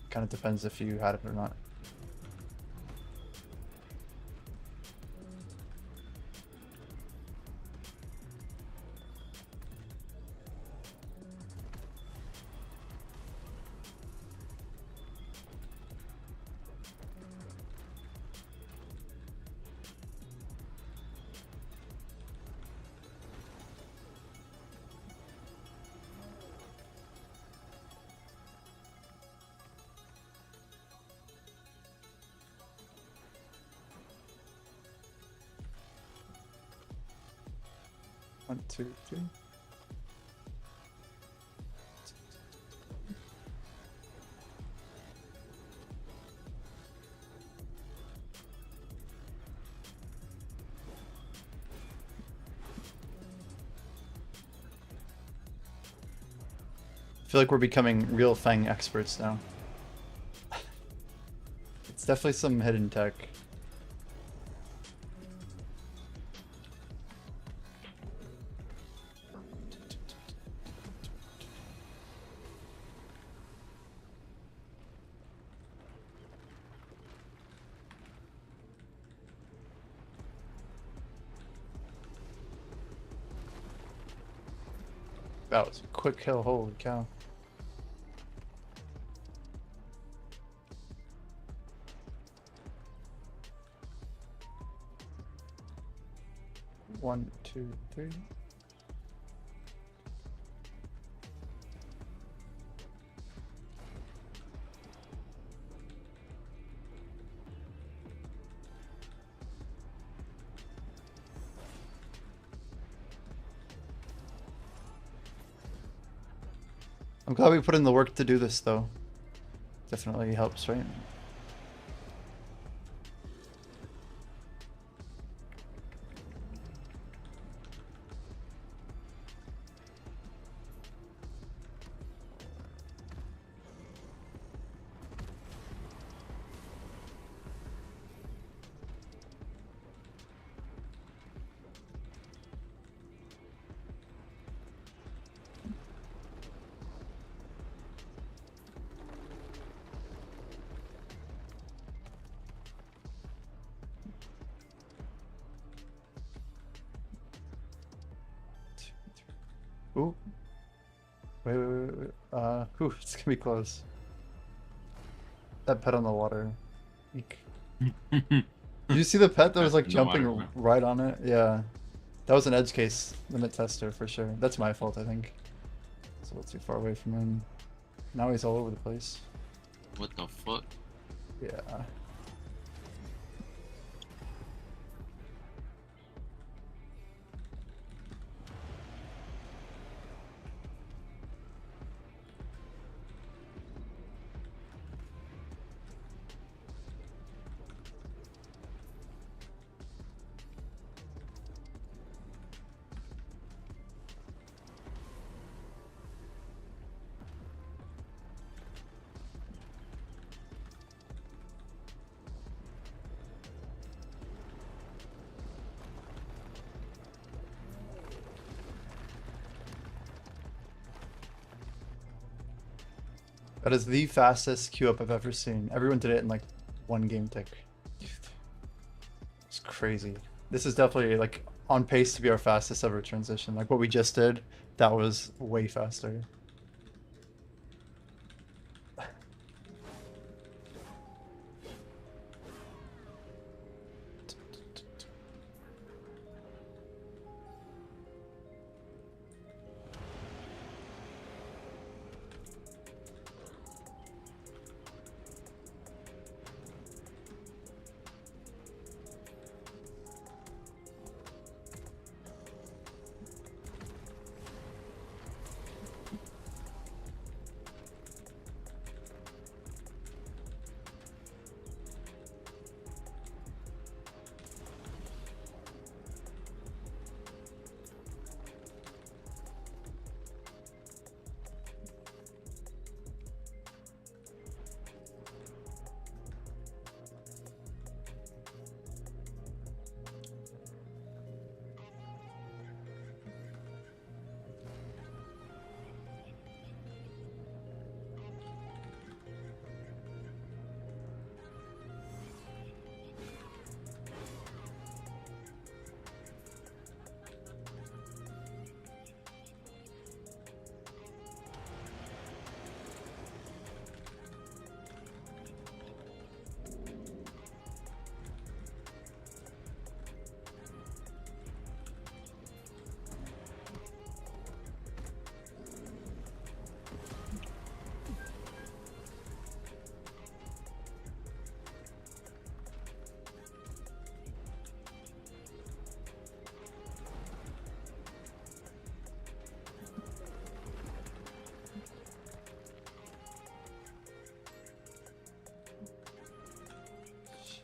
Kind of depends if you had it or not. One, two, three. I feel like we're becoming real Fang experts now. It's definitely some hidden tech. That was a quick kill, holy cow. One, two, three. I'm glad we put in the work to do this, though. Definitely helps, right? Ooh. Wait. Ooh, it's gonna be close. That pet on the water. Eek. Did you see the pet that was like In the water, jumping bro. right on it? Yeah. That was an edge case limit tester for sure. That's my fault, I think. It's a little too far away from him. Now he's all over the place. What the fuck? Yeah. That is the fastest queue up I've ever seen. Everyone did it in like one game tick. It's crazy. This is definitely like on pace to be our fastest ever transition. Like what we just did, that was way faster.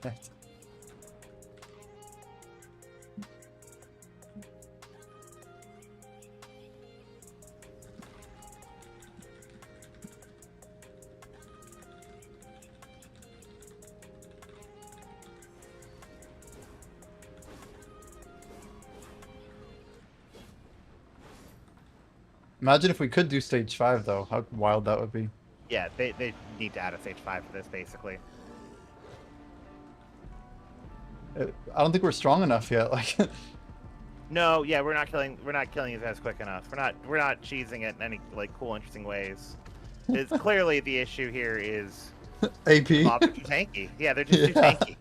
Shit. Imagine if we could do stage 5 though, how wild that would be. Yeah, they need to add a stage 5 for this, basically. I don't think we're strong enough yet. Like, No, yeah, we're not killing these guys quick enough. We're not cheesing it in any like cool, interesting ways. It's clearly the issue here is AP. mobs are too tanky. Yeah, they're just too Yeah. tanky.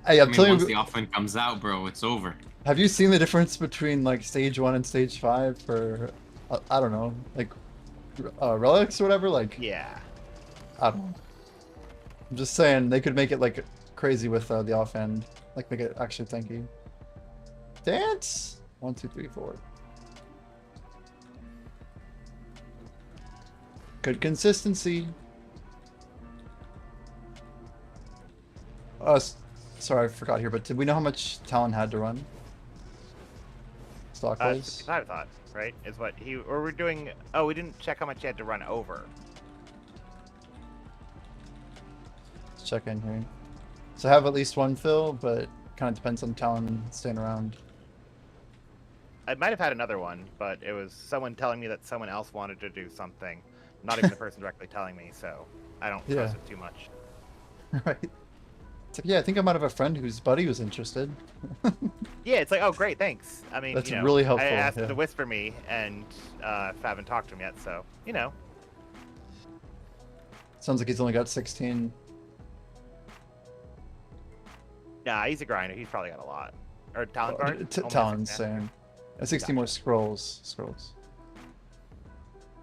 Hey, I I'm mean, telling once you, the offense comes out, bro, it's over. have you seen the difference between like stage 1 and stage 5 for, I don't know, like relics or whatever? Like, Yeah. I don't know. I'm just saying they could make it like crazy with the offhand, like make it actually tanky. Dance. 1, 2, 3, 4. Good consistency. Sorry, I forgot here, but did we know how much Talon had to run? Stock was? 65, I thought, right? Is what he, or we're doing. Oh, we didn't check how much he had to run over. Let's check in here. So I have at least one fill, but kind of depends on Talon staying around. I might have had another one, but it was someone telling me that someone else wanted to do something. Not even the person directly telling me, so I don't trust it too much. Right. It's like, yeah, I think I might have a friend whose buddy was interested. Yeah, it's like, oh, great, thanks. I mean, That's you know, really helpful, I asked yeah. him to whisper me, and I haven't talked to him yet, so, you know. Sounds like he's only got 16. Nah, he's a grinder. He's probably got a lot. Or talent card? Only has Talon's 6, saying. And 60 more scrolls. Scrolls.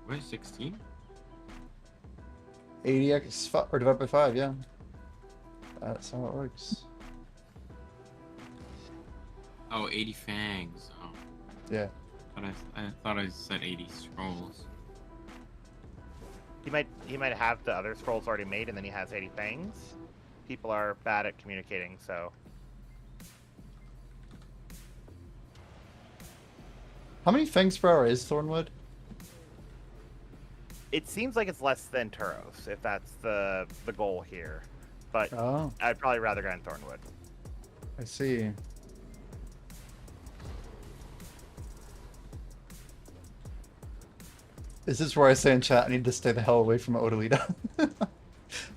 What, 16? 80x or divided by 5, yeah. That's how it works. Oh, 80 fangs. Oh, Yeah. I thought I said 80 scrolls. He might have the other scrolls already made, and then he has 80 fangs. People are bad at communicating, so. How many fangs per hour is Thornwood? It seems like it's less than Turos, if that's the goal here. But Oh, I'd probably rather go in Thornwood. I see. Is this where I say in chat I need to stay the hell away from Odalita?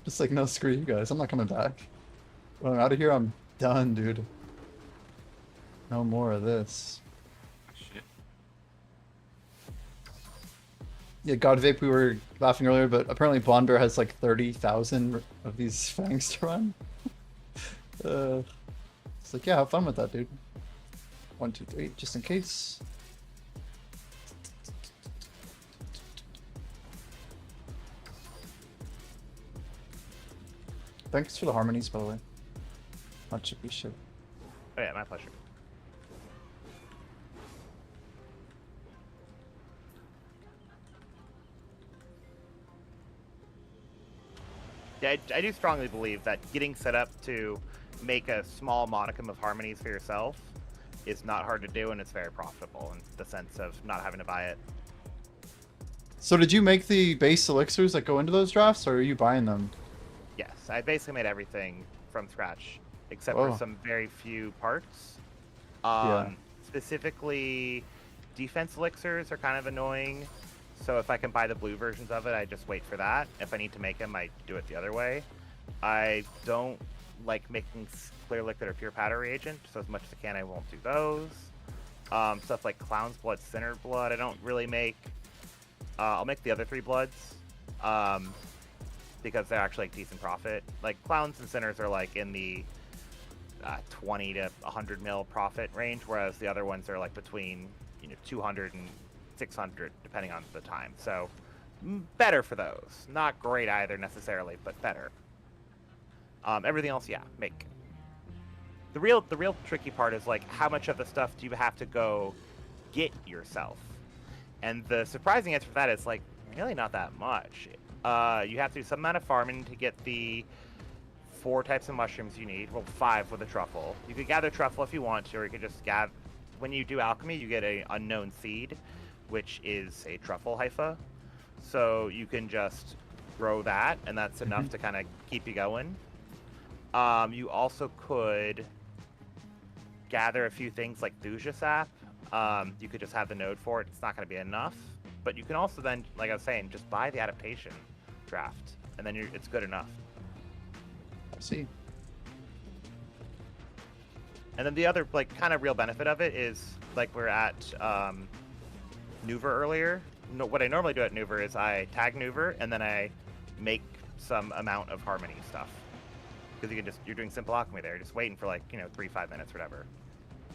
Just like, no, screw you guys. I'm not coming back. When I'm out of here, I'm done, dude. No more of this. Oh, shit. Yeah, God Vape, we were laughing earlier, but apparently Blonde Bear has like 30,000 of these fangs to run. It's like, yeah, have fun with that, dude. 1, 2, 3, just in case. Thanks for the harmonies, by the way. Much appreciated. Oh yeah, my pleasure. Yeah, I do strongly believe that getting set up to make a small modicum of harmonies for yourself is not hard to do, and it's very profitable in the sense of not having to buy it. So did you make the base elixirs that go into those drafts, or are you buying them? Yes, I basically made everything from scratch, except Whoa. for some very few parts. Yeah. Specifically, defense elixirs are kind of annoying. So if I can buy the blue versions of it, I just wait for that. If I need to make them, I do it the other way. I don't like making clear liquid or pure powder reagent, so as much as I can, I won't do those. Stuff like Clown's Blood, Sinner Blood, I don't really make. I'll make the other 3 bloods, because they're actually like decent profit. Like Clowns and Sinners are like in the 20 to 100 mil profit range, whereas the other ones are like between 200 and 600 depending on the time. So better for those. Not great either necessarily, but better. Everything else, yeah, make. The real tricky part is like how much of the stuff do you have to go get yourself? And the surprising answer for that is like really not that much. You have to do some amount of farming to get the 4 types of mushrooms you need. Well, 5 with a truffle. You could gather truffle if you want to, or you could just gather. When you do alchemy, you get a unknown seed, which is a truffle hypha. So you can just grow that, and that's enough to kind of keep you going. You also could gather a few things like Thuja sap. You could just have the node for it. It's not going to be enough. But you can also then, like I was saying, just buy the adaptation draft, and then it's good enough. I see. And then the other, like, kind of real benefit of it is, like, we're at Nuver earlier. No, what I normally do at Nuver is I tag Nuver, and then I make some amount of harmony stuff. Because you're doing simple alchemy there, just waiting for, like, 3-5 minutes or whatever.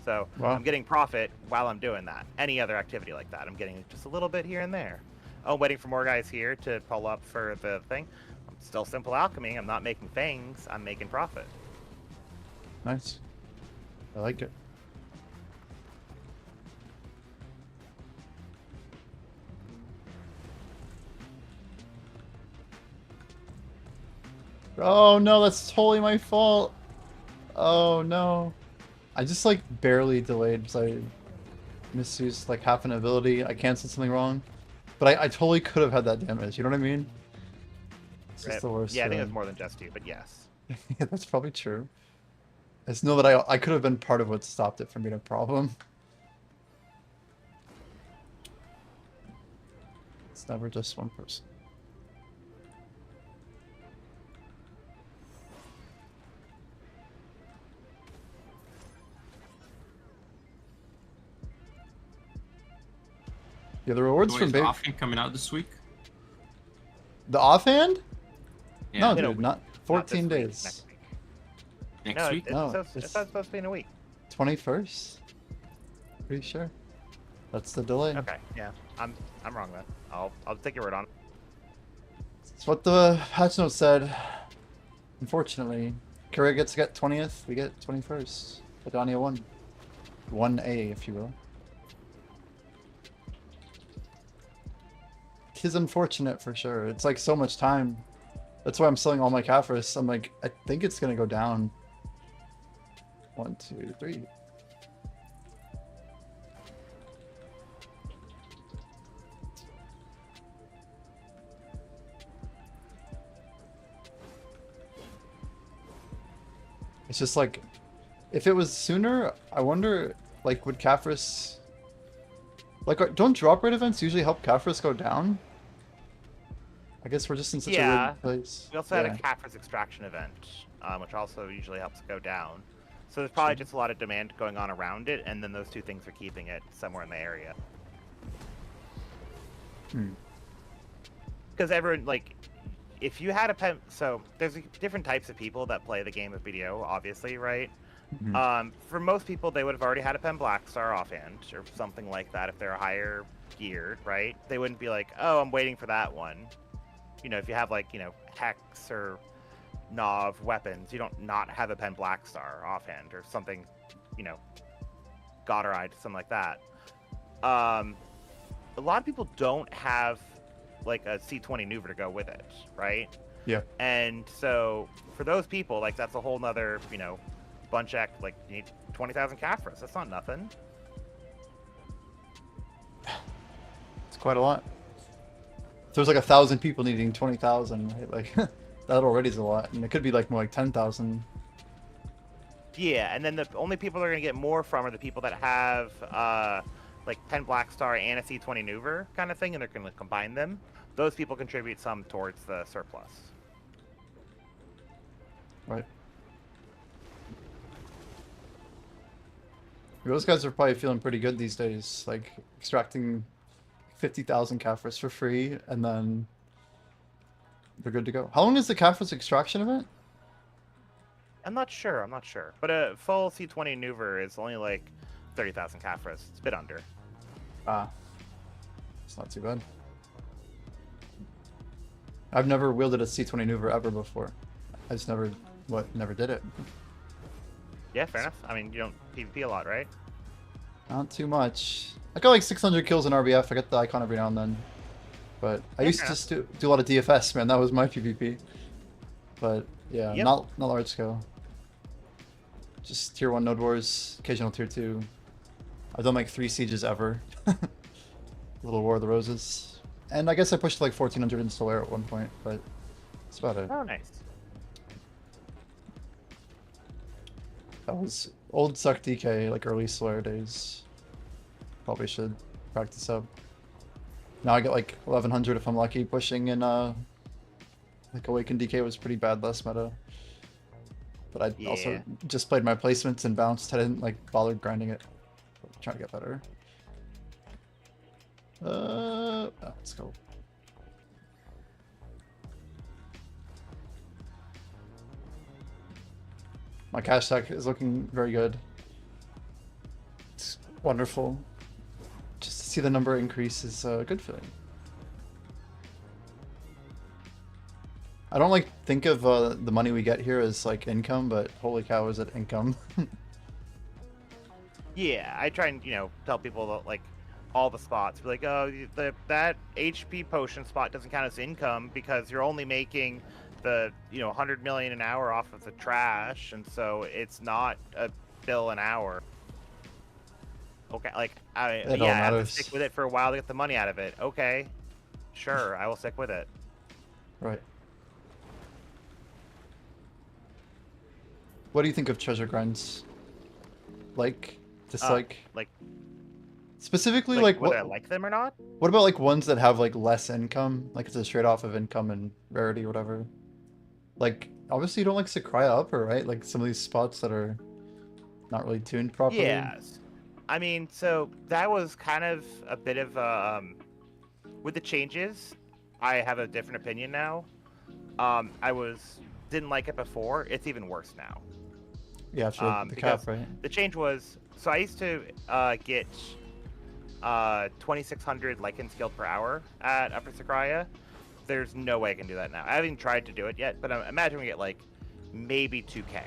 So Wow. I'm getting profit while I'm doing that. Any other activity like that, I'm getting just a little bit here and there. Oh, waiting for more guys here to pull up for the thing. I'm still simple alchemy. I'm not making fangs. I'm making profit. Nice. I like it. Oh no, that's totally my fault. Oh no. I just like barely delayed because I misused like half an ability. I canceled something wrong. But I totally could have had that damage, you know what I mean? It's just the worst. Yeah, I think it's more than just you, but yes. Yeah, that's probably true. I just know that I could have been part of what stopped it from being a problem. It's never just one person. Yeah, the rewards So from is Babe. Offhand coming out this week? The offhand? Yeah. No, In a dude, week. not Not 14 this week, days. Next week. Next No, week? it's, No, it's it's- supposed to be in a week. 21st? Pretty sure. That's the delay. Okay, yeah, I'm wrong then. I'll take your word on it. That's what the patch note said. Unfortunately, Korea gets to get 20th. We get 21st. Adania 1. 1A, if you will. It's unfortunate for sure. It's like so much time. That's why I'm selling all my Caphras. I'm like, I think it's gonna go down. 1, 2, 3. It's just like, if it was sooner, I wonder, like, would Caphras... Like, don't drop rate events usually help Caphras go down? I guess we're just in such a Yeah. weird place. We also had a Caphras extraction event, which also usually helps it go down. So there's probably just a lot of demand going on around it, and then those two things are keeping it somewhere in the area. Because everyone, like, if you had a pen, so there's different types of people that play the game of BDO, obviously, right? For most people, they would have already had a Pen Blackstar offhand, or something like that if they're higher geared, right? They wouldn't be like, oh, I'm waiting for that one. You know, if you have, like, you know, Hex or Nov weapons, you don't not have a Pen Blackstar offhand, or something, you know, Godderide, something like that. A lot of people don't have like a C20 Nuver to go with it, right? Yeah. And so for those people, like, that's a whole nother, you know, bunch act, like, you need 20,000 Caphras. That's not nothing. It's quite a lot. If there's like 1,000 people needing 20,000, right? Like, that already is a lot. And it could be like more like 10,000. Yeah, and then the only people that are going to get more from are the people that have, like, Pen Blackstar and a C20 Nuver kind of thing, and they're going to combine them. Those people contribute some towards the surplus. Right. Those guys are probably feeling pretty good these days, like extracting 50,000 Caphras for free, and then they're good to go. How long is the Caphras extraction event? I'm not sure. But a full C20 Nuver is only like 30,000 Caphras. It's a bit under. Ah. It's not too bad. I've never wielded a C20 Nuver ever before. I just never did it. Yeah, fair enough. I mean, you don't PvP a lot, right? Not too much. I got like 600 kills in RBF. I get the icon every now and then. But I used to just do a lot of DFS, man. That was my PvP. But yeah, not large scale. Just tier 1 node wars, occasional tier 2. I've done like 3 sieges ever. Little War of the Roses. And I guess I pushed to like 1400 in Solaire at one point, but that's about it. Oh, nice. That was old Suck DK, like early Solaire days. Probably should practice up. Now I get like 1100 if I'm lucky, pushing in like Awakened DK was pretty bad last meta. But I also just played my placements and bounced. I didn't like bother grinding it. Trying to get better. Let's go. My cash stack is looking very good. It's wonderful. Just to see the number increase is a good feeling. I don't like think of the money we get here as like income, but holy cow, is it income? Yeah, I try and, you know, tell people that, like, all the spots. Be like, oh, that HP potion spot doesn't count as income because you're only making the, you know, 100 million an hour off of the trash, and so it's not a bill an hour. Okay, like, I have to stick with it for a while to get the money out of it. Okay, sure, I will stick with it. Right. What do you think of treasure grinds? Like, dislike? Like, specifically, like whether what? I like them or not? What about like ones that have like less income? Like it's a straight off of income and rarity or whatever. Like, obviously you don't like Sakraya Upper, right? Like some of these spots that are not really tuned properly. Yes. I mean, so that was kind of a bit of with the changes, I have a different opinion now. Didn't like it before. It's even worse now. Yeah, for the cap, right? The change was, so I used to get 2,600 lichen skill per hour at Upper Sakraya. There's no way I can do that now. I haven't tried to do it yet, but I imagine we get like maybe 2K,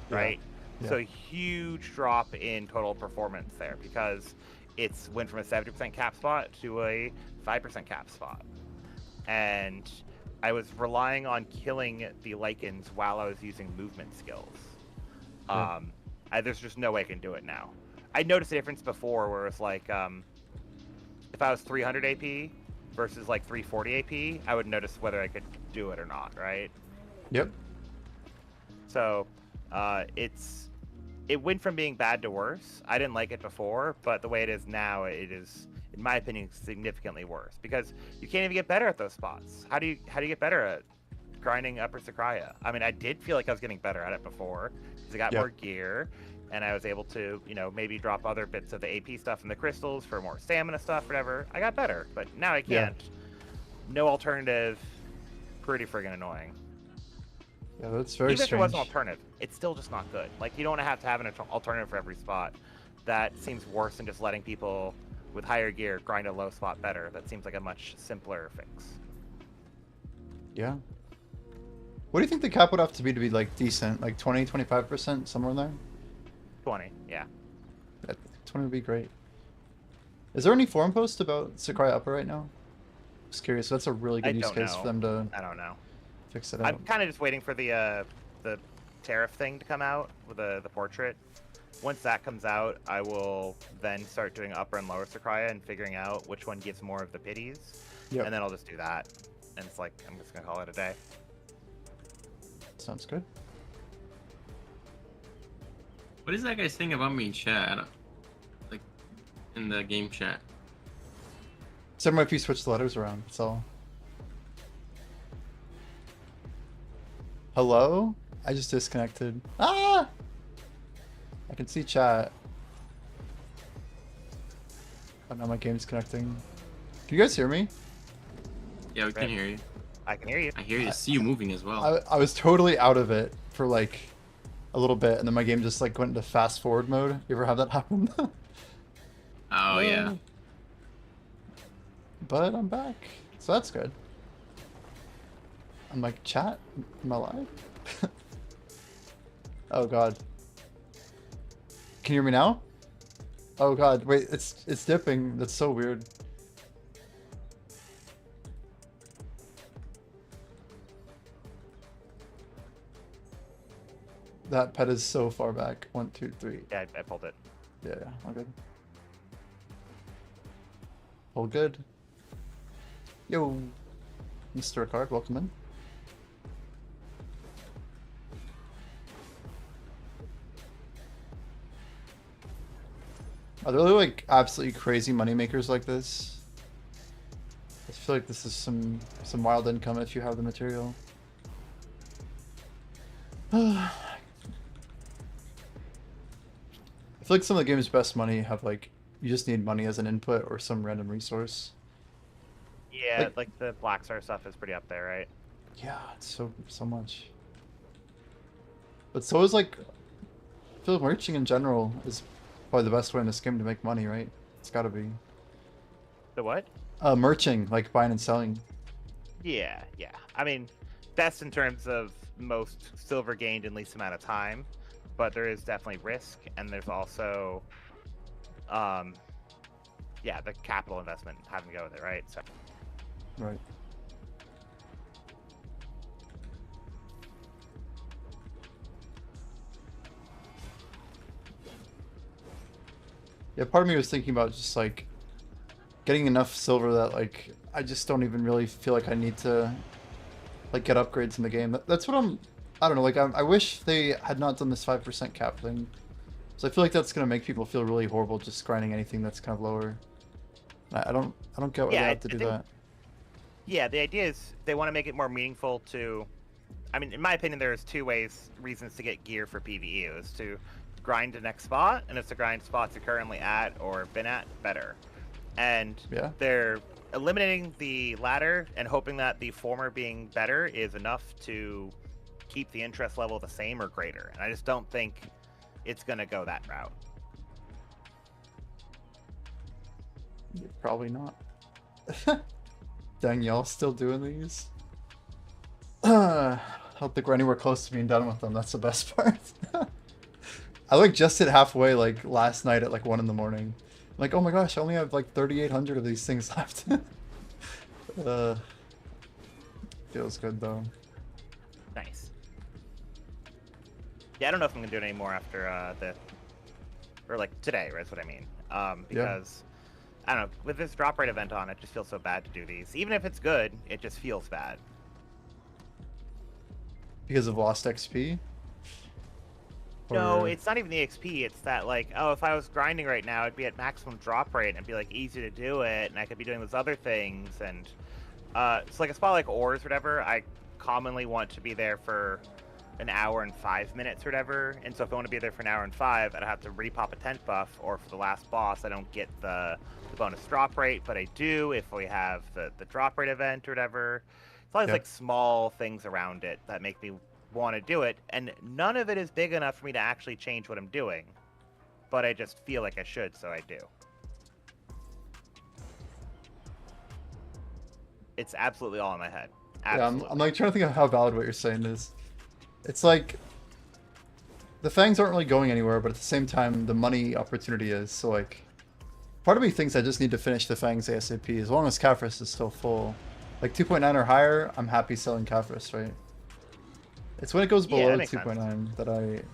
right? Yeah. So huge drop in total performance there because it's went from a 70% cap spot to a 5% cap spot. And I was relying on killing the lichens while I was using movement skills. Yeah. There's just no way I can do it now. I noticed a difference before where it's like, if I was 300 AP versus like 340 AP, I would notice whether I could do it or not, right? Yep. So, it went from being bad to worse. I didn't like it before, but the way it is now, it is, in my opinion, significantly worse because you can't even get better at those spots. How do you get better at grinding Upper Sakraya? I mean, I did feel like I was getting better at it before because I got more gear, and I was able to, maybe drop other bits of the AP stuff in the crystals for more stamina stuff, whatever. I got better, but now I can't. No alternative. Pretty friggin' annoying. Yeah, that's very Even strange. if there was an alternative, it's still just not good. Like, you don't have to have an alternative for every spot. That seems worse than just letting people with higher gear grind a low spot better. That seems like a much simpler fix. Yeah. What do you think the cap would have to be like decent? Like 20, 25%, somewhere in there? 20, yeah. Yeah, 20 would be great. Is there any forum post about Sakraya Upper right now? Just curious. That's a really good use case for them to I don't know. fix it out. I'm kind of just waiting for the tariff thing to come out with the portrait. Once that comes out, I will then start doing Upper and Lower Sakraya and figuring out which one gives more of the pities. Yep. And then I'll just do that. And it's like, I'm just going to call it a day. Sounds good. What is that guy saying about me in chat? Like, in the game chat. Similar if you switch the letters around, that's all. Hello? I just disconnected. Ah! I can see chat. Oh, now my game's connecting. Can you guys hear me? Yeah, we can hear you. I can hear you. I hear you. See you moving as well. I was totally out of it for like a little bit, and then my game just like went into fast forward mode. You ever have that happen? Oh, yeah. But I'm back, so that's good. I'm like, chat? Am I live? Oh god. Can you hear me now? Oh god, wait, it's dipping. That's so weird. That pet is so far back. 1, 2, 3. Yeah, I pulled it. Yeah, all good. All good. Yo, Mr. Ricard, welcome in. Are there really like absolutely crazy money makers like this? I feel like this is some wild income if you have the material. I feel like some of the game's best money have like you just need money as an input or some random resource. Yeah, like the Black Star stuff is pretty up there, right? Yeah, it's so much. But so is like I feel like merching in general is probably the best way in this game to make money, right? It's gotta be. The what? Merching, like buying and selling. Yeah. I mean, best in terms of most silver gained in least amount of time, but there is definitely risk, and there's also, yeah, the capital investment having to go with it, right? So. Right. Yeah, part of me was thinking about just like getting enough silver that like I just don't even really feel like I need to like get upgrades in the game. That's what I don't know, like I wish they had not done this 5% cap thing. So I feel like that's gonna make people feel really horrible just grinding anything that's kind of lower. I don't get why they have to do that. Yeah, the idea is they want to make it more meaningful to. I mean, in my opinion, there's two reasons to get gear for PvE. Is to grind the next spot, and it's to grind spots you're currently at or been at better. And Yeah. they're eliminating the latter and hoping that the former being better is enough to keep the interest level the same or greater. And I just don't think it's going to go that route. Yeah, probably not. Dang, y'all still doing these? I don't think we're anywhere close to being done with them. That's the best part. I like just hit halfway like last night at like 1 in the morning. Like, oh my gosh, I only have like 3,800 of these things left. Feels good though. Nice. Yeah, I don't know if I'm gonna do it anymore after or like today, right? That's what I mean. Because I don't know, with this drop rate event on, it just feels so bad to do these. Even if it's good, it just feels bad. Because of lost XP? No, Or- it's not even the XP. It's that like, oh, if I was grinding right now, it'd be at maximum drop rate and it'd be like easy to do it, and I could be doing those other things. And so like a spot like ores, or whatever, I commonly want to be there for an hour and 5 minutes or whatever. And so if I want to be there for an hour and 5, I'd have to repop a tent buff, or for the last boss, I don't get the bonus drop rate, but I do if we have the drop rate event or whatever. It's always like small things around it that make me want to do it, and none of it is big enough for me to actually change what I'm doing, but I just feel like I should, so I do. It's absolutely all in my head. Absolutely. Yeah, I'm like trying to think of how valid what you're saying is. It's like the fangs aren't really going anywhere, but at the same time the money opportunity is. So like part of me thinks I just need to finish the fangs ASAP as long as Kafris is still full. Like 2.9 or higher, I'm happy selling Kafris, right? It's when it goes below 2.9 that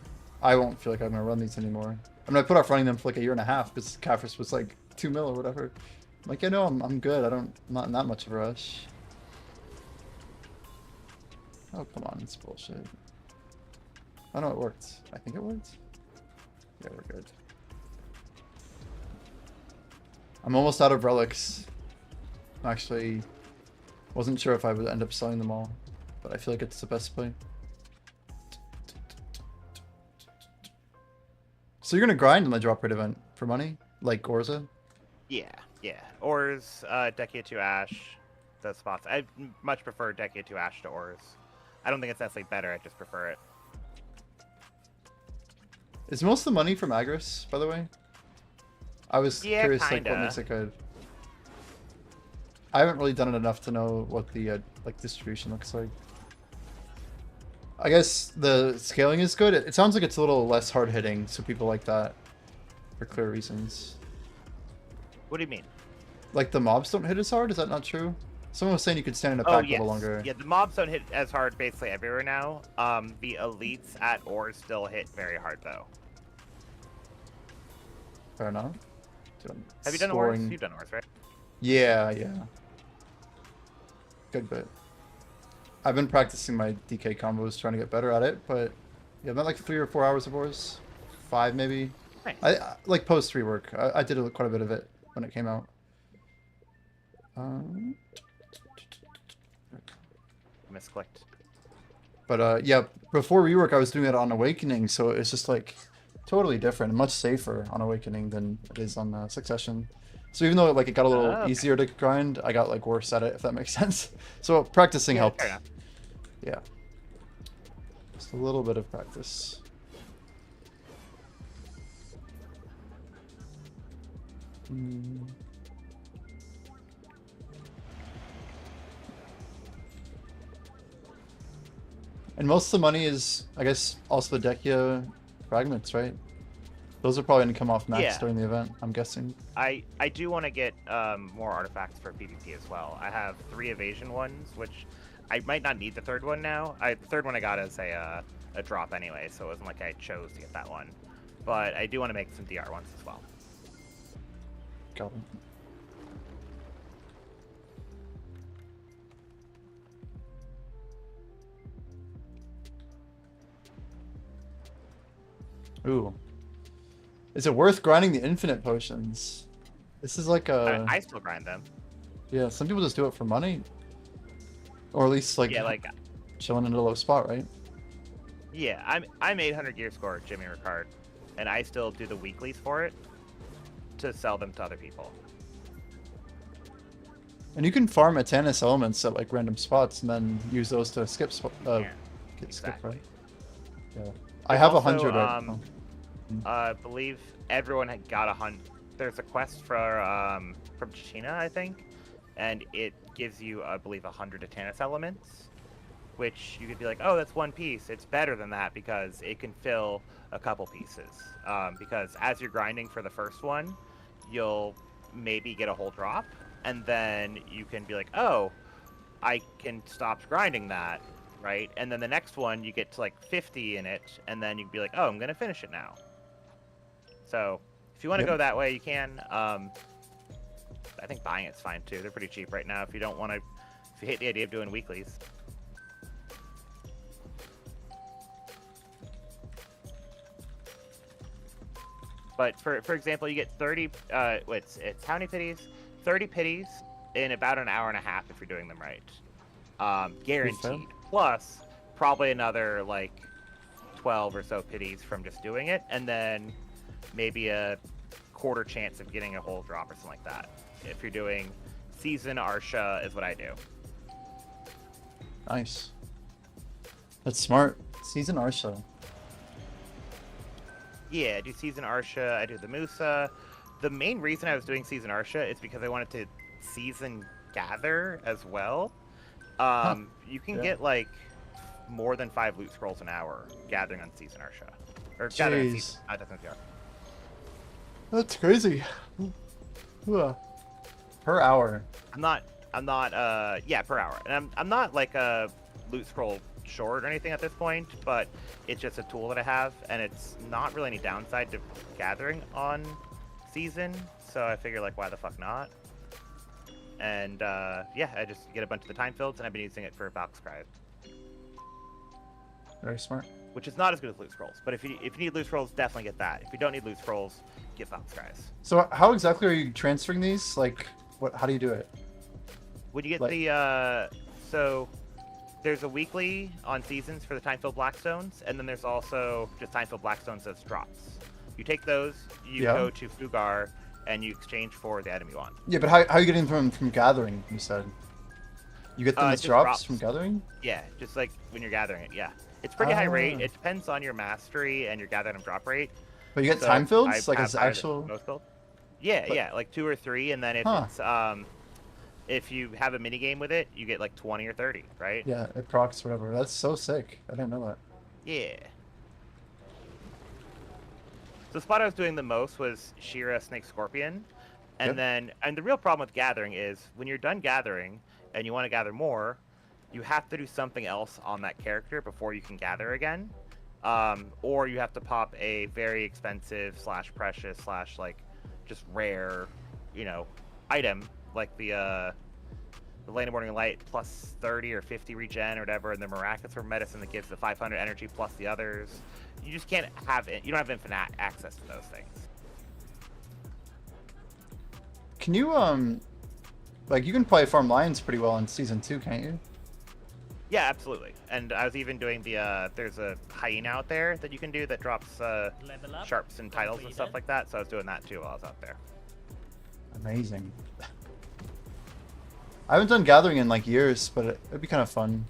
I won't feel like I'm gonna run these anymore. I mean, I put off running them for like a year and a half because Kafris was like 2 mil or whatever. I'm like, yeah, no, I'm good. I'm not in that much of a rush. Oh, come on, it's bullshit. Oh no, it worked. I think it worked. Yeah, we're good. I'm almost out of relics. Actually, wasn't sure if I would end up selling them all, but I feel like it's the best play. So you're gonna grind on the drop rate event for money, like Gorza? Yeah. Ores, Decade 2 Ash, those spots. I much prefer Decade 2 Ash to Ores. I don't think it's necessarily better, I just prefer it. Is most of the money from Agris, by the way? I was curious like what makes it good. I haven't really done it enough to know what the like distribution looks like. I guess the scaling is good. It sounds like it's a little less hard hitting, so people like that for clear reasons. What do you mean? Like the mobs don't hit as hard? Is that not true? Someone was saying you could stand in a pack a little longer. Yeah, the mobs don't hit as hard basically everywhere now. The elites at Ores still hit very hard though. Fair enough. Dude, Have you done Ores? You've done Ores, right? Yeah. Good bit. I've been practicing my DK combos, trying to get better at it, but yeah, I've been like 3 or 4 hours of Ores. 5 maybe. Nice. I like post rework. I did quite a bit of it when it came out. Misclicked. But yeah, before rework I was doing it on Awakening, so it's just like totally different and much safer on Awakening than it is on Succession. So even though like it got a little easier to grind, I got like worse at it, if that makes sense. So practicing helped. Yeah. Just a little bit of practice. And most of the money is, I guess, also the Dekia fragments, right? Those are probably going to come off max during the event, I'm guessing. I do want to get more artifacts for PvP as well. I have 3 evasion ones, which I might not need the 3rd one now. The 3rd one I got as a drop anyway, so it wasn't like I chose to get that one. But I do want to make some DR ones as well. Got it. Ooh. Is it worth grinding the infinite potions? This is like a... I still grind them. Yeah, some people just do it for money. Or at least like, chilling in a low spot, right? Yeah, I'm 800 gear score, Jimmy Ricard, and I still do the weeklies for it to sell them to other people. And you can farm Atanis elements at like random spots and then use those to skip Yeah, skip, right? Yeah. There's I have also, 100 right now. I believe everyone got there's a quest for from China, I think, and it gives you, I believe, 100 Titanus elements, which you could be like, oh, that's one piece. It's better than that because it can fill a couple pieces. Because as you're grinding for the first one, you'll maybe get a whole drop, and then you can be like, oh, I can stop grinding that, right? And then the next one, you get to like 50 in it, and then you can be like, oh, I'm gonna finish it now. So if you want to Yep. go that way, you can. I think buying it's fine too. They're pretty cheap right now. If you don't want to, if you hate the idea of doing weeklies. But for example, you get 30. It's how many pities? 30 pities in about an hour and a half if you're doing them right. Guaranteed. Plus probably another like 12 or so pities from just doing it, and then maybe a quarter chance of getting a whole drop or something like that. If you're doing season Arsha is what I do. Nice. That's smart. Season Arsha. Yeah, I do season Arsha, I do the Musa. The main reason I was doing season Arsha is because I wanted to season gather as well. You can get like more than 5 loot scrolls an hour gathering on season Arsha. Or gathering on Jeez. season. I definitely are. That's crazy. Per hour. I'm not yeah, per hour. And I'm not like a loot scroll short or anything at this point, but it's just a tool that I have, and it's not really any downside to gathering on season, so I figure like why the fuck not? And yeah, I just get a bunch of the time fields, and I've been using it for Valk Scribe, Very smart. which is not as good as loot scrolls. But if you need loot scrolls, definitely get that. If you don't need loot scrolls, get Valk Scribes. So how exactly are you transferring these? Like, what? How do you do it? When you get Like- the so there's a weekly on seasons for the time-filled Blackstones, and then there's also just time-filled Blackstones as drops. You take those, you Yeah. go to Fugar, and you exchange for the item you want. Yeah, but how are you getting them from gathering? You said. You get them as just drops drops. from gathering? Yeah, just like when you're gathering it, yeah. It's pretty high rate. Ah. It depends on your mastery and your gather item drop rate. But you get So time fields, I like have as higher than actual. most builds. Yeah, But- yeah, like 2 or 3, and then if Huh. it's if you have a mini game with it, you get like 20 or 30, right? Yeah, it procs whatever. That's so sick. I didn't know that. Yeah. So the spot I was doing the most was Shira, Snake, Scorpion. And Yep. the real problem with gathering is when you're done gathering and you want to gather more, you have to do something else on that character before you can gather again. Or you have to pop a very expensive / precious / like just rare, item like the Lane of Morning Light plus 30 or 50 regen or whatever, and the Miraculous Medicine that gives the 500 energy plus the others. You just can't have it. You don't have infinite access to those things. Can you like you can play farm lions pretty well in season 2, can't you? Yeah, absolutely. And I was even doing the there's a hyena out there that you can do that drops sharps and titles and stuff like that. So I was doing that too while I was out there. Amazing. I haven't done gathering in like years, but it'd be kind of fun.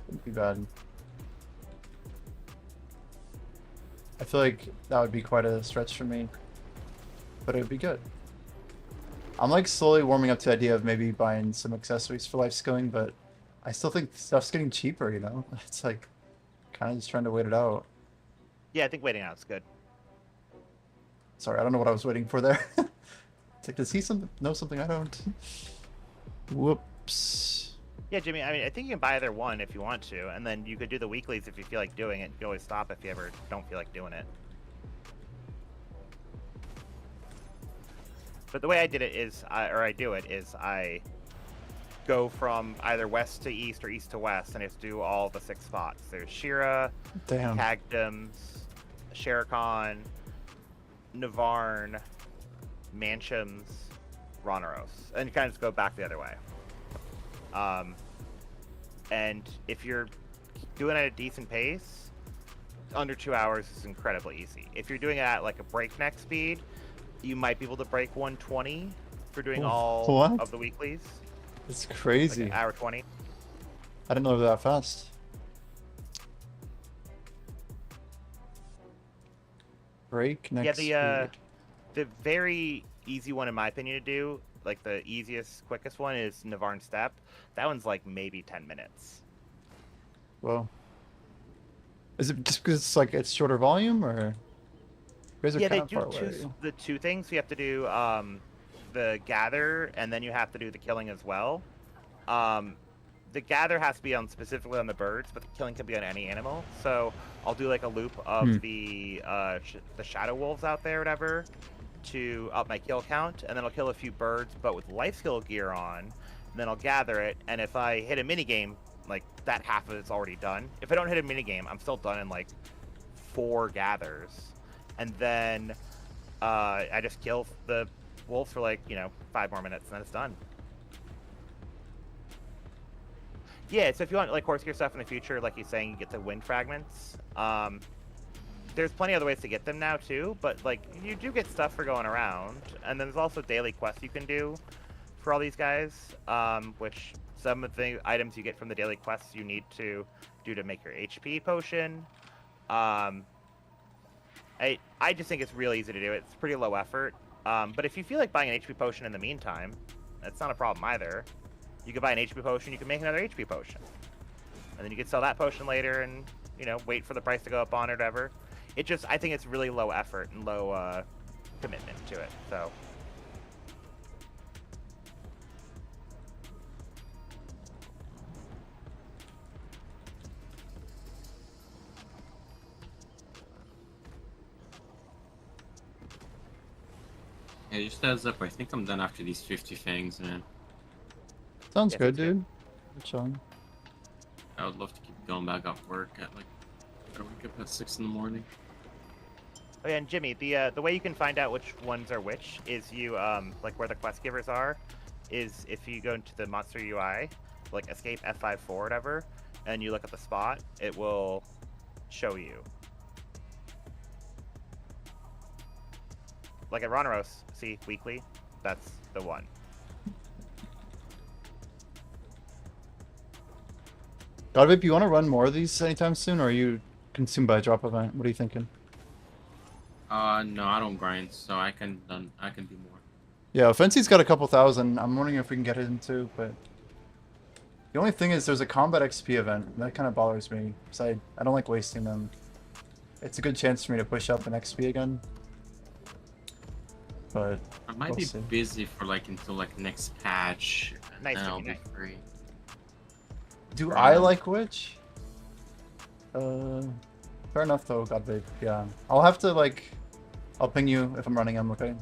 Wouldn't be bad. I feel like that would be quite a stretch for me, but it would be good. I'm like slowly warming up to the idea of maybe buying some accessories for life skilling, but I still think stuff's getting cheaper, you know? It's like kind of just trying to wait it out. Yeah, I think waiting out is good. Sorry, I don't know what I was waiting for there. It's like, does he know something I don't? Whoops. Yeah, Jimmy, I mean, I think you can buy either one if you want to, and then you could do the weeklies if you feel like doing it. You can always stop if you ever don't feel like doing it. But the way I did it is, I go from either west to east or east to west, and I just do all the 6 spots. There's Shira, Damn. Kagdams, Sherikon, Navarn, Manchams, Ronaros, and you kind of just go back the other way. And if you're doing it at a decent pace, under 2 hours is incredibly easy. If you're doing it at like a breakneck speed, you might be able to break 120 for doing all What? of the weeklies. It's Like crazy. an hour 20. I didn't know it was that fast. Break next Yeah, The very easy one, in my opinion, to do, like the easiest, quickest one, is Navarne Steppe. That one's like maybe 10 minutes. Well, is it just because it's like it's shorter volume, or you guys are Yeah, they kind of do far away? the two things. You have to do the gather, and then you have to do the killing as well. The gather has to be on specifically on the birds, but the killing can be on any animal. So I'll do like a loop of the shadow wolves out there, whatever, to up my kill count, and then I'll kill a few birds, but with life skill gear on. And then I'll gather it, and if I hit a mini game, like that half of it's already done. If I don't hit a mini game, I'm still done in like 4 gathers, and then I just kill the wolves for like 5 more minutes, and then it's done. Yeah, so if you want like horse gear stuff in the future, like he's saying, you get the wind fragments. There's plenty other ways to get them now too, but like you do get stuff for going around, and then there's also daily quests you can do for all these guys, which some of the items you get from the daily quests you need to do to make your HP potion. I just think it's real easy to do. It's pretty low effort, but if you feel like buying an HP potion in the meantime, that's not a problem either. You can buy an HP potion, you can make another HP potion. And then you can sell that potion later and, wait for the price to go up on it or whatever. I think it's really low effort and low commitment to it, so. Yeah, just heads up. I think I'm done after these 50 fangs, man. Sounds Yeah, good, sounds good. dude. Good chilling. I would love to keep going back up work at like, I don't wake up at 6 in the morning. Oh yeah, and Jimmy, the way you can find out which ones are which is you, like where the quest givers are, is if you go into the monster UI, like escape F54 or whatever, and you look at the spot, it will show you. Like at Ronaros, see, weekly, that's the one. Godvip, you want to run more of these anytime soon, or are you consumed by a drop event? What are you thinking? No, I don't grind, so I can do more. Yeah, Fancy's got a couple thousand. I'm wondering if we can get it into, but the only thing is there's a combat XP event. And that kind of bothers me, because I don't like wasting them. It's a good chance for me to push up an XP again. But I might we'll be see. busy for like until like next patch, Nice, and I'll Jimmy, be nice. free. Do Right I on. like Witch? Fair enough though, Godvip. Yeah, I'll have to I'll ping you if I'm running them, okay?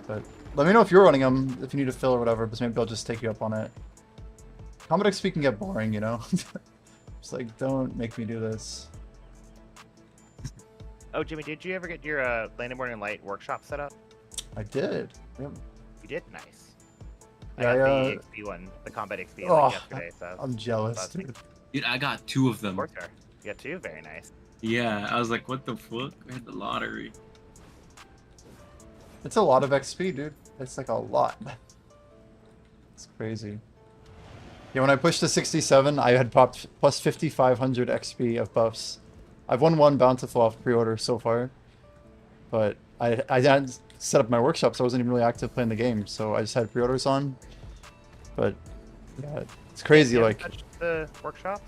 But let me know if you're running them, if you need to fill or whatever, but maybe I'll just take you up on it. Combat XP can get boring, Just like, don't make me do this. Oh, Jimmy, did you ever get your Land Morning Light workshop set up? I did. Yep. You did? Nice. Yeah, I got yeah. the XP one, the combat XP Oh, yesterday, so. I'm jealous, That's- dude. Dude, I got 2 of them. Of course you are. You got 2? Very nice. Yeah, I was like, what the fuck? I had the lottery. It's a lot of XP, dude. It's like a lot. It's crazy. Yeah, when I pushed to 67, I had popped plus 5,500 XP of buffs. I've won 1 Bountiful off pre-order so far, but I hadn't set up my workshop, so I wasn't even really active playing the game, so I just had pre-orders on. But yeah, it's crazy. You Like, haven't touched the workshops?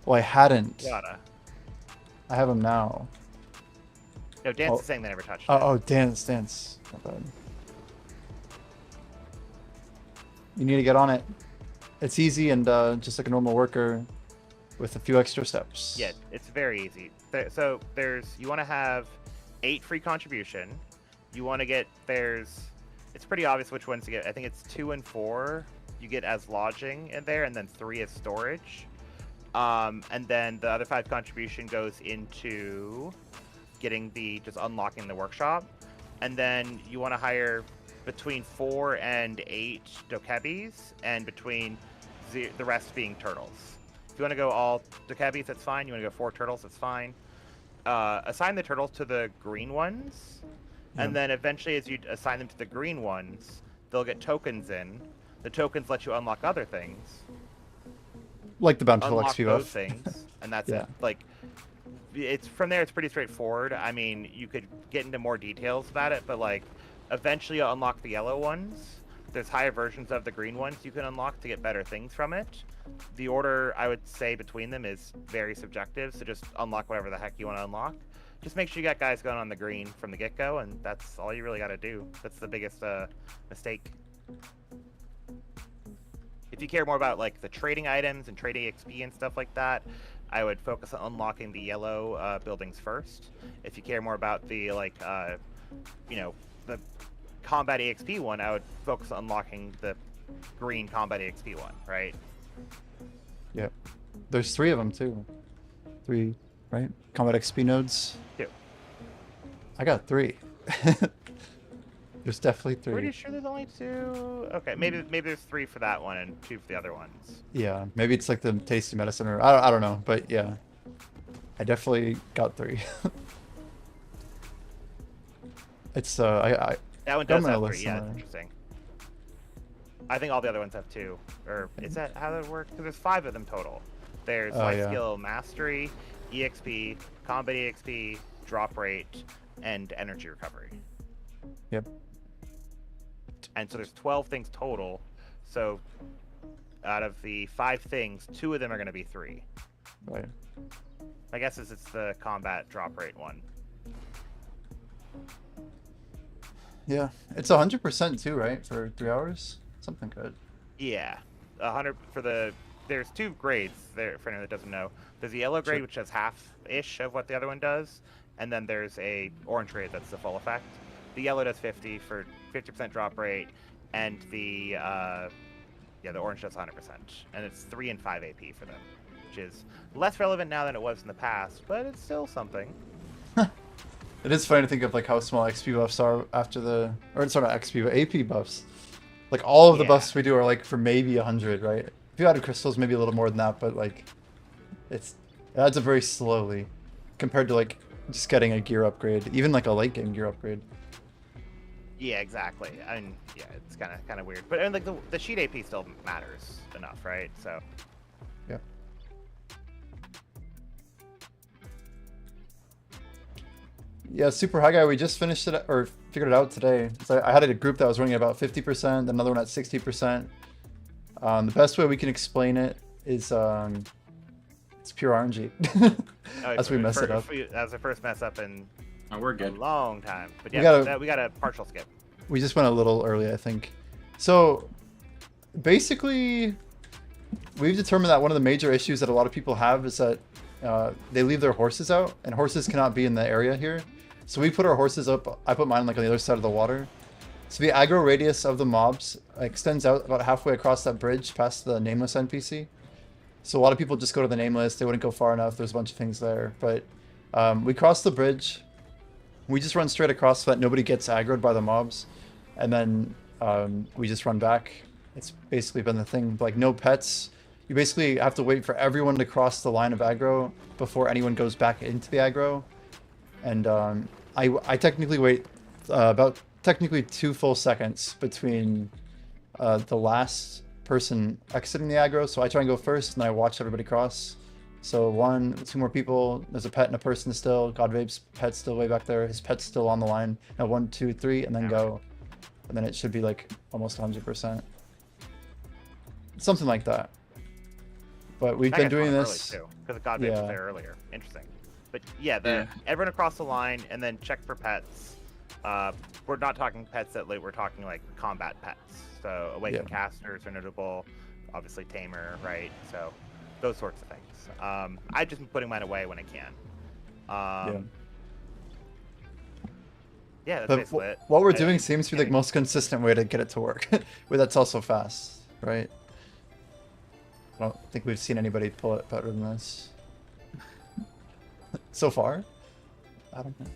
well, I hadn't. You gotta. I have them now. No, Dance Oh. is saying they never touched it. Oh, dance. My bad. You need to get on it. It's easy and just like a normal worker with a few extra steps. Yeah, it's very easy. So you want to have 8 free contribution. You want to get, it's pretty obvious which ones to get. I think it's 2 and 4 you get as lodging in there, and then 3 as storage. And then the other 5 contribution goes into getting just unlocking the workshop. And then you want to hire between 4 and 8 dokebis, and between the rest being turtles. If you want to go all dokebis, that's fine. You want to go 4 turtles, that's fine. Assign the turtles to the green ones, and then eventually as you assign them to the green ones, they'll get tokens in. The tokens let you unlock other things. Like the Bountiful Unlock XP those buff. things, and that's Yeah. it. Like, it's from there. It's pretty straightforward. I mean, you could get into more details about it, but like, eventually you'll unlock the yellow ones. There's higher versions of the green ones you can unlock to get better things from it. The order, I would say, between them is very subjective, so just unlock whatever the heck you want to unlock. Just make sure you got guys going on the green from the get-go, and that's all you really got to do. That's the biggest mistake. If you care more about like the trading items and trade EXP and stuff like that, I would focus on unlocking the yellow buildings first. If you care more about the like, you know, the combat EXP one, I would focus on unlocking the green combat EXP one, right? Yep. There's 3 of them too. 3, right? Combat XP nodes. 2. I got 3. There's definitely 3. Pretty sure there's only 2. Okay, maybe there's 3 for that one and 2 for the other ones. Yeah, maybe it's like the tasty medicine, or I don't know, but yeah, I definitely got 3. It's I That one got does my have list 3. Yeah, somewhere. it's interesting. I think all the other ones have 2. Or is that how that works? Because there's 5 of them total. There's Oh, life yeah. skill mastery, EXP, combat EXP, drop rate, and energy recovery. Yep. And so there's 12 things total. So out of the 5 things, 2 of them are going to be 3. Right. My guess is it's the combat drop rate one. Yeah, it's 100% too, right? For 3 hours, something good. Yeah, 100 for the. There's 2 grades there for anyone that doesn't know. There's the yellow grade, Sure. which does half-ish of what the other one does, and then there's a orange grade that's the full effect. The yellow does 50 for 50% drop rate, and the the orange does 100%, and it's 3 and 5 AP for them, which is less relevant now than it was in the past, but it's still something. It is funny to think of like how small XP buffs are after the, or it's not XP, but AP buffs. Like all of the Yeah. buffs we do are like for maybe 100, right? If you added crystals, maybe a little more than that, but like it adds up very slowly compared to like just getting a gear upgrade, even like a late game gear upgrade. Yeah, exactly. I mean, yeah, it's kind of weird, but and like the sheet AP still matters enough, right? So Yeah. Yeah, Super High Guy, we just finished it, or figured it out today. So I had a group that was running at about 50%, another one at 60%. The best way we can explain it is it's pure RNG. As we mess it up. That was the first mess up in Oh, we're a good. long time. But We yeah, gotta- we got a partial skip. We just went a little early, I think. So basically, we've determined that one of the major issues that a lot of people have is that they leave their horses out, and horses cannot be in the area here. So we put our horses up. I put mine like on the other side of the water. So the aggro radius of the mobs extends out about halfway across that bridge past the nameless NPC. So a lot of people just go to the nameless. They wouldn't go far enough. There's a bunch of things there. But we cross the bridge. We just run straight across so that nobody gets aggroed by the mobs. And then we just run back. It's basically been the thing. Like no pets. You basically have to wait for everyone to cross the line of aggro before anyone goes back into the aggro. And I technically wait about technically 2 full seconds between the last person exiting the aggro. So I try and go first, and then I watch everybody cross. So 1, 2 more people. There's a pet and a person still. Godvape's pet's still way back there. His pet's still on the line. Now 1, 2, 3, and then go. And then it should be like almost 100%. Something like that. But we've been doing this. Because God Yeah. was there earlier. Interesting. But yeah, everyone across the line, and then check for pets. We're not talking pets that late. We're talking like combat pets. So awakened casters are notable. Obviously tamer, right? So those sorts of things. I just been putting mine away when I can. Yeah, that's But basically it. what we're I- doing seems to be the most consistent way to get it to work. But that's also fast, right? I don't think we've seen anybody pull it better than this. So far? I don't know.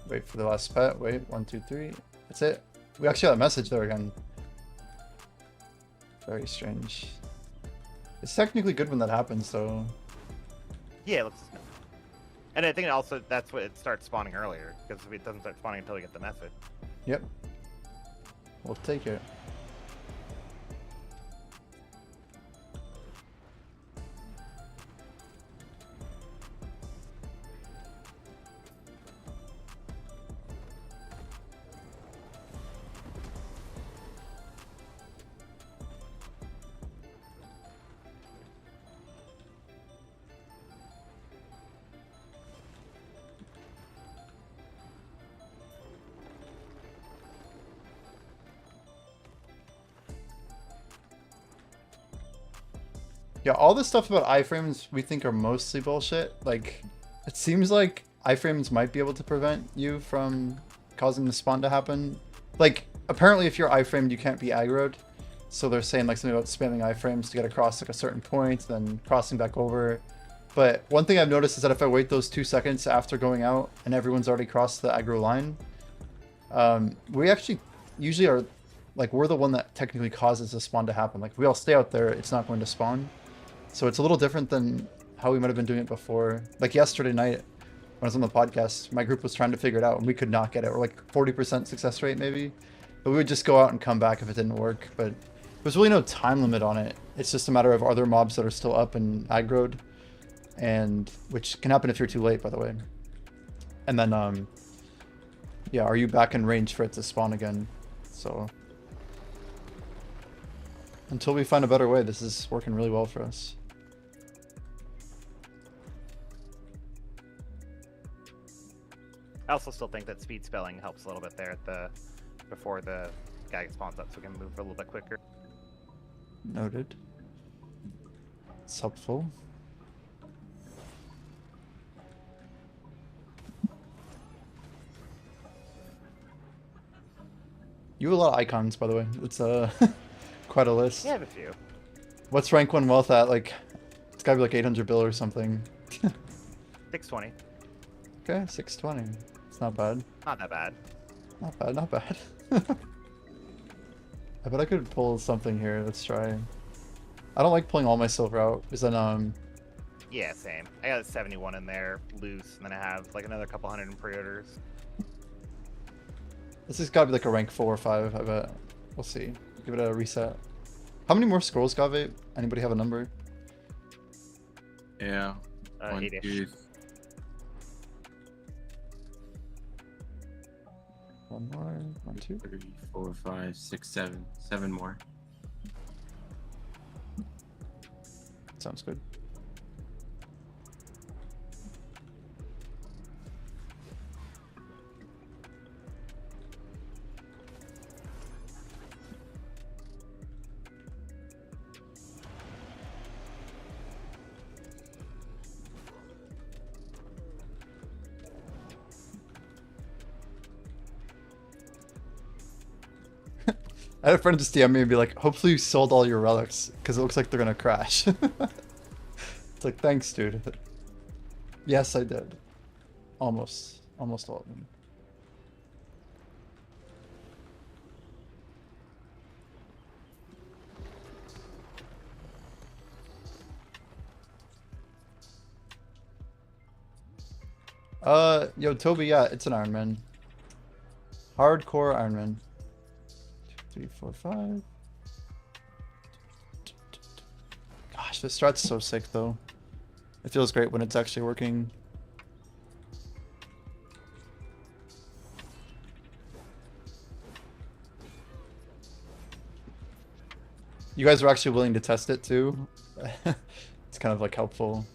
Wait for the last pet. Wait, 1, 2, 3. That's it. We actually got a message there again. Very strange. It's technically good when that happens, though. Yeah, it looks. And I think it also that's what it starts spawning earlier because it doesn't start spawning until we get the message. Yep. We'll take it. Yeah, all this stuff about iframes we think are mostly bullshit. Like, it seems like iframes might be able to prevent you from causing the spawn to happen. Like, apparently if you're iframed, you can't be aggroed. So they're saying like something about spamming iframes to get across like a certain point, then crossing back over. But one thing I've noticed is that if I wait those 2 seconds after going out and everyone's already crossed the aggro line, we actually usually are, like, we're the one that technically causes the spawn to happen. Like, if we all stay out there, it's not going to spawn. So it's a little different than how we might have been doing it before. Like yesterday night, when I was on the podcast, my group was trying to figure it out and we could not get it. We're like 40% success rate maybe. But we would just go out and come back if it didn't work. But there's really no time limit on it. It's just a matter of are there mobs that are still up and aggroed, and which can happen if you're too late, by the way. And then yeah, are you back in range for it to spawn again? So until we find a better way, this is working really well for us. I also still think that speed spelling helps a little bit there at the before the guy spawns up, so we can move a little bit quicker. Noted. It's helpful. You have a lot of icons, by the way. It's quite a list. Yeah, I have a few. What's rank 1 wealth at? Like, it's gotta be like 800 bill or something. 620. Okay, 620. It's not bad. Not that bad. Not bad, not bad. I bet I could pull something here. Let's try. I don't like pulling all my silver out, because then, Yeah, same. I got a 71 in there, loose, and then I have like another couple hundred in pre-orders. this has gotta be like a rank 4 or 5, I bet. We'll see. Give it a reset. How many more scrolls, Gave? Anybody have a number? Yeah. 1, 8-ish. 2, One more. 1, 2. 3, 4, 5, 6, 7. 7 more. Sounds good. I had a friend just DM me and be like, hopefully you sold all your relics, because it looks like they're gonna crash. It's like, thanks, dude. Yes, I did. Almost all of them. Yo, Toby, yeah, it's an Iron Man. Hardcore Iron Man. 2, 3, 4, 5. Gosh, this strat's so sick, though. It feels great when it's actually working. You guys were actually willing to test it, too. It's kind of, like, helpful.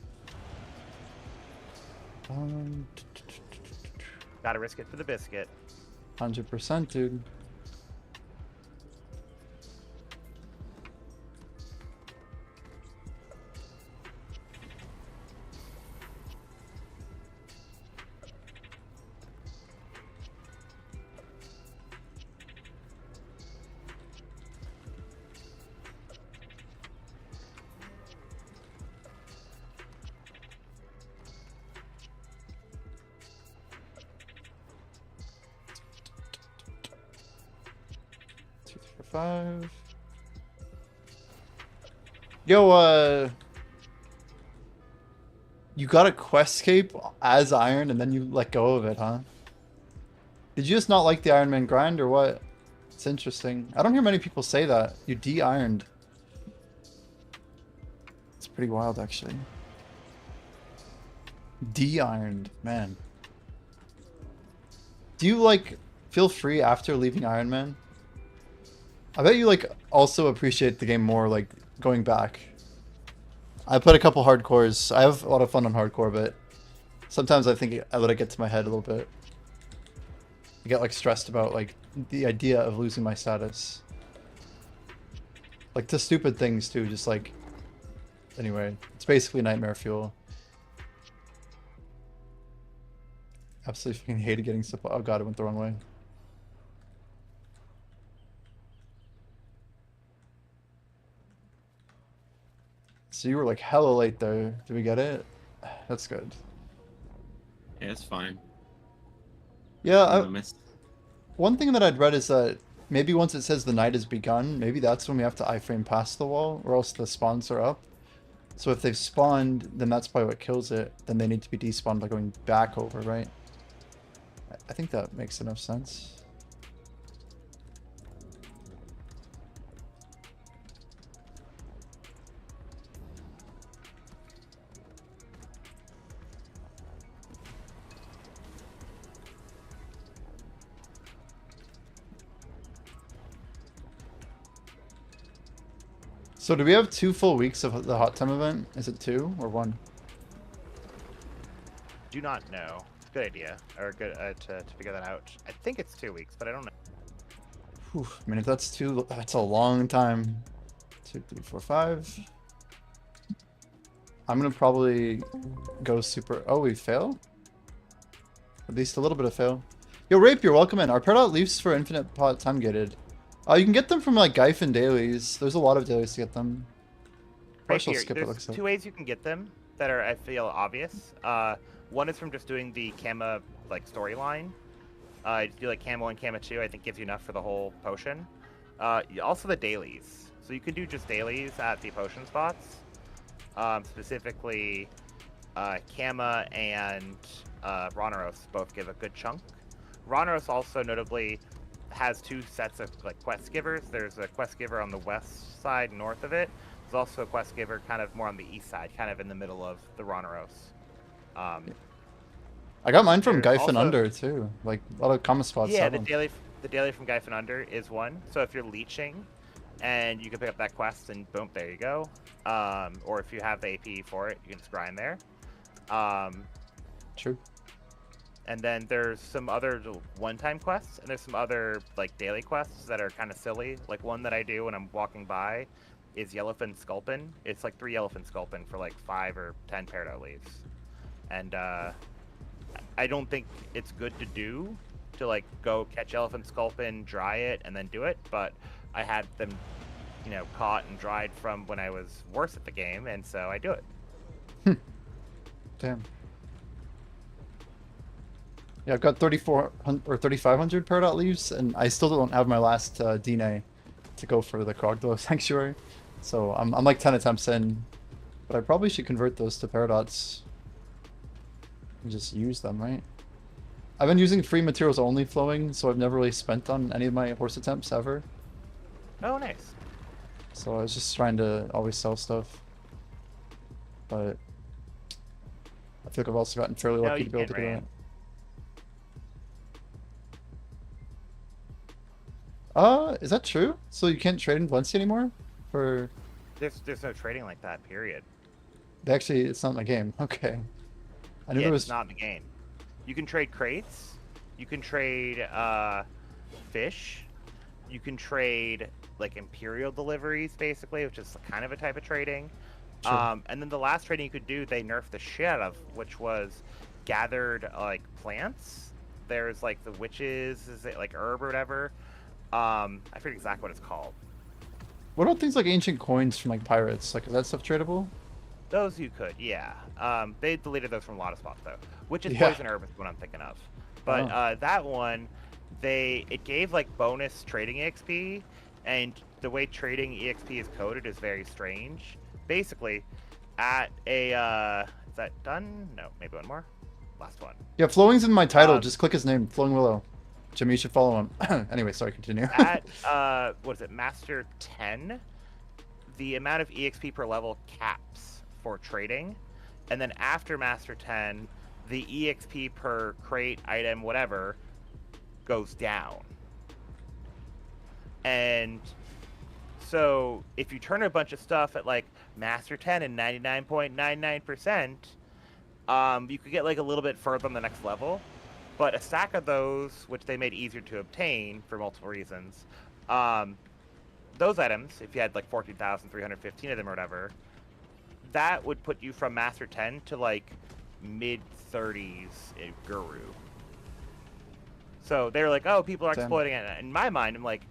Gotta risk it for the biscuit. 100%, dude. Five. Yo, You got a quest cape as iron and then you let go of it, huh? Did you just not like the Iron Man grind or what? It's interesting. I don't hear many people say that. You de-ironed. It's pretty wild, actually. De-ironed, man. Do you, like, feel free after leaving Iron Man? I bet you, like, also appreciate the game more, like, going back. I played a couple hardcores. I have a lot of fun on hardcore, but sometimes I think I let it get to my head a little bit. I get, like, stressed about, like, the idea of losing my status. Like, to stupid things, too, just, like... Anyway, it's basically nightmare fuel. Absolutely fucking hated getting stuff. Oh god, it went the wrong way. So you were like hella late there. Did we get it? That's good. Yeah, it's fine. Yeah, one thing that I'd read is that maybe once it says the night has begun, maybe that's when we have to iframe past the wall, or else the spawns are up. So if they've spawned, then that's probably what kills it. Then they need to be despawned by going back over, right? I think that makes enough sense. So do we have 2 full weeks of the hot time event? Is it 2 or 1? Do not know. Good idea, or good to figure that out. I think it's 2 weeks, but I don't know. Whew, I mean, if that's that's a long time. 2, 3, 4, 5. I'm gonna probably go super. Oh, we fail? At least a little bit of fail. Yo, Rape, you're welcome in. Are Peridot leaves for infinite pot time gated? You can get them from like Gyfin dailies. There's a lot of dailies to get them. Right Partial here, skip it there's looks like. 2 ways you can get them that are, I feel, obvious. One is from just doing the Kama like storyline. You do like Kama 1, Kama 2, I think gives you enough for the whole potion. Also the dailies. So you can do just dailies at the potion spots. Specifically, Kama and Ronaros both give a good chunk. Ronaros also notably has 2 sets of like quest givers. There's a quest giver on the west side, north of it. There's also a quest giver kind of more on the east side, kind of in the middle of the Ronaros. I got mine from there's Gyfin also- Under too. Like a lot of common spots. Yeah, have the them. daily from Gyfin Under is one. So if you're leeching, and you can pick up that quest, and boom, there you go. Or if you have the AP for it, you can just grind there. True. And then there's some other one-time quests, and there's some other like daily quests that are kind of silly. Like one that I do when I'm walking by is Yellowfin Sculpin. It's like 3 Yellowfin Sculpin for like 5 or 10 Peridot leaves. And I don't think it's good to do to like go catch Yellowfin Sculpin, dry it, and then do it. But I had them, you know, caught and dried from when I was worse at the game, and so I do it. Damn. Yeah, I've got 3,400 or 3,500 Peridot leaves, and I still don't have my last DNA to go for the Krogdalo Sanctuary. So I'm like 10 attempts in, but I probably should convert those to Peridots and just use them, right? I've been using free materials only flowing, so I've never really spent on any of my horse attempts ever. Oh, nice. So I was just trying to always sell stuff, but I feel like I've also gotten fairly No, lucky you to be able to can't, do right? that. Is that true? So you can't trade in Valencia anymore? For There's no trading like that, period. actually, it's not in the game. Okay, I knew Yeah, there it's was. not in the game. You can trade crates. You can trade fish. You can trade like Imperial deliveries, basically, which is kind of a type of trading. Sure. And then the last trading you could do, they nerfed the shit out of, which was gathered like plants. There's like the witches, is it like herb or whatever? I forget exactly what it's called. What about things like ancient coins from like pirates? Like, is that stuff tradable? Those you could, yeah. They deleted those from a lot of spots though. Which is Yeah. poison herb is what I'm thinking of. But Oh. that one, it gave like bonus trading EXP, and the way trading EXP is coded is very strange. Basically, at a Is that done? No, maybe one more. Last one. Yeah, Flowing's in my title. Um, Just click his name, Flowing Willow. Jimmy, you should follow him. Anyway, sorry, continue. At what is it, Master 10, the amount of EXP per level caps for trading, and then after Master 10, the EXP per crate, item, whatever, goes down. And so if you turn a bunch of stuff at like Master 10 and 99.99%, you could get like a little bit further on the next level. But a stack of those, which they made easier to obtain for multiple reasons, those items, if you had like 14,315 of them or whatever, that would put you from Master 10 to like mid 30s in Guru. So they were like, oh, people are Damn. exploiting it. In my mind, I'm like,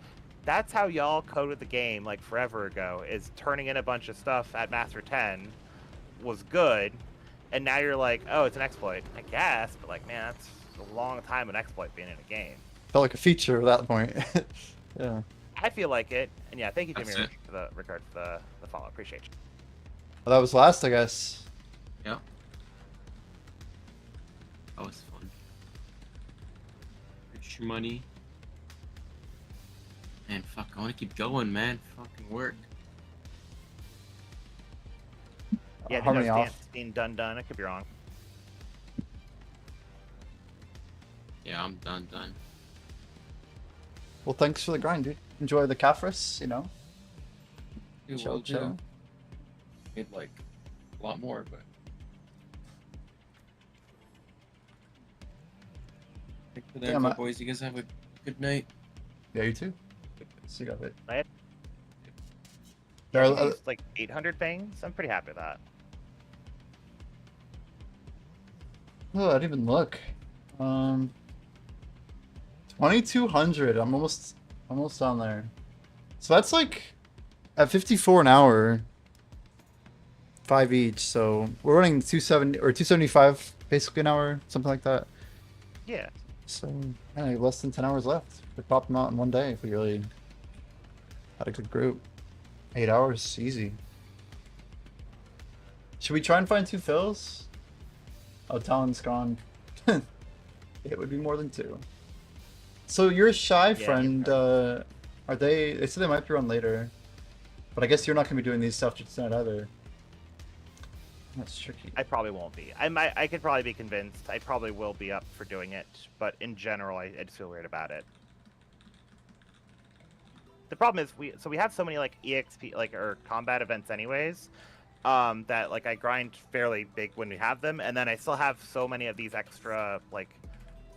that's how y'all coded the game like forever ago, is turning in a bunch of stuff at Master 10 was good. And now you're like, oh, it's an exploit. I guess, but like, man, that's a long time an exploit being in a game. Felt like a feature at that point. Yeah. I feel like it. And yeah, thank you, That's Jimmy, it. for the regard for the follow. Appreciate you. Well, that was last, I guess. Yeah. That was fun. Get your money. Man, fuck, I want to keep going, man. Fucking work. Yeah, How the many no off? stance being done. I could be wrong. Yeah, I'm done. Well, thanks for the grind, dude. Enjoy the Caphras, you know? It Chill, will do. chill. Made like a lot more, but. Thanks for that, Yeah, my- boys. You guys have a good night. Yeah, you too. So you got it. Right? There Yeah, are, it's like 800 things. I'm pretty happy with that. oh, I didn't even look. 2,200. I'm almost on there. So that's like at 54 an hour, 5 each. So we're running 270 or 275 basically an hour, something like that. Yeah. So yeah, less than 10 hours left. We pop them out in one day if we really had a good group. 8 hours, easy. Should we try and find 2 fills? Oh, Talon's gone. It would be more than 2. So your shy Yeah, friend, are they said they might be on later. But I guess you're not gonna be doing these stuff just tonight either. That's tricky. I probably won't be. I could probably be convinced. I probably will be up for doing it, but in general, I just feel weird about it. The problem is we have so many like EXP or combat events anyways, that like I grind fairly big when we have them, and then I still have so many of these extra like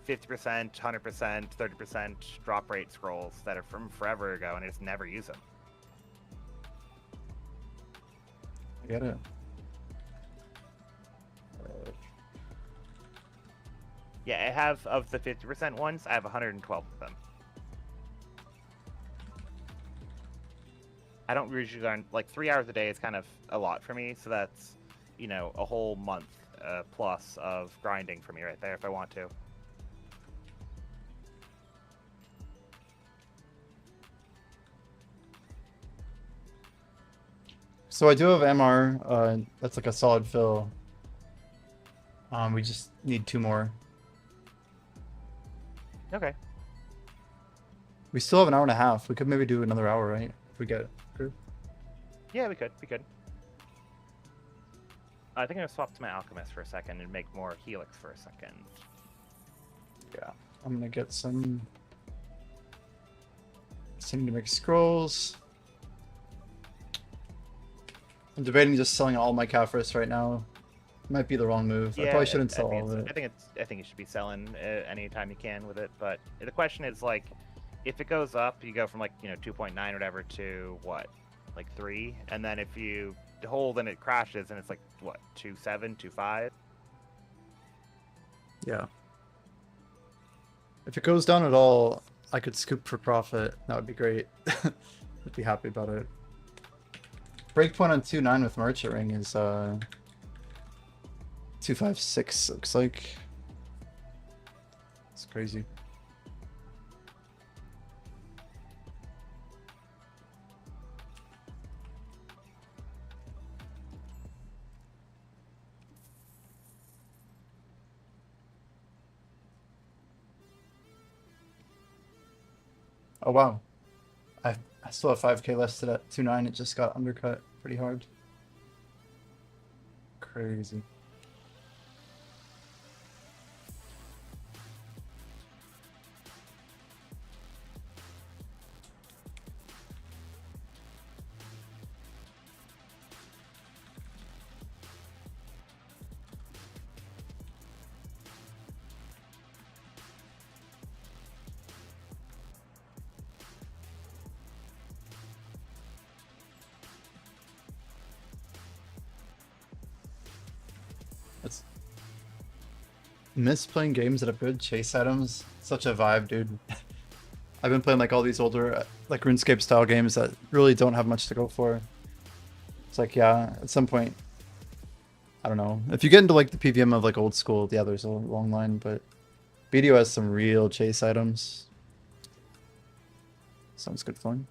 50%, 100%, 30% drop rate scrolls that are from forever ago, and I just never use them. I get it. Yeah, I have of the 50% ones, I have 112 of them. I don't usually learn like 3 hours a day is kind of a lot for me, so that's, you know, a whole month plus of grinding for me right there if I want to. So I do have MR. That's like a solid fill. We just need 2 more. Okay. We still have an hour and a half. We could maybe do another hour, right? If we get it through. Yeah, we could. I think I'm gonna swap to my alchemist for a second and make more helix for a second. Yeah. I'm gonna get some. Seem to make scrolls. I'm debating just selling all my Caphras right now. Might be the wrong move. I probably shouldn't sell all of it. I think you should be selling anytime you can with it. But the question is like, if it goes up, you go from like 2.9 or whatever to what, like 3, and then if you hold and it crashes and it's like what 2.7, 2.5. Yeah. If it goes down at all, I could scoop for profit. That would be great. I'd be happy about it. Breakpoint on 2.9 with Merchant Ring is 2.56 looks like. It's crazy. Oh wow. I still have 5k listed at 2.9. It just got undercut pretty hard. Crazy. It's miss playing games that have good chase items. Such a vibe, dude. I've been playing like all these older like RuneScape style games that really don't have much to go for. It's like, yeah, at some point, I don't know. If you get into like the PVM of like old school, yeah, there's a long line, but BDO has some real chase items. Sounds good fun.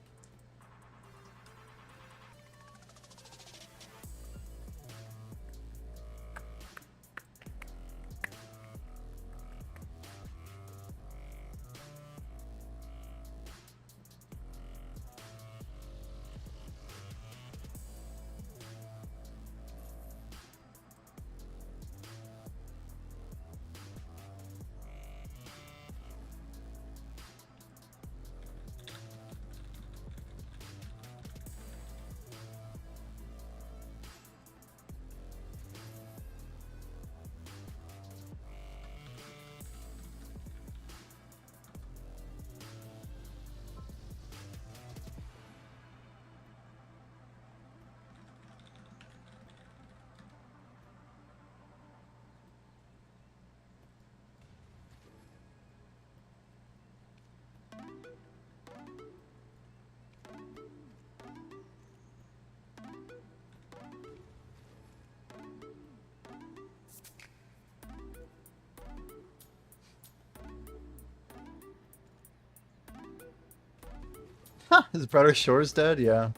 Is Brighter Shores dead? Yeah.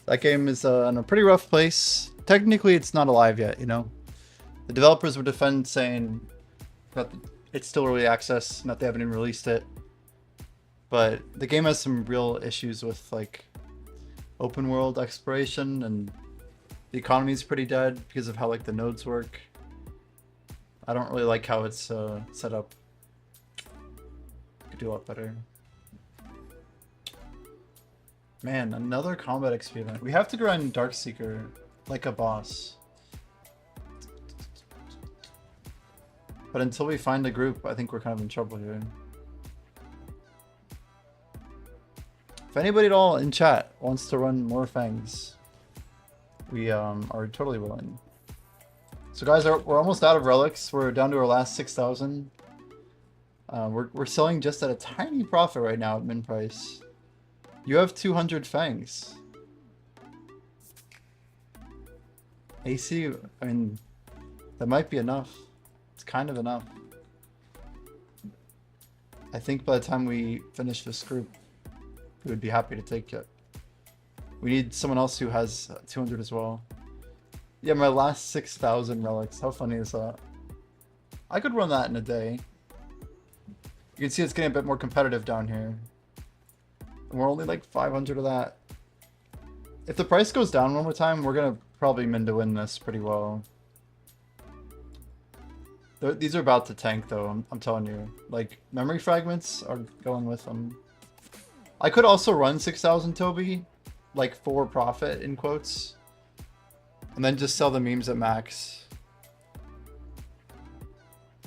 That game is in a pretty rough place. Technically, it's not alive yet, you know? The developers would defend saying that it's still early access and that they haven't even released it. But the game has some real issues with, like, open world exploration, and the economy is pretty dead because of how, like, the nodes work. I don't really like how it's set up. Could do a lot better. Man, another combat XP event. We have to grind Darkseeker like a boss. But until we find a group, I think we're kind of in trouble here. If anybody at all in chat wants to run more fangs, we are totally willing. So guys, we're almost out of relics. We're down to our last 6,000. We're selling just at a tiny profit right now at min price. You have 200 fangs. AC, I mean, that might be enough. It's kind of enough. I think by the time we finish this group, we would be happy to take it. We need someone else who has 200 as well. Yeah, my last 6,000 relics. How funny is that? I could run that in a day. You can see it's getting a bit more competitive down here. And we're only like 500 of that. If the price goes down one more time, we're gonna probably min to win this pretty well. These are about to tank though, I'm telling you. Like, memory fragments are going with them. I could also run 6,000 Toby, like for profit in quotes. And then just sell the memes at max.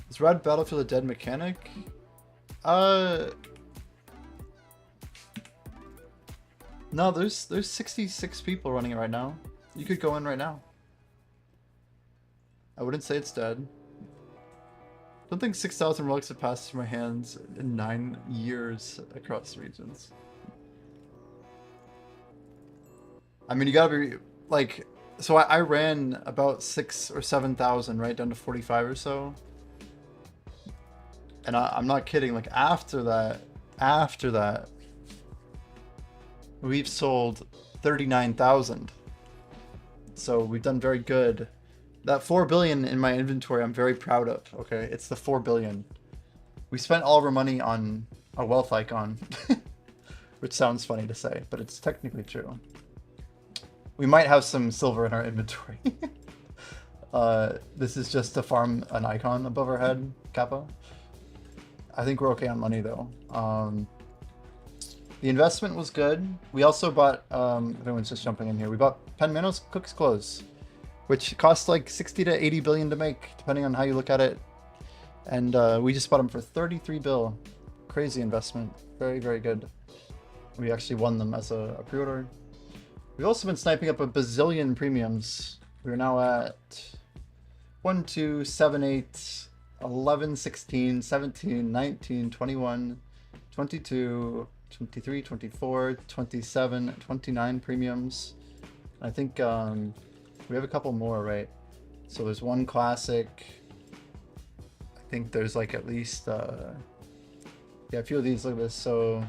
Is Red Battlefield a dead mechanic? No, there's 66 people running it right now. You could go in right now. I wouldn't say it's dead. Don't think 6,000 relics have passed through my hands in 9 years across regions. I mean, you gotta be, like, so I ran about 6,000 or 7,000, right, down to 45 or so. And I'm not kidding, like, after that, we've sold 39,000. So we've done very good. That 4 billion in my inventory, I'm very proud of, okay? It's the 4 billion. We spent all of our money on a wealth icon. which sounds funny to say, but it's technically true. We might have some silver in our inventory. This is just to farm an icon above our head, Kappa. I think we're okay on money though. The investment was good. We also bought, everyone's just jumping in here. We bought Pen Manos Cook's Clothes, which cost like 60 to 80 billion to make, depending on how you look at it. And we just bought them for 33 bill. Crazy investment. Very, very good. We actually won them as a pre-order. We've also been sniping up a bazillion premiums. We're now at 1, 2, 7, 8, 11, 16, 17, 19, 21, 22, 23, 24, 27, 29 premiums. I think we have a couple more, right? So there's one classic. I think there's like at least, yeah, a few of these. Look at this. So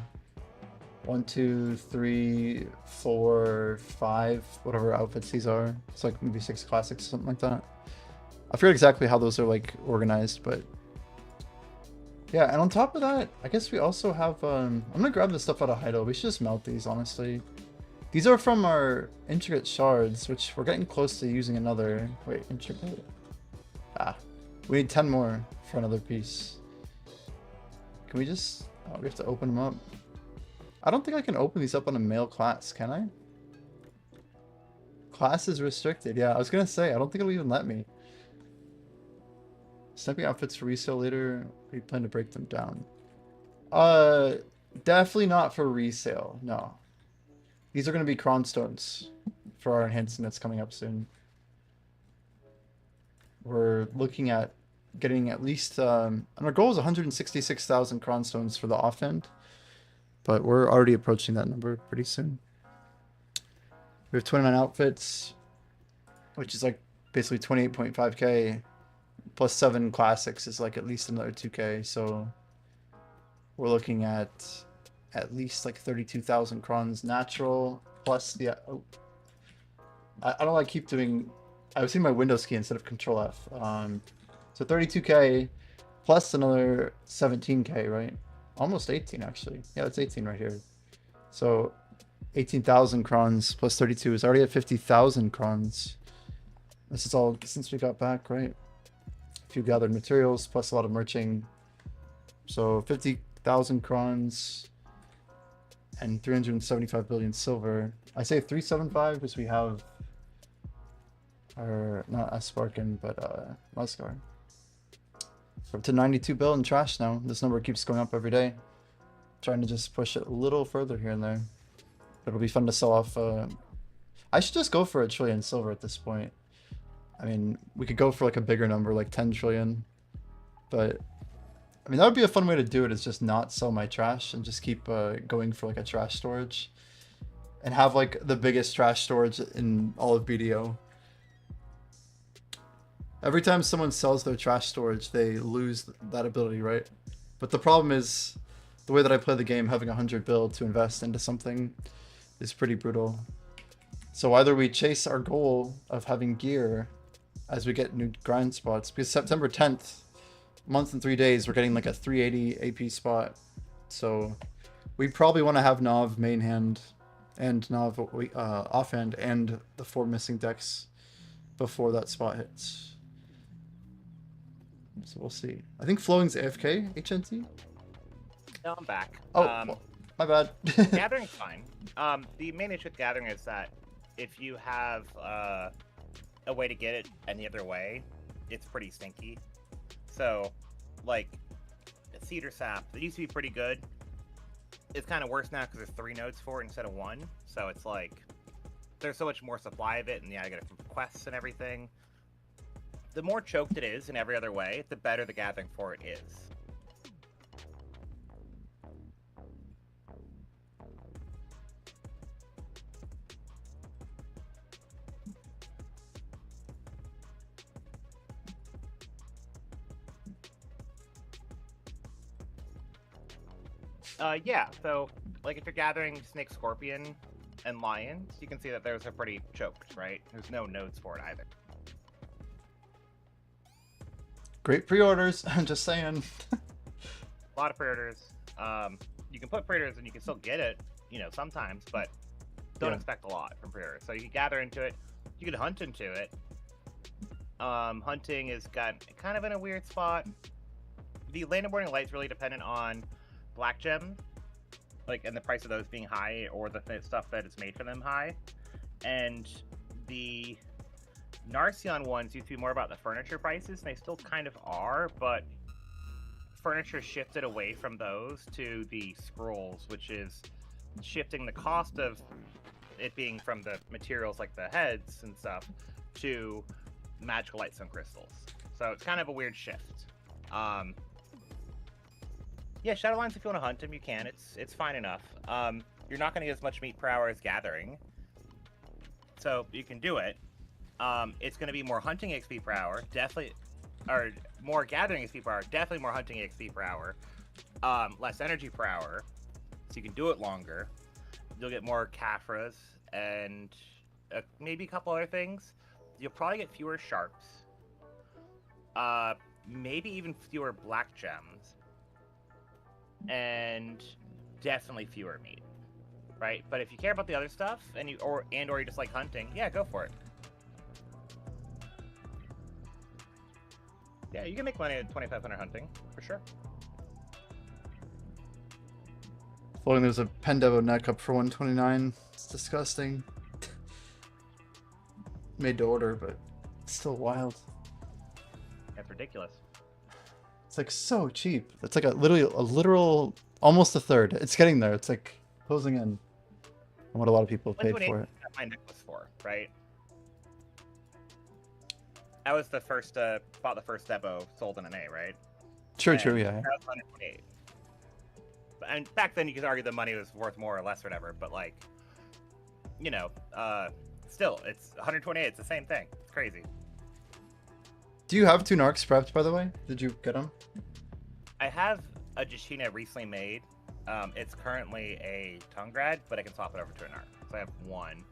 1, 2, 3, 4, 5, whatever outfits these are. It's like maybe 6 classics, something like that. I forget exactly how those are like organized, but yeah. And on top of that, I guess we also have, I'm gonna grab this stuff out of Heidel. We should just melt these, honestly. These are from our intricate shards, which we're getting close to using another. Wait, intricate? Ah, we need 10 more for another piece. Can we just, oh, we have to open them up. I don't think I can open these up on a male class, can I? Class is restricted. Yeah, I was gonna say, I don't think it'll even let me. Sniping outfits for resale later. We plan to break them down. Definitely not for resale. No. These are gonna be cron stones for our enhancement that's coming up soon. We're looking at getting at least, and our goal is 166,000 cron stones for the off end. But we're already approaching that number pretty soon. We have 29 outfits, which is like basically 28.5k, plus 7 classics is like at least another 2k. So we're looking at least like 32,000 crons natural, plus the, oh, I don't like keep doing, I was seeing my Windows key instead of Control F. So 32k plus another 17k, right? Almost 18 actually. Yeah, it's 18 right here. So 18,000 crons plus 32 is already at 50,000 crons. This is all since we got back, right? A few gathered materials plus a lot of merching. So 50,000 crons and 375 billion silver. I say 375 because we have our, not Asparkin, but Muscar. We're up to 92 bill in trash now. This number keeps going up every day. Trying to just push it a little further here and there. But it'll be fun to sell off. I should just go for 1 trillion silver at this point. I mean, we could go for like a bigger number, like 10 trillion. But, I mean, that would be a fun way to do it, is just not sell my trash and just keep going for like a trash storage. And have like the biggest trash storage in all of BDO. Every time someone sells their trash storage, they lose that ability, right? But the problem is, the way that I play the game, having 100 bill to invest into something is pretty brutal. So either we chase our goal of having gear as we get new grind spots, because September 10th, month and 3 days, we're getting like a 380 AP spot. So we probably want to have Nav main hand and Nav offhand and the 4 missing decks before that spot hits. So we'll see. I think Flowing's AFK, HNT? No, I'm back. Oh, my bad. Gathering's fine. The main issue with Gathering is that if you have a way to get it any other way, it's pretty stinky. So, like, Cedar Sap, it used to be pretty good. It's kind of worse now because there's 3 nodes for it instead of 1. So it's like, there's so much more supply of it, and yeah, I get it from quests and everything. The more choked it is in every other way, the better the gathering for it is. Yeah, so, like, if you're gathering Snake, Scorpion, and Lions, you can see that those are pretty choked, right? There's no nodes for it either. Great pre-orders, I'm just saying. A lot of pre-orders. You can put pre-orders and you can still get it, you know, sometimes, but don't Yeah. expect a lot from pre-order. So you can gather into it, you can hunt into it. Hunting is got kind of in a weird spot. The Land of Morning Light's really dependent on black gem, like, and the price of those being high, or the stuff that is made for them high. And the Narcion ones used to be more about the furniture prices, and they still kind of are, but furniture shifted away from those to the scrolls, which is shifting the cost of it being from the materials like the heads and stuff to magical lightstone crystals. So it's kind of a weird shift. Yeah, Shadowlines, if you want to hunt them, you can. It's fine enough. You're not going to get as much meat per hour as gathering, so you can do it. It's going to be more hunting XP per hour, definitely, or more gathering XP per hour, definitely more hunting XP per hour, less energy per hour, so you can do it longer. You'll get more Caphras and maybe a couple other things. You'll probably get fewer sharps, maybe even fewer black gems, and definitely fewer meat, right? But if you care about the other stuff and you or you just like hunting, yeah, go for it. Yeah, you can make money at 2,500 hunting for sure. Floating, there's a Pendevo neck up for 129. It's disgusting. Made to order, but it's still wild. That's ridiculous. It's like so cheap. It's like a literal, almost a third. It's getting there. It's like closing in on what a lot of people have paid for it. My necklace for, right? That was the first, bought the first Debo sold in an A, right? True, And true, yeah. that was 128. And back then you could argue the money was worth more or less or whatever, but like, you know, still, it's 128. It's the same thing. It's crazy. Do you have two narcs prepped, by the way? Did you get them? I have a Jashina recently made. It's currently a Tungrad, but I can swap it over to a Narc. So I have one.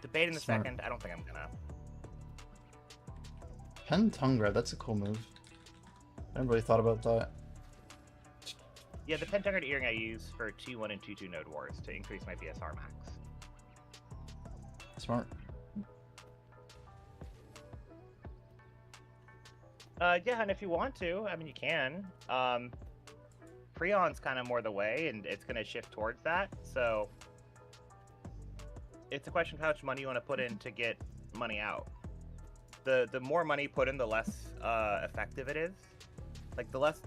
Debating the Smart. second. I don't think I'm gonna. Pen Tungrad, that's a cool move. I never really thought about that. Yeah, the Pentagard earring I use for 2-1 and 2-2 node wars to increase my BSR max. Smart. Yeah, and if you want to, I mean, you can. Freon's kind of more the way, and it's going to shift towards that. So it's a question of how much money you want to put in to get money out. The more money put in, the less effective it is. Like the less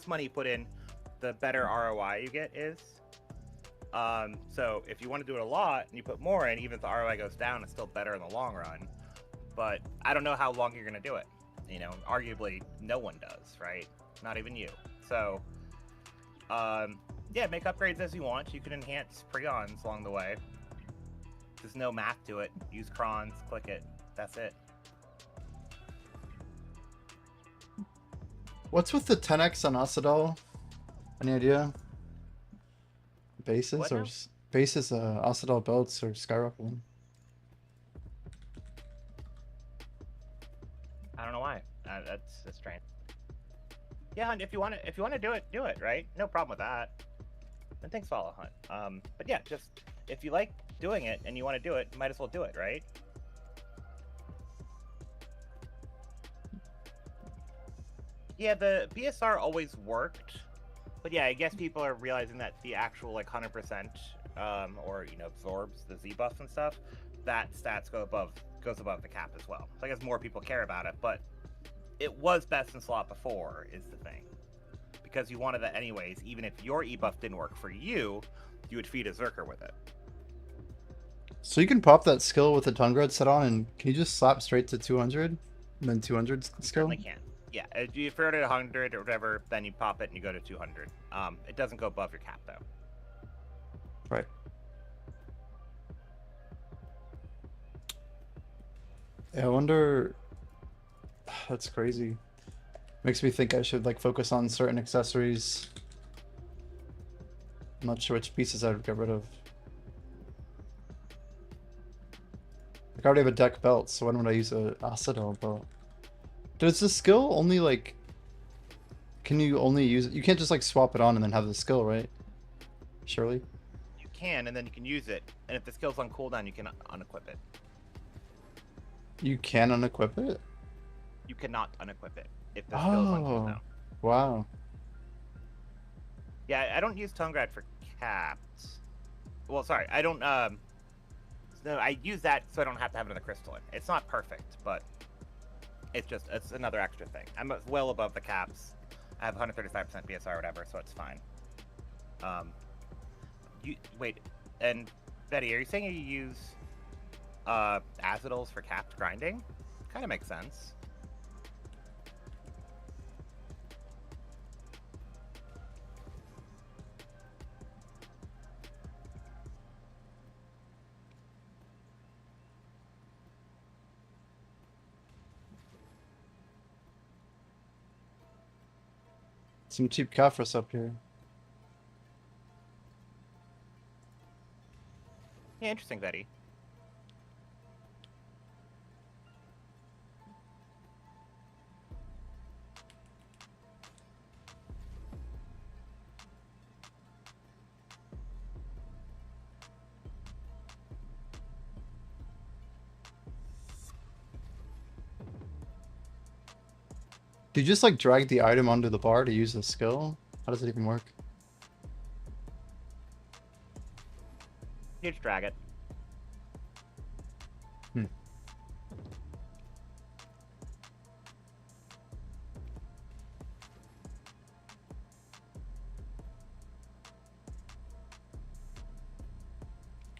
money you put in, the better ROI you get is. So if you want to do it a lot and you put more in, even if the ROI goes down, it's still better in the long run. But I don't know how long you're going to do it. You know, arguably no one does, right? Not even you. So, yeah, make upgrades as you want. You can enhance Prions along the way. There's no math to it. Use crons, click it. That's it. What's with the 10x on Occidal? Any idea? Bases What or now? bases? Occidal belts or skyrocketing? I don't know why. That's strange. Yeah, and if you want to do it, right? No problem with that. And thanks, Follow Hunt. But yeah, just if you like doing it and you want to do it, you might as well do it, right? Yeah, the BSR always worked, but yeah, I guess people are realizing that the actual like 100%, or you know, absorbs the Z buffs and stuff, that stats goes above the cap as well. So I guess more people care about it, but it was best in slot before is the thing, because you wanted that anyways. Even if your E buff didn't work for you, you would feed a Zerker with it. So you can pop that skill with the Tungrad set on, and can you just slap straight to 200 and then 200 skill? Certainly can. Yeah, if you're at 100 or whatever, then you pop it and you go to 200. It doesn't go above your cap though. Right. Yeah, I wonder. That's crazy. Makes me think I should like focus on certain accessories. I'm not sure which pieces I would get rid of. Like, I already have a deck belt, so why don't I use a Occidal belt? Does the skill only like? Can you only use it? You can't just like swap it on and then have the skill, right? surely. You can, and then you can use it. And if the skill's on cooldown, you can unequip it. You can unequip it? You cannot unequip it if the skill's on Oh, cooldown. wow. Yeah, I don't use Tone Grad for caps. Well, sorry, I don't. No, I use that so I don't have to have another crystalline. It's not perfect, but it's another extra thing. I'm well above the caps. I have 135% BSR or whatever, so it's fine. You wait, and Betty, are you saying you use Azadals for capped grinding? Kind of makes sense. Some cheap Kafras up here. Yeah, interesting, Betty. Do you just like drag the item onto the bar to use the skill? How does it even work? You just drag it. Hmm.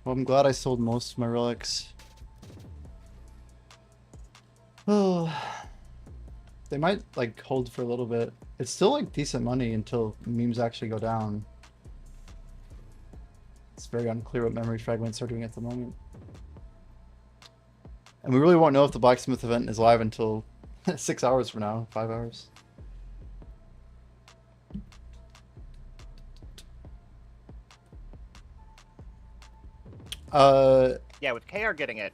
Well, I'm glad I sold most of my relics. Oh, they might like hold for a little bit. It's still like decent money until memes actually go down. It's very unclear what memory fragments are doing at the moment. And we really won't know if the blacksmith event is live until 6 hours from now, 5 hours. Yeah, with KR getting it,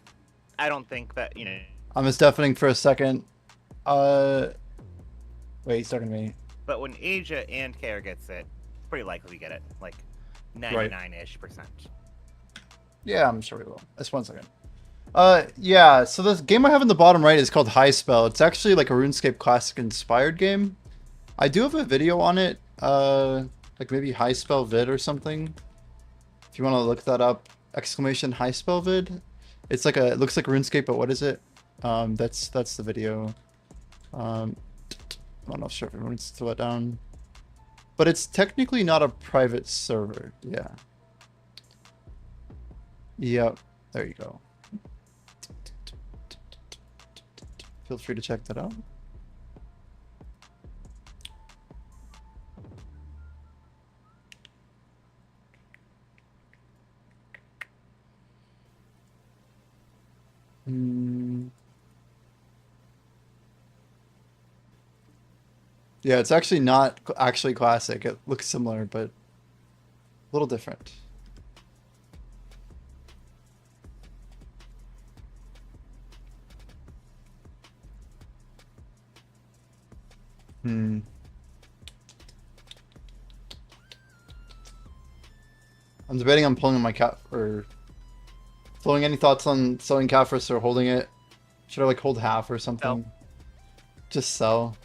I don't think that, you know. I'm just deafening for a second. Wait, he's talking to me. But when Asia and KR gets it, it's pretty likely we get it. Like 99-ish%. Yeah, I'm sure we will. Just 1 second. Yeah, so this game I have in the bottom right is called High Spell. It's actually like a RuneScape Classic inspired game. I do have a video on it, like maybe High Spell vid or something. If you want to look that up, exclamation High Spell vid. It's like it looks like RuneScape, but what is it? That's the video. I'm not sure if everyone needs to throw it down. But it's technically not a private server. Yeah. Yep. There you go. Feel free to check that out. Yeah, it's actually not actually classic. It looks similar, but a little different. I'm debating on pulling my cat or flowing. Any thoughts on selling Kafris or holding it? Should I like hold half or something? Sell. Just sell.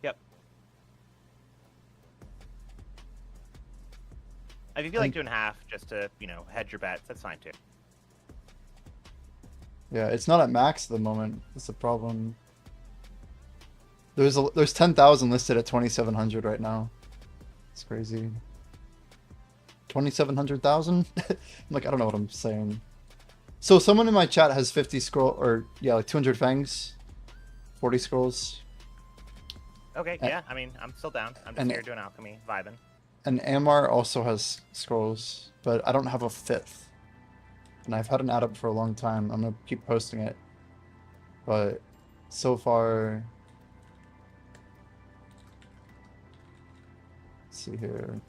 Yep. If you feel like doing half just to, you know, hedge your bets, that's fine too. Yeah, it's not at max at the moment. That's the problem. There's 10,000 listed at 2,700 right now. It's crazy. 2,700,000? I'm like, I don't know what I'm saying. So someone in my chat has 50 scroll, or yeah, like 200 fangs, 40 scrolls. Okay, yeah, I mean, I'm still down. I'm just here doing alchemy, vibing. And Amar also has scrolls, but I don't have a 5th. And I've had an add up for a long time. I'm gonna keep posting it. But so far, let's see here.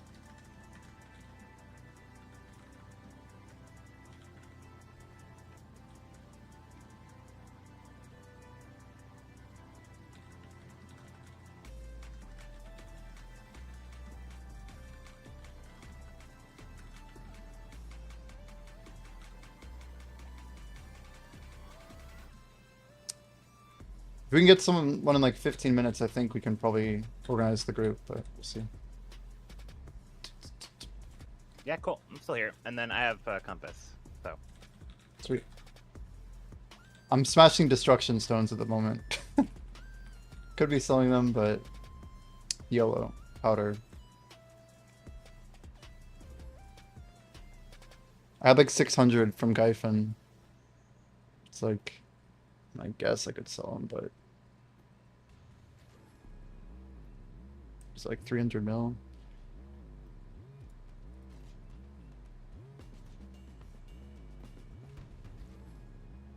we can get someone in like 15 minutes, I think we can probably organize the group, but we'll see. Yeah, cool. I'm still here, and then I have compass. So Sweet. I'm smashing destruction stones at the moment. Could be selling them, but yellow powder. I had like 600 from Gyphon. It's like, I guess I could sell them, but it's like 300 mil.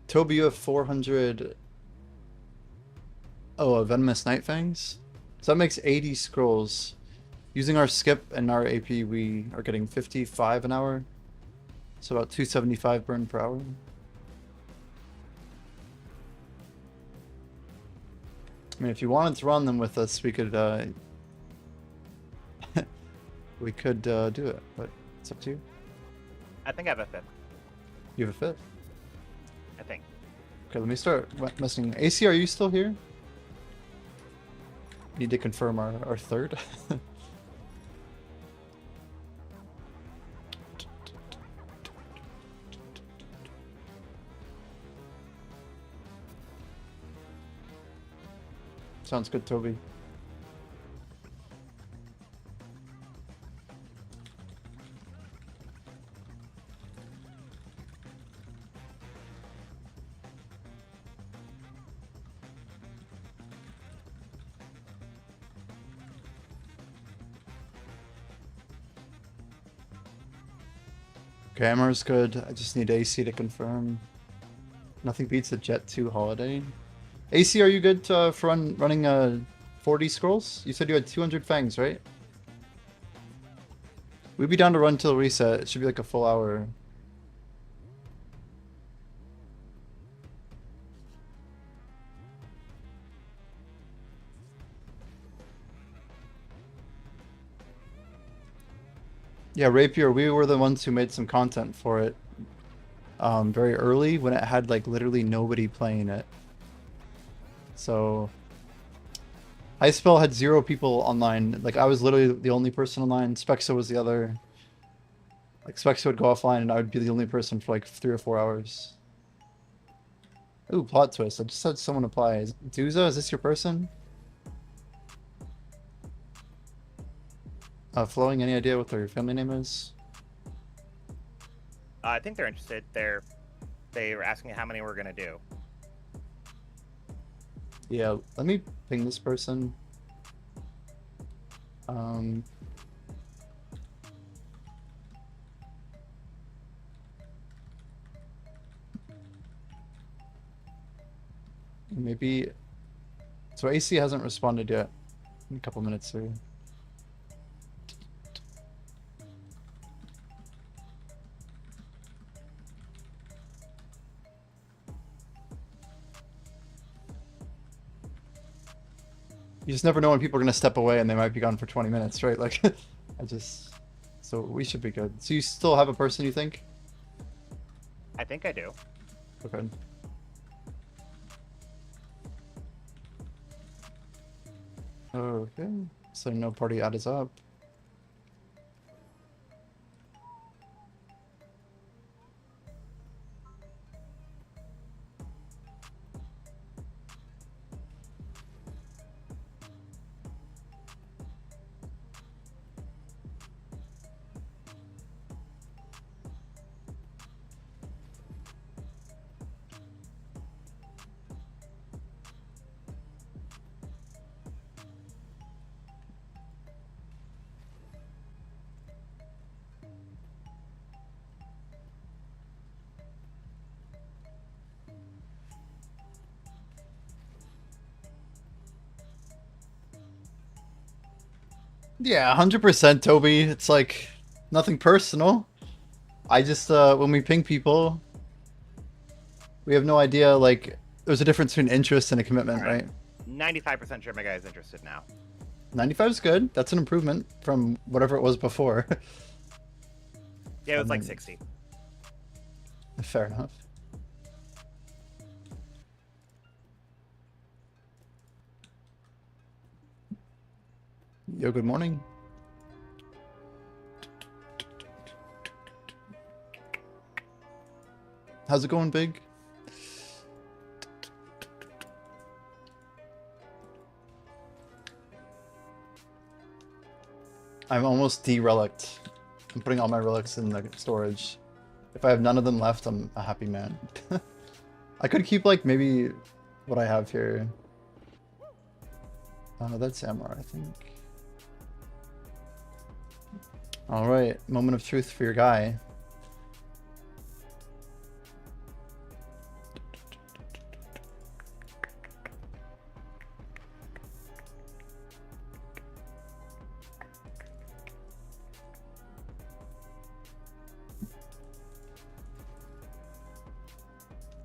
Toby, you have 400. Oh, venomous night fangs. So that makes 80 scrolls. Using our skip and our AP, we are getting 55 an hour. So about 275 burn per hour. I mean, if you wanted to run them with us, we could we could do it, but it's up to you. I think I have a 5th. You have a 5th. I think. Okay, let me start messing. AC, are you still here? Need to confirm our 3rd. Sounds good, Toby. Grammar's good. I just need AC to confirm. Nothing beats a Jet 2 holiday. AC, are you good for running 40 scrolls? You said you had 200 fangs, right? We'd be down to run till reset. It should be like a full hour. Yeah, Rapier, we were the ones who made some content for it very early when it had like literally nobody playing it. So Spell had 0 people online. Like I was literally the only person online. Spexo was the other. Like Spexo would go offline and I would be the only person for like 3 or 4 hours. Ooh, plot twist. I just had someone apply. Duza, is this your person? Flowing, any idea what their family name is? I think they're interested. They were asking how many we're gonna do. Yeah, let me ping this person. Maybe. So AC hasn't responded yet. In a couple minutes here. You just never know when people are going to step away and they might be gone for 20 minutes, right? Like, so we should be good. So you still have a person, you think? I think I do. Okay. Okay. So no party ad is up. Yeah, 100% Toby. It's like nothing personal. I just when we ping people, we have no idea, like there's a difference between interest and a commitment, All right. right? 95% sure my guy's interested now. 95 is good. That's an improvement from whatever it was before. Yeah, it was like 60. Fair enough. Yo, good morning. How's it going, Big? I'm almost de-relicked. I'm putting all my relics in the storage. If I have none of them left, I'm a happy man. I could keep, like, maybe what I have here. That's Samurai, I think. Alright, moment of truth for your guy.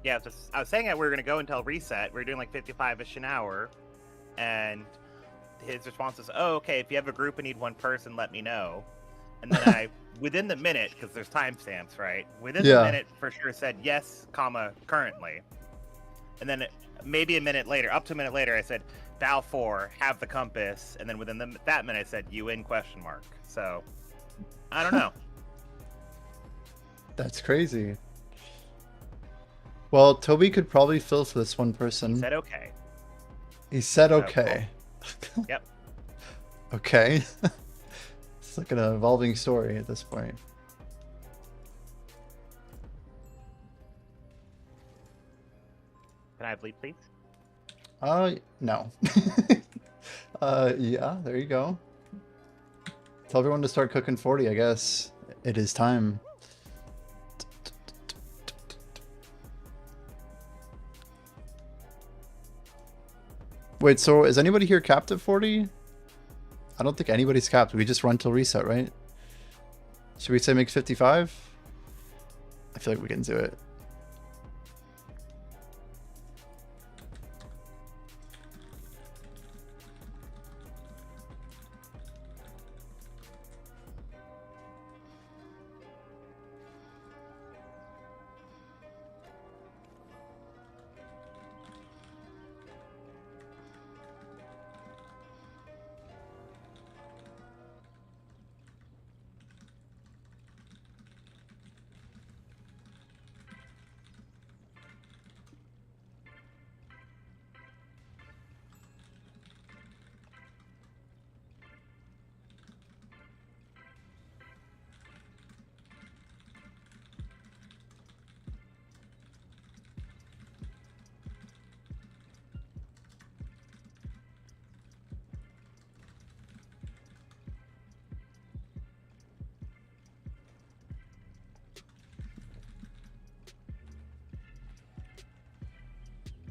Yeah, I was saying that we were gonna go until reset. We were doing like 55ish an hour, and his response was, "Oh, okay. If you have a group and need one person, let me know." And then I, within the minute, because there's timestamps, right? Within the minute, for sure said yes, comma currently. And then maybe a minute later, up to a minute later, I said Val 4, have the compass, and then within that minute, I said you in question mark. So I don't know. That's crazy. Well, Toby could probably fill for this one person. He said okay. He said okay. Cool. Yep. Okay. It's like an evolving story at this point. Can I have lead, please? No. Yeah, there you go. Tell everyone to start cooking 40, I guess. It is time. Wait, so is anybody here capped at 40? I don't think anybody's capped. We just run till reset, right? Should we say make 55? I feel like we can do it.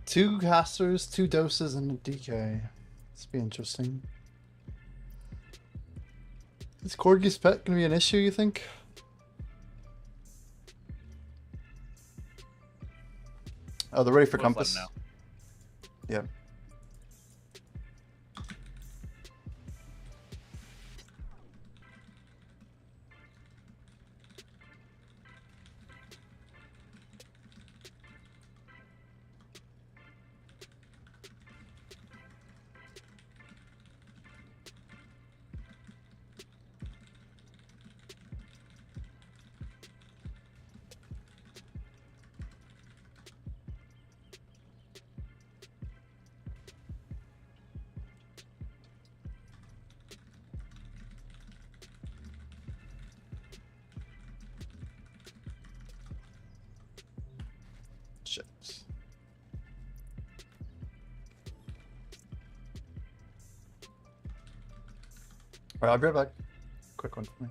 Two casters, 2 doses, and a DK. This be interesting. Is Corgi's pet gonna be an issue, you think? Oh, they're ready for compass. Yeah. Shit. Alright, I'll be right back. Quick one for me.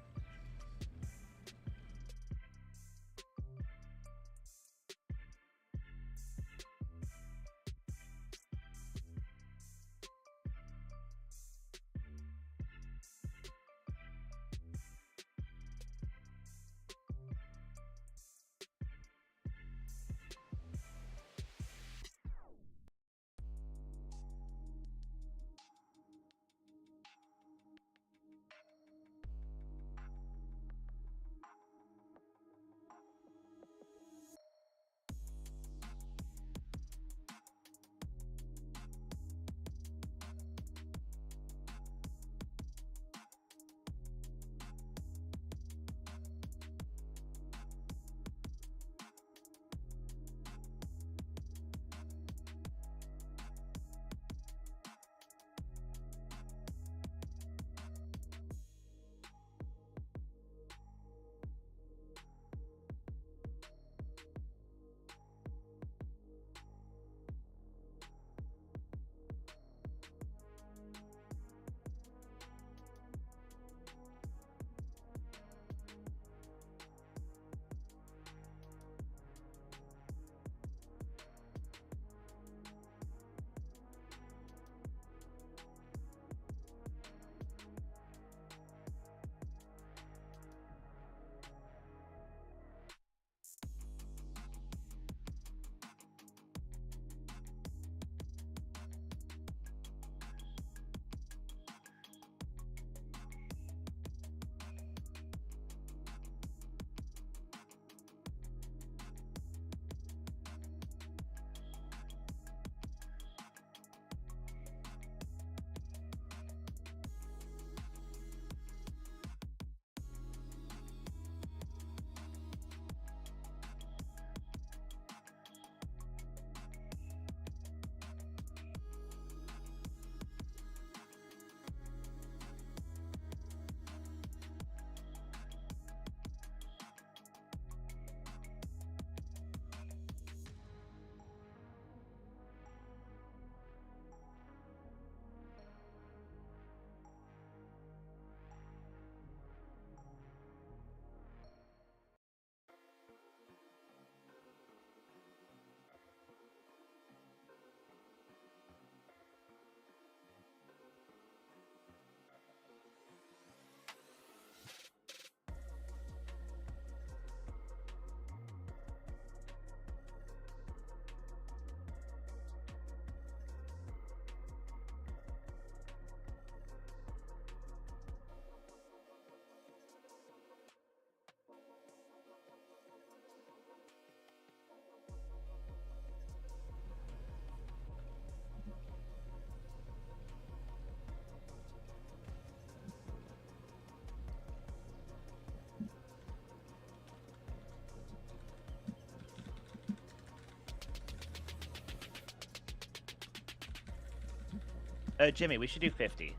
Jimmy, we should do 50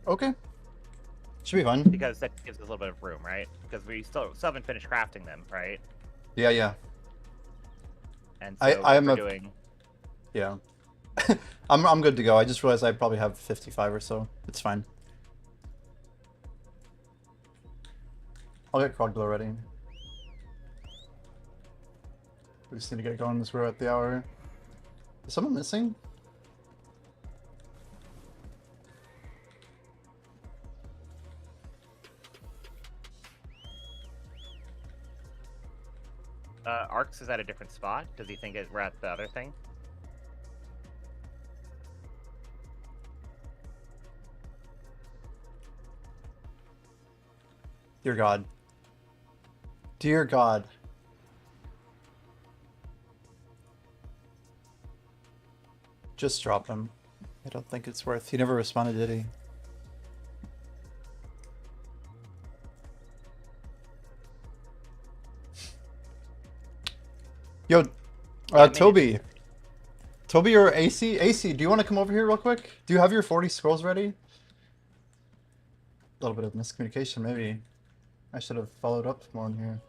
Okay. Should be fun. because that gives us a little bit of room, right? Because we still haven't finished crafting them, right? Yeah, yeah, And I- so I'm we're a- doing. yeah. I'm good to go. I just realized I probably have 55 or so. It's fine. I'll get Crogdler ready. We just need to get going this we're at the hour. Is someone missing? Arx is at a different spot. Does he think we're at the other thing? Dear God. Dear God. Just drop him. I don't think it's worth. He never responded, did he? Yo, maybe Toby. Toby or AC? AC, do you want to come over here real quick? Do you have your 40 scrolls ready? A little bit of miscommunication, maybe. I should have followed up more in here.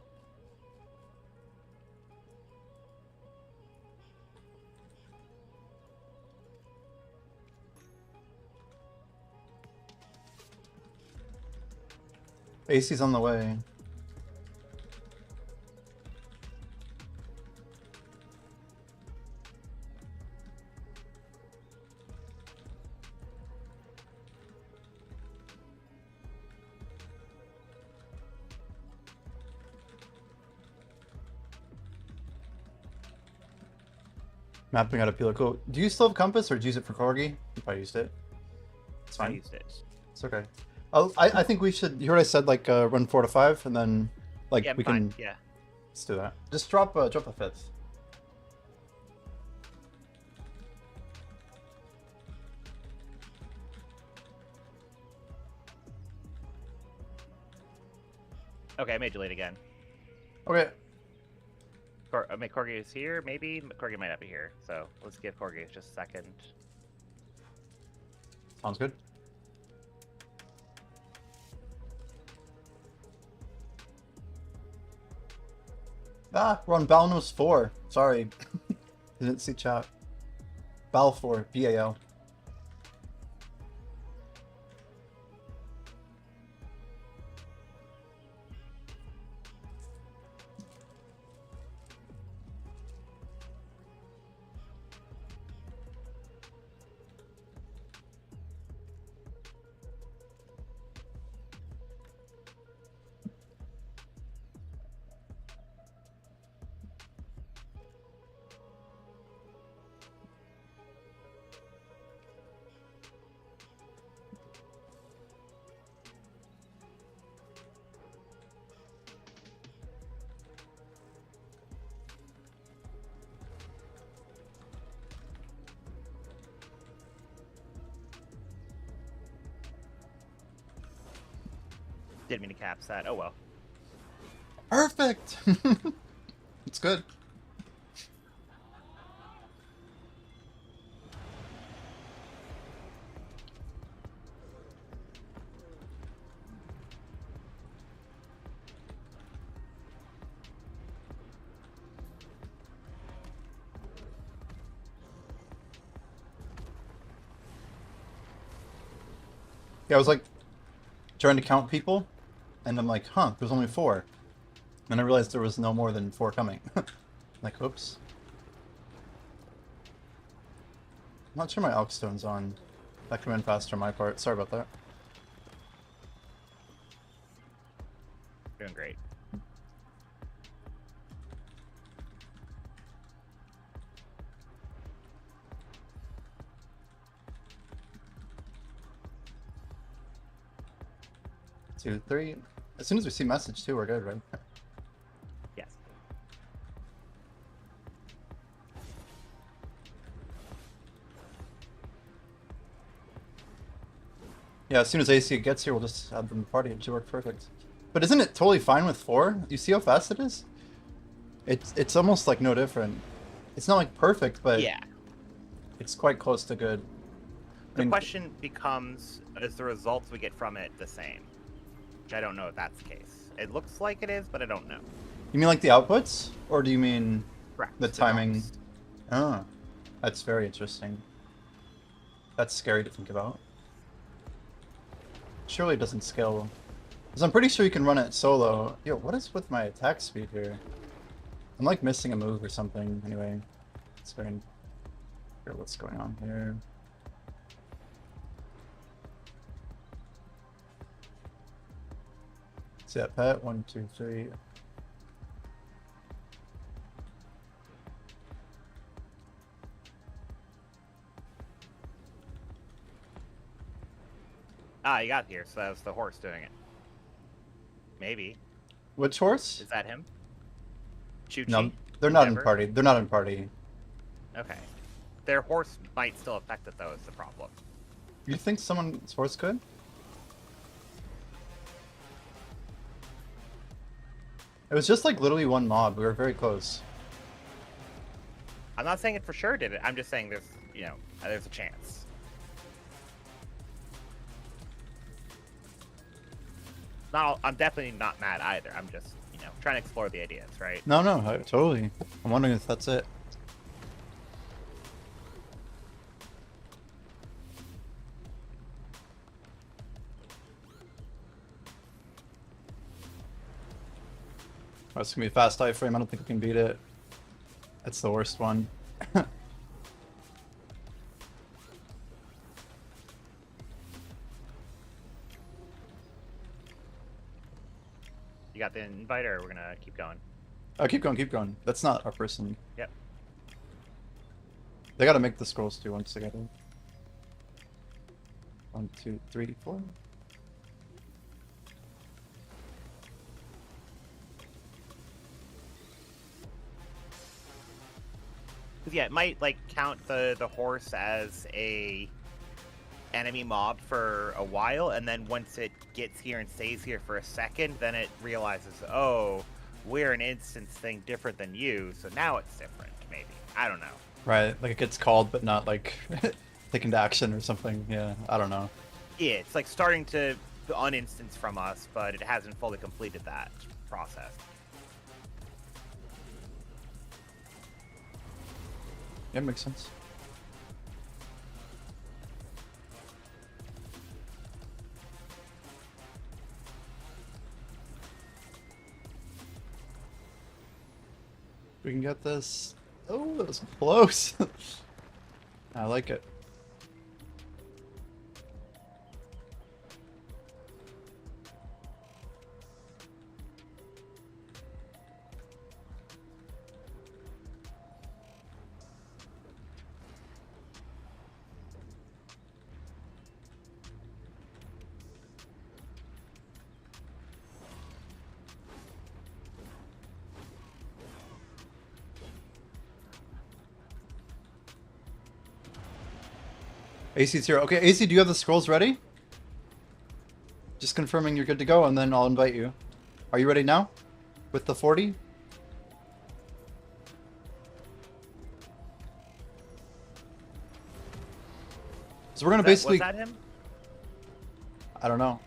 AC's on the way. Mapping out a Pelico. Do you still have compass or did you use it for Corgi? You probably used it. It's I fine. used it. It's okay. I think we should. You heard I said like run 4 to 5, and then like Yeah, we fine. can. Yeah. Let's do that. Just drop a 5th. Okay, I made you late again. Okay. Corgi is here, maybe? Corgi might not be here, so let's give Corgi just a second. Sounds good. Ah, we're on Balnos 4. Sorry. Didn't see chat. Bal 4. BAL. Didn't mean to caps that. Oh well. Perfect! It's good. Yeah, I was like trying to count people, and I'm like, huh, there's only 4. And I realized there was no more than 4 coming. Like, oops. I'm not sure my Elk Stone's on. That came in faster on my part. Sorry about that. Doing great. Two, 3. As soon as we see message too, we're good, right? Yes. Yeah, as soon as AC gets here, we'll just add them to the party. It should work perfect. But isn't it totally fine with 4? You see how fast it is? It's almost like no different. It's not like perfect, but Yeah. It's quite close to good. The question becomes, is the results we get from it the same? Which I don't know if that's the case. It looks like it is, but I don't know. You mean like the outputs? Or do you mean Correct. the timing? cost. Oh, that's very interesting. That's scary to think about. Surely it doesn't scale. Because I'm pretty sure you can run it solo. Yo, what is with my attack speed here? I'm like missing a move or something. Anyway, it's very... Here, what's going on here? See that pet? 1, 2, 3. Ah, you got here, so that was the horse doing it. Maybe. Which horse? Is that him? Chuchi? No, they're not in Endeavor? party. They're not in party. Okay. Their horse might still affect it, though, is the problem. You think someone's horse could? It was just like literally one mob. We were very close. I'm not saying it for sure did it. I'm just saying there's, you know, there's a chance. Not, I'm definitely not mad either. I'm just, you know, trying to explore the ideas, right? No, no, totally. I'm wondering if that's it. Oh, it's gonna be a fast iframe. I don't think we can beat it. That's the worst one. You got the invite, or we're gonna keep going? Oh, keep going, keep going. That's not our person. Yep. They gotta make the scrolls too once together. 1, 2, 3, 4. Because yeah, it might like count the horse as a enemy mob for a while, and then once it gets here and stays here for a second, then it realizes, oh, we're an instance thing different than you, so now it's different. Maybe, I don't know. Right, like it gets called but not like taken to action or something. Yeah, I don't know. Yeah, it's like starting to uninstance from us, but it hasn't fully completed that process. Yeah, makes sense. We can get this. Oh, that was close. I like it. AC's here. Okay, AC, do you have the scrolls ready? Just confirming you're good to go, and then I'll invite you. Are you ready now? With the 40? So we're gonna basically... Was that him? I don't know.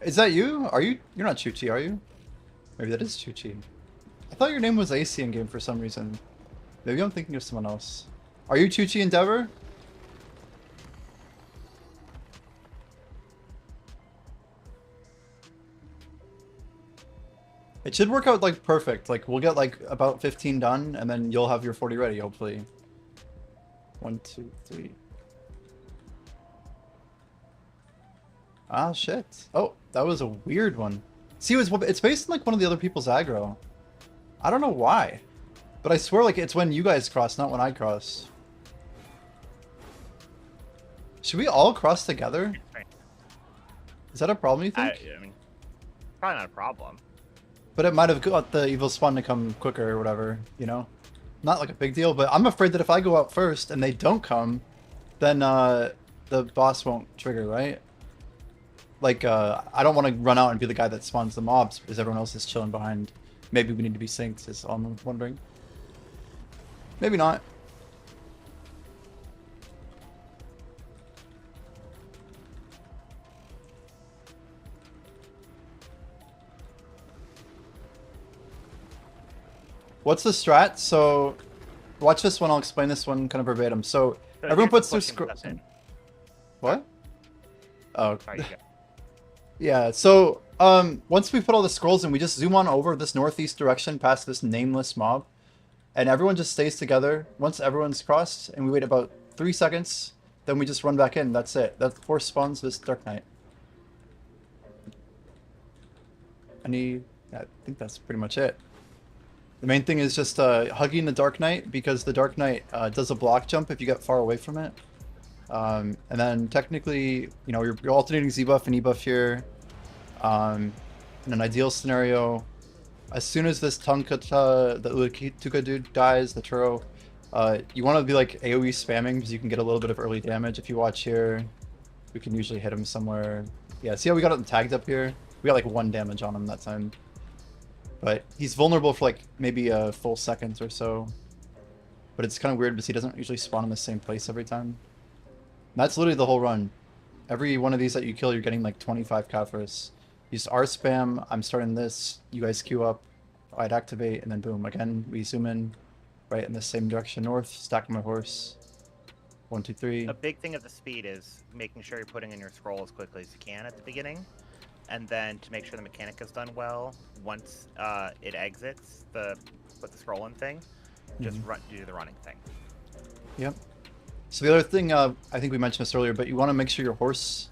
Is that you? Are you? You're not Chuchi, are you? Maybe that is Chuchi. I thought your name was AC in game for some reason. Maybe I'm thinking of someone else. Are you Chuchi Endeavor? It should work out like perfect. Like we'll get like about 15 done, and then you'll have your 40 ready, hopefully. 1, 2, 3. Ah, shit. Oh, that was a weird one. See, it's based on like one of the other people's aggro. I don't know why. But I swear like it's when you guys cross, not when I cross. Should we all cross together? Is that a problem, you think? I mean, probably not a problem. But it might have got the evil spawn to come quicker or whatever, you know? Not like a big deal, but I'm afraid that if I go out first and they don't come, then the boss won't trigger, right? Like, I don't want to run out and be the guy that spawns the mobs because everyone else is chilling behind. Maybe we need to be synced, is all I'm wondering. Maybe not. What's the strat? So, watch this one. I'll explain this one kind of verbatim. So, So everyone here's puts the their pushing scrolls button. in. What? Oh, Sorry, you go. yeah. So, once we put all the scrolls in, we just zoom on over this northeast direction past this nameless mob, and everyone just stays together. Once everyone's crossed, and we wait about 3 seconds, then we just run back in. That's it. That force spawns this Dark Knight. I think that's pretty much it. The main thing is just hugging the Dark Knight, because the Dark Knight does a block jump if you get far away from it. And then technically, you know, you're alternating Z buff and E buff here. In an ideal scenario, as soon as this Tunkata, the Ulatuka dude dies, the Turo, you want to be like AoE spamming because you can get a little bit of early damage. If you watch here, we can usually hit him somewhere. Yeah, see how we got him tagged up here? We got like 1 damage on him that time. But he's vulnerable for like maybe a full second or so. But it's kind of weird because he doesn't usually spawn in the same place every time. And that's literally the whole run. Every one of these that you kill, you're getting like 25 Kafiris. Use R spam, I'm starting this, you guys queue up, I'd activate, and then boom, again, we zoom in right in the same direction north, stack my horse. 1, 2, 3. A big thing of the speed is making sure you're putting in your scroll as quickly as you can at the beginning. And then to make sure the mechanic is done well, once it exits the put the scroll in thing, just do the running thing. Yep. So the other thing, I think we mentioned this earlier, but you want to make sure your horse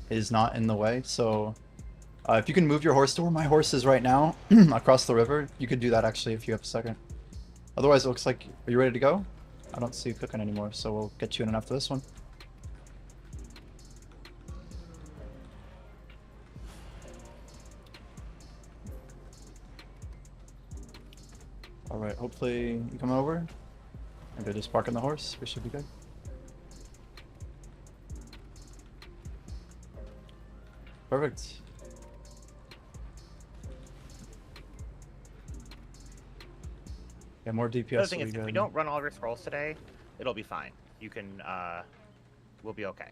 is not in the way. So if you can move your horse to where my horse is right now, across the river, you could do that actually if you have a second. Otherwise, it looks like, are you ready to go? I don't see you cooking anymore, so we'll get you in after this one. Alright, hopefully you come over. Maybe just parking the horse, we should be good. Perfect. Yeah, more DPS. The other thing will is, be if we good. don't run all of your scrolls today, it'll be fine. You can, we'll be okay.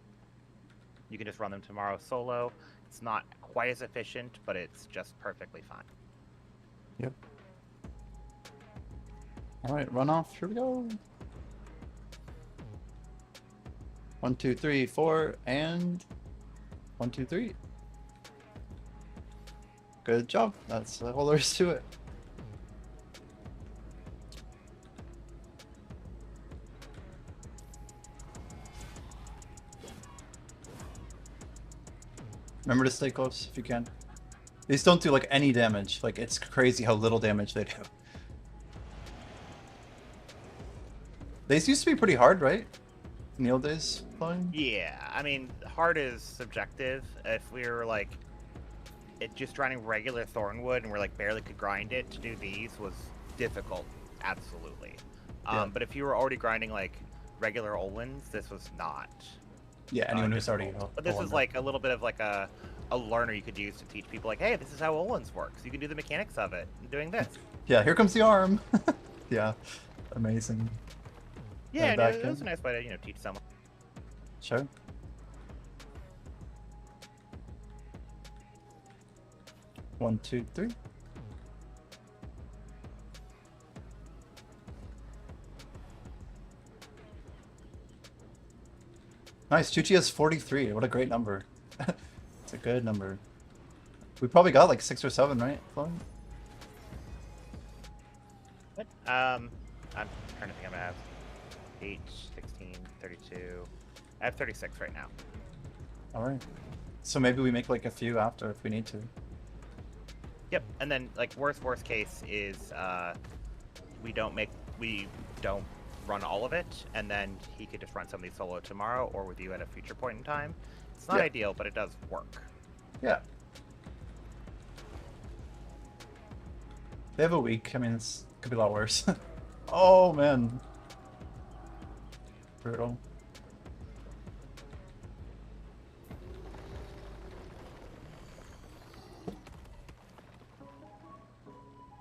You can just run them tomorrow solo. It's not quite as efficient, but it's just perfectly fine. Yep. Alright, run off. Here we go. 1, 2, 3, 4, and 1, 2, 3. Good job. That's all there is to it. Remember to stay close if you can. These don't do like any damage. Like, it's crazy how little damage they do. These used to be pretty hard, right? In the old days playing? Yeah, I mean, hard is subjective. If we were like, just running regular Thornwood and we're like barely could grind it, to do these was difficult, absolutely. Yeah. But if you were already grinding like regular Olins, this was not. Yeah, anyone who's already. But this is like a little bit of like a learner you could use to teach people like, hey, this is how Olins works. You can do the mechanics of it, doing this. Yeah, here comes the arm. Yeah, amazing. Yeah, back it was a in. nice way to teach someone. Sure. One, two, three. Nice, Chuchi has 43. What a great number. It's a good number. We probably got like 6 or 7, right, Chloe? What? I'm trying to think. I'm gonna have 8, 16, 32. I have 36 right now. Alright. So maybe we make like a few after if we need to. Yep. And then like worst case is we don't run all of it, and then he could just run some of these solo tomorrow or with you at a future point in time. It's not Yeah. ideal, but it does work. Yeah. They have a week. I mean, it could be a lot worse. Oh, man. Brutal.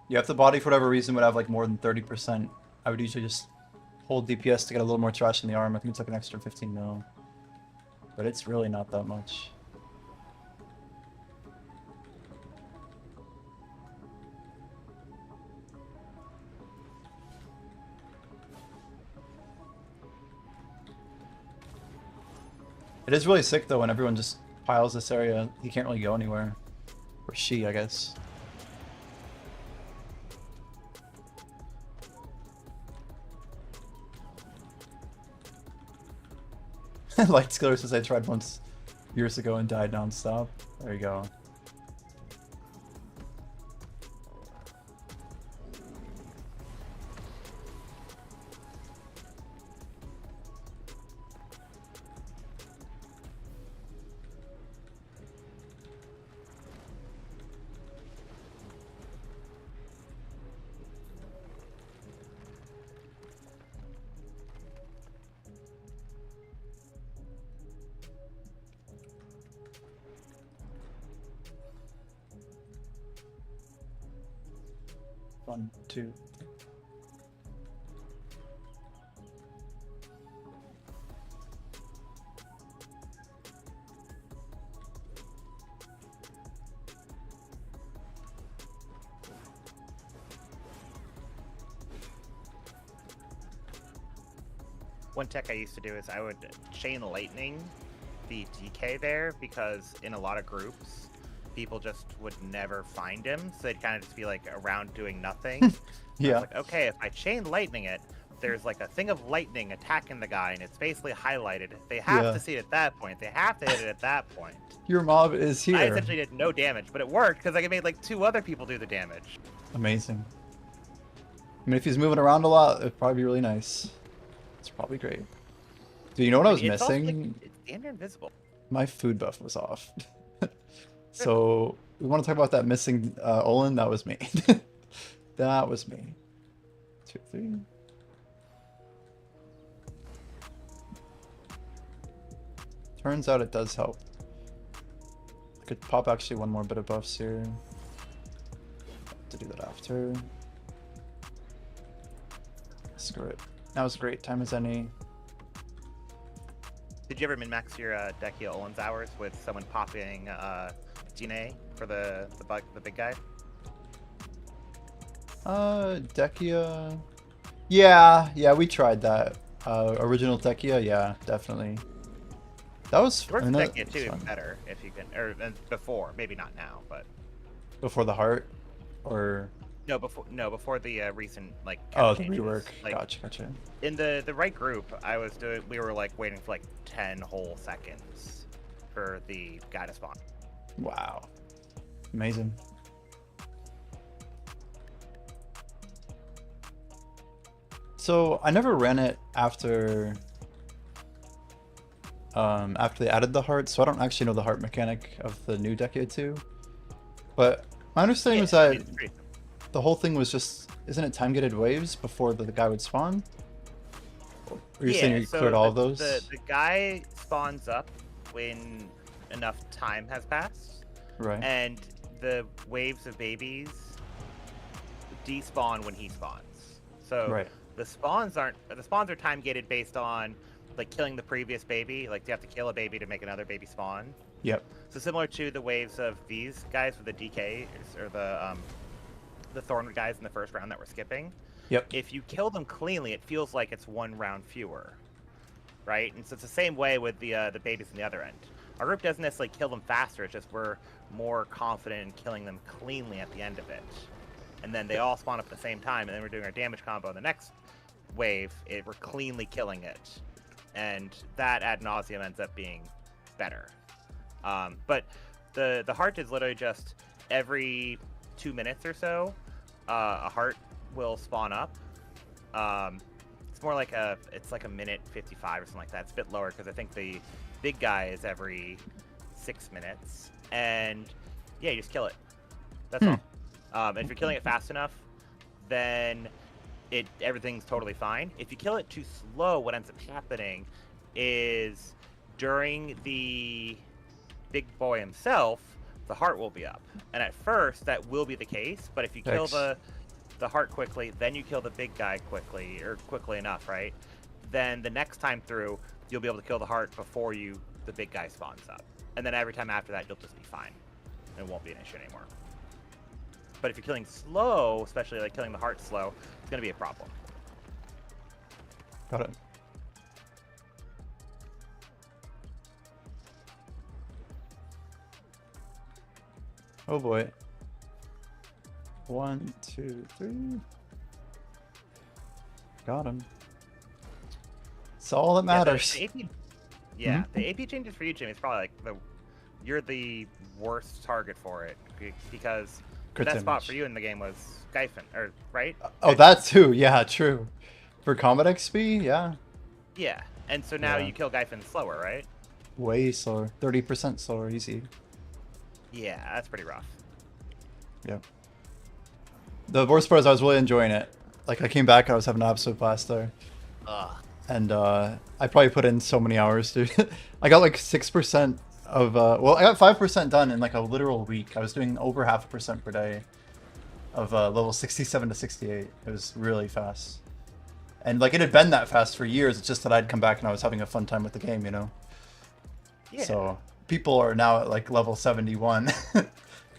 Yeah, if the body, for whatever reason, would have like more than 30%, I would usually just hold DPS to get a little more trash in the arm. I think it's like an extra 15 mil. But it's really not that much. It is really sick though when everyone just piles this area. He can't really go anywhere. Or she, I guess. Light sclerosis I tried once years ago and died nonstop. There you go. One, two. One tech I used to do is I would chain lightning the DK there, because in a lot of groups, people just would never find him, so they'd kind of just be like around doing nothing. Yeah. Like, okay, if I chain lightning it, there's like a thing of lightning attacking the guy, and it's basically highlighted. They have to see it at that point. They have to hit it at that point. Your mob is here. I essentially did no damage, but it worked because I made like 2 other people do the damage. Amazing. I mean, if he's moving around a lot, it'd probably be really nice. It's probably great. Do you know what I was It's also, missing? like, it's damn near invisible. My food buff was off. So we want to talk about that missing Olin. That was me. That was me. 2, 3. Turns out it does help. I could pop actually one more bit of buffs here. To do that after. Screw it. That was great. Time as any. Did you ever min-max your Dekia Olin's hours with someone popping DNA for the big guy? Dekia. Yeah, we tried that. Original Dekia, yeah, definitely. That was It works I with know Dekia it's too fun. better if you can, or before, maybe not now, but Before the heart, or before the recent like. oh, cap the changes. rework. Like, Gotcha. in the right group, we were like waiting for like 10 whole seconds for the guy to spawn. Wow, amazing. So I never ran it after they added the heart, so I don't actually know the heart mechanic of the new Decade 2. But my understanding was that it's pretty- the whole thing was just, isn't it time gated waves before the guy would spawn? Or you're saying you so cleared all of those? The guy spawns up when enough time has passed, Right. and the waves of babies despawn when he spawns. So Right. the spawns are time gated based on like killing the previous baby. Like you have to kill a baby to make another baby spawn. Yep. So similar to the waves of these guys with the DK or the Thorn guys in the first round that we're skipping. Yep. If you kill them cleanly, it feels like it's 1 round fewer, right? And so it's the same way with the babies on the other end. Our group doesn't necessarily kill them faster. It's just we're more confident in killing them cleanly at the end of it. And then they all spawn up at the same time, and then we're doing our damage combo in the next wave. We're cleanly killing it, and that ad nauseum ends up being better. But the heart is literally just every 2 minutes or so, a heart will spawn up. It's more like it's like a minute 55 or something like that. It's a bit lower because I think the big guy is every 6 minutes, and yeah, you just kill it. That's all. And if you're killing it fast enough, then everything's totally fine. If you kill it too slow, what ends up happening is during the big boy himself, the heart will be up. And at first, that will be the case, but if you kill the heart quickly, then you kill the big guy quickly, or quickly enough, right? Then the next time through, you'll be able to kill the heart before the big guy spawns up. And then every time after that, you'll just be fine. It won't be an issue anymore. But if you're killing slow, especially like killing the heart slow, it's going to be a problem. Got it. Oh boy. 1, 2, 3. Got him. It's all that matters. Yeah, the AP changes for you, Jimmy. It's probably like you're the worst target for it because the Crit best spot damage. for you in the game was Gyphon, or right? Oh, that too. Yeah, true. For combat XP, yeah. Yeah, and so now Yeah. you kill Gyphon slower, right? Way slower. 30% slower, easy. Yeah, that's pretty rough. Yep. The worst part is I was really enjoying it. Like, I came back and I was having an absolute blast there. Ugh. And I probably put in so many hours, dude. I got like 6% of, well, I got 5% done in like a literal week. I was doing over 0.5% per day of level 67 to 68. It was really fast. And like, it had been that fast for years. It's just that I'd come back and I was having a fun time with the game, you know? Yeah. So people are now at like level 71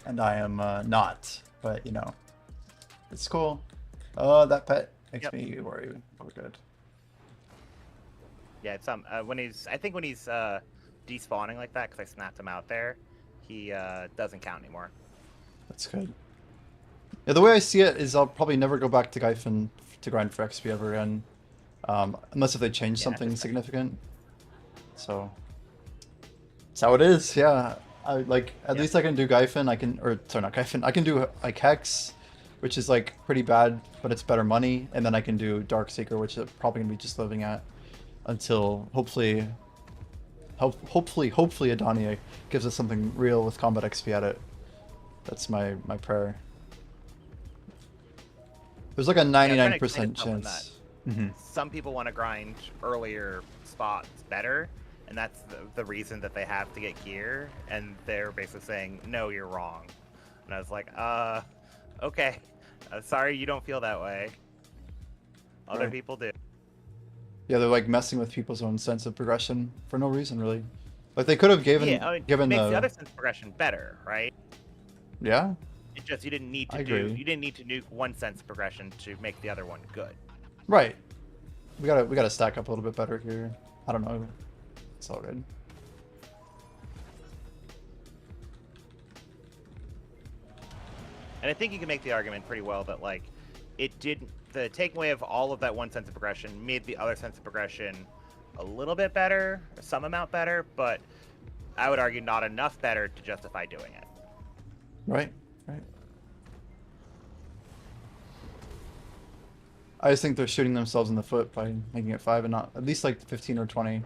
and I am not, but you know, it's cool. Oh, that pet makes me worry. We're good. Yeah, it's I think when he's despawning like that, because I snapped him out there, he doesn't count anymore. That's good. Yeah, the way I see it is I'll probably never go back to Gyphon to grind for XP ever again, unless if they change something significant. So that's how it is. Yeah, I like at least I can do Gyphon. I can, or sorry, not Gyphon. I can do like Hex, which is like pretty bad, but it's better money, and then I can do Darkseeker, which is probably gonna be just living at until hopefully Adania gives us something real with combat XP at it. That's my prayer. There's like a 99% chance. Some people want to grind earlier spots better, and that's the reason that they have to get gear, and they're basically saying, no, you're wrong. And I was like, okay. Sorry you don't feel that way. Other people do. Yeah, they're like messing with people's own sense of progression for no reason, really. Like they could have given it makes the other sense of progression better, right? Yeah. It just you didn't need to you didn't need to nuke one sense of progression to make the other one good. Right. We gotta stack up a little bit better here. I don't know. It's all good. And I think you can make the argument pretty well that like the taking away of all of that one sense of progression made the other sense of progression a little bit better, some amount better, but I would argue not enough better to justify doing it. Right. I just think they're shooting themselves in the foot by making it 5 and not at least like 15 or 20.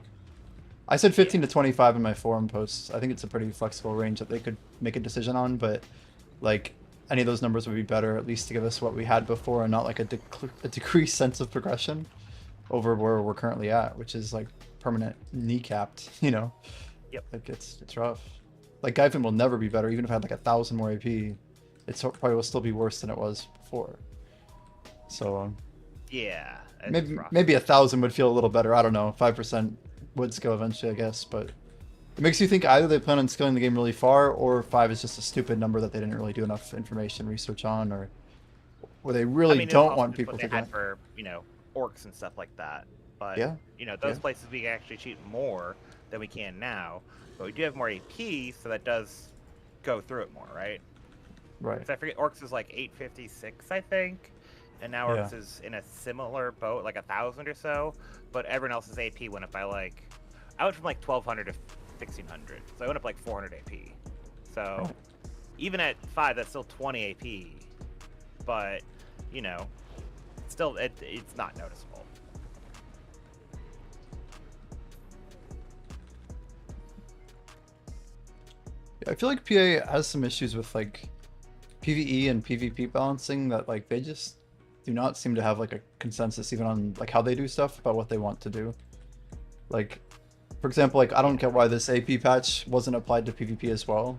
I said 15 to 25 in my forum posts. I think it's a pretty flexible range that they could make a decision on, but like any of those numbers would be better, at least to give us what we had before and not like a decreased sense of progression over where we're currently at, which is like permanent kneecapped, you know? Yep. Like it's rough. Like Gyphon will never be better, even if I had like 1,000 more AP. It probably will still be worse than it was before. So yeah, maybe 1,000 would feel a little better. I don't know. 5% would scale eventually, I guess, but it makes you think either they plan on scaling the game really far, or 5 is just a stupid number that they didn't really do enough information research on, or they really don't want people to get for, you know, orcs and stuff like that. But yeah, you know, those places we can actually cheat more than we can now, but we do have more AP, so that does go through it more, right? Right. Because I forget, orcs is like 856, I think, and now orcs is in a similar boat, like 1,000 or so. But everyone else's AP went up by like, I went from like 1,200 to 1,600, so I went up like 400 AP. So even at 5, that's still 20 AP, but you know, still it's not noticeable. I feel like PA has some issues with like PvE and PvP balancing that like they just do not seem to have like a consensus even on like how they do stuff about what they want to do. Like, for example, like I don't get why this AP patch wasn't applied to PvP as well.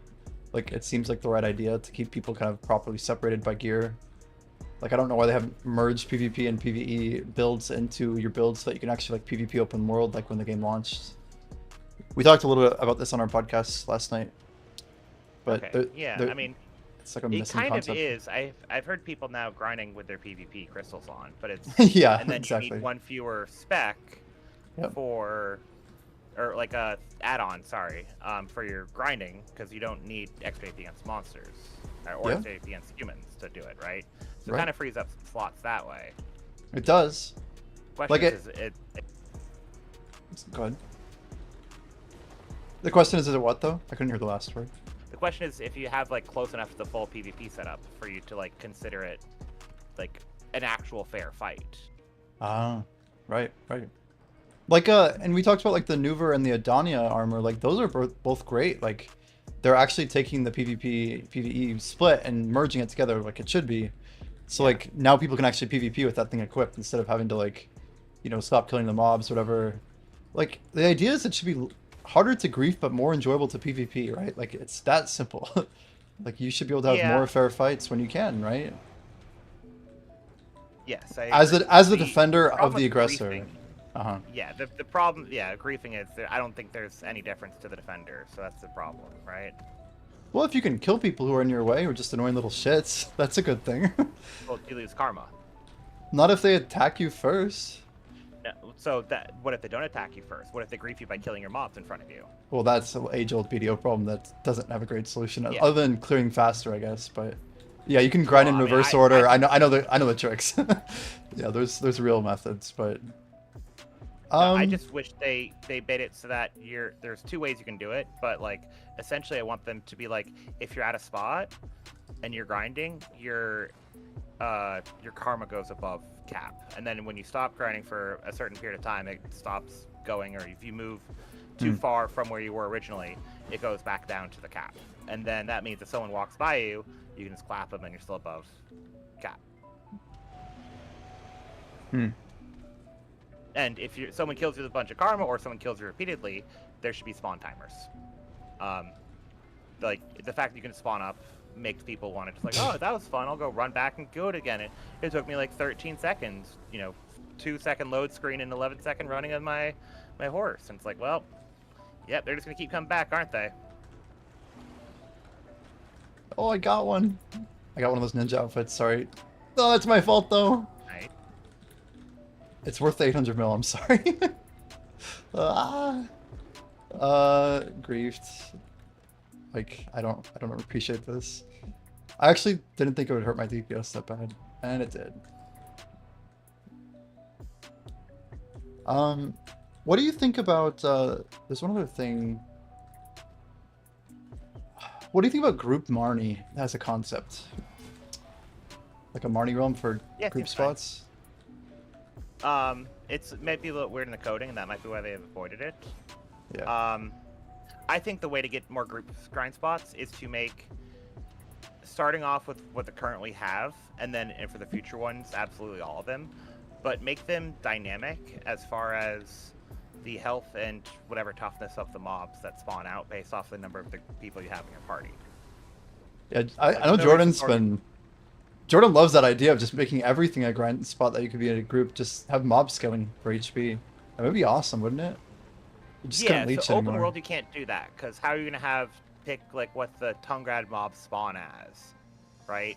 Like it seems like the right idea to keep people kind of properly separated by gear. Like I don't know why they haven't merged PvP and PvE builds into your builds so that you can actually like PvP open world like when the game launched. We talked a little bit about this on our podcast last night. But I mean, it's like a it kind concept. of is. I've heard people now grinding with their PvP crystals on, but it's yeah, and then exactly. you need one fewer spec for or like a add-on, sorry, for your grinding, because you don't need extra AP against monsters or Yeah. extra AP against humans to do it, right? So Right. it kind of frees up some slots that way. It does. Question Like is, Go ahead. The question is it what though? I couldn't hear the last word. the question is if you have like close enough to the full PvP setup for you to like consider it like an actual fair fight. Ah, right. Like, and we talked about like the Nuver and the Adania armor. Like, those are both great. Like, they're actually taking the PvP PvE split and merging it together like it should be. So like now people can actually PvP with that thing equipped instead of having to like, stop killing the mobs, whatever. Like, the idea is it should be harder to grief but more enjoyable to PvP, right? Like, it's that simple. Like, you should be able to have Yeah. more fair fights when you can, right? Yes, I As agree. the defender of problem the with aggressor. griefing- Uh-huh. Yeah, the problem, griefing is that I don't think there's any difference to the defender, so that's the problem, right? Well, if you can kill people who are in your way or just annoying little shits, that's a good thing. Well, you lose karma. Not if they attack you first. No, so what if they don't attack you first? What if they grief you by killing your mobs in front of you? Well, that's an age-old BDO problem that doesn't have a great solution, Yeah. other than clearing faster, I guess. But yeah, you can grind Well, in I mean, reverse order. I know the tricks. Yeah, there's real methods, but I just wish they made it so that there's two ways you can do it, but like essentially I want them to be like if you're at a spot and you're grinding, your karma goes above cap, and then when you stop grinding for a certain period of time, it stops going, or if you move too far from where you were originally, it goes back down to the cap, and then that means if someone walks by you, you can just clap them and you're still above cap. And if someone kills you with a bunch of karma, or someone kills you repeatedly, there should be spawn timers. Like the fact that you can spawn up makes people want to just like, oh, that was fun. I'll go run back and do it again. It took me like 13 seconds. 2-second load screen and 11-second running of my horse. And it's like, well, yep, they're just gonna keep coming back, aren't they? Oh, I got one. I got one of those ninja outfits. Sorry. No, that's my fault though. Right. It's worth the 800 mil. I'm sorry. Griefed. Like, I don't appreciate this. I actually didn't think it would hurt my DPS that bad, and it did. What do you think about, there's one other thing. What do you think about group Marnie as a concept? Like a Marnie realm for Yeah, group seems fine. spots? It's maybe a little weird in the coding, and that might be why they have avoided it. Yeah. I think the way to get more group grind spots is to make, starting off with what they currently have, and then for the future ones, absolutely all of them, but make them dynamic as far as the health and whatever toughness of the mobs that spawn out based off the number of the people you have in your party. Yeah, Like, I know no Jordan's reason Jordan loves that idea of just making everything a grind spot that you could be in a group. Just have mob scaling for HP. That would be awesome, wouldn't it? You just Yeah, couldn't leech so open anymore. world you can't do that, because how are you gonna pick like what the Tungrad mobs spawn as, right?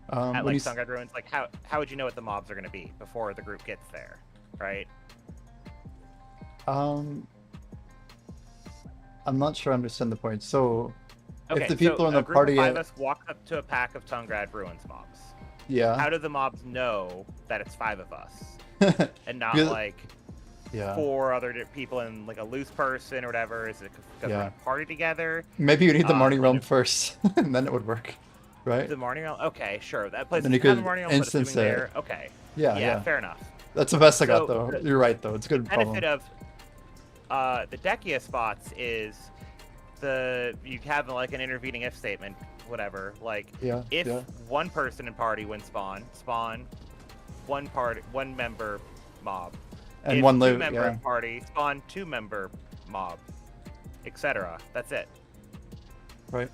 At when like you Sunguard Ruins, like how would you know what the mobs are gonna be before the group gets there, right? I'm not sure I understand the point. So, Okay, if the people so in the a group party, of 5 of us walk up to a pack of Tungrad Ruins mobs. yeah, How do the mobs know that it's 5 of us and not Because- like yeah, 4 other people and like a loose person or whatever? Is it because we're in Yeah. a party together? maybe you need the Marnie when realm it- first, and then it would work, right? The Marnie Realm? Okay, sure. That place Then is you kind of could Marnie Realm, but instance assuming it. there. Okay. Yeah, Yeah, yeah. fair enough. That's the best I got, So, though. the You're right, though. It's a good problem. Benefit of the Dekia spots is you have like an intervening if statement, whatever. Like Yeah, if yeah. one person in party wins spawn one member mob. And if one two live, member yeah. in party spawn 2 member mob, etc. That's it. Right.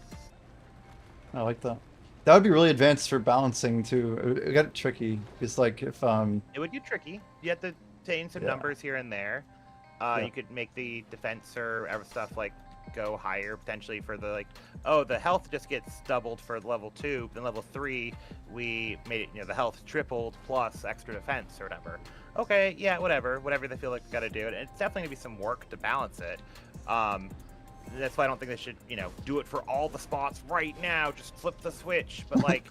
I like that. That would be really advanced for balancing too. It would get tricky because like if It would get tricky. You have to change some Yeah. numbers here and there. Yeah. You could make the defense or other stuff like go higher potentially for the like, oh, the health just gets doubled for level 2, then level 3 we made it, you know, the health tripled plus extra defense or whatever. Okay, yeah, whatever they feel like got to do it. And it's definitely gonna be some work to balance it. That's why I don't think they should, you know, do it for all the spots right now. Just flip the switch. But like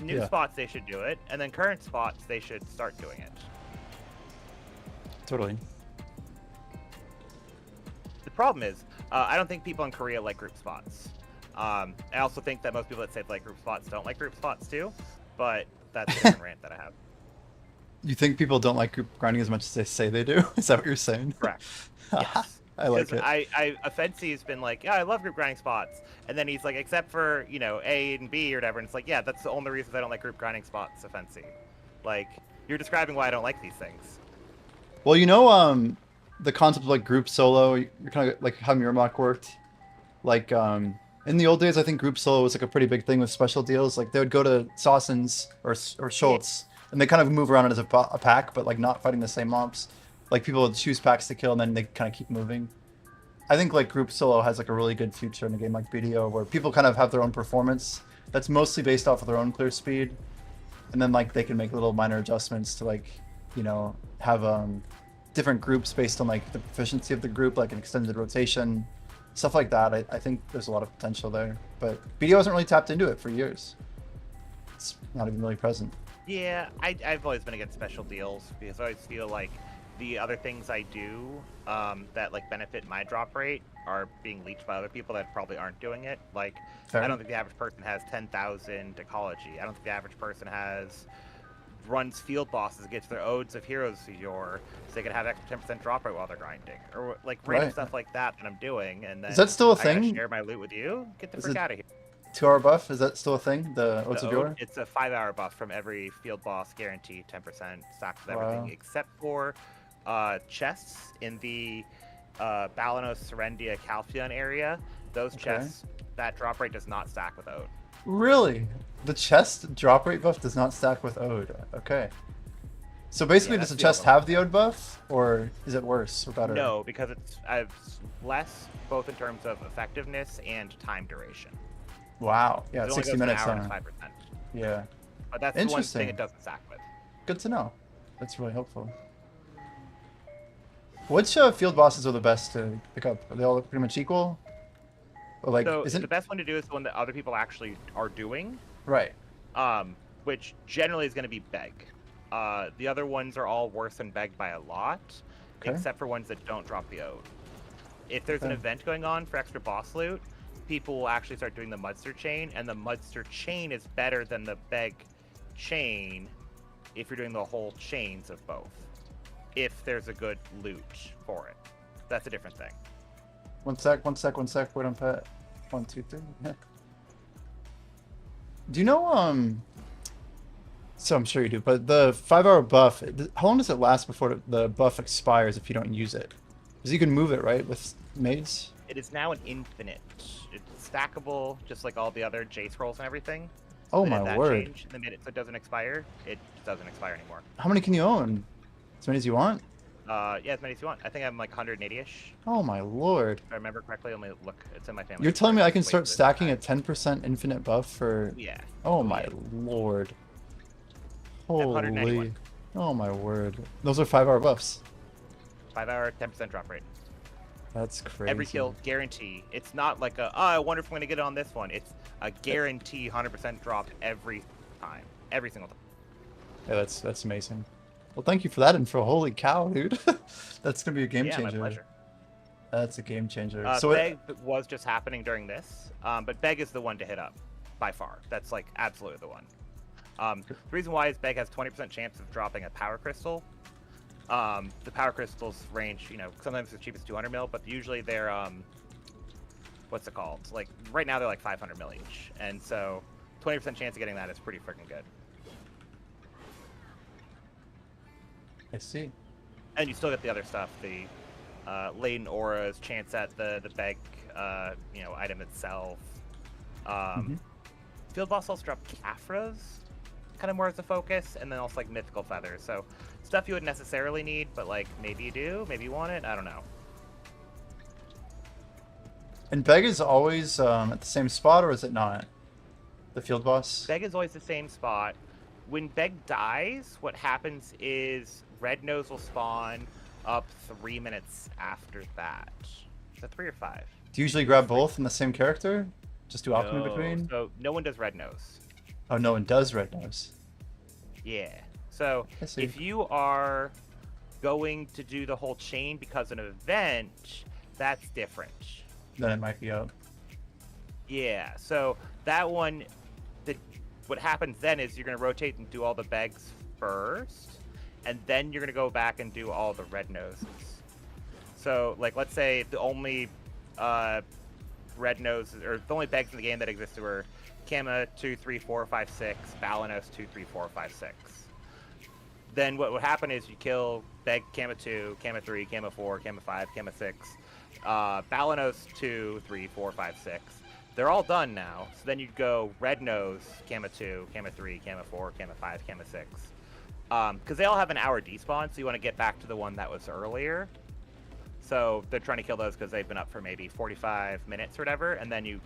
new Yeah. spots, they should do it, and then current spots, they should start doing it. Totally. The problem is, I don't think people in Korea like group spots. I also think that most people that say they like group spots don't like group spots too, but that's a different rant that I have. You think people don't like group grinding as much as they say they do? Is that what you're saying? Correct. Yes. I like Because it. Offensi's been like, yeah, I love group grinding spots, and then he's like, except for, you know, A and B or whatever, and it's like, yeah, that's the only reason I don't like group grinding spots, Offensi. Like, you're describing why I don't like these things. Well, you know, the concept of like group solo, you're kind of like how Miramach worked. Like, in the old days, I think group solo was like a pretty big thing with special deals. Like they would go to Sawson's or Schultz, and they kind of move around as a pack, but like not fighting the same mobs. Like people would choose packs to kill, and then they kind of keep moving. I think like group solo has like a really good future in a game like BDO, where people kind of have their own performance that's mostly based off of their own clear speed, and then like they can make little minor adjustments to like, you know, have different groups based on like the proficiency of the group, like an extended rotation, stuff like that. I think there's a lot of potential there, but BDO hasn't really tapped into it for years. It's not even really present. Yeah, I've always been against special deals because I always feel like the other things I do that like benefit my drop rate are being leached by other people that probably aren't doing it. Like, Fair. I don't think the average person has 10,000 ecology. I don't think the average person runs field bosses, gets their odes of heroes so they can have extra 10% drop rate while they're grinding, or like random Right. stuff like that I'm doing. And then Is that still a I gotta thing? share my loot with you. Get the Is frick it- out of here. 2-hour buff, is that still a thing? The Odes The of ode, Yore? it's a 5-hour buff from every field boss, guaranteed 10% stacked with Wow. everything except for chests in the Balanos, Serendia, Calpheon area. Those Okay. chests, that drop rate does not stack with Ode. Really? The chest drop rate buff does not stack with Ode. Okay. So basically, Yeah, does the that's the chest other one. have the Ode buff, or is it worse or better? No, because it's less both in terms of effectiveness and time duration. Wow. Yeah, It only 60 goes an minutes. hour and Huh? 5%. Yeah. But that's the one Interesting. thing it doesn't stack with. Good to know. That's really helpful. Which field bosses are the best to pick up? Are they all pretty much equal? Or like, So isn't the best one to do is the one that other people actually are doing, right? which generally is going to be Beg. The other ones are all worse than Beg by a lot, Okay. except for ones that don't drop the Ode. If there's an Okay. event going on for extra boss loot, people will actually start doing the Mudster chain, and the Mudster chain is better than the Beg chain if you're doing the whole chains of both. If there's a good loot for it. That's a different thing. One sec. Wait on pet. 1, 2, 3. Yeah. Do you know, so I'm sure you do, but the 5-hour buff, how long does it last before the buff expires if you don't use it? Because you can move it, right, with maids? It is now an infinite. It's stackable, just like all the other J scrolls and everything. Oh They did my that word. change. The minute it doesn't expire, it doesn't expire anymore. How many can you own? As many as you want? Yeah, as many as you want. I think I'm like 180-ish. Oh my lord. If I remember correctly, let me look. It's in my family. You're telling me I can Wait, start this is stacking a right. 10% infinite buff for... Yeah. Oh my yeah. lord. have 191. Holy. Oh my word. Those are 5-hour buffs. 5-hour, 10% drop rate. That's crazy. Every kill, guarantee. It's not like a, oh, I wonder if I'm going to get it on this one. It's a guarantee 100% drop every time. Every single time. Yeah, that's amazing. Well, thank you for that info. Holy cow, dude. That's gonna be a game Yeah, changer. my pleasure. That's a game changer. So So Beg was just happening during this, but Beg is the one to hit up, by far. That's like absolutely the one. The reason why is Beg has 20% chance of dropping a power crystal. The power crystals range, you know, sometimes as cheap as 200 mil, but usually they're what's it called? Like right now they're like 500 mil each, and so 20% chance of getting that is pretty freaking good. I see. And you still get the other stuff, the laden auras, chance at the Beg, you know, item itself. Field boss also drop Caphras, kind of more as a focus, and then also like mythical feathers. So stuff you wouldn't necessarily need, but like maybe you do, maybe you want it. I don't know. And Beg is always at the same spot, or is it not? The field boss? Beg is always the same spot. When Beg dies, what happens is Red Nose will spawn up 3 minutes after that. Is that 3 or 5? Do you usually grab both in the same character? Just do alchemy between? So no one does Red Nose. Oh, no one does Red Nose. Yeah. So I see. if you are going to do the whole chain because of an event, that's different. Then it might be up. Yeah. So that one, what happens then is you're going to rotate and do all the Begs first, and then you're going to go back and do all the Red Noses. So, like, let's say the only Red Noses, or the only Begs in the game that existed were Kama 2, 3, 4, 5, 6, Balanos 2, 3, 4, 5, 6. Then what would happen is you kill Beg Kama 2, Kama 3, Kama 4, Kama 5, Kama 6, Balanos 2, 3, 4, 5, 6. They're all done now. So then you'd go Red Nose, Kama 2, Kama 3, Kama 4, Kama 5, Kama 6. Because they all have an hour despawn, so you want to get back to the one that was earlier. So they're trying to kill those because they've been up for maybe 45 minutes or whatever, and then you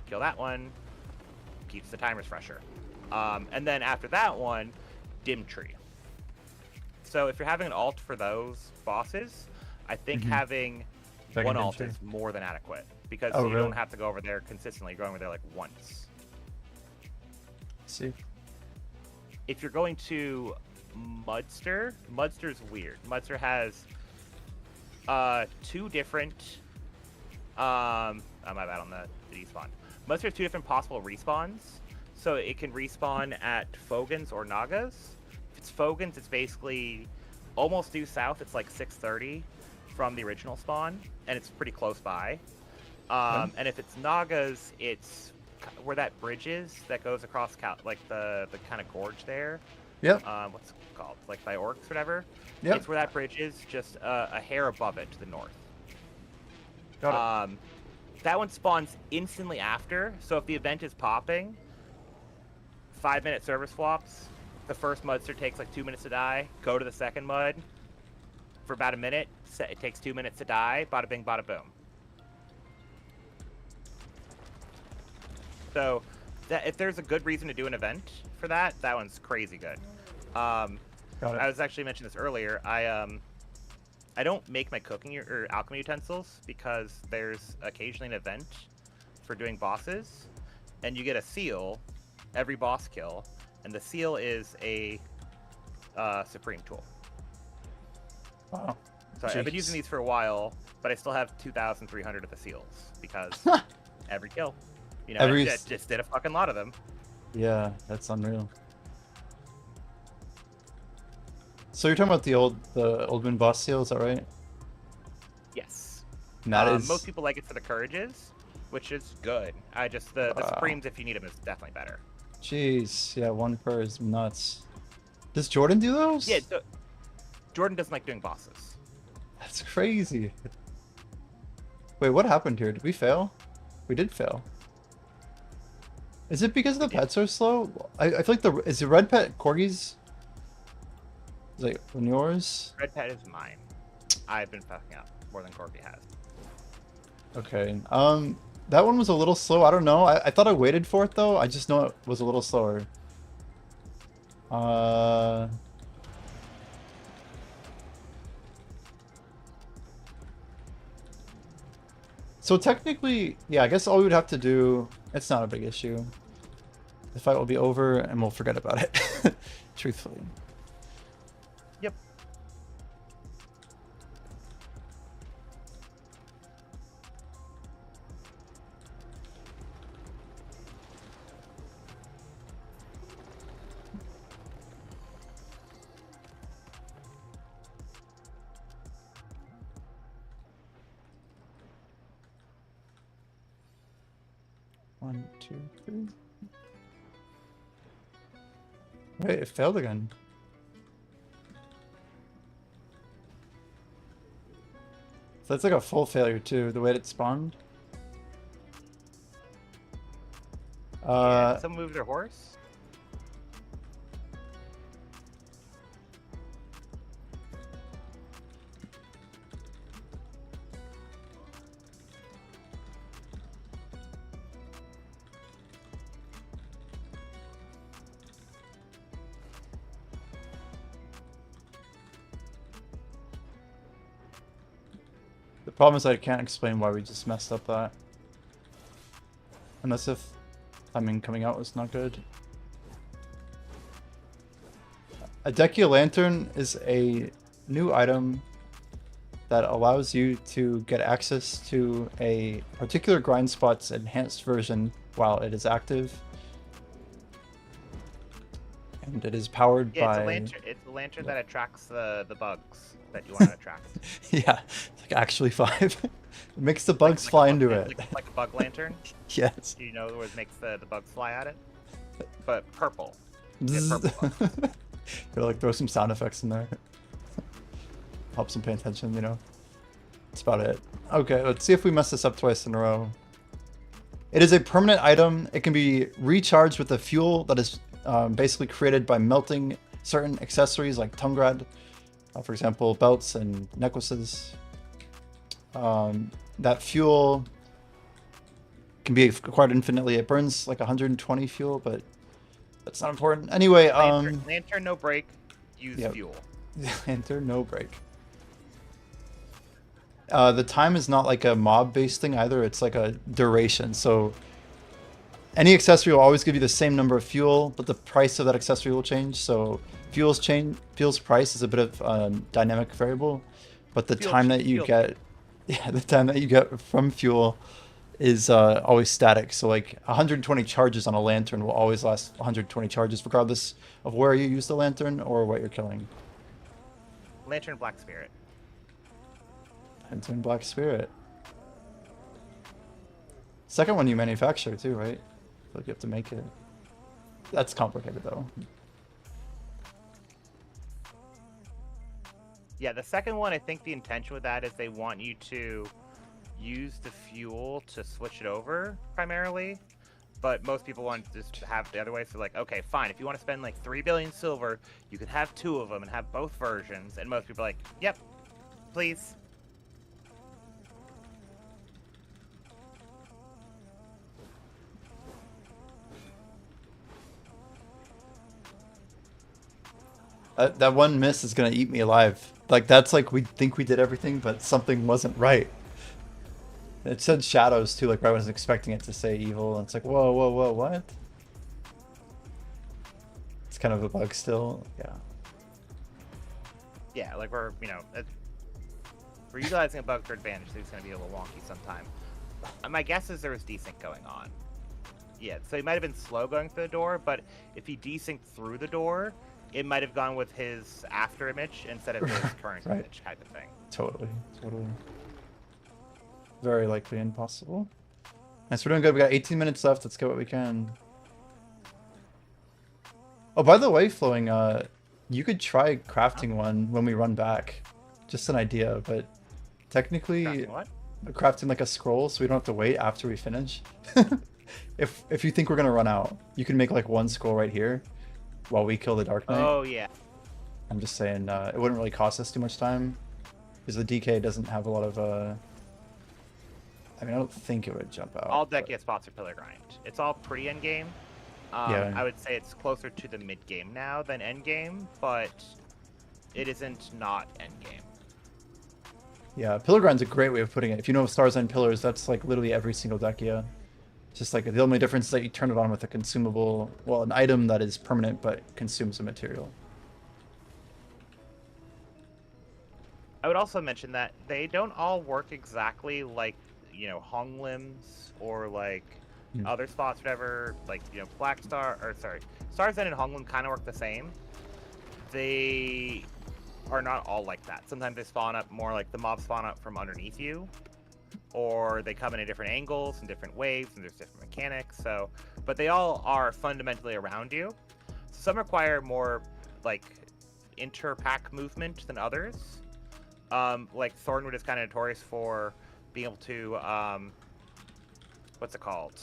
kill that one, keeps the timers fresher. And then after that one, Dim Tree. So if you're having an alt for those bosses, I think having Beg one and Dim alt Tree. is more than adequate because Oh, you really? don't have to go over there consistently. You're going over there like once. See. If you're going to Mudster's weird. Mudster has 2 different my bad on the despawn. Mudster has 2 different possible respawns. So it can respawn at Fogans or Nagas. If it's Fogans, it's basically almost due south. It's like 630 from the original spawn, and it's pretty close by. And if it's Nagas, it's where that bridge is that goes across like the kind of gorge there. Yep. What's it called? Like by Orcs or whatever. Yep. It's where that bridge is, just a hair above it to the north. Got it. That one spawns instantly after. So if the event is popping, 5-minute service swaps. The first Mudster takes like 2 minutes to die. Go to the second Mud for about a minute. It takes 2 minutes to die. Bada bing, bada boom. So if there's a good reason to do an event for that, that one's crazy good. Got it. I was actually mentioning this earlier. I don't make my cooking or alchemy utensils because there's occasionally an event for doing bosses, and you get a seal every boss kill, and the seal is a supreme tool. Wow. So I've been Jeez. using these for a while, but I still have 2,300 of the seals because every kill, Every I just did a fucking lot of them. Yeah, that's unreal. So you're talking about the old Moon boss seal, is that right? Yes. And that is Most people like it for the courages, which is good. The Wow. supremes, if you need them, is definitely better. Jeez, yeah, 1 per is nuts. Does Jordan do those? Yeah, so Jordan doesn't like doing bosses. That's crazy. Wait, what happened here? Did we fail? We did fail. Is it because the pets are slow? I feel like is the red pet Corgi's? Is it one yours? Red pet is mine. I've been fucking up more than Corby has. Okay. That one was a little slow. I don't know. I thought I waited for it though. I just know it was a little slower. So technically, yeah, I guess all we would have to do, it's not a big issue. The fight will be over and we'll forget about it. Truthfully. Yep. One, two, three. Wait, it failed again. So that's like a full failure too, the way it spawned. Yeah, did someone move their horse? Problem is I can't explain why we just messed up that. Unless if timing coming out was not good. A Decia Lantern is a new item that allows you to get access to a particular grind spot's enhanced version while it is active. And it is powered Yeah, by... it's a lantern that attracts the bugs that you want to attract. Yeah, it's like actually 5. It makes the bugs fly into it. Like a bug lantern. Yes. Do you know where it makes the bugs fly at it? But purple. Bzzz. Purple bugs. Gotta like throw some sound effects in there. Helps them pay attention, you know. That's about it. Okay, let's see if we mess this up twice in a row. It is a permanent item. It can be recharged with a fuel that is basically created by melting certain accessories like Tungrad, for example, belts and necklaces. That fuel can be acquired infinitely. It burns like 120 fuel, but that's not important. Anyway, lantern no break, use yep. fuel. Lantern no break. The time is not like a mob-based thing either. It's like a duration. So any accessory will always give you the same number of fuel, but the price of that accessory will change. So fuel's price is a bit of a dynamic variable, but the time that you get, the time that you get from fuel is always static. So like 120 charges on a lantern will always last 120 charges, regardless of where you use the lantern or what you're killing. Lantern Black Spirit. Lantern Black Spirit. Second one you manufacture too, right? Like you have to make it. That's complicated though. Yeah, the second one, I think the intention with that is they want you to use the fuel to switch it over primarily, but most people want to just have the other way. So like, okay, fine, if you want to spend like 3 billion silver, you could have 2 of them and have both versions. And most people are like, yep, please. That one miss is gonna eat me alive. Like that's like we think we did everything, but something wasn't right. It said shadows too, like I wasn't expecting it to say evil, and it's like whoa, whoa, whoa, what? It's kind of a bug still, yeah. Yeah, like we're utilizing a bug for advantage, so it's gonna be a little wonky sometime. My guess is there was desync going on. Yeah, so he might have been slow going through the door, but if he desynced through the door, it might have gone with his after image instead of his current right. image type of thing. Totally. Very likely impossible. Nice, we're doing good. We got 18 minutes left. Let's get what we can. Oh, by the way, Flowing, you could try crafting one when we run back. Just an idea, but technically, crafting like a scroll so we don't have to wait after we finish. If you think we're gonna run out, you can make like one scroll right here while we kill the Dark Knight. Oh yeah. I'm just saying it wouldn't really cost us too much time because the DK doesn't have a lot of I mean, I don't think it would jump out. All Decia spots are pillar grind. It's all pretty end game. Yeah. I would say it's closer to the mid game now than end game, but it isn't not end game. Yeah, pillar grind's a great way of putting it. If you know stars and pillars, that's like literally every single Decia. It's just like the only difference is that you turn it on with a consumable, well, an item that is permanent but consumes a material. I would also mention that they don't all work exactly like, Hung Limbs or like other spots, whatever, like, Black Star, or sorry, Star's End and Hung Limb kind of work the same. They are not all like that. Sometimes they spawn up more like the mobs spawn up from underneath you, or they come in at different angles and different waves, and there's different mechanics. So, but they all are fundamentally around you. Some require more like inter-pack movement than others. Like Thornwood is kind of notorious for being able to, what's it called?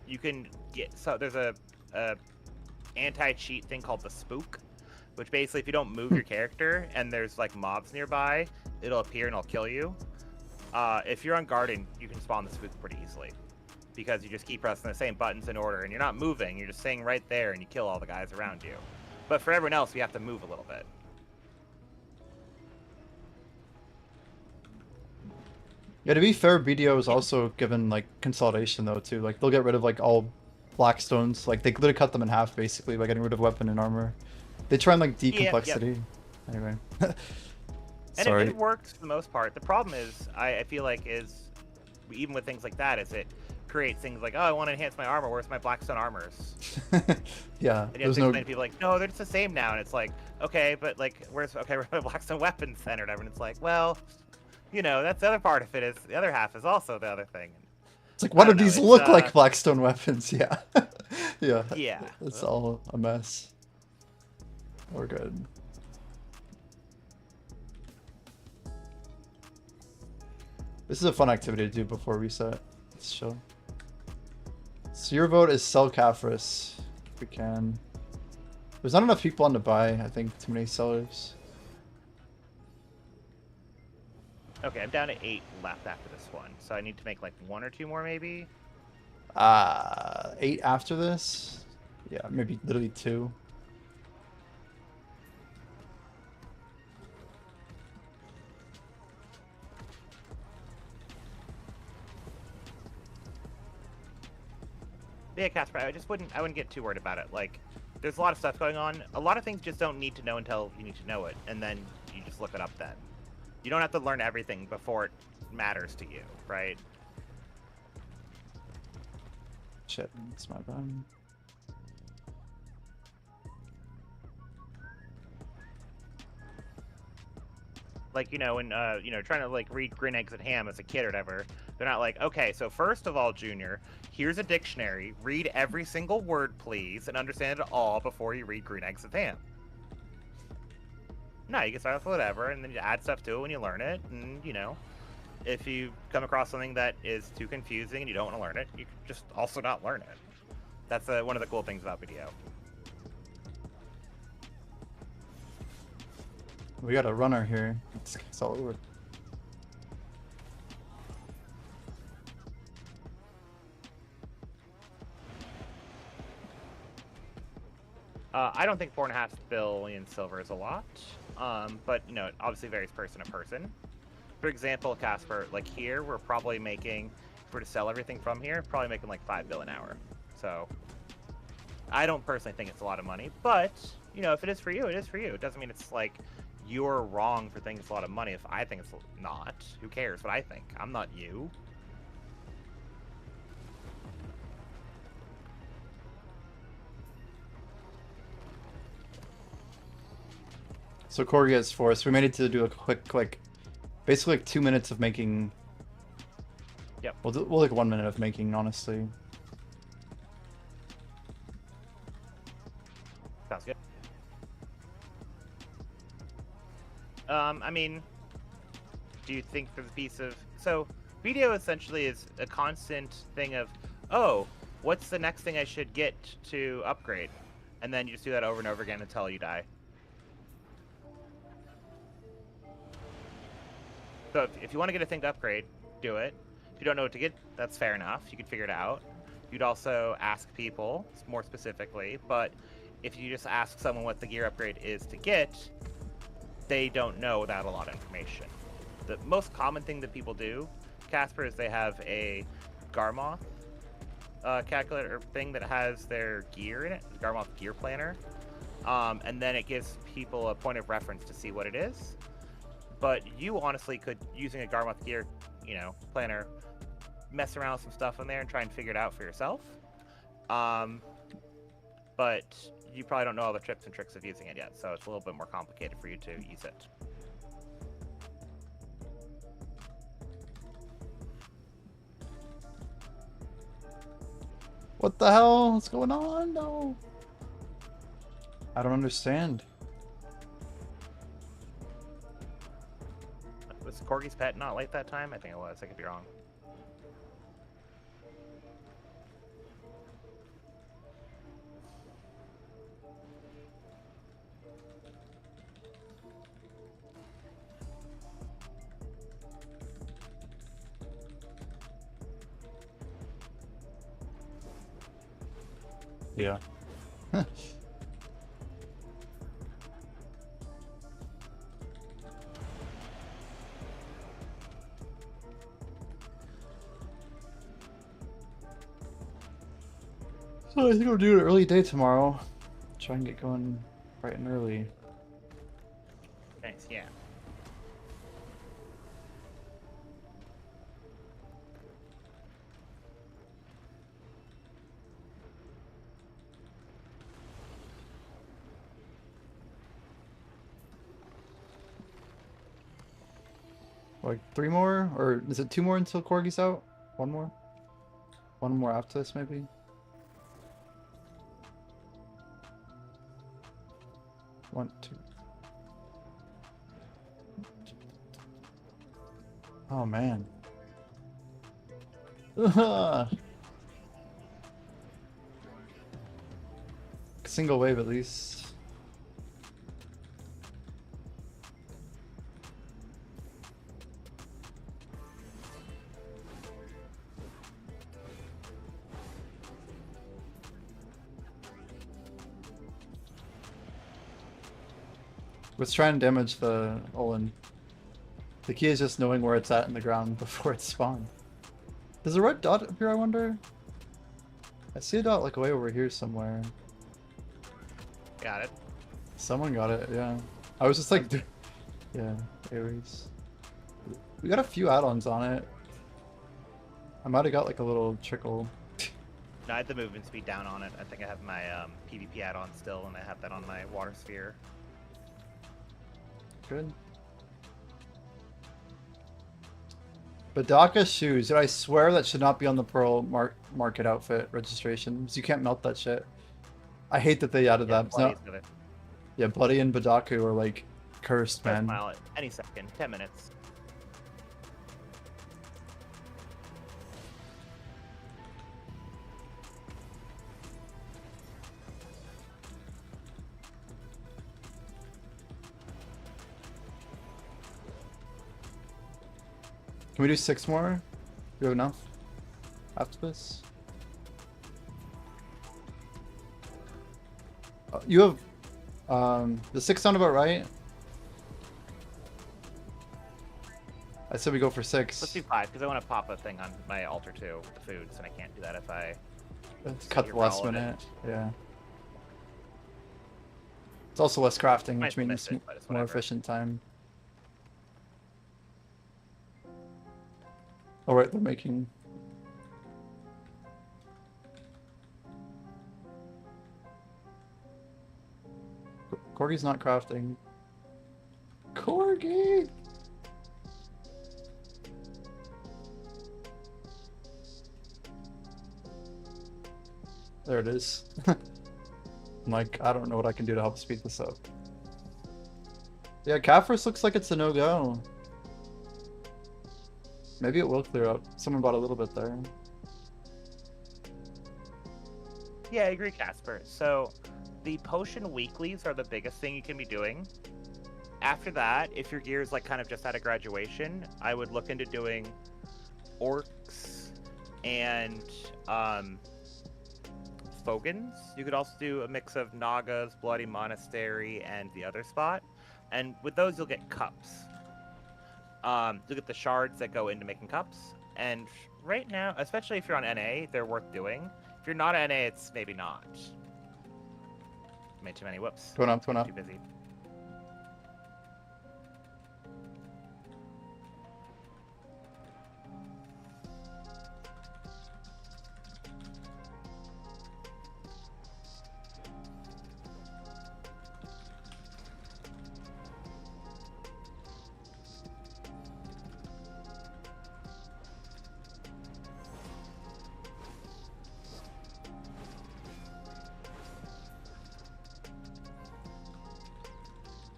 You can get, so there's a anti-cheat thing called the Spook, which basically if you don't move your character and there's like mobs nearby, it'll appear and it'll kill you. If you're on Garden, you can spawn the Spook pretty easily because you just keep pressing the same buttons in order and you're not moving, you're just staying right there and you kill all the guys around you. But for everyone else, you have to move a little bit. Yeah, to be fair, BDO is also given like consolidation though too. Like they'll get rid of like all blackstones. Like they literally cut them in half basically by getting rid of weapon and armor. They try and like Yeah, yep. decomplexity. Anyway. And Sorry. it works for the most part. The problem is, I feel like, is even with things like that, is it creates things like, oh, I want to enhance my armor. Where's my Blackstone armors? Yeah, And you have there's to no. explain to people like, no, they're just the same now. And it's like, okay, but like, where's my Blackstone weapons then or whatever? And it's like, well, you know, that's the other part of it. Is the other half is also the other thing. It's like, I what do don't know, these it's, look like, Blackstone weapons? Yeah. Yeah. Yeah. It's all a mess. We're good. This is a fun activity to do before reset. Let's show. So your vote is sell Caphras. If we can. There's not enough people on to buy, I think. Too many sellers. Okay, I'm down to 8 left after this one, so I need to make like 1 or 2 more maybe. 8 after this? Yeah, maybe literally 2. Yeah, Casper, I wouldn't get too worried about it. Like, there's a lot of stuff going on. A lot of things just don't need to know until you need to know it, and then you just look it up then. You don't have to learn everything before it matters to you, right? Shit, it's my bad. Like, you know, when, you know, trying to, like, read Green Eggs and Ham as a kid or whatever, they're not like, okay, so first of all, Junior, here's a dictionary, read every single word, please, and understand it all before you read Green Eggs and Ham. No, you can start off with whatever, and then you add stuff to it when you learn it, and, you know, if you come across something that is too confusing and you don't want to learn it, you can just also not learn it. That's one of the cool things about video. We got a runner here. It's all over. I don't think 4.5 billion silver is a lot, but, you know, it obviously varies person to person. For example, Casper, like here, we're probably making, if we're to sell everything from here, probably making like 5 bill an hour. So, I don't personally think it's a lot of money, but, you know, if it is for you, it is for you. It doesn't mean it's like you're wrong for thinking it's a lot of money if I think it's not. Who cares what I think? I'm not you. So Corgi has 4, so we may need to do a quick, like, basically like 2 minutes of making. Yep. We'll like 1 minute of making, honestly. Sounds good. I mean, do you think for the piece of... So, video essentially is a constant thing of, oh, what's the next thing I should get to upgrade? And then you just do that over and over again until you die. So if you want to get a thing to upgrade, do it. If you don't know what to get, that's fair enough. You can figure it out. You'd also ask people, more specifically, but if you just ask someone what the gear upgrade is to get, they don't know without a lot of information. The most common thing that people do, Casper, is they have a Garmoth calculator thing that has their gear in it, the Garmoth gear planner, and then it gives people a point of reference to see what it is. But you honestly could, using a Garmoth gear, you know, planner, mess around with some stuff in there and try and figure it out for yourself. But you probably don't know all the tips and tricks of using it yet, so it's a little bit more complicated for you to use it. What the hell? What's going on? No. I don't understand. Was Corgi's pet not late that time? I think it was. I could be wrong. Yeah. Oh, I think I'll do an early day tomorrow. Try and get going bright and early. Nice, yeah. Like 3 more? Or is it 2 more until Corgi's out? 1 more? 1 more after this, maybe? One, two. Oh man. Single wave at least. Let's try and damage the Olin. The key is just knowing where it's at in the ground before it spawns. There's a red dot up here, I wonder? I see a dot like way over here somewhere. Got it. Someone got it, yeah. I was just like, yeah, Ares. We got a few add-ons on it. I might have got like a little trickle. No, I had the movement speed down on it. I think I have my PvP add-on still, and I have that on my water sphere. Good. Badaka shoes. Did I swear that should not be on the Pearl Market outfit registrations? You can't melt that shit. I hate that they added that. It's not... Yeah, Bloody and Badaku are like cursed, man. Smile at any second. 10 minutes. Can we do 6 more? Do we have enough after this? You have the 6 sound about right? I said we go for 6. Let's do 5 because I want to pop a thing on my altar too with the foods, and I can't do that if I. Let's cut the last minute. Yeah. It's also less crafting, which means more efficient time. Oh right, they're making. Corgi's not crafting. Corgi! There it is. I'm like, I don't know what I can do to help speed this up. Yeah, Caphras looks like it's a no-go. Maybe it will clear up. Someone bought a little bit there. Yeah, I agree, Casper. So, the potion weeklies are the biggest thing you can be doing. After that, if your gear is like kind of just out of graduation, I would look into doing orcs and Fogans. You could also do a mix of Nagas, Bloody Monastery, and the other spot. And with those, you'll get cups. You'll get the shards that go into making cups. And right now, especially if you're on NA, they're worth doing. If you're not on NA, it's maybe not. Made too many whoops. Going up, going up. Too busy.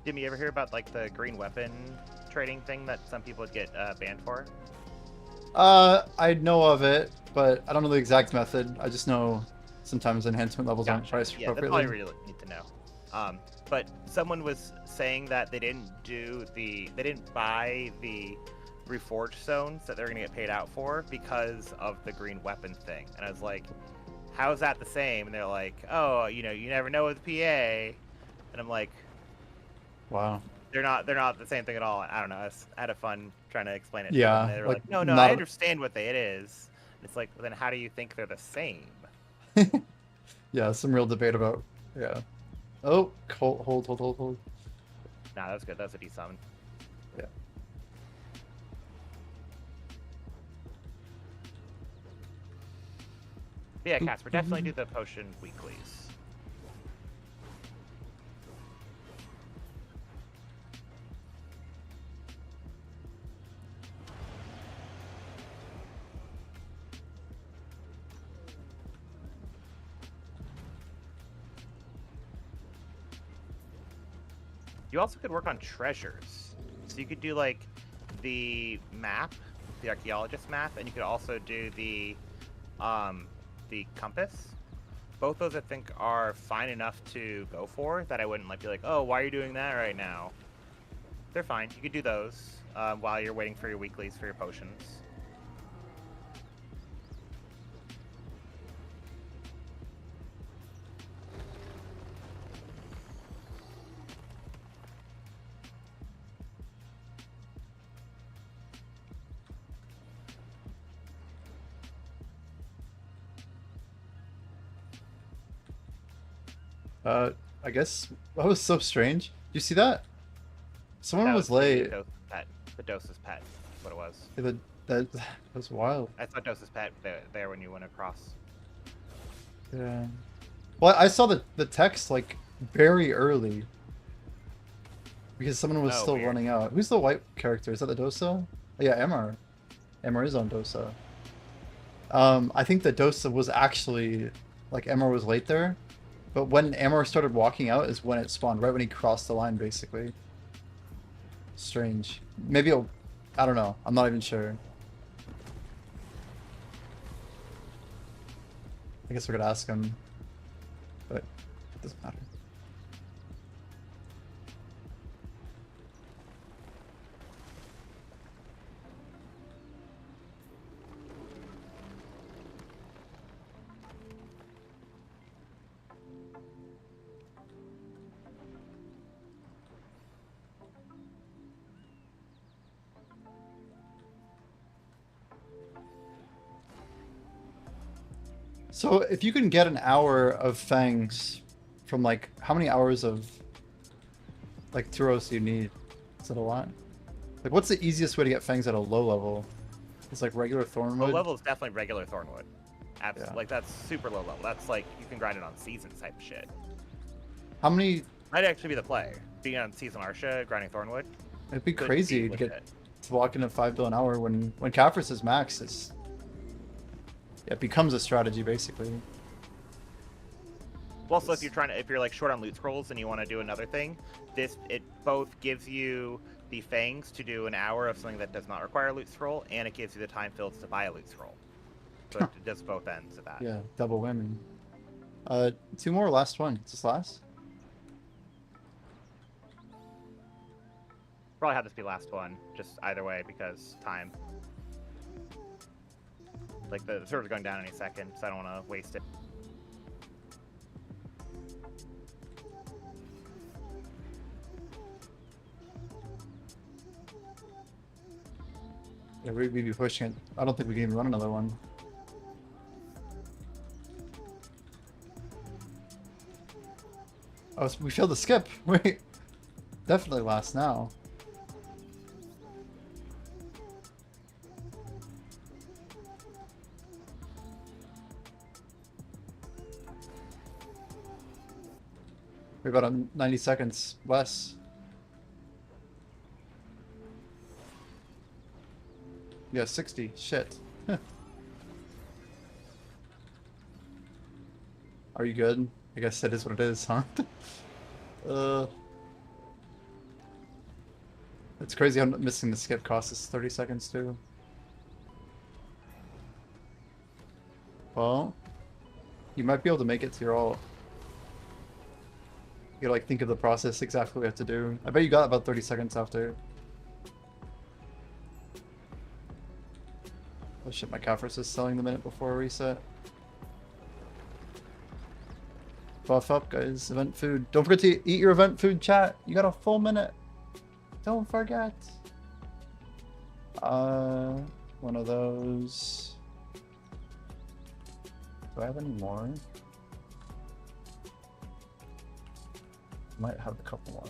Jimmy, you ever hear about like the green weapon trading thing that some people would get banned for? I know of it, but I don't know the exact method. I just know sometimes enhancement levels aren't priced Yeah, that's all appropriately. I really need to know. But someone was saying that they didn't buy the reforged zones that they're gonna get paid out for because of the green weapon thing. And I was like, how is that the same? And they're like, oh, you know, you never know with PA. And I'm like, Wow. they're not the same thing at all. I don't know. I had a fun trying to explain it. Yeah, To them. They were like, like, no, not- I understand what it is. It's like, well, then how do you think they're the same? Yeah, some real debate about. Yeah. Oh, hold. Nah, that's good. That's a D7. Yeah. But yeah, Casper, definitely do the potion weeklies. You also could work on treasures. So you could do like the map, the archaeologist map, and you could also do the compass. Both those I think are fine enough to go for that I wouldn't like be like, oh, why are you doing that right now? They're fine. You could do those while you're waiting for your weeklies for your potions. I guess that was so strange. You see that? Someone That was the late. The Dosa's pet. That's what it was. Yeah, that was wild. I saw Dosa's pet there when you went across. Yeah. Well, I saw the text like very early because someone was Oh, still weird. running out. Who's the white character? Is that the Dosa? Oh, yeah, Emmer. Emmer is on Dosa. I think the Dosa was actually like Emmer was late there, but when Emmer started walking out is when it spawned, right when he crossed the line, basically. Strange. Maybe it'll. I don't know. I'm not even sure. I guess we're gonna ask him, but it doesn't matter. So if you can get an hour of fangs from like how many hours of like Turos do you need? Is that a lot? Like what's the easiest way to get fangs at a low level? It's like regular Thornwood. Low level is definitely regular Thornwood. Absolutely. Yeah. Like that's super low level. That's like you can grind it on seasons type of shit. How many? Might actually be the play. Being on season Arsha, grinding Thornwood. It'd be could crazy be to get legit. to walk in at 5 bill an hour when Kaffir's is max. It's yeah, it becomes a strategy basically. Well, also if you're like short on loot scrolls and you want to do another thing, it both gives you the fangs to do an hour of something that does not require a loot scroll, and it gives you the time fills to buy a loot scroll. So it does both ends of that. Yeah, double whammy. 2 more, last one. Is this last? Probably have this be last one, just either way because time. Like the server's going down any second, so I don't want to waste it. Yeah, we'd be pushing it. I don't think we can even run another one. Oh, we failed the skip. Wait. Definitely last now. We're about 90 seconds less. Yeah, 60. Shit. Are you good? I guess it is what it is, huh? It's crazy how missing the skip costs us 30 seconds too. Well, you might be able to make it to your ult. You gotta like think of the process exactly what you have to do. I bet you got about 30 seconds after. Oh shit, my Kaffir's is selling the minute before reset. Buff up, guys. Event food. Don't forget to eat your event food, chat. You got a full minute. Don't forget. One of those. Do I have any more? Might have a couple more.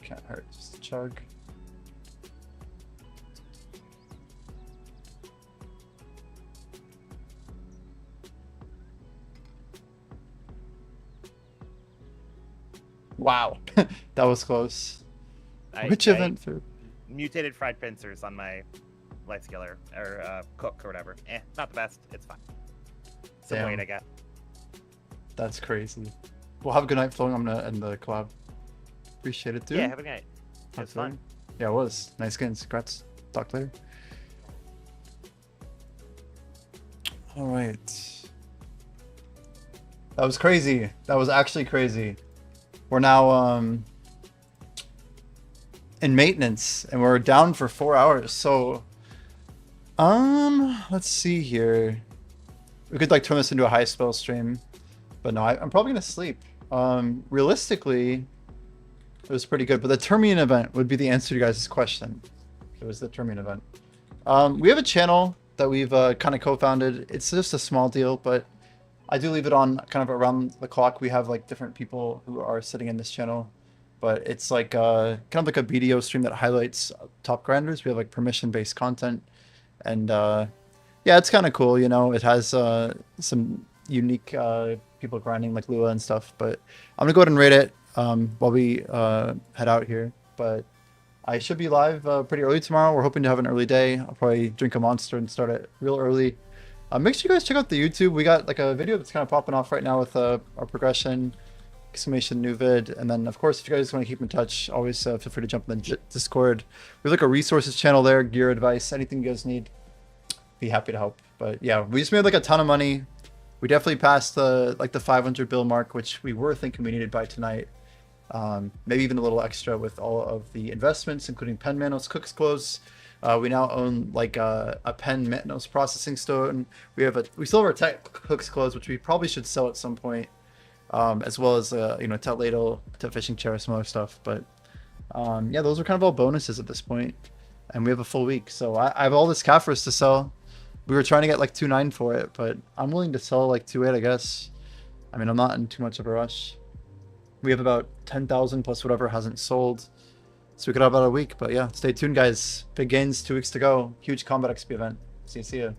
Can't hurt, just a chug. Wow, that was close. Which event food? Mutated fried pincers on my light skiller or cook or whatever. Not the best. It's fine. Some Damn. weight, I guess. That's crazy. Well, have a good night, Flowing. I'm gonna end the collab. Appreciate it, dude. Yeah, have a good night. It was Absolutely. fun. Yeah, it was. Nice skins. Congrats. Talk later. All right. That was crazy. That was actually crazy. We're now in maintenance and we're down for 4 hours. So let's see here. We could like turn this into a high spell stream, but no, I'm probably gonna sleep. Realistically, it was pretty good, but the Termian event would be the answer to you guys' question. It was the Termian event. We have a channel that we've kind of co-founded. It's just a small deal, but I do leave it on kind of around the clock. We have like different people who are sitting in this channel, but it's like kind of like a BDO stream that highlights top grinders. We have like permission-based content, and yeah, it's kind of cool. You know, it has some unique people grinding like Lua and stuff. But I'm gonna go ahead and rate it while we head out here. But I should be live pretty early tomorrow. We're hoping to have an early day. I'll probably drink a monster and start it real early. Make sure you guys check out the YouTube. We got like a video that's kind of popping off right now with our progression, exclamation new vid. And then of course, if you guys want to keep in touch, always feel free to jump in the Discord. We have like a resources channel there, gear advice, anything you guys need. Be happy to help. But yeah, we just made like a ton of money. We definitely passed the like the 500 bill mark, which we were thinking we needed by tonight. Maybe even a little extra with all of the investments, including Pen Manos, Cook's Close. We now own like a Pen Manos processing stone. We still have our Tech Cook's Close, which we probably should sell at some point, as well as you know, Tet Ladle, Tet Fishing Chair, some other stuff. But yeah, those are kind of all bonuses at this point, and we have a full week. So I have all this Caphras to sell. We were trying to get like 2.9 for it, but I'm willing to sell like 2.8, I guess. I mean, I'm not in too much of a rush. We have about 10,000 plus whatever hasn't sold. So we could have about a week, but yeah, stay tuned, guys. Big gains, 2 weeks to go. Huge Combat XP event. See ya.